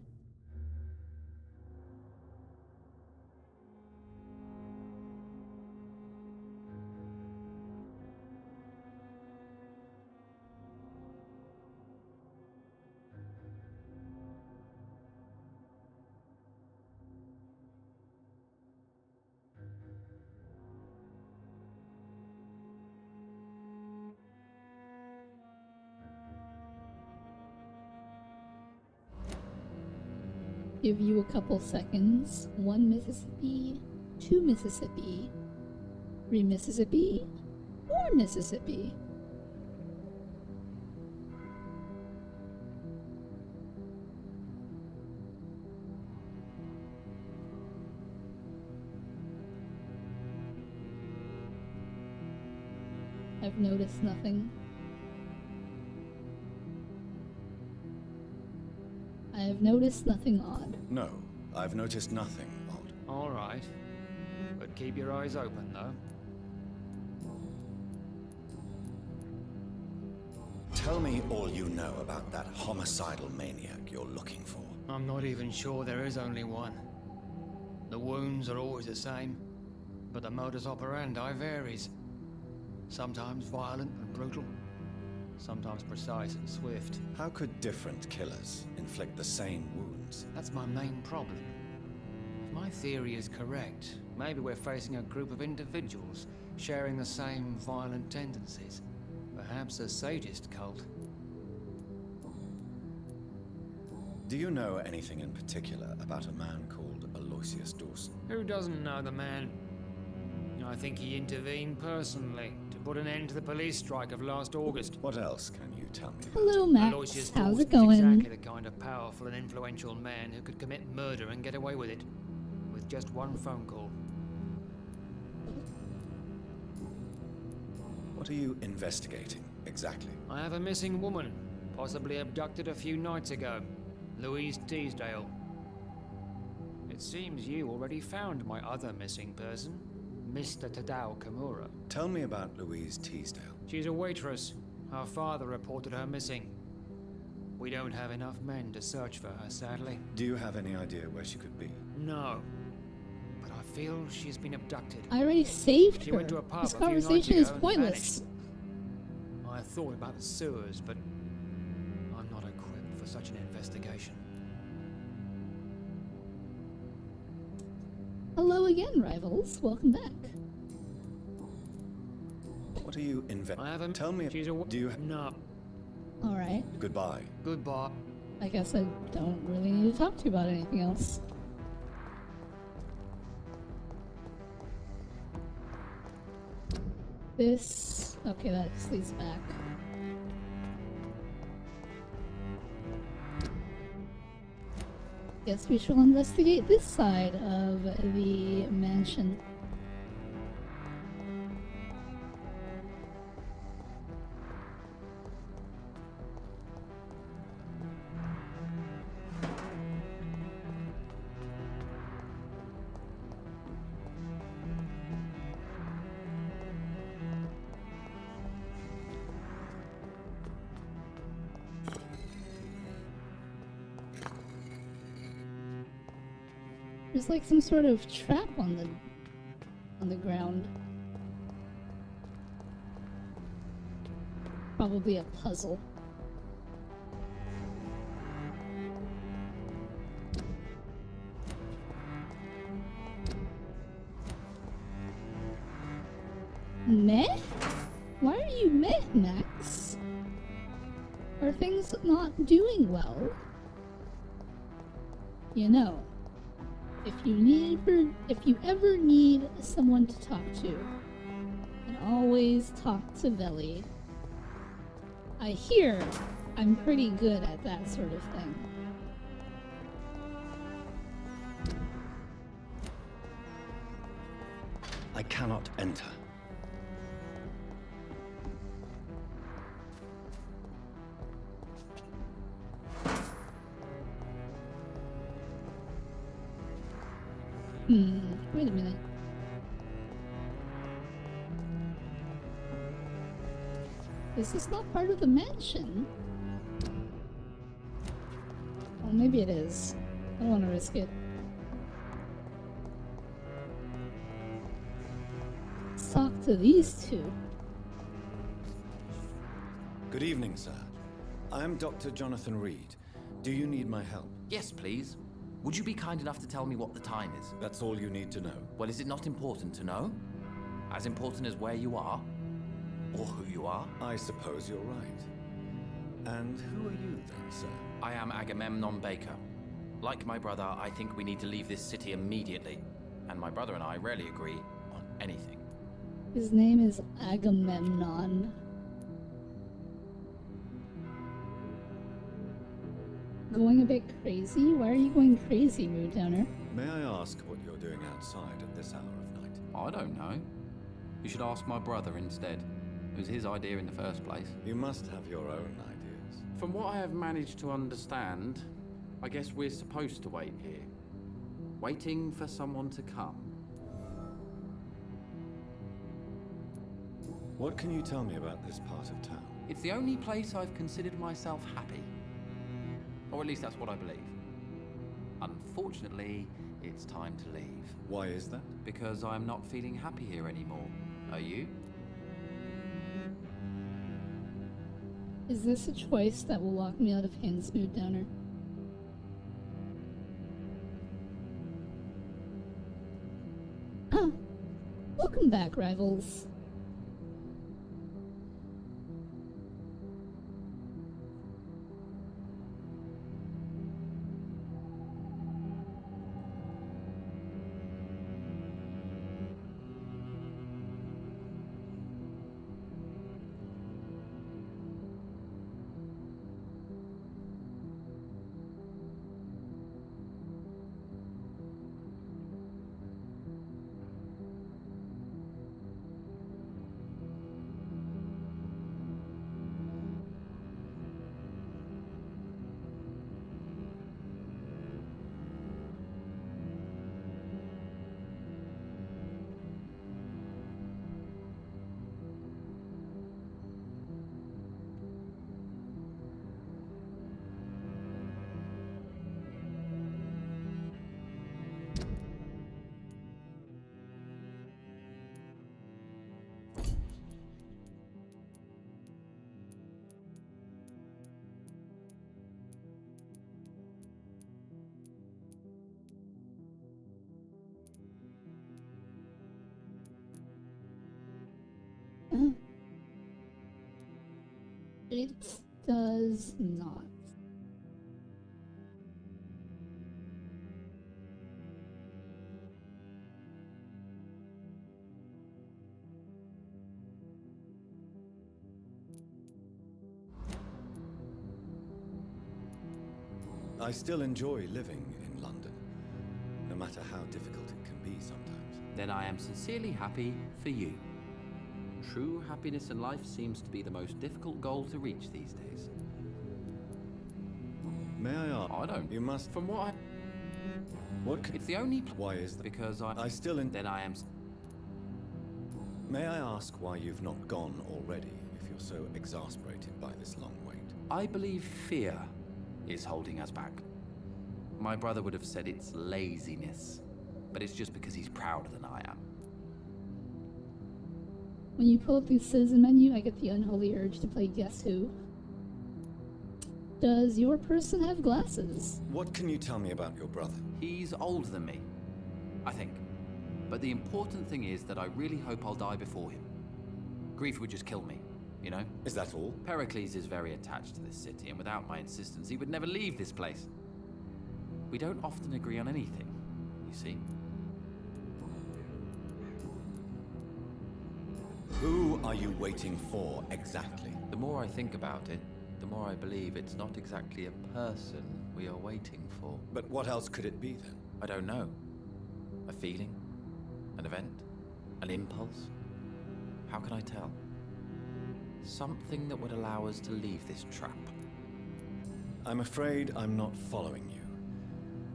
Give you a couple seconds. 1 Mississippi, 2 Mississippi, 3 Mississippi, 4 Mississippi. I've noticed nothing. I have noticed nothing odd. No, I've noticed nothing odd. All right. But keep your eyes open, though. Tell me all you know about that homicidal maniac you're looking for. I'm not even sure there is only one. The wounds are always the same, but the modus operandi varies. Sometimes violent and brutal, sometimes precise and swift. How could different killers inflict the same wounds? That's my main problem. If my theory is correct, maybe we're facing a group of individuals sharing the same violent tendencies. Perhaps a sadist cult. Do you know anything in particular about a man called Aloysius Dawson? Who doesn't know the man? I think he intervened personally to put an end to the police strike of last August. What else can you tell me? Hello, Max. Aloysius How's Dawson it going? is exactly the kind of powerful and influential man who could commit murder and get away with it, with just one phone call. What are you investigating, exactly? I have a missing woman, possibly abducted a few nights ago. Louise Teasdale. It seems you already found my other missing person, Mr. Tadao Kimura. Tell me about Louise Teasdale. She's a waitress. Her father reported her missing. We don't have enough men to search for her, sadly. Do you have any idea where she could be? No. But I feel she's been abducted. I already saved She her. went to a pub This a few nights conversation ago is and pointless. vanished. I thought about the sewers, but I'm not equipped for such an investigation. Hello again, rivals. Welcome back. What are you I haven't. Tell me. She's a. Do you? No. All right. Goodbye. Goodbye. I guess I don't really need to talk to you about anything else. This... Okay, that just leads back. Guess we shall investigate this side of the mansion. There's like some sort of trap on the ground. Probably a puzzle. Meh? Why are you meh, Max? Are things not doing well? You know, if you ever need someone to talk to, you can always talk to Veli. I hear I'm pretty good at that sort of thing. I cannot enter. Wait a minute. Is this not part of the mansion? Oh, maybe it is. I don't want to risk it. Let's talk to these two. Good evening, sir. I am Dr. Jonathan Reed. Do you need my help? Yes, please. Would you be kind enough to tell me what the time is? That's all you need to know. Well, is it not important to know? As important as where you are? Or who you are? I suppose you're right. And who are you then, sir? I am Agamemnon Baker. Like my brother, I think we need to leave this city immediately. And my brother and I rarely agree on anything. His name is Agamemnon. Going a bit crazy? Why are you going crazy, Mood Downer? May I ask what you're doing outside at this hour of night? I don't know. You should ask my brother instead. It was his idea in the first place. You must have your own ideas. From what I have managed to understand, I guess we're supposed to wait here. Waiting for someone to come. What can you tell me about this part of town? It's the only place I've considered myself happy. Or at least that's what I believe. Unfortunately, it's time to leave. Why is that? Because I'm not feeling happy here anymore. Are you? Is this a choice that will lock me out of Hin's, Mood Downer? Welcome back, rivals. It does not. I still enjoy living in matter how difficult it can be sometimes. Then I am sincerely happy for you. True happiness in life seems to be the most difficult goal to reach these days. May I ask? I don't. You must... From what I... What can... It's the only... Why is that? Because I still in... Then I am... May I ask why you've not gone already, if you're so exasperated by this long wait? I believe fear is holding us back. My brother would have said it's laziness, but it's just because he's prouder than I am. When you pull up the citizen menu, I get the unholy urge to play Guess Who. Does your person have glasses? What can you tell me about your brother? He's older than me, I think. But the important thing is that I really hope I'll die before him. Grief would just kill me, you know? Is that all? Pericles is very attached to this city, and without my insistence, he would never leave this place. We don't often agree on anything, you see. Who are you waiting for, exactly? The more I think about it, the more I believe it's not exactly a person we are waiting for. But what else could it be, then? I don't know. A feeling? An event? An impulse? How can I tell? Something that would allow us to leave this trap. I'm afraid I'm not following you.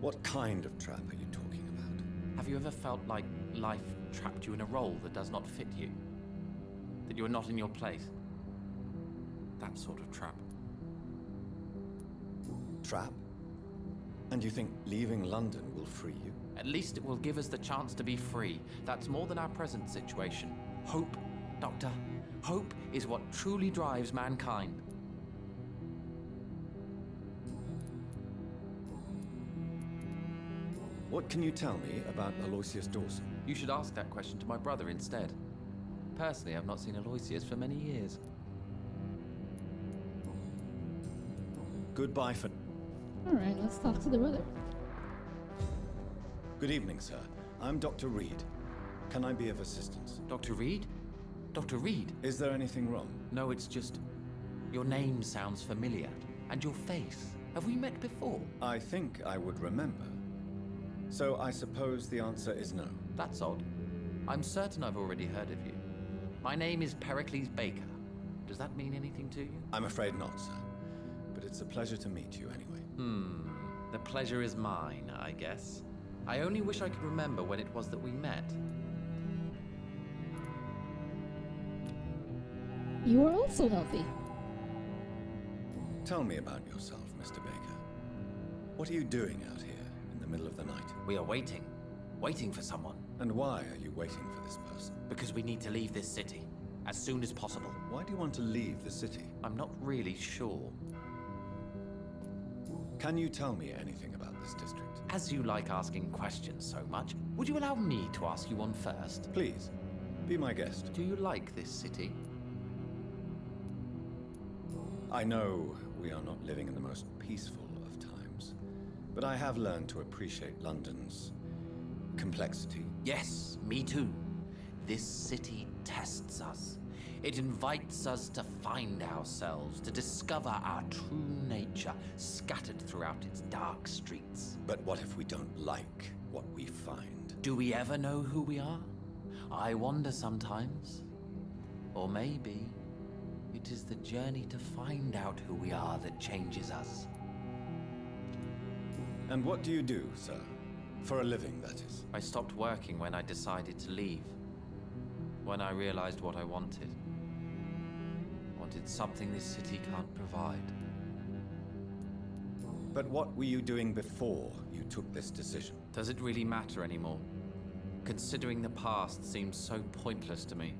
What kind of trap are you talking about? Have you ever felt like life trapped you in a role that does not fit you? That you are not in your place? That sort of trap. Trap? And you think leaving London will free you? At least it will give us the chance to be free. That's more than our present situation. Hope, Doctor. Hope is what truly drives mankind. What can you tell me about Aloysius Dawson? You should ask that question to my brother instead. Personally, I've not seen Aloysius for many years. Goodbye for... Alright, let's talk to the brother. Good evening, sir. I'm Dr. Reed. Can I be of assistance? Dr. Reed? Dr. Reed? Is there anything wrong? No, it's just... Your name sounds familiar. And your face. Have we met before? I think I would remember. So I suppose the answer is no. That's odd. I'm certain I've already heard of you. My name is Pericles Baker. Does that mean anything to you? I'm afraid not, sir. But it's a pleasure to meet you anyway. The pleasure is mine, I guess. I only wish I could remember when it was that we met. You are also healthy. Tell me about yourself, Mr. Baker. What are you doing out here in the middle of the night? We are waiting. Waiting for someone. And why are you waiting for this person? Because we need to leave this city. As soon as possible. Why do you want to leave the city? I'm not really sure. Can you tell me anything about this district? As you like asking questions so much, would you allow me to ask you one first? Please, be my guest. Do you like this city? I know we are not living in the most peaceful of times, but I have learned to appreciate London's complexity. Yes, me too. This city tests us. It invites us to find ourselves, to discover our true nature scattered throughout its dark streets. But what if we don't like what we find? Do we ever know who we are? I wonder sometimes. Or maybe it is the journey to find out who we are that changes us. And what do you do, sir? For a living, that is. I stopped working when I decided to leave. When I realized what I wanted. Wanted something this city can't provide. But what were you doing before you took this decision? Does it really matter anymore? Considering the past seems so pointless to me.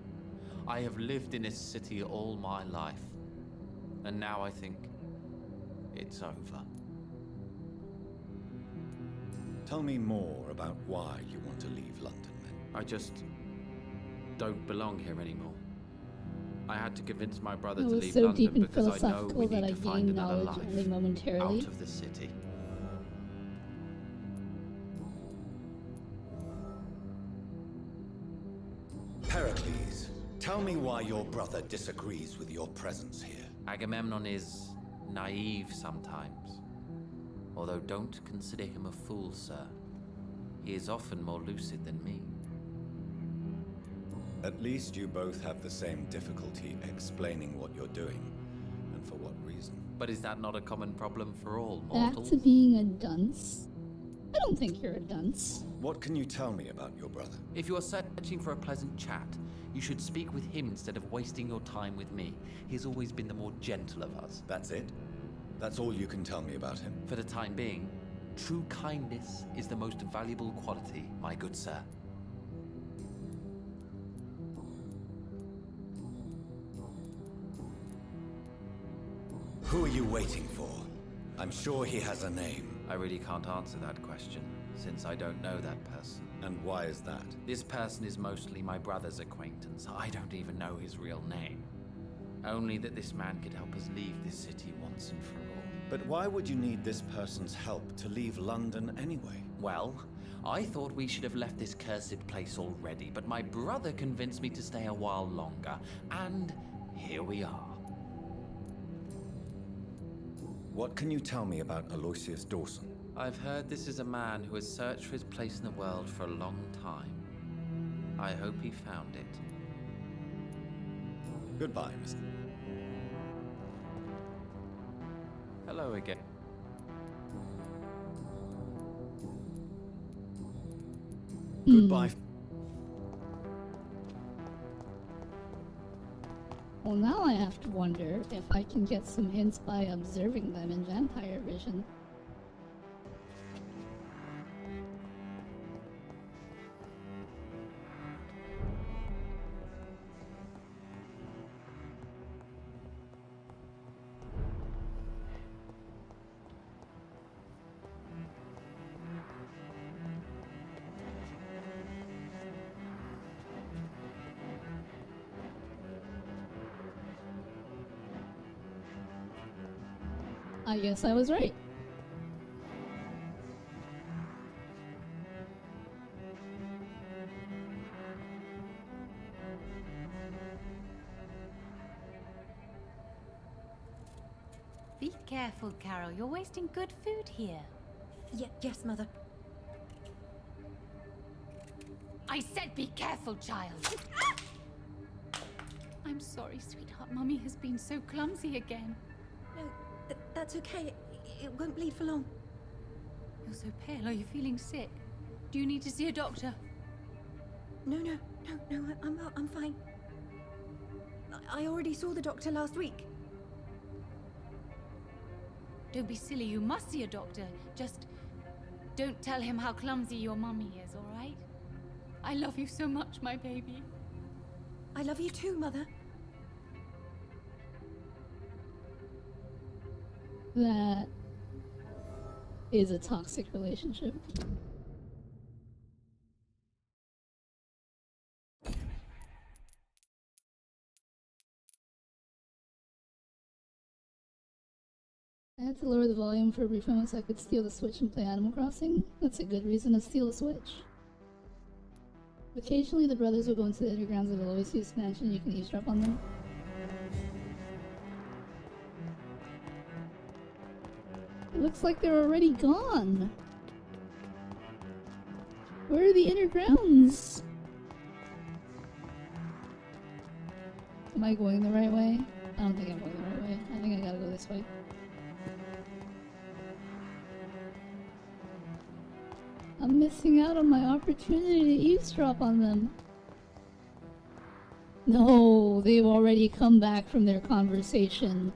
I have lived in this city all my life. And now I think it's over. Tell me more about why you want to leave London, then. I just don't belong here anymore. I had to convince my brother to leave so London deep and because I know we philosophical that need I to find gained another knowledge life only momentarily. out of the city. Pericles, tell me why your brother disagrees with your presence here. Agamemnon is naive sometimes. Although don't consider him a fool, sir. He is often more lucid than me. At least you both have the same difficulty explaining what you're doing, and for what reason. But is that not a common problem for all Back mortals? to being a dunce. I don't think you're a dunce. What can you tell me about your brother? If you are searching for a pleasant chat, you should speak with him instead of wasting your time with me. He's always been the more gentle of us. That's it? That's all you can tell me about him? For the time being, true kindness is the most valuable quality, my good sir. Who are you waiting for? I'm sure he has a name. I really can't answer that question, since I don't know that person. And why is that? This person is mostly my brother's acquaintance. I don't even know his real name. Only that this man could help us leave this city once and for all. But why would you need this person's help to leave London anyway? Well, I thought we should have left this cursed place already, but my brother convinced me to stay a while longer, and here we are. What can you tell me about Aloysius Dawson? I've heard this is a man who has searched for his place in the world for a long time. I hope he found it. Goodbye, Mr. Hello again. Goodbye. Well, now I have to wonder if I can get some hints by observing them in vampire vision. I guess I was right. Be careful, Carol. You're wasting good food here. Yes, Mother. I said be careful, child. I'm sorry, sweetheart. Mummy has been so clumsy again. No, that's okay. It won't bleed for long. You're so pale. Are you feeling sick? Do you need to see a doctor? No, I'm fine. I already saw the doctor last week. Don't be silly. You must see a doctor. Just don't tell him how clumsy your mummy is, all right? I love you so much, my baby. I love you too, Mother. That is a toxic relationship. I had to lower the volume for a brief moment so I could steal the Switch and play Animal Crossing. That's a good reason to steal a Switch. Occasionally the brothers will go into the undergrounds of Aloysius Mansion. You can eavesdrop on them. It looks like they're already gone. Where are the inner grounds? Am I going the right way? I don't think I'm going the right way. I think I gotta go this way. I'm missing out on my opportunity to eavesdrop on them. No, they've already come back from their conversation.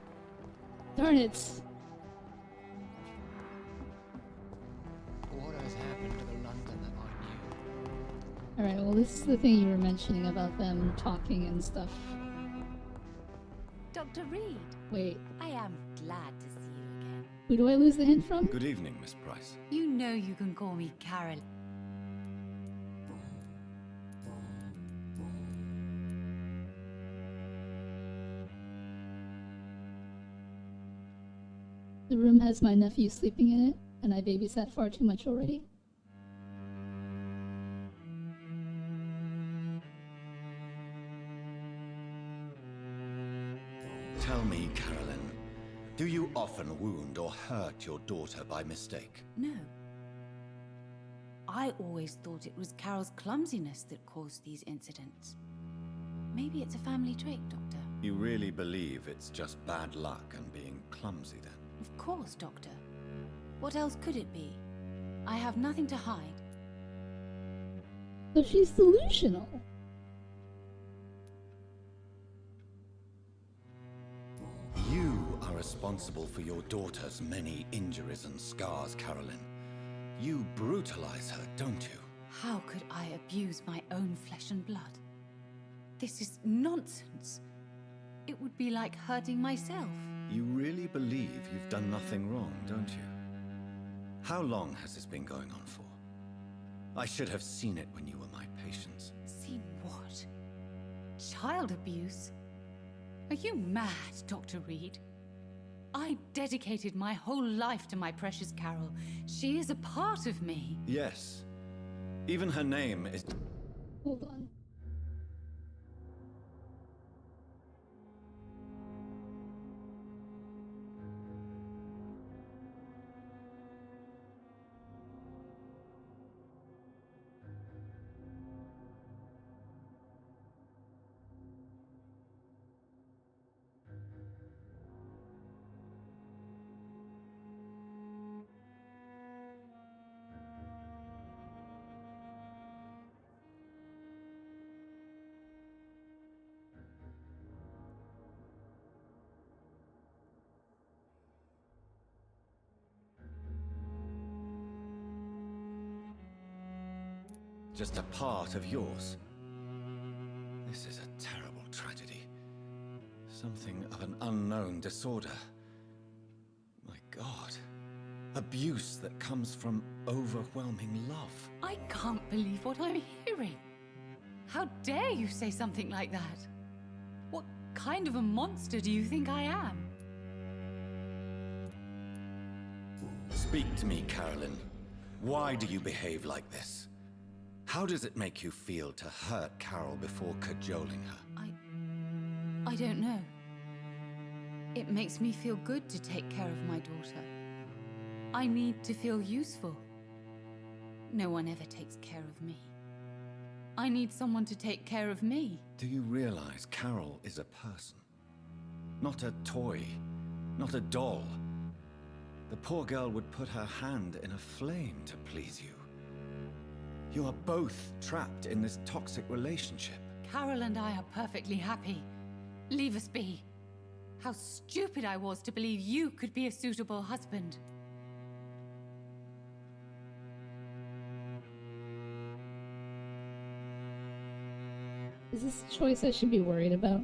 Darn it. What has happened to the London that I knew? Alright, well this is the thing you were mentioning about them talking and stuff. Dr. Reed. Wait. I am glad to see you again. Who do I lose the hint from? Good evening, Miss Price. You know you can call me Carol. The room has my nephew sleeping in it, and I babysat far too much already. Tell me, Carolyn, do you often wound or hurt your daughter by mistake? No. I always thought it was Carol's clumsiness that caused these incidents. Maybe it's a family trait, Doctor. You really believe it's just bad luck and being clumsy, then? Of course, Doctor. What else could it be? I have nothing to hide. So she's delusional. You are responsible for your daughter's many injuries and scars, Carolyn. You brutalize her, don't you? How could I abuse my own flesh and blood? This is nonsense. It would be like hurting myself. You really believe you've done nothing wrong, don't you? How long has this been going on for? I should have seen it when you were my patients. Seen what? Child abuse? Are you mad, Dr. Reed? I dedicated my whole life to my precious Carol. She is a part of me. Yes. Even her name is... Hold on. just a part of yours. This is a terrible tragedy. Something of an unknown disorder. My God. Abuse that comes from overwhelming love. I can't believe what I'm hearing. How dare you say something like that? What kind of a monster do you think I am? Speak to me, Carolyn. Why do you behave like this? How does it make you feel to hurt Carol before cajoling her? I don't know. It makes me feel good to take care of my daughter. I need to feel useful. No one ever takes care of me. I need someone to take care of me. Do you realize Carol is a person? Not a toy, not a doll. The poor girl would put her hand in a flame to please you. You are both trapped in this toxic relationship. Carol and I are perfectly happy. Leave us be. How stupid I was to believe you could be a suitable husband. Is this a choice I should be worried about?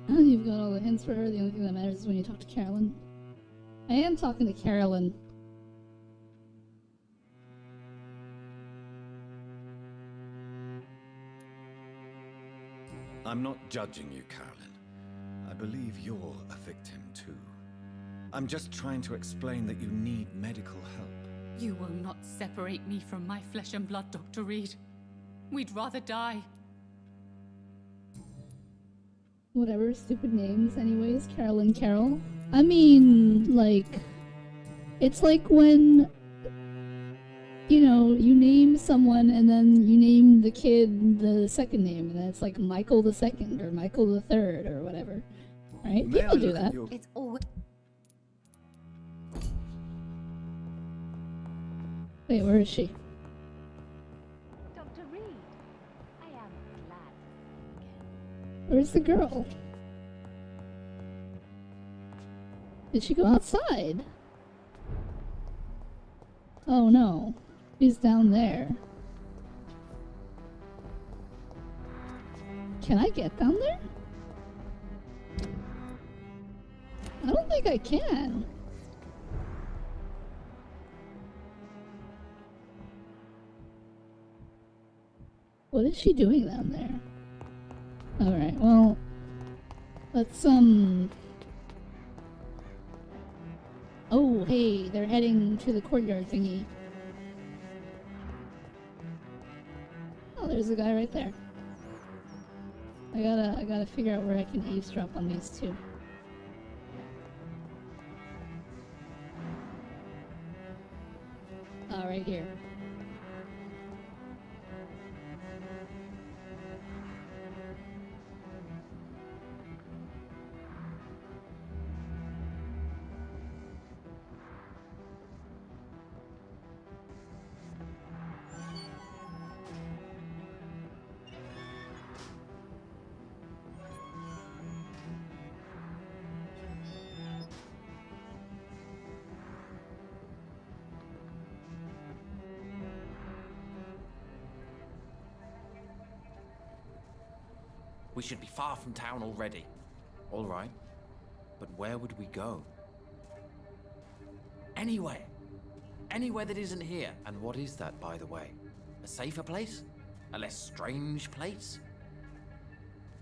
You've got all the hints for her. The only thing that matters is when you talk to Carolyn. I am talking to Carolyn. I'm not judging you, Carolyn. I believe you're a victim, too. I'm just trying to explain that you need medical help. You will not separate me from my flesh and blood, Dr. Reed. We'd rather die. Whatever, stupid names anyways, Carolyn Carol. I mean, like, it's like when, you know, you name someone and then you name the kid the second name, and then it's like Michael the Second or Michael the Third or whatever, right? People do that. It's always... Wait, where is she? Dr. Reed, I am glad. Where's the girl? Did she go outside? Oh no, she's down there. Can I get down there? I don't think I can. What is she doing down there? Alright, well, let's, oh, hey, they're heading to the courtyard thingy. Oh, there's a guy right there. I gotta figure out where I can eavesdrop on these two. Oh, right here. We should be far from town already. All right. But where would we go? Anywhere. Anywhere that isn't here. And what is that, by the way? A safer place? A less strange place?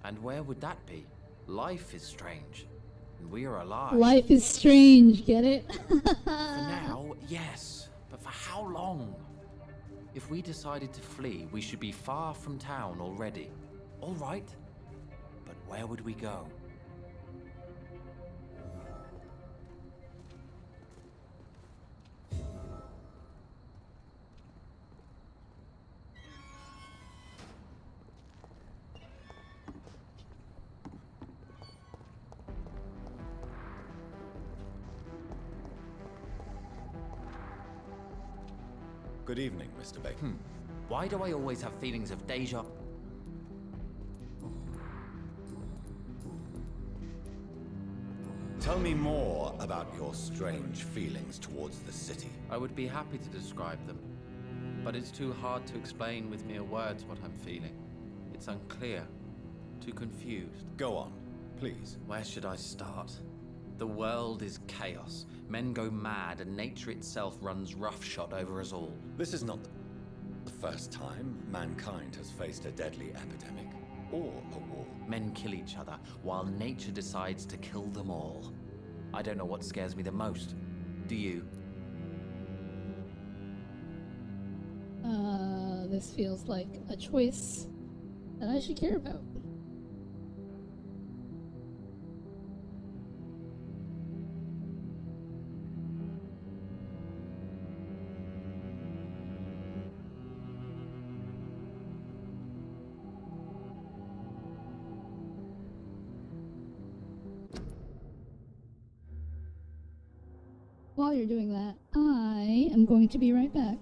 And where would that be? Life is strange. And we are alive. Life is strange, get it? For now, yes. But for how long? If we decided to flee, we should be far from town already. All right. But where would we go? Good evening, Mr. Bacon. Why do I always have feelings of deja? Tell me more about your strange feelings towards the city. I would be happy to describe them, but it's too hard to explain with mere words what I'm feeling. It's unclear, too confused. Go on, please. Where should I start? The world is chaos. Men go mad, and nature itself runs roughshod over us all. This is not the first time mankind has faced a deadly epidemic or a war. Men kill each other, while nature decides to kill them all. I don't know what scares me the most. Do you? This feels like a choice that I should care about. While you're doing that, I am going to be right back.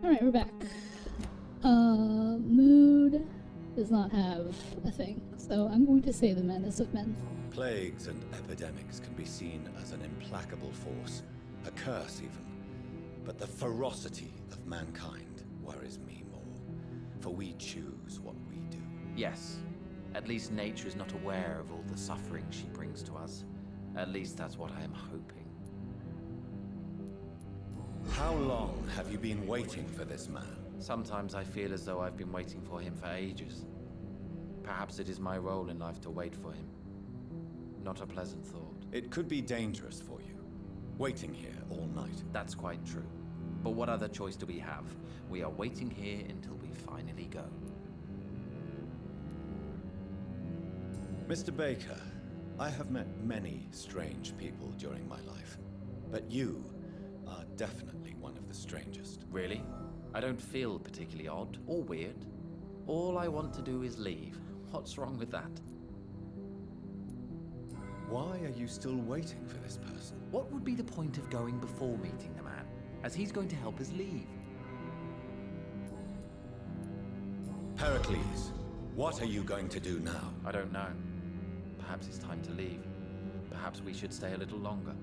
Alright, we're back. Mood does not have a thing, so I'm going to say the menace of men. Plagues and epidemics can be seen as an implacable force, a curse even. But the ferocity of mankind worries me more, for we choose what we do. Yes. At least nature is not aware of all the suffering she brings to us. At least that's what I am hoping. How long have you been waiting for this man? Sometimes I feel as though I've been waiting for him for ages. Perhaps it is my role in life to wait for him. Not a pleasant thought. It could be dangerous for you, waiting here all night. That's quite true. But what other choice do we have? We are waiting here until we finally go. Mr. Baker, I have met many strange people during my life, but you are definitely one of the strangest. Really? I don't feel particularly odd or weird. All I want to do is leave. What's wrong with that? Why are you still waiting for this person? What would be the point of going before meeting the man, as he's going to help us leave? Pericles, what are you going to do now? I don't know. Perhaps it's time to leave. Perhaps we should stay a little longer.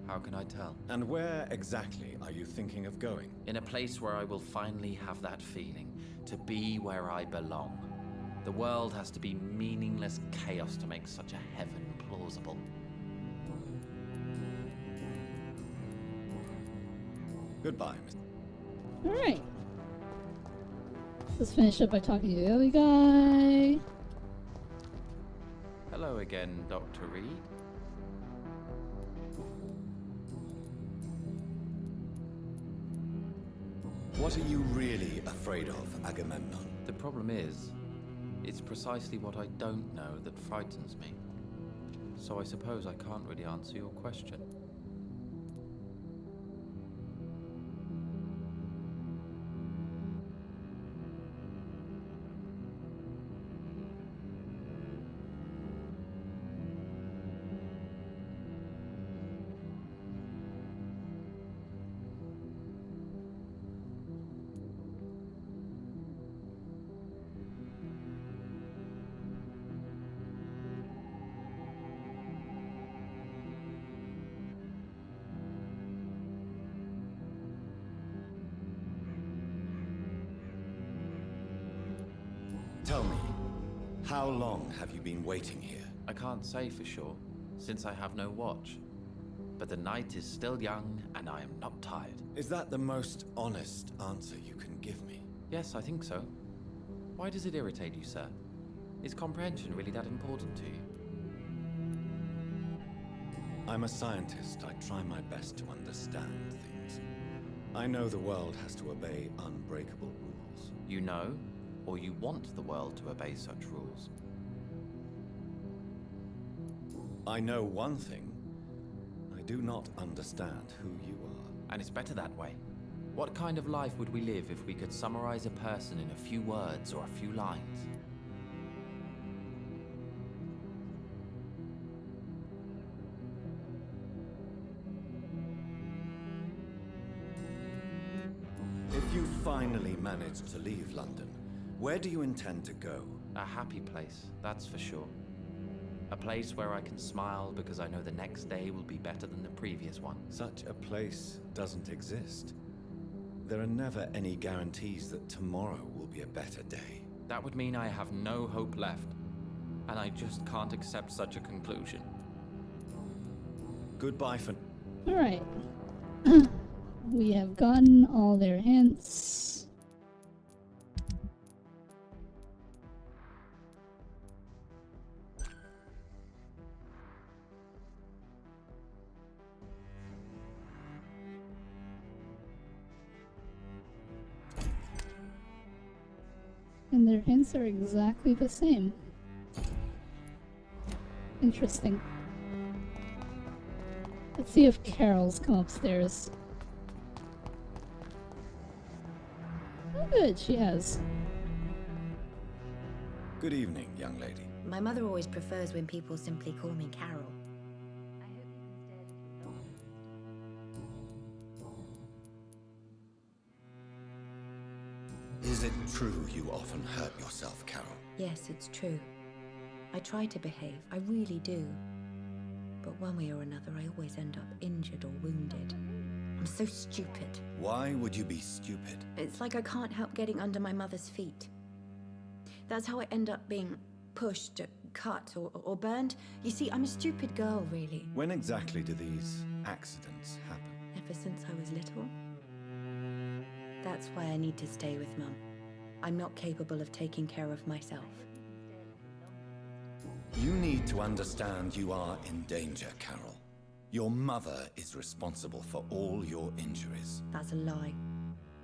How can I tell? And where exactly are you thinking of going? In a place where I will finally have that feeling, to be where I belong. The world has to be meaningless chaos to make such a heaven plausible. Goodbye, Mr. Alright. Let's finish up by talking to the other guy. Hello again, Dr. Reed. What are you really afraid of, Agamemnon? The problem is, it's precisely what I don't know that frightens me. So I suppose I can't really answer your question. Tell me, how long have you been waiting here? I can't say for sure, since I have no watch. But the night is still young, and I am not tired. Is that the most honest answer you can give me? Yes, I think so. Why does it irritate you, sir? Is comprehension really that important to you? I'm a scientist. I try my best to understand things. I know the world has to obey unbreakable rules. You know, or you want the world to obey such rules? I know one thing. I do not understand who you are. And it's better that way. What kind of life would we live if we could summarize a person in a few words or a few lines? If you finally manage to leave London, where do you intend to go? A happy place, that's for sure. A place where I can smile because I know the next day will be better than the previous one. Such a place doesn't exist. There are never any guarantees that tomorrow will be a better day. That would mean I have no hope left, and I just can't accept such a conclusion. Goodbye for... Alright. We have gotten all their hints. And their hints are exactly the same. Interesting. Let's see if Carol's come upstairs. Oh good, she has. Good evening, young lady. My mother always prefers when people simply call me Carol. Is it true you often hurt yourself, Carol? Yes, it's true. I try to behave, I really do. But one way or another, I always end up injured or wounded. I'm so stupid. Why would you be stupid? It's like I can't help getting under my mother's feet. That's how I end up being pushed, cut, or burned. You see, I'm a stupid girl, really. When exactly do these accidents happen? Ever since I was little. That's why I need to stay with Mum. I'm not capable of taking care of myself. You need to understand you are in danger, Carol. Your mother is responsible for all your injuries. That's a lie.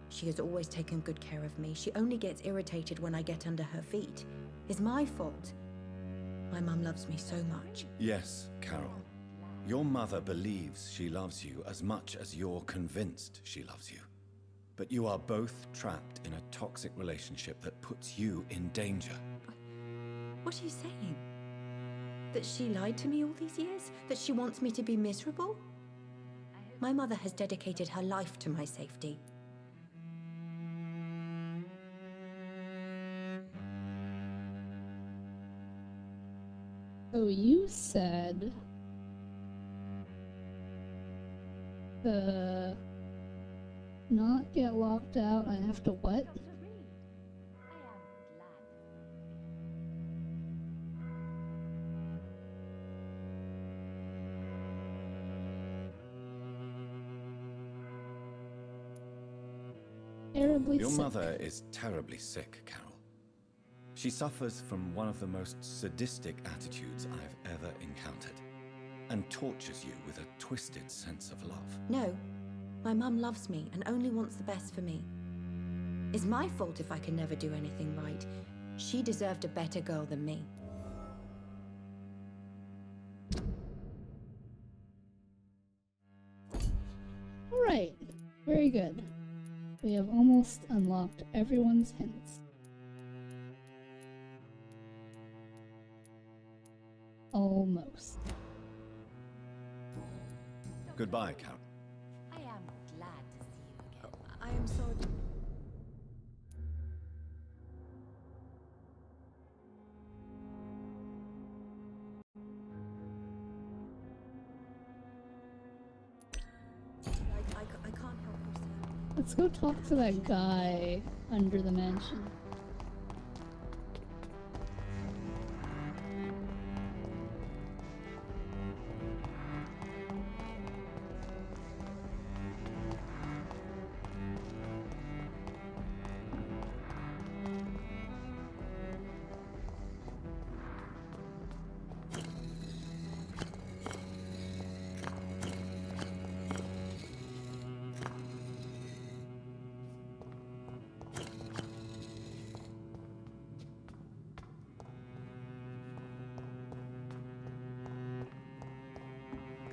She has always taken good care of me. She only gets irritated when I get under her feet. It's my fault. My mum loves me so much. Yes, Carol. Your mother believes she loves you as much as you're convinced she loves you. But you are both trapped in a toxic relationship that puts you in danger. What are you saying? That she lied to me all these years? That she wants me to be miserable? My mother has dedicated her life to my safety. So you said to not get locked out, I have to what? Terribly Your sick. mother is terribly sick, Carol. She suffers from one of the most sadistic attitudes I've ever encountered, and tortures you with a twisted sense of love. No, my mum loves me and only wants the best for me. It's my fault if I can never do anything right. She deserved a better girl than me. Alright, very good. We have almost unlocked everyone's hints. Almost. Goodbye, Carol. I am glad to see you again. I am sorry. I can't help you, sir. Let's go talk to that guy under the mansion.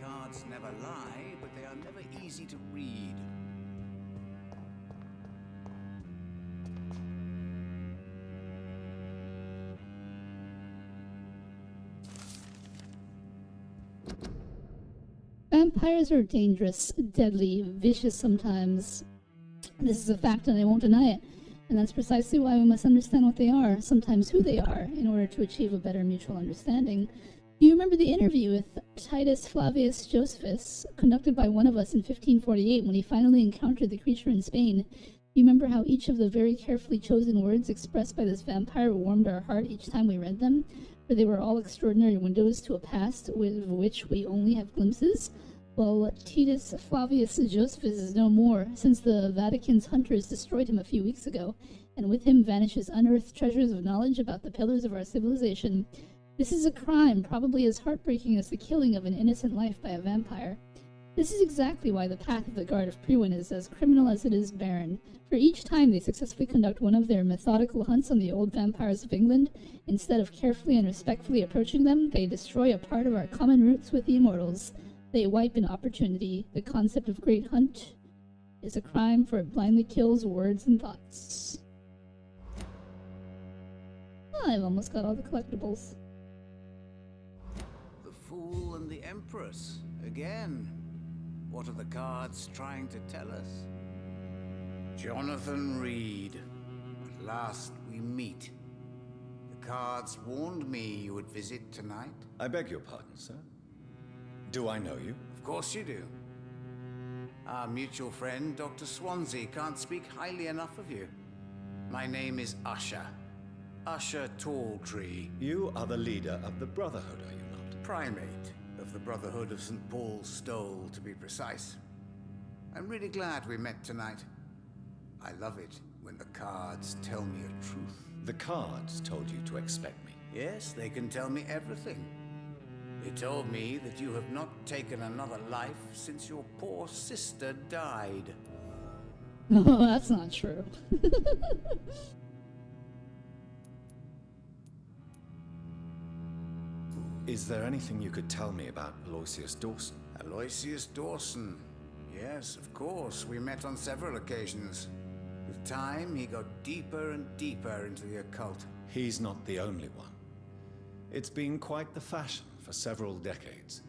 Cards never lie, but they are never easy to read. Vampires are dangerous, deadly, vicious sometimes. This is a fact and I won't deny it. And that's precisely why we must understand what they are, sometimes who they are, in order to achieve a better mutual understanding. Do you remember the interview with Titus Flavius Josephus, conducted by one of us in 1548 when he finally encountered the creature in Spain? Do you remember how each of the very carefully chosen words expressed by this vampire warmed our heart each time we read them? For they were all extraordinary windows to a past with which we only have glimpses? Well, Titus Flavius Josephus is no more, since the Vatican's hunters destroyed him a few weeks ago, and with him vanishes unearthed treasures of knowledge about the pillars of our civilization. This is a crime, probably as heartbreaking as the killing of an innocent life by a vampire. This is exactly why the path of the Guard of Prewin is as criminal as it is barren, for each time they successfully conduct one of their methodical hunts on the old vampires of England, instead of carefully and respectfully approaching them, they destroy a part of our common roots with the immortals. They wipe an opportunity. The concept of great hunt is a crime, for it blindly kills words and thoughts. I've almost got all the collectibles. The Fool and the Empress. Again. What are the cards trying to tell us? Jonathan Reed. At last we meet. The cards warned me you would visit tonight. I beg your pardon, sir. Do I know you? Of course you do. Our mutual friend, Dr. Swansea, can't speak highly enough of you. My name is Usher. Usher Talltree. You are the leader of the Brotherhood, are you not? Primate of the Brotherhood of St. Paul's Stole, to be precise. I'm really glad we met tonight. I love it when the cards tell me a truth. The cards told you to expect me. Yes, they can tell me everything. They told me that you have not taken another life since your poor sister died. No, that's not true. Is there anything you could tell me about Aloysius Dawson? Aloysius Dawson. Yes, of course. We met on several occasions. With time, he got deeper and deeper into the occult. He's not the only one. It's been quite the fashion for several decades.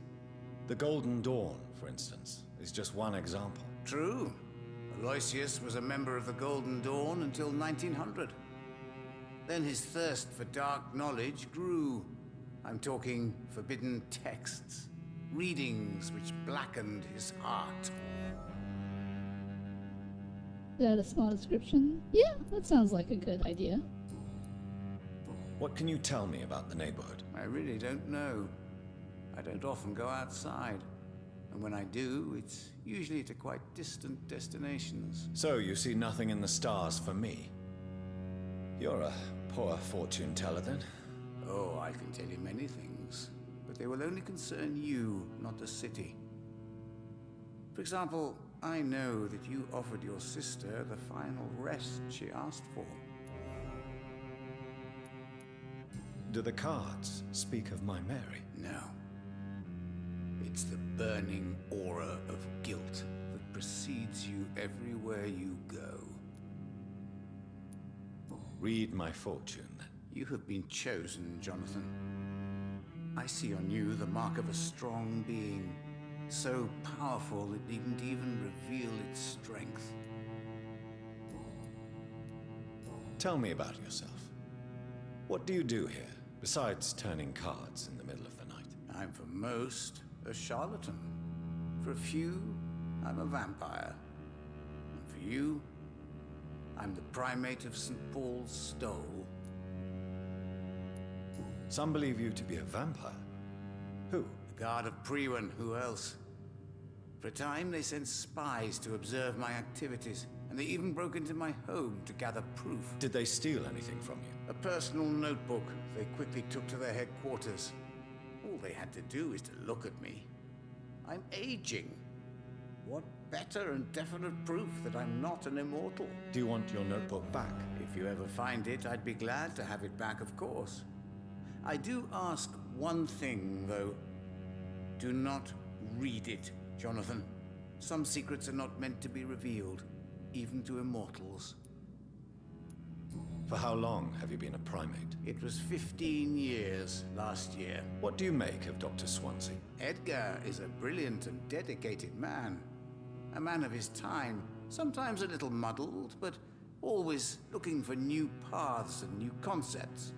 The Golden Dawn, for instance, is just one example. True. Aloysius was a member of the Golden Dawn until 1900. Then his thirst for dark knowledge grew. I'm talking forbidden texts, readings which blackened his heart. Is that a small description? Yeah, that sounds like a good idea. What can you tell me about the neighborhood? I really don't know. I don't often go outside. And when I do, it's usually to quite distant destinations. So you see nothing in the stars for me? You're a poor fortune teller then. Oh, I can tell you many things, but they will only concern you, not the city. For example, I know that you offered your sister the final rest she asked for. Do the cards speak of my Mary? No. It's the burning aura of guilt that precedes you everywhere you go. Read my fortune, then. You have been chosen, Jonathan. I see on you the mark of a strong being, so powerful it needn't even reveal its strength. Tell me about yourself. What do you do here, besides turning cards in the middle of the night? I'm for most a charlatan. For a few, I'm a vampire. And for you, I'm the primate of St. Paul's Stole. Some believe you to be a vampire. Who? The Guard of Priwen. Who else? For a time, they sent spies to observe my activities, and they even broke into my home to gather proof. Did they steal anything from you? A personal notebook they quickly took to their headquarters. All they had to do is to look at me. I'm aging. What better and definite proof that I'm not an immortal? Do you want your notebook back? If you ever find it, I'd be glad to have it back, of course. I do ask one thing, though. Do not read it, Jonathan. Some secrets are not meant to be revealed, even to immortals. For how long have you been a primate? It was 15 years last year. What do you make of Dr. Swansea? Edgar is a brilliant and dedicated man. A man of his time, sometimes a little muddled, but always looking for new paths and new concepts.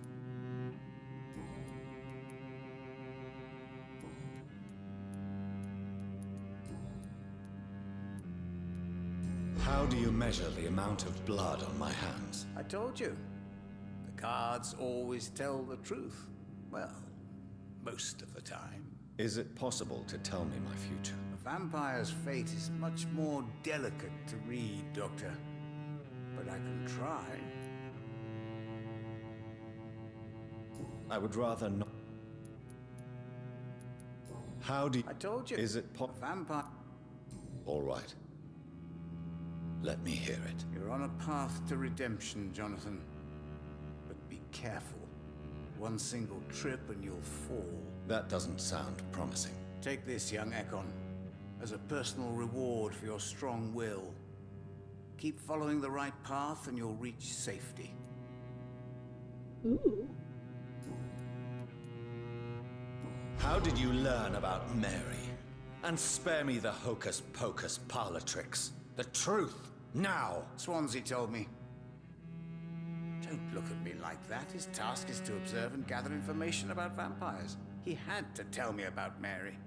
How do you measure the amount of blood on my hands? I told you. The cards always tell the truth. Well, most of the time. Is it possible to tell me my future? A vampire's fate is much more delicate to read, Doctor. But I can try. I would rather not. How do you... I told you. Is it vampire? All right. Let me hear it. You're on a path to redemption, Jonathan. But be careful. One single trip and you'll fall. That doesn't sound promising. Take this, young Ekon, as a personal reward for your strong will. Keep following the right path and you'll reach safety. Ooh. How did you learn about Mary? And spare me the hocus-pocus parlor tricks. The truth, now! Swansea told me. Don't look at me like that. His task is to observe and gather information about vampires. He had to tell me about Mary.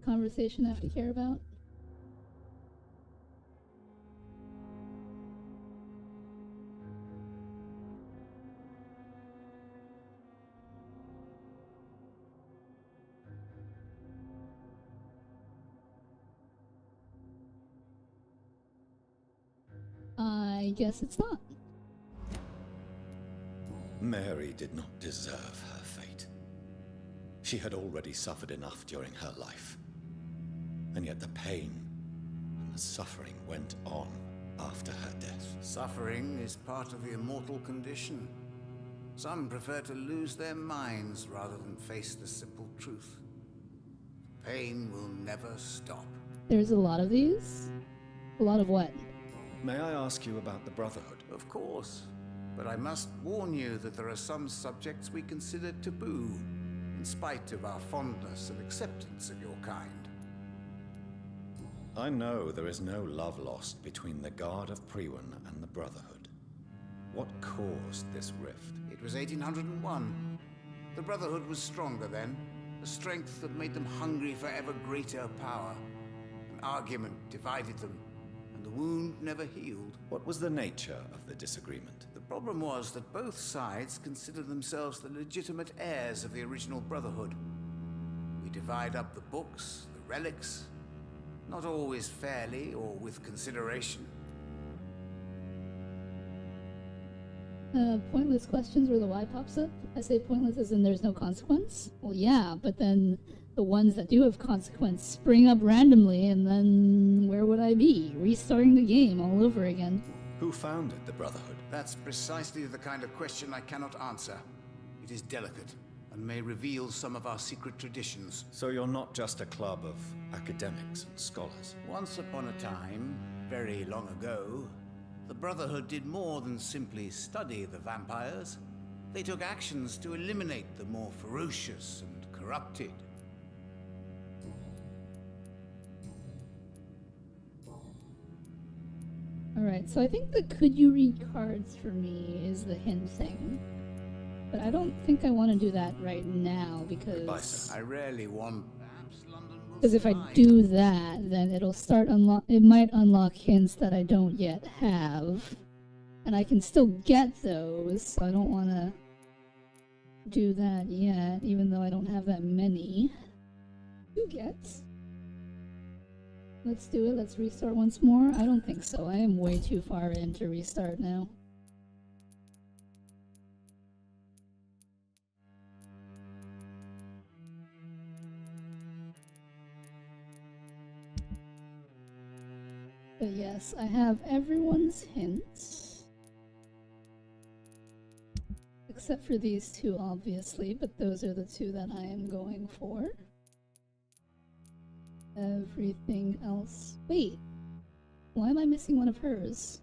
Conversation I have to care about? I guess it's not. Mary did not deserve her fate. She had already suffered enough during her life. And yet the pain and the suffering went on after her death. Suffering is part of the immortal condition. Some prefer to lose their minds rather than face the simple truth. Pain will never stop. There's a lot of these? A lot of what? May I ask you about the Brotherhood? Of course. But I must warn you that there are some subjects we consider taboo, in spite of our fondness and acceptance of your kind. I know there is no love lost between the Guard of Priwen and the Brotherhood. What caused this rift? It was 1801. The Brotherhood was stronger then, a strength that made them hungry for ever greater power. An argument divided them, and the wound never healed. What was the nature of the disagreement? The problem was that both sides considered themselves the legitimate heirs of the original Brotherhood. We divide up the books, the relics, not always fairly or with consideration. Pointless questions where the why pops up? I say pointless as in there's no consequence? Well, yeah, but then the ones that do have consequence spring up randomly, and then where would I be? Restarting the game all over again. Who founded the Brotherhood? That's precisely the kind of question I cannot answer. It is delicate, and may reveal some of our secret traditions. So you're not just a club of academics and scholars? Once upon a time, very long ago, the Brotherhood did more than simply study the vampires. They took actions to eliminate the more ferocious and corrupted. Alright, so I think the could you read cards for me is the hint thing. But I don't think I want to do that right now because... I rarely want... Because if I do that, then it'll start it might unlock hints that I don't yet have. And I can still get those, so I don't want to do that yet, even though I don't have that many. Who gets? Let's do it, let's restart once more. I don't think so, I am way too far in to restart now. But yes, I have everyone's hints. Except for these two, obviously, but those are the two that I am going for. Everything else... Wait! Why am I missing one of hers?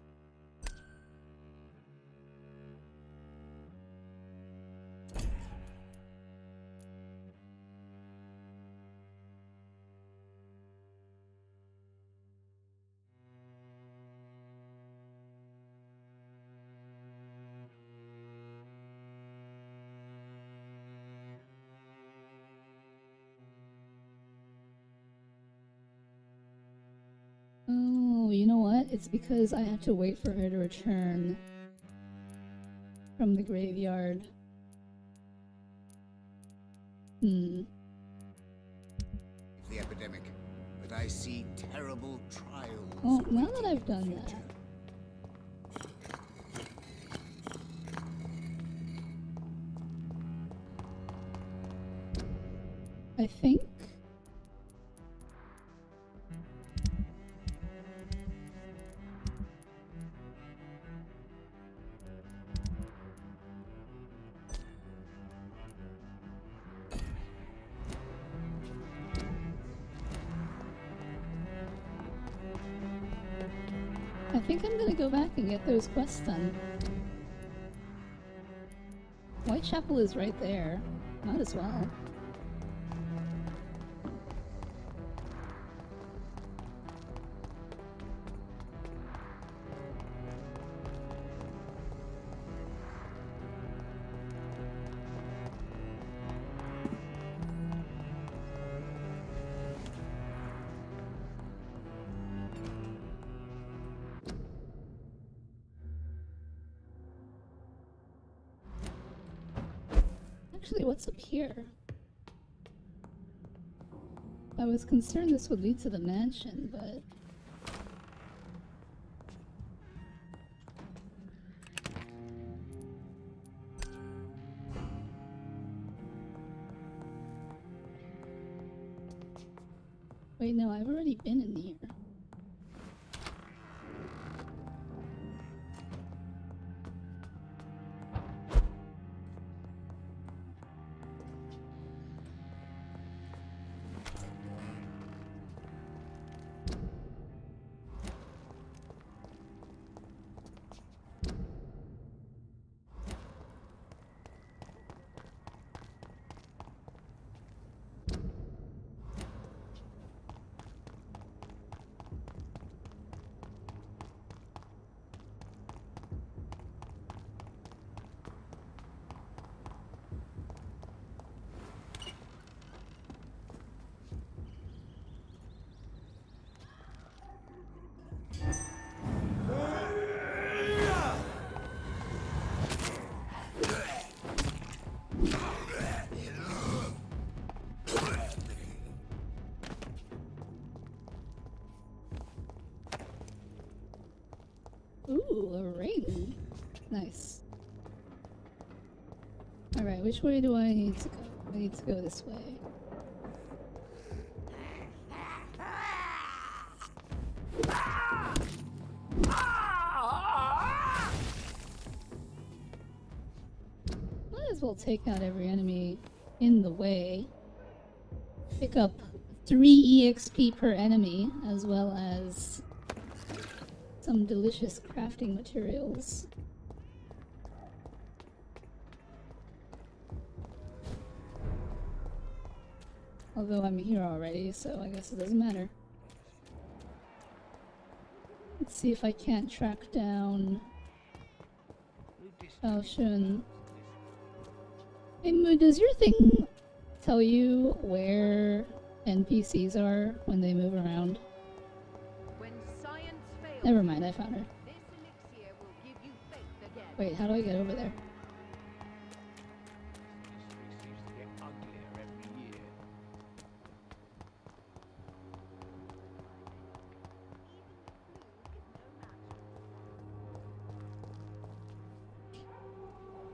Oh, you know what? It's because I had to wait for her to return from the graveyard. The epidemic, but I see terrible trials. Well, now that I've done that... I think... I think I'm gonna go back and get those quests done. Whitechapel is right there. Might as well. Actually, what's up here? I was concerned this would lead to the mansion, but... Wait, no, I've already been in here. Ooh, a ring. Nice. Alright, which way do I need to go? I need to go this way. Might as well take out every enemy in the way. Pick up 3 EXP per enemy, as well as some delicious crafting materials. Although I'm here already, so I guess it doesn't matter. Let's see if I can't track down Shun. Hey Moo, does your thing tell you where NPCs are when they move around? Never mind, I found her. Wait, how do I get over there?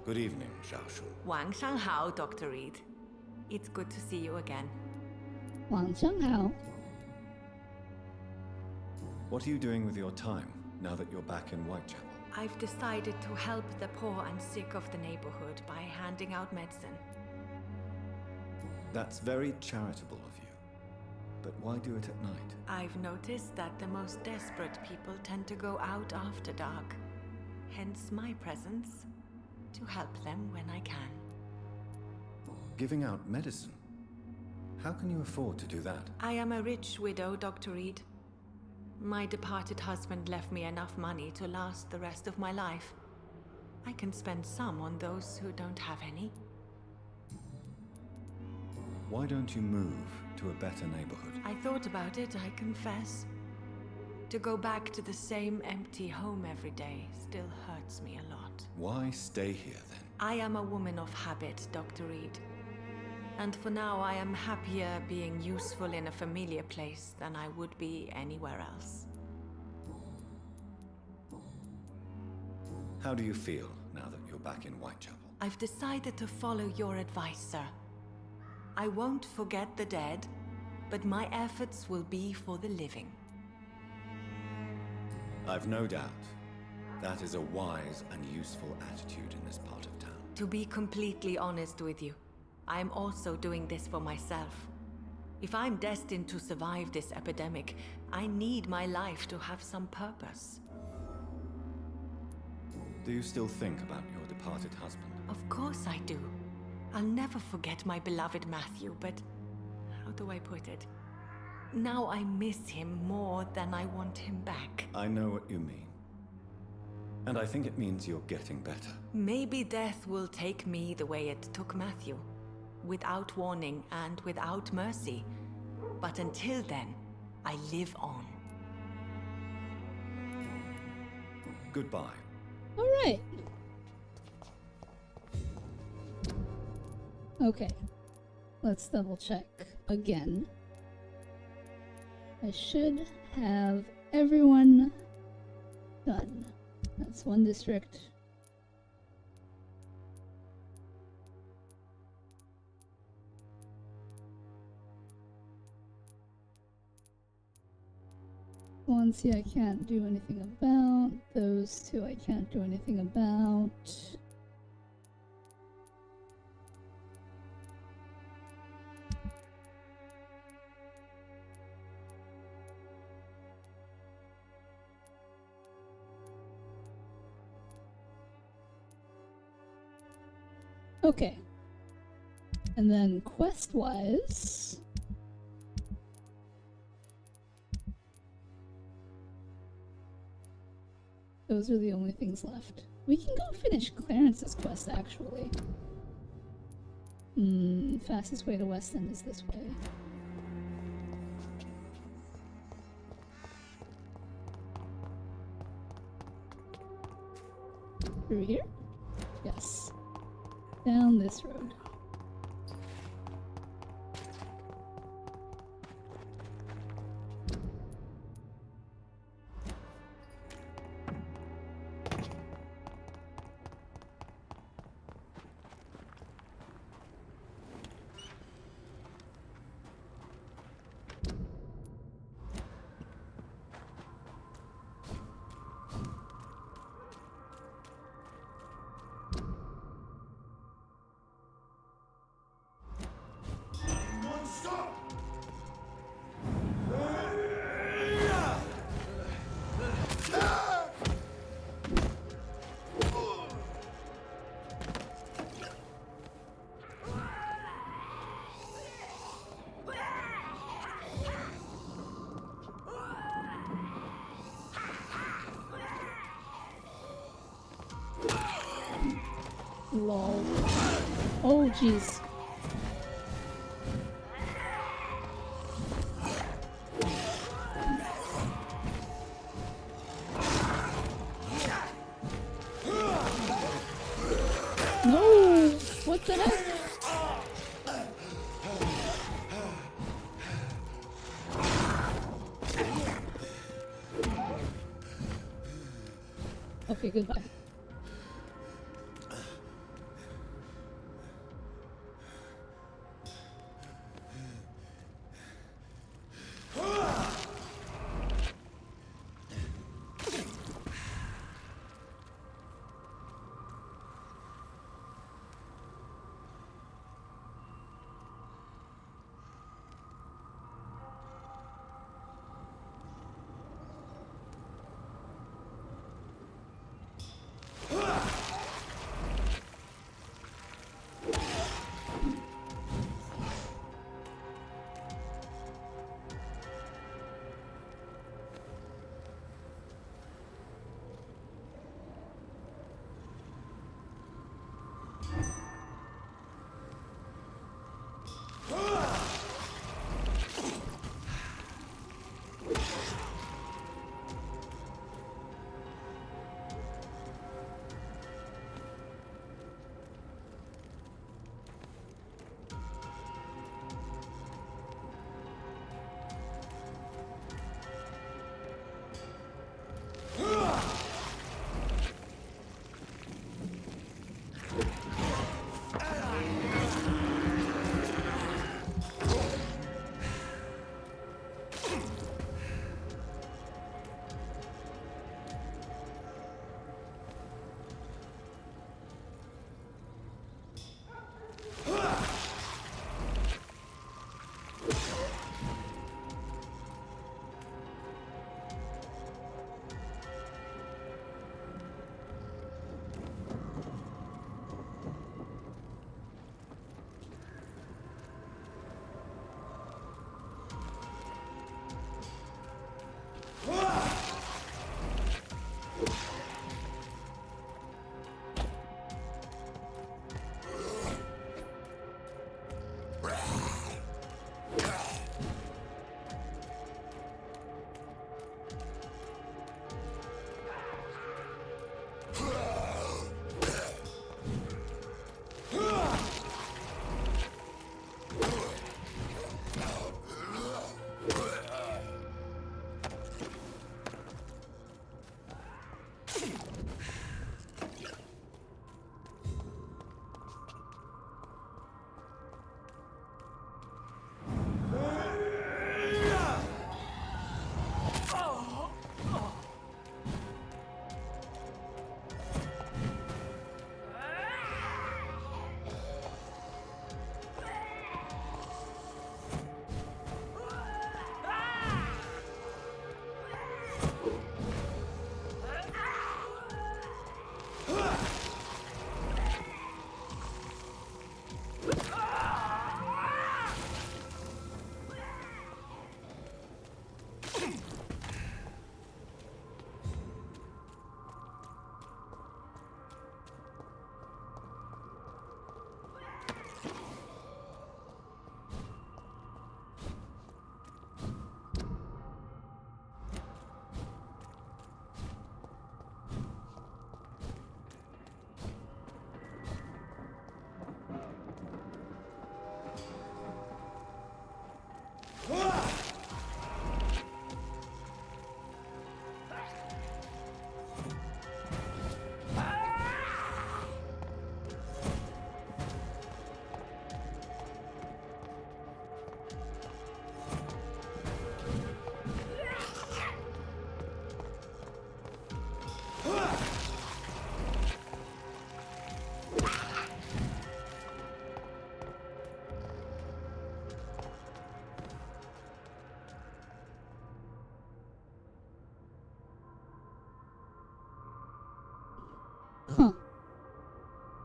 Good evening, Xiaoshu. 晚上好, Dr. Reed. It's good to see you again. 晚上好. What are you doing with your time, now that you're back in Whitechapel? I've decided to help the poor and sick of the neighborhood by handing out medicine. That's very charitable of you. But why do it at night? I've noticed that the most desperate people tend to go out after dark. Hence my presence, to help them when I can. Giving out medicine? How can you afford to do that? I am a rich widow, Dr. Reed. My departed husband left me enough money to last the rest of my life. I can spend some on those who don't have any. Why don't you move to a better neighborhood? I thought about it, I confess. To go back to the same empty home every day still hurts me a lot. Why stay here then? I am a woman of habit, Dr. Reed. And for now, I am happier being useful in a familiar place than I would be anywhere else. How do you feel now that you're back in Whitechapel? I've decided to follow your advice, sir. I won't forget the dead, but my efforts will be for the living. I've no doubt. That is a wise and useful attitude in this part of town. To be completely honest with you, I'm also doing this for myself. If I'm destined to survive this epidemic, I need my life to have some purpose. Do you still think about your departed husband? Of course I do. I'll never forget my beloved Matthew, but how do I put it? Now I miss him more than I want him back. I know what you mean. And I think it means you're getting better. Maybe death will take me the way it took Matthew. Without warning and without mercy. But until then, I live on. Goodbye. Alright. Okay. Let's double check again. I should have everyone done. That's one district. Swansea I can't do anything about. Those two I can't do anything about. Okay. And then quest-wise... those are the only things left. We can go finish Clarence's quest, actually. Fastest way to West End is this way. Through here? Yes. Down this road. Lol. Oh, jeez. No! What the heck? Okay, goodbye.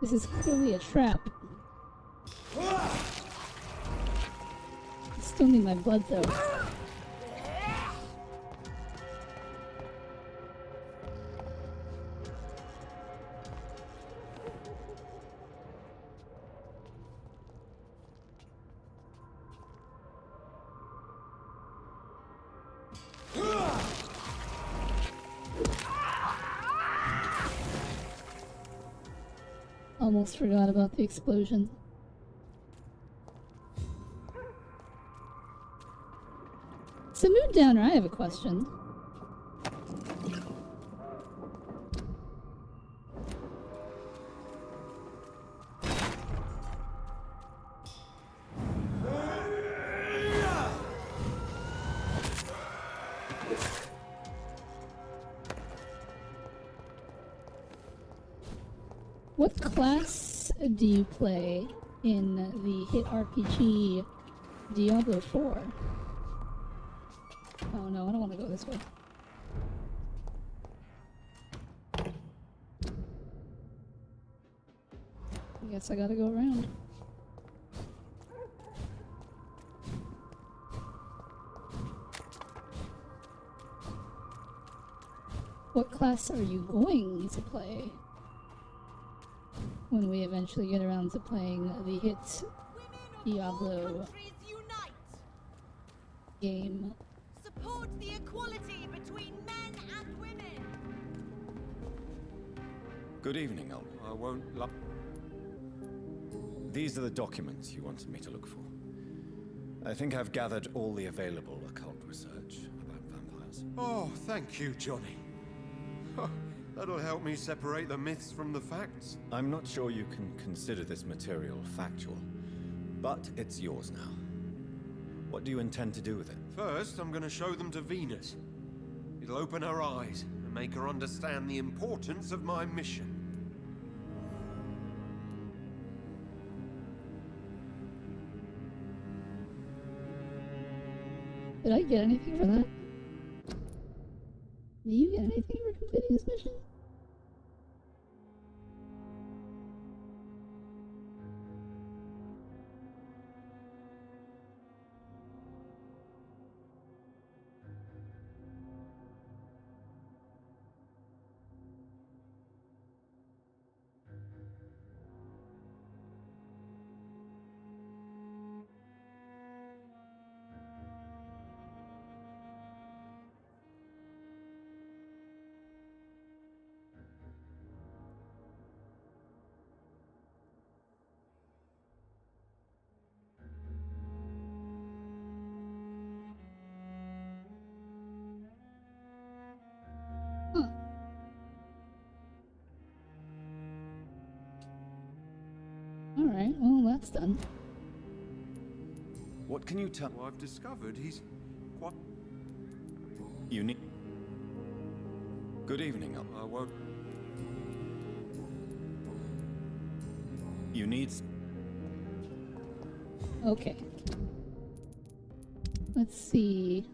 This is clearly a trap. I still need my blood though. Almost forgot about the explosion. So Mood Downer, I have a question. What class do you play in the hit RPG Diablo 4? Oh no, I don't want to go this way. I guess I gotta go around. What class are you going to play when we eventually get around to playing the hit Diablo game? Support the equality between men and women. Good evening, Al. I won't love. These are the documents you wanted me to look for. I think I've gathered all the available occult research about vampires. Oh, thank you, Johnny. That'll help me separate the myths from the facts. I'm not sure you can consider this material factual, but it's yours now. What do you intend to do with it? First, I'm gonna show them to Venus. It'll open her eyes and make her understand the importance of my mission. Did I get anything for that? Do you get anything for completing this mission? Alright, well that's done. What can you tell? Well, I've discovered he's quite... You need... Good evening, Al. I won't... You need... Okay. Let's see.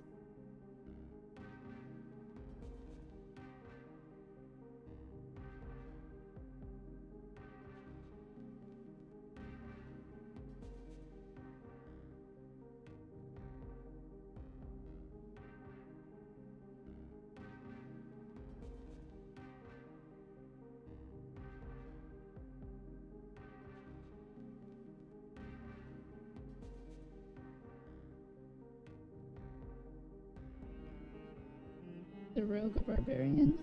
The rogue barbarian.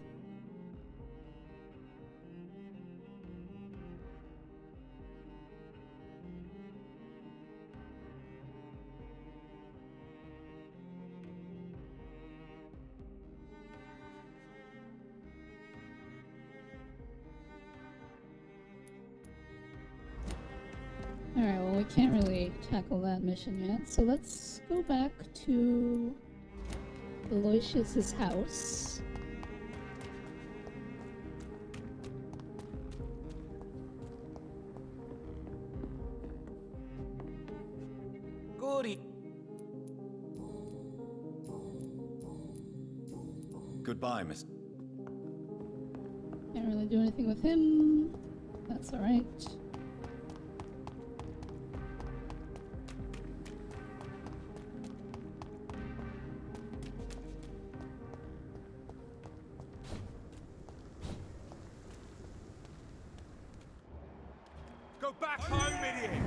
Alright, well we can't really tackle that mission yet, so let's go back to Aloysius's house. Goodbye, Miss... Can't really do anything with him. That's alright. Go back home, idiot!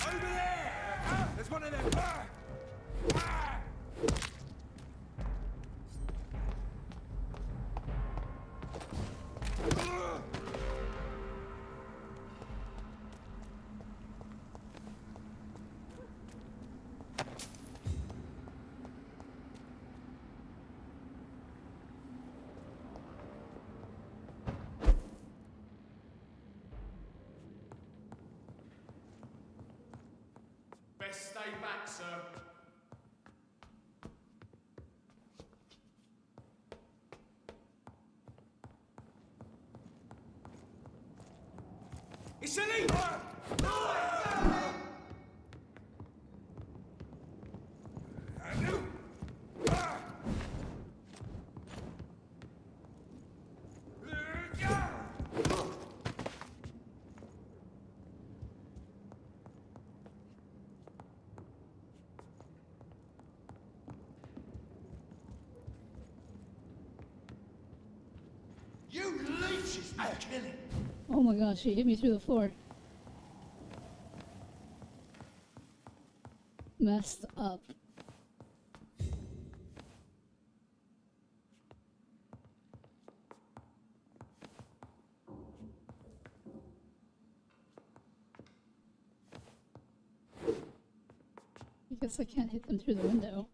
Over there! There's one of them! Best stay back, sir. It's silly! You leeches are killing. Oh my gosh, she hit me through the floor. Messed up. I guess I can't hit them through the window.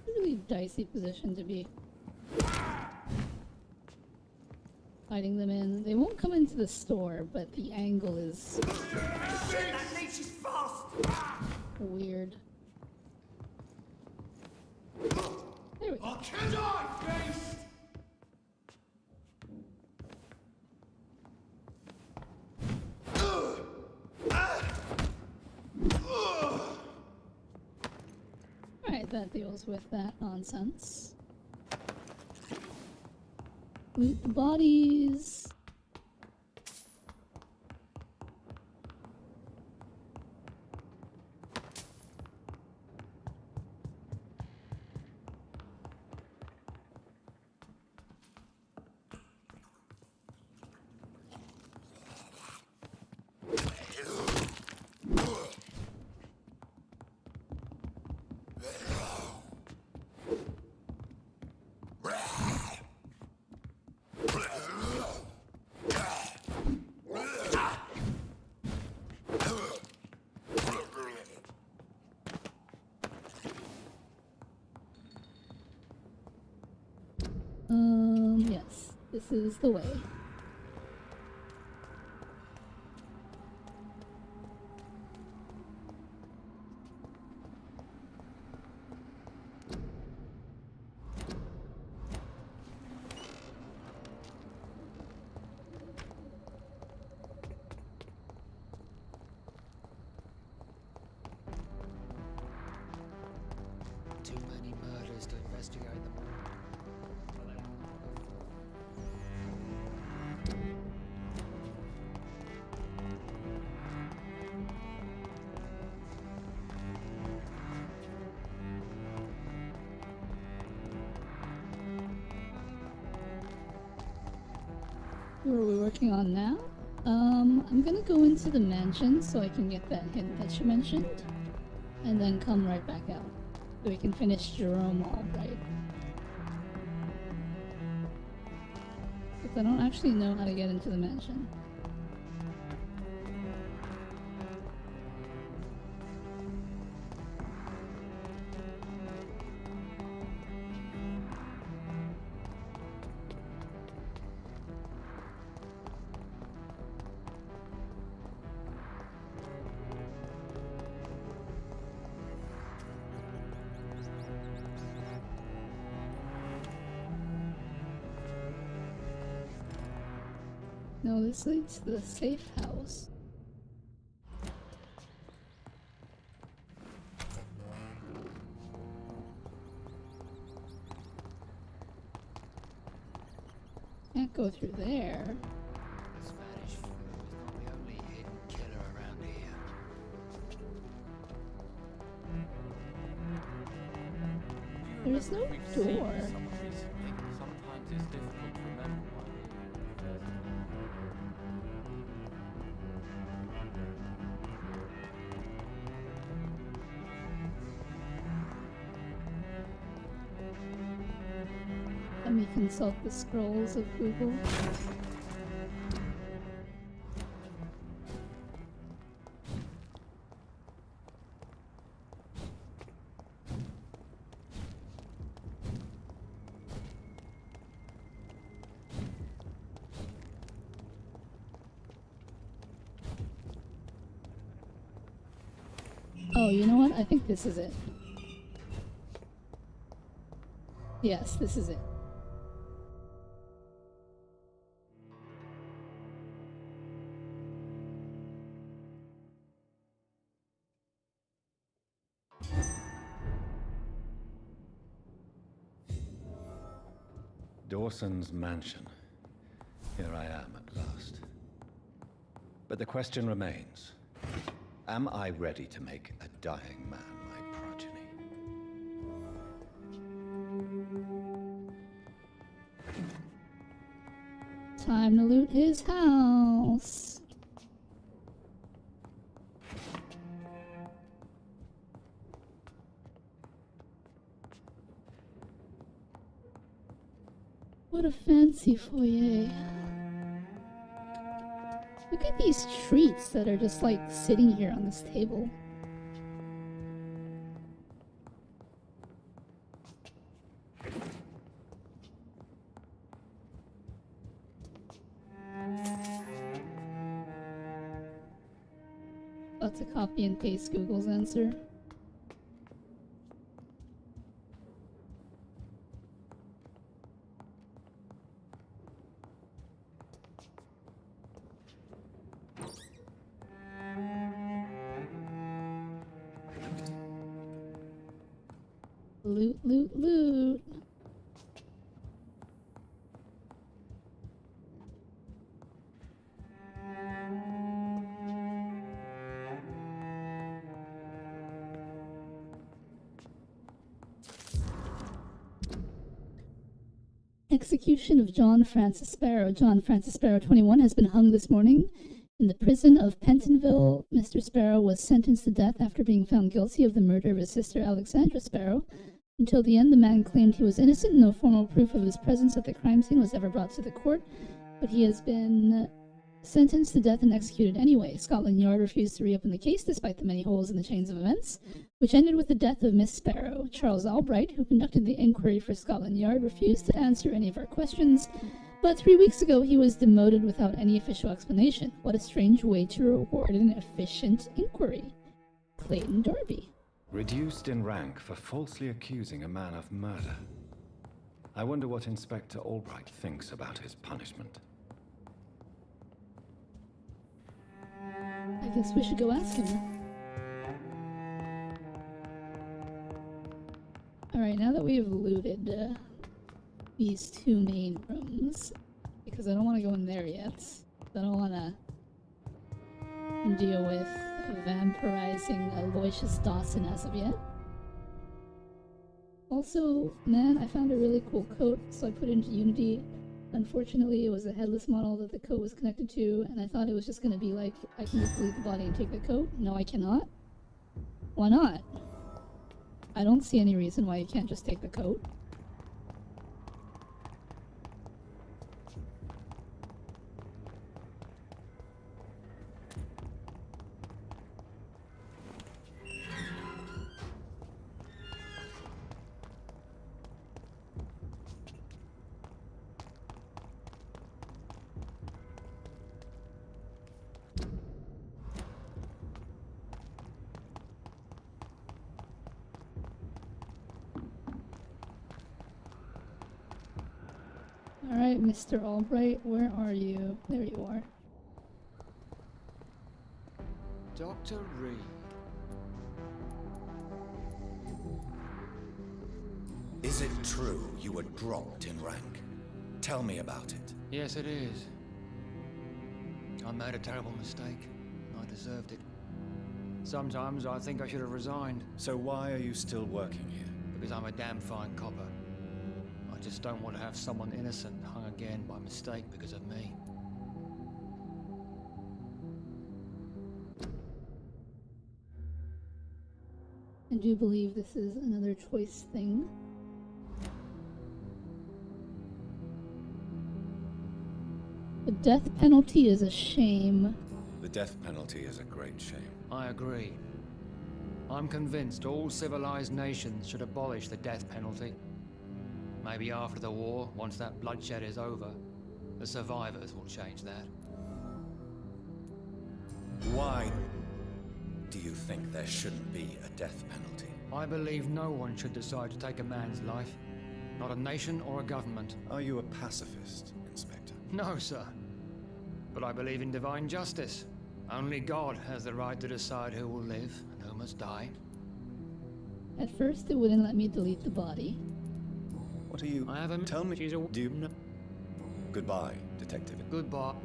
Really dicey position to be hiding them in. They won't come into the store, but the angle is weird. There we go. Alright, that deals with that nonsense. Loot the bodies. Yes, this is the way. Too many murders to investigate them all. What are we working on now? I'm gonna go into the mansion so I can get that hint that you mentioned, and then come right back out so we can finish Jerome Albright. Because I don't actually know how to get into the mansion. No, this leads to the safe house. Can't go through there. Spanish flu is not the only hidden killer around here. There's no door. Sometimes it's difficult to remember why we first. Let me consult the scrolls of Google. Oh, you know what? I think this is it. Yes, this is it. Dawson's mansion. Here I am at last. But the question remains. Am I ready to make a dying man my progeny? Time to loot his house. What a fancy foyer. Look at these treats that are just like sitting here on this table. About to copy and paste Google's answer. Loot, loot, loot. Execution of John Francis Sparrow. John Francis Sparrow, 21, has been hung this morning in the prison of Pentonville. Mr. Sparrow was sentenced to death after being found guilty of the murder of his sister Alexandra Sparrow. Until the end, the man claimed he was innocent. No formal proof of his presence at the crime scene was ever brought to the court, but he has been sentenced to death and executed anyway. Scotland Yard refused to reopen the case despite the many holes in the chains of events, which ended with the death of Miss Sparrow. Charles Albright, who conducted the inquiry for Scotland Yard, refused to answer any of our questions, but 3 weeks ago he was demoted without any official explanation. What a strange way to reward an efficient inquiry. Clayton Darby. Reduced in rank for falsely accusing a man of murder. I wonder what Inspector Albright thinks about his punishment. I guess we should go ask him. Alright, now that we've looted these two main rooms, because I don't want to go in there yet. I don't want to deal with vampirizing Aloysius Dawson as of yet. Also, man, I found a really cool coat, so I put it into Unity. Unfortunately, it was a headless model that the coat was connected to, and I thought it was just going to be like, I can just delete the body and take the coat. No, I cannot. Why not? I don't see any reason why you can't just take the coat. Alright, Mr. Albright, where are you? There you are. Dr. Reed. Is it true you were dropped in rank? Tell me about it. Yes, it is. I made a terrible mistake. I deserved it. Sometimes I think I should have resigned. So why are you still working here? Because I'm a damn fine copper. I just don't want to have someone innocent hung again by mistake because of me. I do believe this is another choice thing. The death penalty is a shame. The death penalty is a great shame. I agree. I'm convinced all civilized nations should abolish the death penalty. Maybe after the war, once that bloodshed is over, the survivors will change that. Why do you think there shouldn't be a death penalty? I believe no one should decide to take a man's life. Not a nation or a government. Are you a pacifist, Inspector? No, sir. But I believe in divine justice. Only God has the right to decide who will live and who must die. At first, it wouldn't let me delete the body. What are you... I haven't... Tell me... She's a... Do you know... Goodbye, Detective. Goodbye.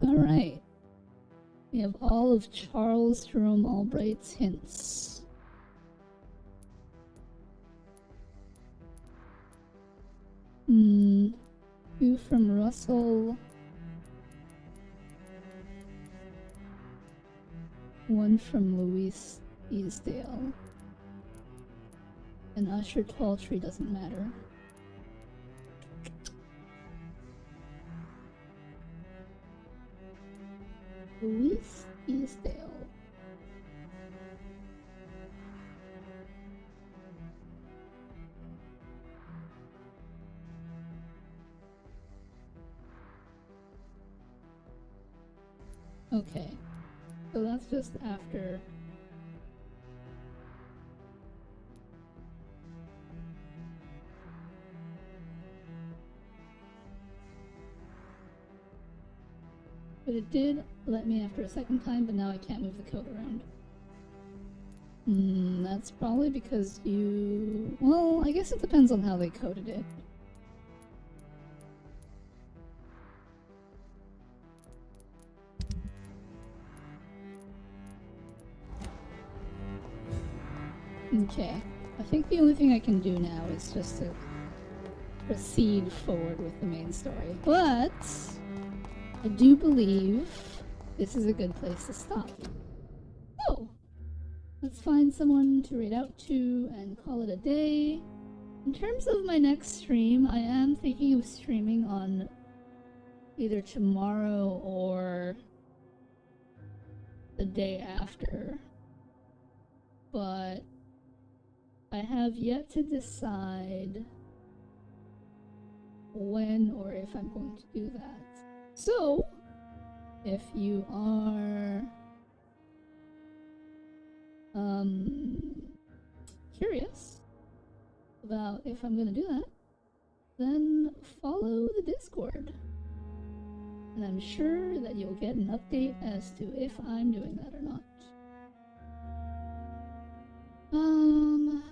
Alright. We have all of Charles Jerome Albright's hints. Two from Russell. One from Louise Easdale. And Usher Talltree doesn't matter. Louise Easdale. Okay, so that's just after. But it did let me after a second time, but now I can't move the code around. That's probably because you... Well, I guess it depends on how they coded it. Okay, I think the only thing I can do now is just to proceed forward with the main story. But I do believe this is a good place to stop. So, let's find someone to raid out to and call it a day. In terms of my next stream, I am thinking of streaming on either tomorrow or the day after. But I have yet to decide when or if I'm going to do that. So, if you are curious about if I'm gonna do that, then follow the Discord. And I'm sure that you'll get an update as to if I'm doing that or not.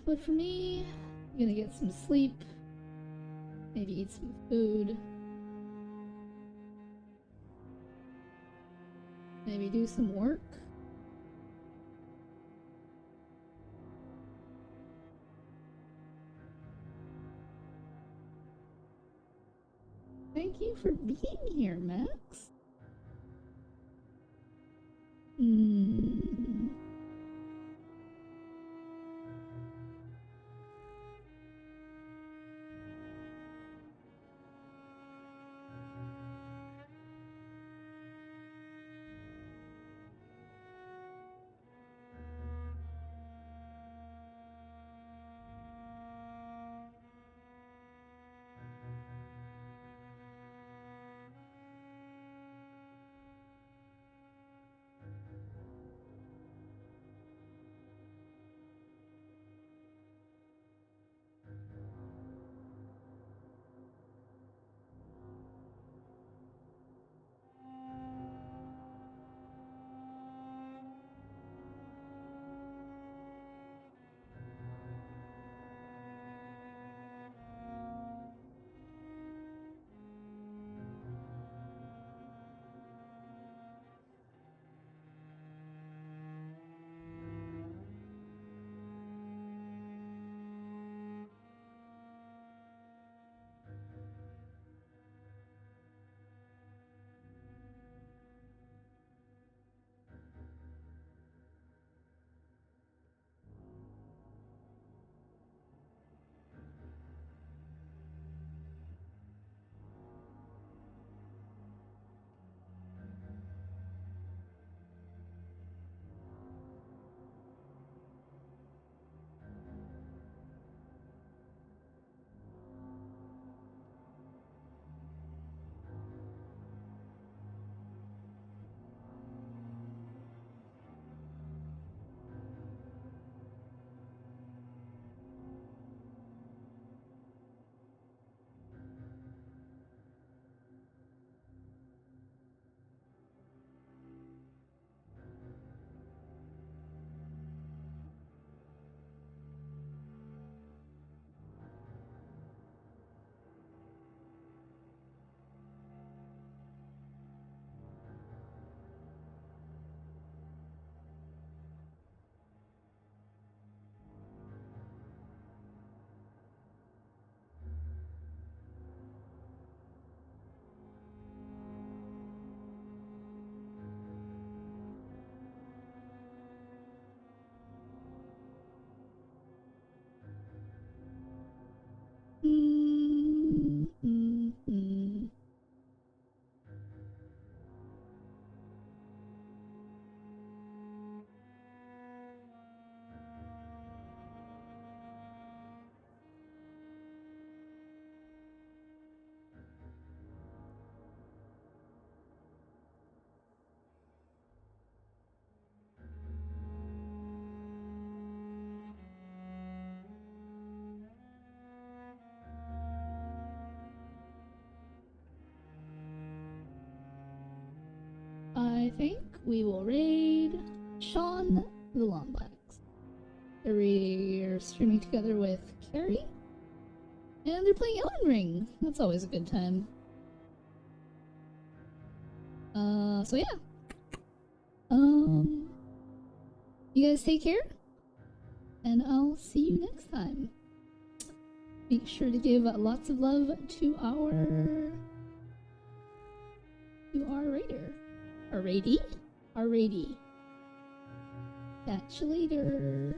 But for me, I'm gonna get some sleep, maybe eat some food, maybe do some work. Thank you for being here, Max. I think we will raid Sean the Lombax. They're streaming together with Carrie. And they're playing Elden Ring. That's always a good time. So yeah. You guys take care. And I'll see you next time. Make sure to give lots of love to our raider. Our raidee? Our raidee. Catch you later.